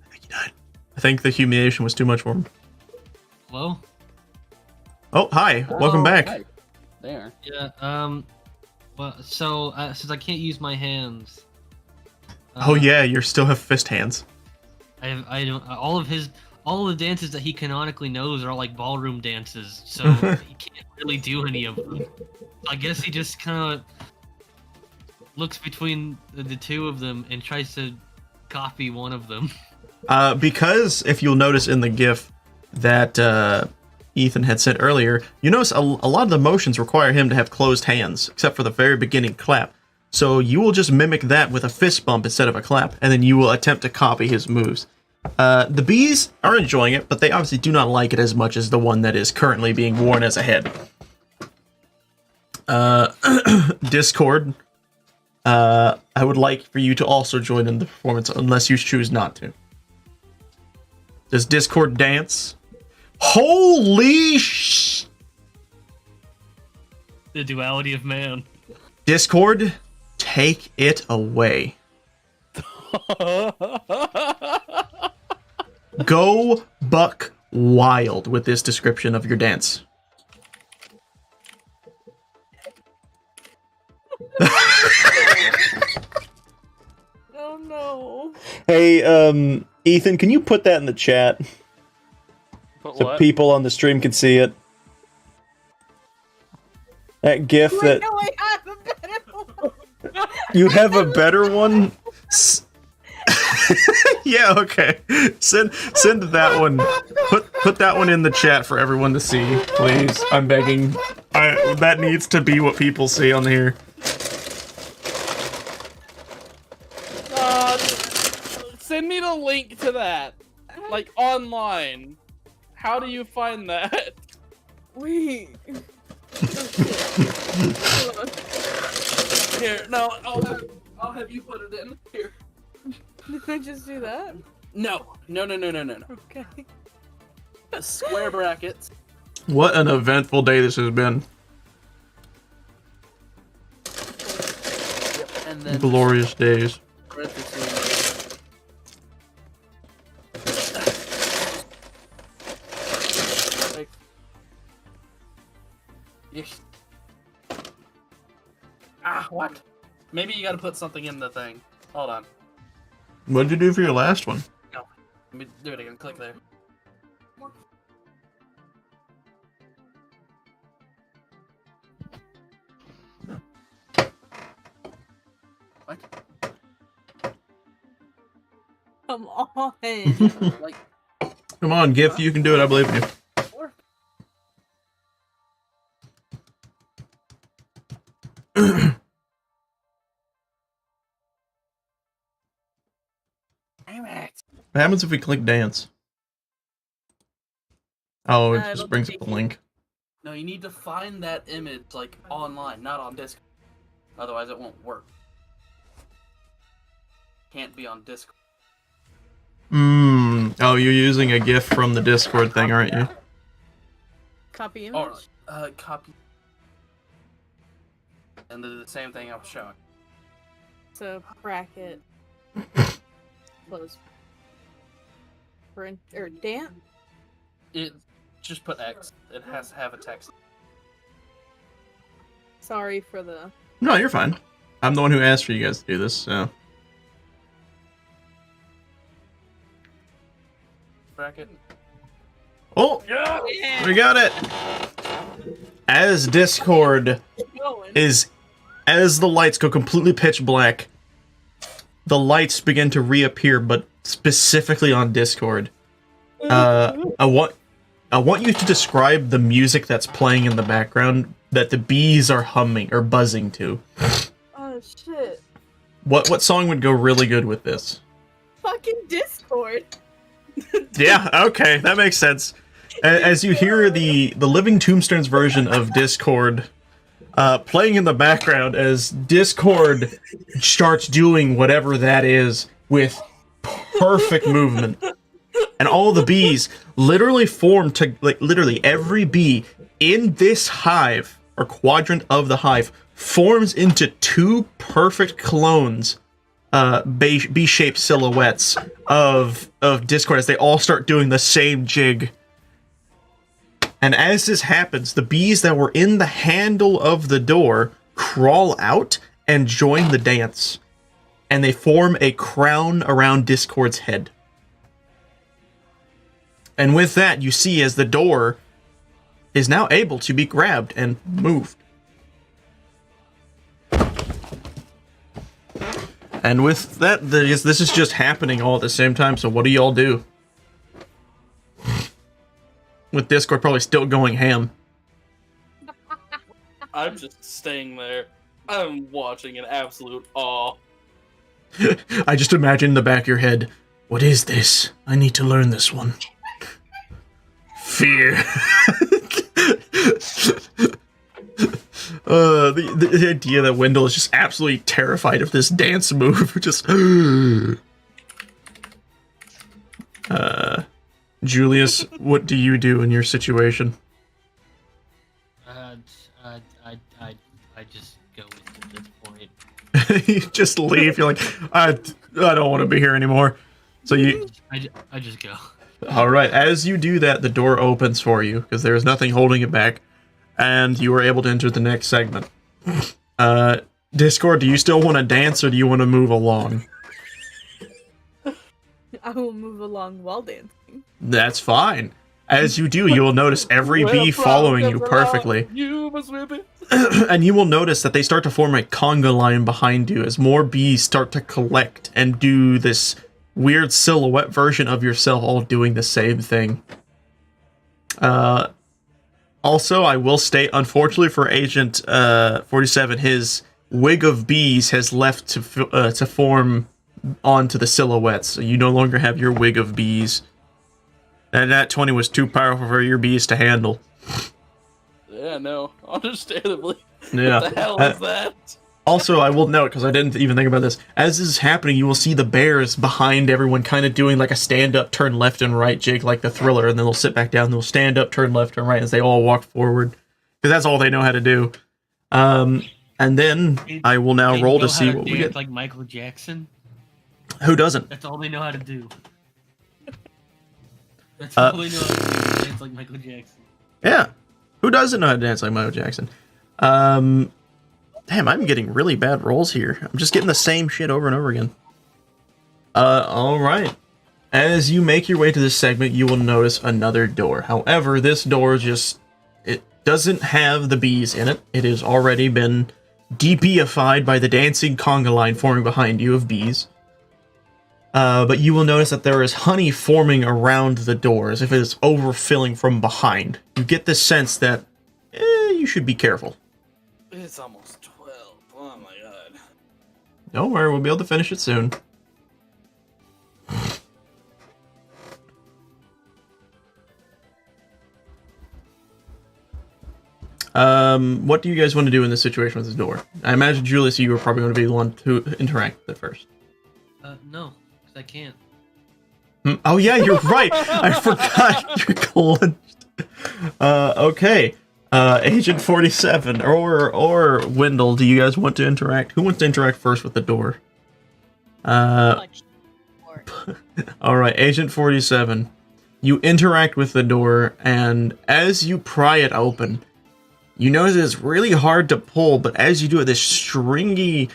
S1: I think he died. I think the humiliation was too much for him.
S3: Hello?
S1: Oh, hi. Welcome back.
S9: Hi. There.
S3: Yeah, well, so, since I can't use my hands...
S1: Oh yeah, you still have fist hands.
S3: I don't... all of the dances that he canonically knows are all like ballroom dances, so he can't really do any of them. I guess he just kind of looks between the two of them and tries to copy one of them.
S1: Because, if you'll notice in the GIF that Ethan had said earlier, you notice a lot of the motions require him to have closed hands, except for the very beginning clap. So you will just mimic that with a fist bump instead of a clap, and then you will attempt to copy his moves. The bees are enjoying it, but they obviously do not like it as much as the one that is currently being worn as a head. Discord, I would like for you to also join in the performance, unless you choose not to. Does Discord dance? Holy sh...
S3: The duality of man.
S1: Discord, take it away. Go buck wild with this description of your dance.
S2: Oh no.
S1: Hey, Ethan, can you put that in the chat? So people on the stream can see it. That GIF that...
S2: No, I have a better one.
S1: You have a better one? Yeah, okay. Send that one. Put that one in the chat for everyone to see, please. I'm begging. That needs to be what people see on here.
S9: Send
S5: link to that, like online. How do you find that?
S2: Wait.
S5: Here, no, I'll have you put it in. Here.
S2: Did I just do that?
S5: No.
S2: Okay.
S5: Square brackets.
S1: What an eventful day this has been.
S5: And then
S1: Glorious days.
S5: parentheses. Like, yes. What? Maybe you gotta put something in the thing. Hold on.
S1: What did you do for your last one?
S5: No. Let me do it again. Click there. What?
S2: Come on.
S5: Like,
S1: Come on, GIF, you can do it. I believe in you. What happens if we click dance? Oh, it just brings up the link.
S5: no, you need to find that image like online, not on Discord. Otherwise, it won't work. Can't be on Discord.
S1: Oh, you're using a GIF from the Discord thing, aren't you?
S2: Copy image.
S5: Or copy. And do the same thing I was showing.
S2: So bracket. Close. Or dance.
S5: It just put X. It has to have a text.
S2: Sorry for the.
S1: No, you're fine. I'm the one who asked for you guys to do this, so.
S5: Bracket.
S1: Oh!
S2: Yeah.
S1: We got it! As Discord is... As the lights go completely pitch black, the lights begin to reappear, but specifically on Discord. I want you to describe the music that's playing in the background that the bees are humming or buzzing to.
S2: Oh shit.
S1: What song would go really good with this?
S2: Fucking Discord.
S1: Yeah, okay, that makes sense. As you hear the Living Tombstones version of Discord playing in the background as Discord starts doing whatever that is with perfect movement. And all the bees literally form to, like, literally every bee in this hive, or quadrant of the hive, forms into two perfect clones, B-shaped silhouettes of Discord as they all start doing the same jig. And as this happens, the bees that were in the handle of the door crawl out and join the dance. And they form a crown around Discord's head. And with that, you see as the door is now able to be grabbed and moved. And with that, this is just happening all at the same time, so what do y'all do? With Discord probably still going ham.
S5: I'm just staying there. I'm watching in absolute awe.
S1: I just imagine in the back of your head, what is this? I need to learn this one. Fear. The idea that Wendell is just absolutely terrified of this dance move. Just... Julius, what do you do in your situation?
S3: I just go with it at this point.
S1: You just leave. You're like, I don't want to be here anymore. So you...
S3: I just go.
S1: Alright, as you do that, the door opens for you, because there is nothing holding it back, and you are able to enter the next segment. Discord, do you still want to dance, or do you want to move along?
S2: I will move along while dancing.
S1: That's fine. As you do, you will notice every bee following you perfectly. And you will notice that they start to form a conga line behind you as more bees start to collect and do this weird silhouette version of yourself, all doing the same thing. Also, I will state, unfortunately for Agent 47, his wig of bees has left to form onto the silhouettes, so you no longer have your wig of bees. And that 20 was too powerful for your bees to handle.
S9: Yeah, no, understandably.
S1: Yeah.
S9: What the hell is that?
S1: Also, I will note, because I didn't even think about this, as this is happening, you will see the bears behind everyone kind of doing like a stand-up, turn left and right jig like the Thriller, and then they'll sit back down, and they'll stand up, turn left and right as they all walk forward. Because that's all they know how to do. And then I will now
S3: They
S1: roll
S3: know
S1: to
S3: how
S1: see what we
S3: dance
S1: get.
S3: like Michael Jackson.
S1: Who doesn't?
S3: That's all they know how to do. That's all they know how to do. Dance like Michael Jackson.
S1: Yeah. Who doesn't know how to dance like Michael Jackson? Damn, I'm getting really bad rolls here. I'm just getting the same shit over and over again. Alright. As you make your way to this segment, you will notice another door. However, this door it doesn't have the bees in it. It has already been DPified by the dancing conga line forming behind you of bees. But you will notice that there is honey forming around the door, as if it is overfilling from behind. You get the sense that, you should be careful.
S9: It's almost 12. Oh my god.
S1: Don't worry, we'll be able to finish it soon. What do you guys want to do in this situation with this door? I imagine, Julius, you were probably going to be the one to interact with it first.
S3: No, because I can't.
S1: Oh yeah, you're right. I forgot you're clenched. Okay. Agent 47 or Wendell, do you guys want to interact? Who wants to interact first with the door? All right, Agent 47. You interact with the door, and as you pry it open, you notice it's really hard to pull, but as you do it, this stringy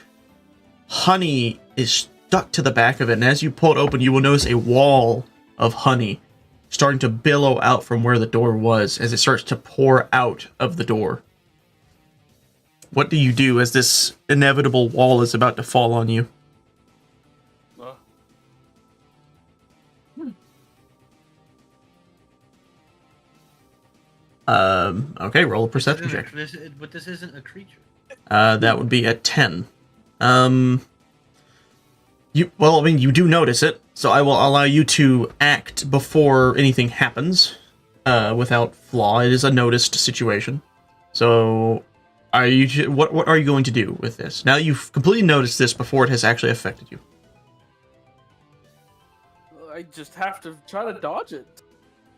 S1: honey is stuck to the back of it, and as you pull it open, you will notice a wall of honey starting to billow out from where the door was as it starts to pour out of the door. What do you do as this inevitable wall is about to fall on you? Okay, roll a perception check.
S3: But this isn't a creature.
S1: That would be at 10. You do notice it, so I will allow you to act before anything happens, without flaw. It is a noticed situation. So, what are you going to do with this? Now that you've completely noticed this before it has actually affected you.
S9: I just have to try to dodge it.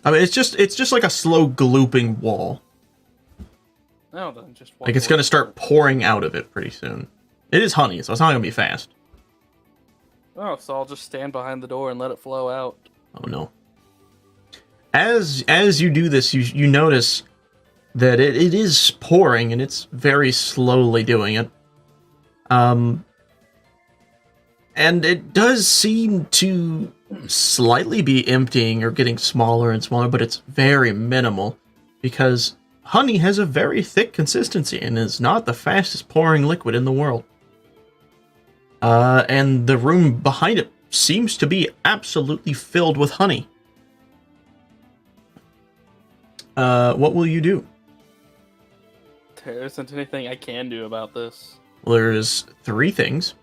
S1: I mean, it's just like a slow glooping wall.
S9: No, then just
S1: like it's gonna start pouring out of it pretty soon. It is honey, so it's not gonna be fast.
S9: Oh, so I'll just stand behind the door and let it flow out.
S1: Oh no. As you do this, you notice that it is pouring, and it's very slowly doing it. And it does seem to slightly be emptying or getting smaller and smaller, but it's very minimal, because honey has a very thick consistency and is not the fastest pouring liquid in the world. And the room behind it seems to be absolutely filled with honey. What will you do?
S9: There isn't anything I can do about this.
S1: Well, there's 3 things.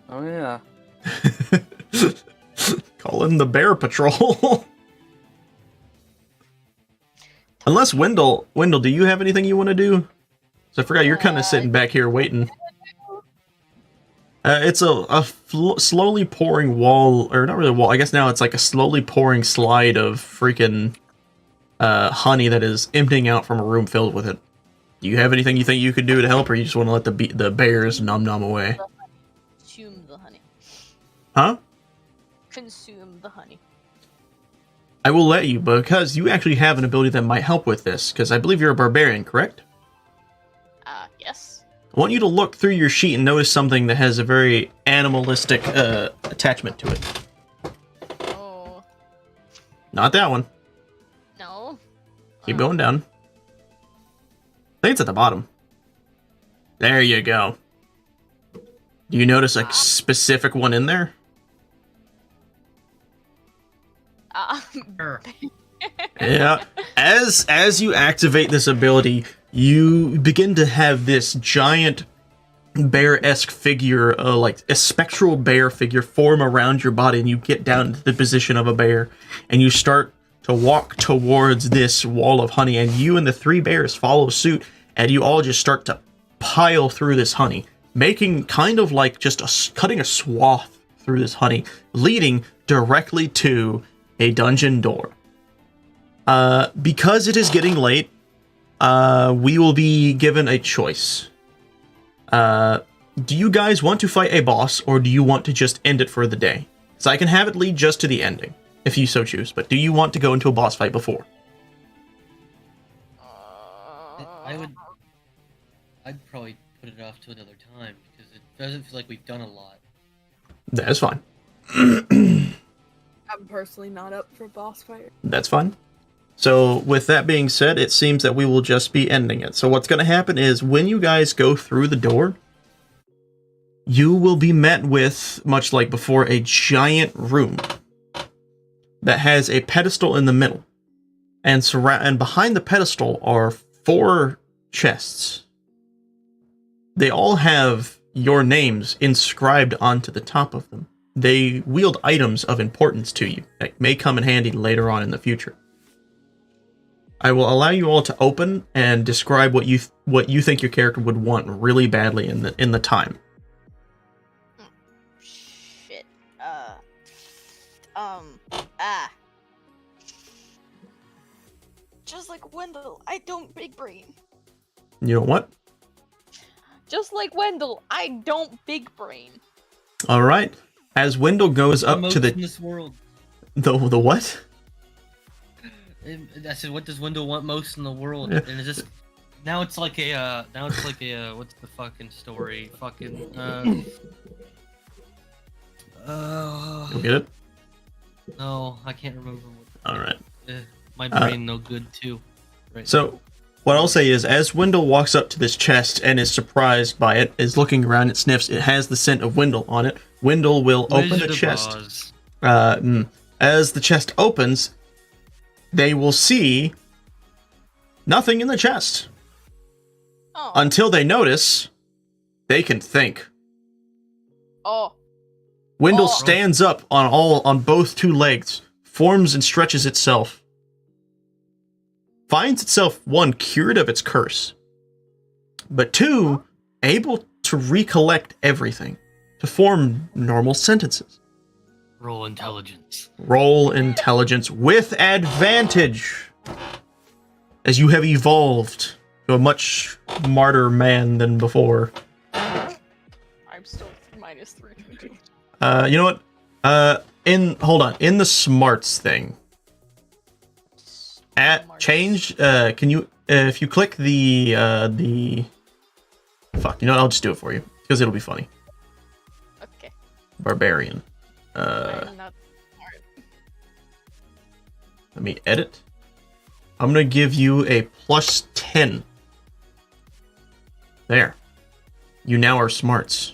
S9: Oh yeah.
S1: Call in the bear patrol. Unless Wendell, do you have anything you want to do? So I forgot you're kind of sitting back here waiting. It's a slowly pouring wall, or not really wall. I guess now it's like a slowly pouring slide of freaking honey that is emptying out from a room filled with it. Do you have anything you think you could do to help, or you just want to let the bears nom away?
S8: Consume the honey.
S1: Huh?
S8: Consume the honey.
S1: I will let you, because you actually have an ability that might help with this, because I believe you're a barbarian, correct?
S8: Yes.
S1: I want you to look through your sheet and notice something that has a very animalistic attachment to it.
S8: Oh.
S1: Not that one.
S8: No.
S1: Keep going down. I think it's at the bottom. There you go. Do you notice a specific one in there? Yeah. As you activate this ability, you begin to have this giant bear-esque figure, like a spectral bear figure, form around your body, and you get down to the position of a bear, and you start to walk towards this wall of honey, and you and the 3 bears follow suit, and you all just start to pile through this honey, making kind of like just cutting a swath through this honey, leading directly to a dungeon door. Because it is getting late, we will be given a choice. Do you guys want to fight a boss, or do you want to just end it for the day? So I can have it lead just to the ending, if you so choose, but do you want to go into a boss fight before?
S3: I'd probably put it off to another time, because it doesn't feel like we've done a lot.
S1: That's fine.
S2: I'm personally not up for boss fight.
S1: That's fine. So with that being said, it seems that we will just be ending it. So what's going to happen is when you guys go through the door, you will be met with, much like before, a giant room that has a pedestal in the middle. And behind the pedestal are 4 chests. They all have your names inscribed onto the top of them. They wield items of importance to you that may come in handy later on in the future. I will allow you all to open and describe what you think your character would want really badly in the time.
S12: Shit. Just like Wendell, I don't big brain.
S1: You know what?
S12: Just like Wendell, I don't big brain.
S1: All right. As Wendell goes up to the
S3: in this world.
S1: The what?
S3: I said, what does Wendell want most in the world?
S1: Yeah.
S3: And it's just now it's like a what's the fucking story? Fucking
S1: You'll get it?
S3: No, I can't remember what.
S1: All right.
S3: My brain no good too. Right.
S1: So what I'll say is, as Wendell walks up to this chest and is surprised by it, is looking around, it sniffs, it has the scent of Wendell on it. Wendell will open the chest. As the chest opens, they will see nothing in the chest.
S12: Oh.
S1: Until they notice they can think.
S12: Oh.
S1: Wendell stands up on both 2 legs, forms and stretches itself. Finds itself, 1, cured of its curse, but 2, able to recollect everything, to form normal sentences.
S3: Roll intelligence.
S1: Roll intelligence with advantage, as you have evolved to a much smarter man than before.
S12: I'm still -3.
S1: You know what? Hold on. In the smarts thing, change. Can you, if you click the fuck, you know what? I'll just do it for you because it'll be funny.
S12: Okay.
S1: Barbarian.
S12: I'm not smart.
S1: Let me edit. I'm gonna give you a +10. There. You now are smarts.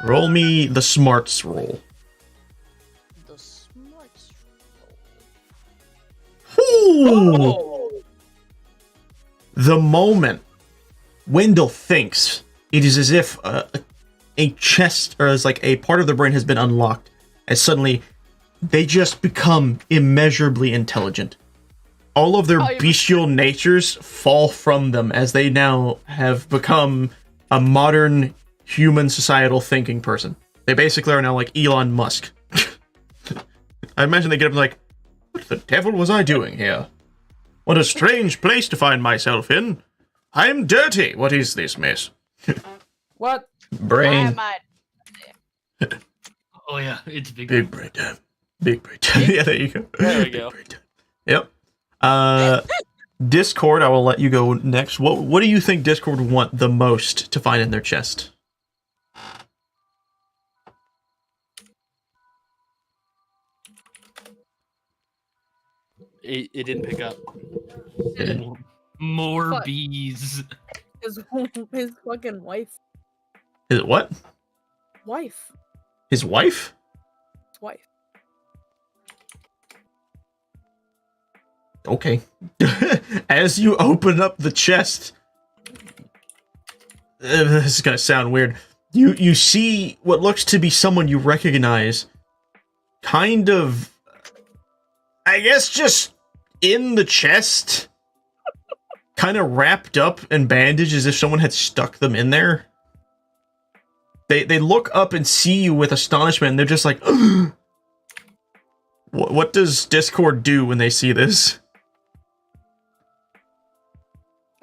S1: Roll me the smarts roll.
S12: The smarts
S1: Ooh. The moment Wendell thinks, it is as if a chest, or as like a part of the brain has been unlocked, as suddenly they just become immeasurably intelligent. All of their bestial natures fall from them as they now have become a modern human societal thinking person. They basically are now like Elon Musk. I imagine they get up and like, what the devil was I doing here? What a strange place to find myself in. I am dirty. What is this mess?
S5: What?
S1: Brain.
S3: Oh yeah, it's big.
S1: Big brain time. Big brain time. Yeah, there you go.
S5: There we go.
S1: Yep. Discord, I will let you go next. What do you think Discord would want the most to find in their chest?
S9: It didn't pick up.
S3: More
S2: Fuck.
S3: bees.
S2: His fucking wife.
S1: Is it what?
S2: Wife.
S1: His wife?
S2: His wife.
S1: Okay. As you open up the chest, this is gonna sound weird. You see what looks to be someone you recognize, kind of, I guess, just in the chest, kind of wrapped up and bandaged as if someone had stuck them in there. They look up and see you with astonishment, and they're just like, what does Discord do when they see this?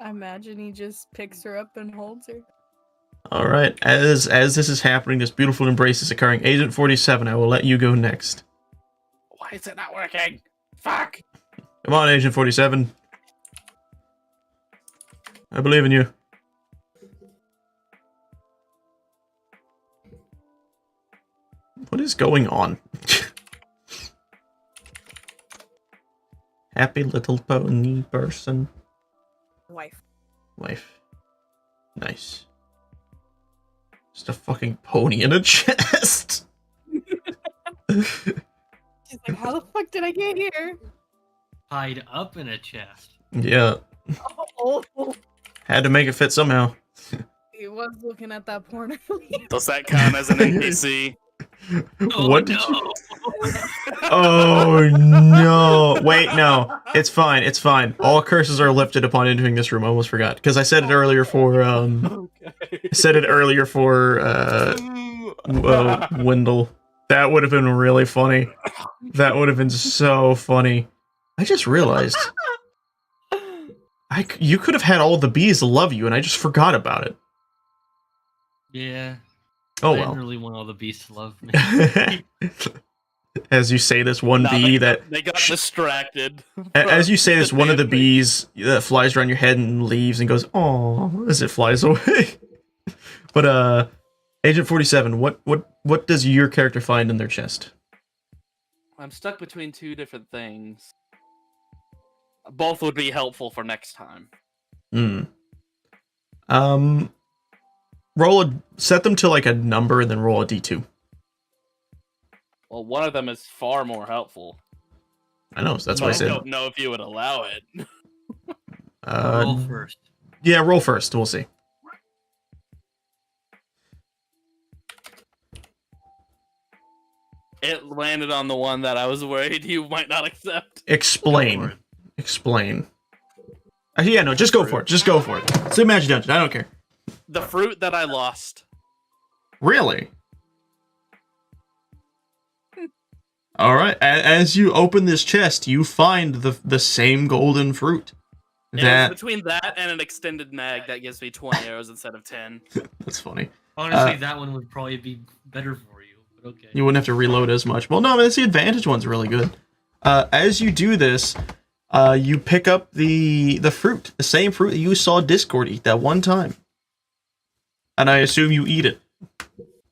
S2: I imagine he just picks her up and holds her.
S1: All right, as this is happening, this beautiful embrace is occurring. Agent 47, I will let you go next.
S9: Why is it not working? Fuck!
S1: Come on, Agent 47. I believe in you. What is going on? Happy little pony person.
S2: Wife.
S1: Wife. Nice. Just a fucking pony in a chest.
S2: She's like, how the fuck did I get here?
S3: Tied up in a chest.
S1: Yeah.
S2: Oh,
S1: Had to make it fit somehow.
S2: he was looking at that porn.
S9: Does that count as an NPC?
S1: What did you... Oh no! Wait, no. It's fine. It's fine. All curses are lifted upon entering this room. I almost forgot because I said it earlier for I said it earlier for Wendell. That would have been really funny. That would have been so funny. I just realized you could have had all the bees love you, and I just forgot about it.
S3: Yeah.
S1: Oh
S3: I
S1: well.
S3: didn't really want all the bees to love me.
S1: As you say this one bee
S9: they got distracted.
S1: As you say this, one of the bees that flies around your head and leaves and goes, "Oh," as it flies away. But Agent 47, what does your character find in their chest?
S9: I'm stuck between two different things. Both would be helpful for next time.
S1: Set them to like a number and then roll a d2.
S9: Well, one of them is far more helpful.
S1: I know, so that's why I said.
S9: I don't know if you would allow it.
S3: Roll first.
S1: Yeah, roll first. We'll see.
S9: It landed on the one that I was worried you might not accept.
S1: Explain. Explain. Yeah, no, just go for it. Just go for it. It's Imagi-Dungeon. I don't care.
S9: The fruit that I lost.
S1: Really? All right. As you open this chest, you find the same golden fruit.
S9: It was between that and an extended mag that gives me 20 arrows instead of 10.
S1: That's funny.
S3: Honestly, that one would probably be better for you, but okay.
S1: You wouldn't have to reload as much. Well, no, that's the advantage one's really good. As you do this, you pick up the fruit, the same fruit that you saw Discord eat that one time. And I assume you eat it.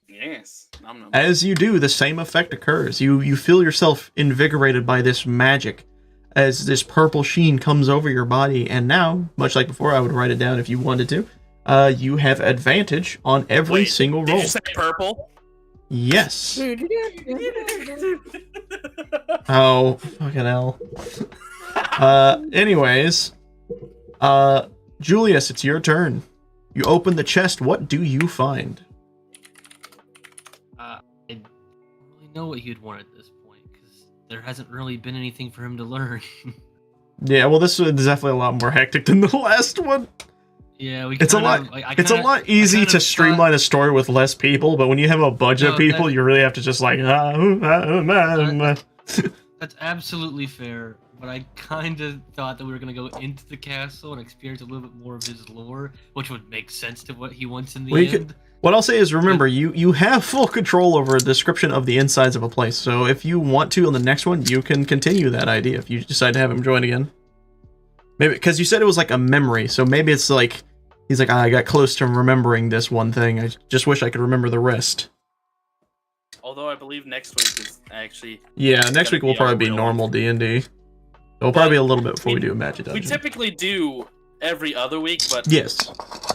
S9: Yes. Nom nom.
S1: As you do, the same effect occurs. You feel yourself invigorated by this magic as this purple sheen comes over your body. And now, much like before, I would write it down if you wanted to. You have advantage on every single roll.
S9: Did you say purple?
S1: Yes. Oh, fucking hell. Anyways, Julius, it's your turn. You open the chest. What do you find?
S3: I don't really know what he'd want at this point because there hasn't really been anything for him to learn.
S1: Yeah, well, this is definitely a lot more hectic than the last one.
S3: Yeah,
S1: it's a lot easy to streamline a story with less people, but when you have a budget of people, you really have to just like.
S3: That's absolutely fair, but I kind of thought that we were going to go into the castle and experience a little bit more of his lore, which would make sense to what he wants in the end.
S1: What I'll say is, remember, you have full control over a description of the insides of a place, so if you want to on the next one, you can continue that idea if you decide to have him join again. Maybe, because you said it was like a memory, so maybe it's like, he's like, I got close to remembering this one thing, I just wish I could remember the rest.
S9: Although I believe next week is actually...
S1: Yeah, next week will probably be normal D&D. It'll probably be a little bit before we do Imagi-Dungeon.
S9: We typically do every other week, but
S1: yes,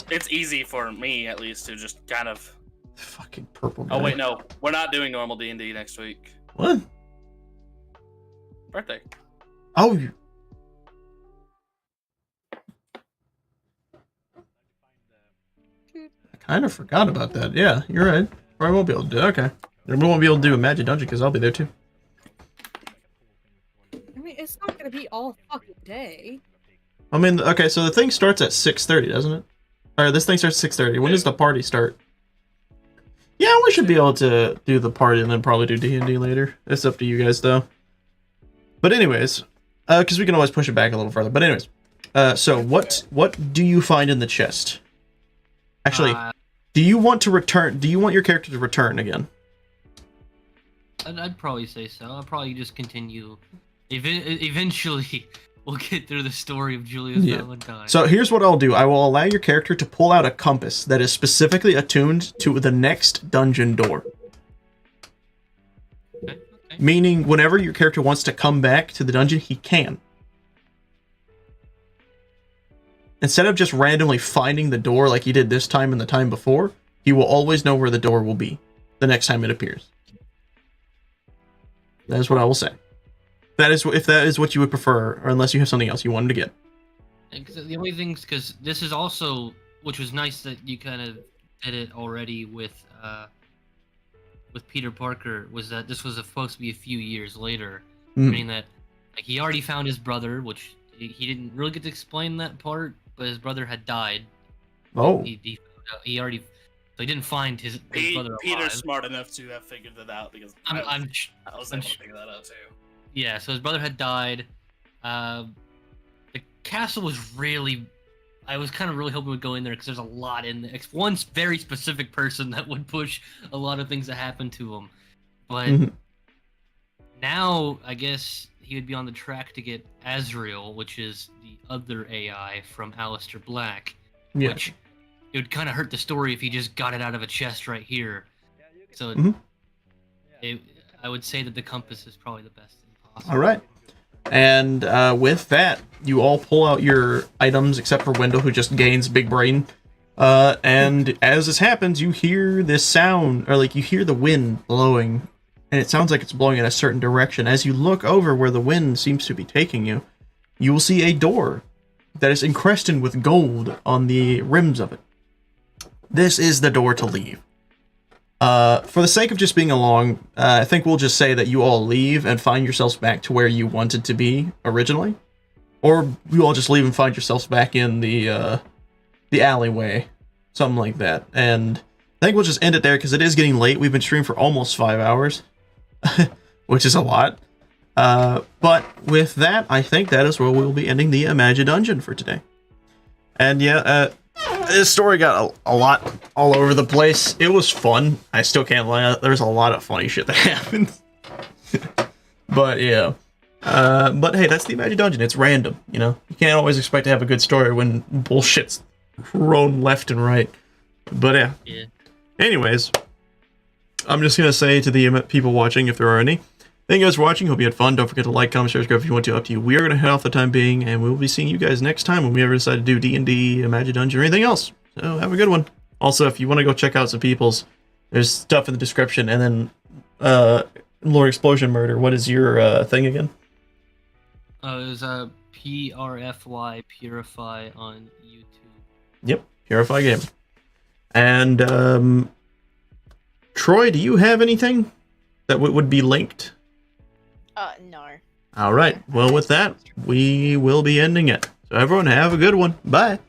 S9: it's easy for me at least to just kind of
S1: fucking purple guy.
S9: Oh wait, no, we're not doing normal D&D next week.
S1: What?
S9: Birthday.
S1: Oh. kind of forgot about that. Yeah, you're right. Probably won't be able to do it. Okay. We won't be able to do Imagi-Dungeon because I'll be there too.
S2: I mean, it's not gonna be all fucking day.
S1: I mean, okay, so the thing starts at 6:30, doesn't it? Alright, this thing starts at 6:30. When does the party start? Yeah, we should be able to do the party and then probably do D&D later. It's up to you guys, though. But anyways, because we can always push it back a little further. But anyways, so what do you find in the chest? Actually, do you want to return? Do you want your character to return again?
S3: I'd probably say so. I'll probably just continue. Eventually, we'll get through the story of Julius Valentine.
S1: So here's what I'll do. I will allow your character to pull out a compass that is specifically attuned to the next dungeon door.
S3: Okay.
S1: Meaning, whenever your character wants to come back to the dungeon, he can. Instead of just randomly finding the door like he did this time and the time before, he will always know where the door will be the next time it appears. That is what I will say. That is if that is what you would prefer, or unless you have something else you wanted to get.
S3: The only things, because this is also, which was nice that you kind of did it already with Peter Parker, was that this was supposed to be a few years later, meaning that like he already found his brother, which he didn't really get to explain that part, but his brother had died.
S1: Oh.
S3: He already. So he didn't find his brother alive.
S5: Peter's smart enough to have figured that out because I was able to figure that out too.
S3: Yeah, so his brother had died. The castle was really... I was kind of really hoping it would go in there because there's a lot in there. It's one very specific person that would push a lot of things that happened to him. But now, I guess, he would be on the track to get Azrael, which is the other AI from Aleister Black.
S1: Yeah.
S3: Which... it would kind of hurt the story if he just got it out of a chest right here. So I would say that the compass is probably the best thing possible.
S1: All right. And with that, you all pull out your items, except for Wendell, who just gains big brain. And as this happens, you hear this sound, or like you hear the wind blowing, and it sounds like it's blowing in a certain direction. As you look over where the wind seems to be taking you, you will see a door that is encrusted with gold on the rims of it. This is the door to leave. For the sake of just being along, I think we'll just say that you all leave and find yourselves back to where you wanted to be originally. Or you all just leave and find yourselves back in the alleyway. Something like that. And I think we'll just end it there because it is getting late. We've been streaming for almost 5 hours. Which is a lot. But with that, I think that is where we'll be ending the Imagi-Dungeon for today. And yeah, this story got a lot all over the place. It was fun. I still can't lie. There's a lot of funny shit that happened. But yeah. But hey, that's the Imagi-Dungeon. It's random, you know? You can't always expect to have a good story when bullshit's thrown left and right. But yeah. Anyways, I'm just going to say to the people watching, if there are any, thank you guys for watching. Hope you had fun. Don't forget to like, comment, share, subscribe if you want to. Up to you. We are going to head off the time being, and we will be seeing you guys next time when we ever decide to do D&D, Imagi-Dungeon, or anything else. So have a good one. Also, if you want to go check out some people's, there's stuff in the description. And then, Lord Explosion Murder, what is your thing again?
S3: It was PRFY, Purify on YouTube.
S1: Yep, Purify Game. And, Troy, do you have anything that would be linked?
S8: No.
S1: All right. Well, with that, we will be ending it. So everyone have a good one. Bye.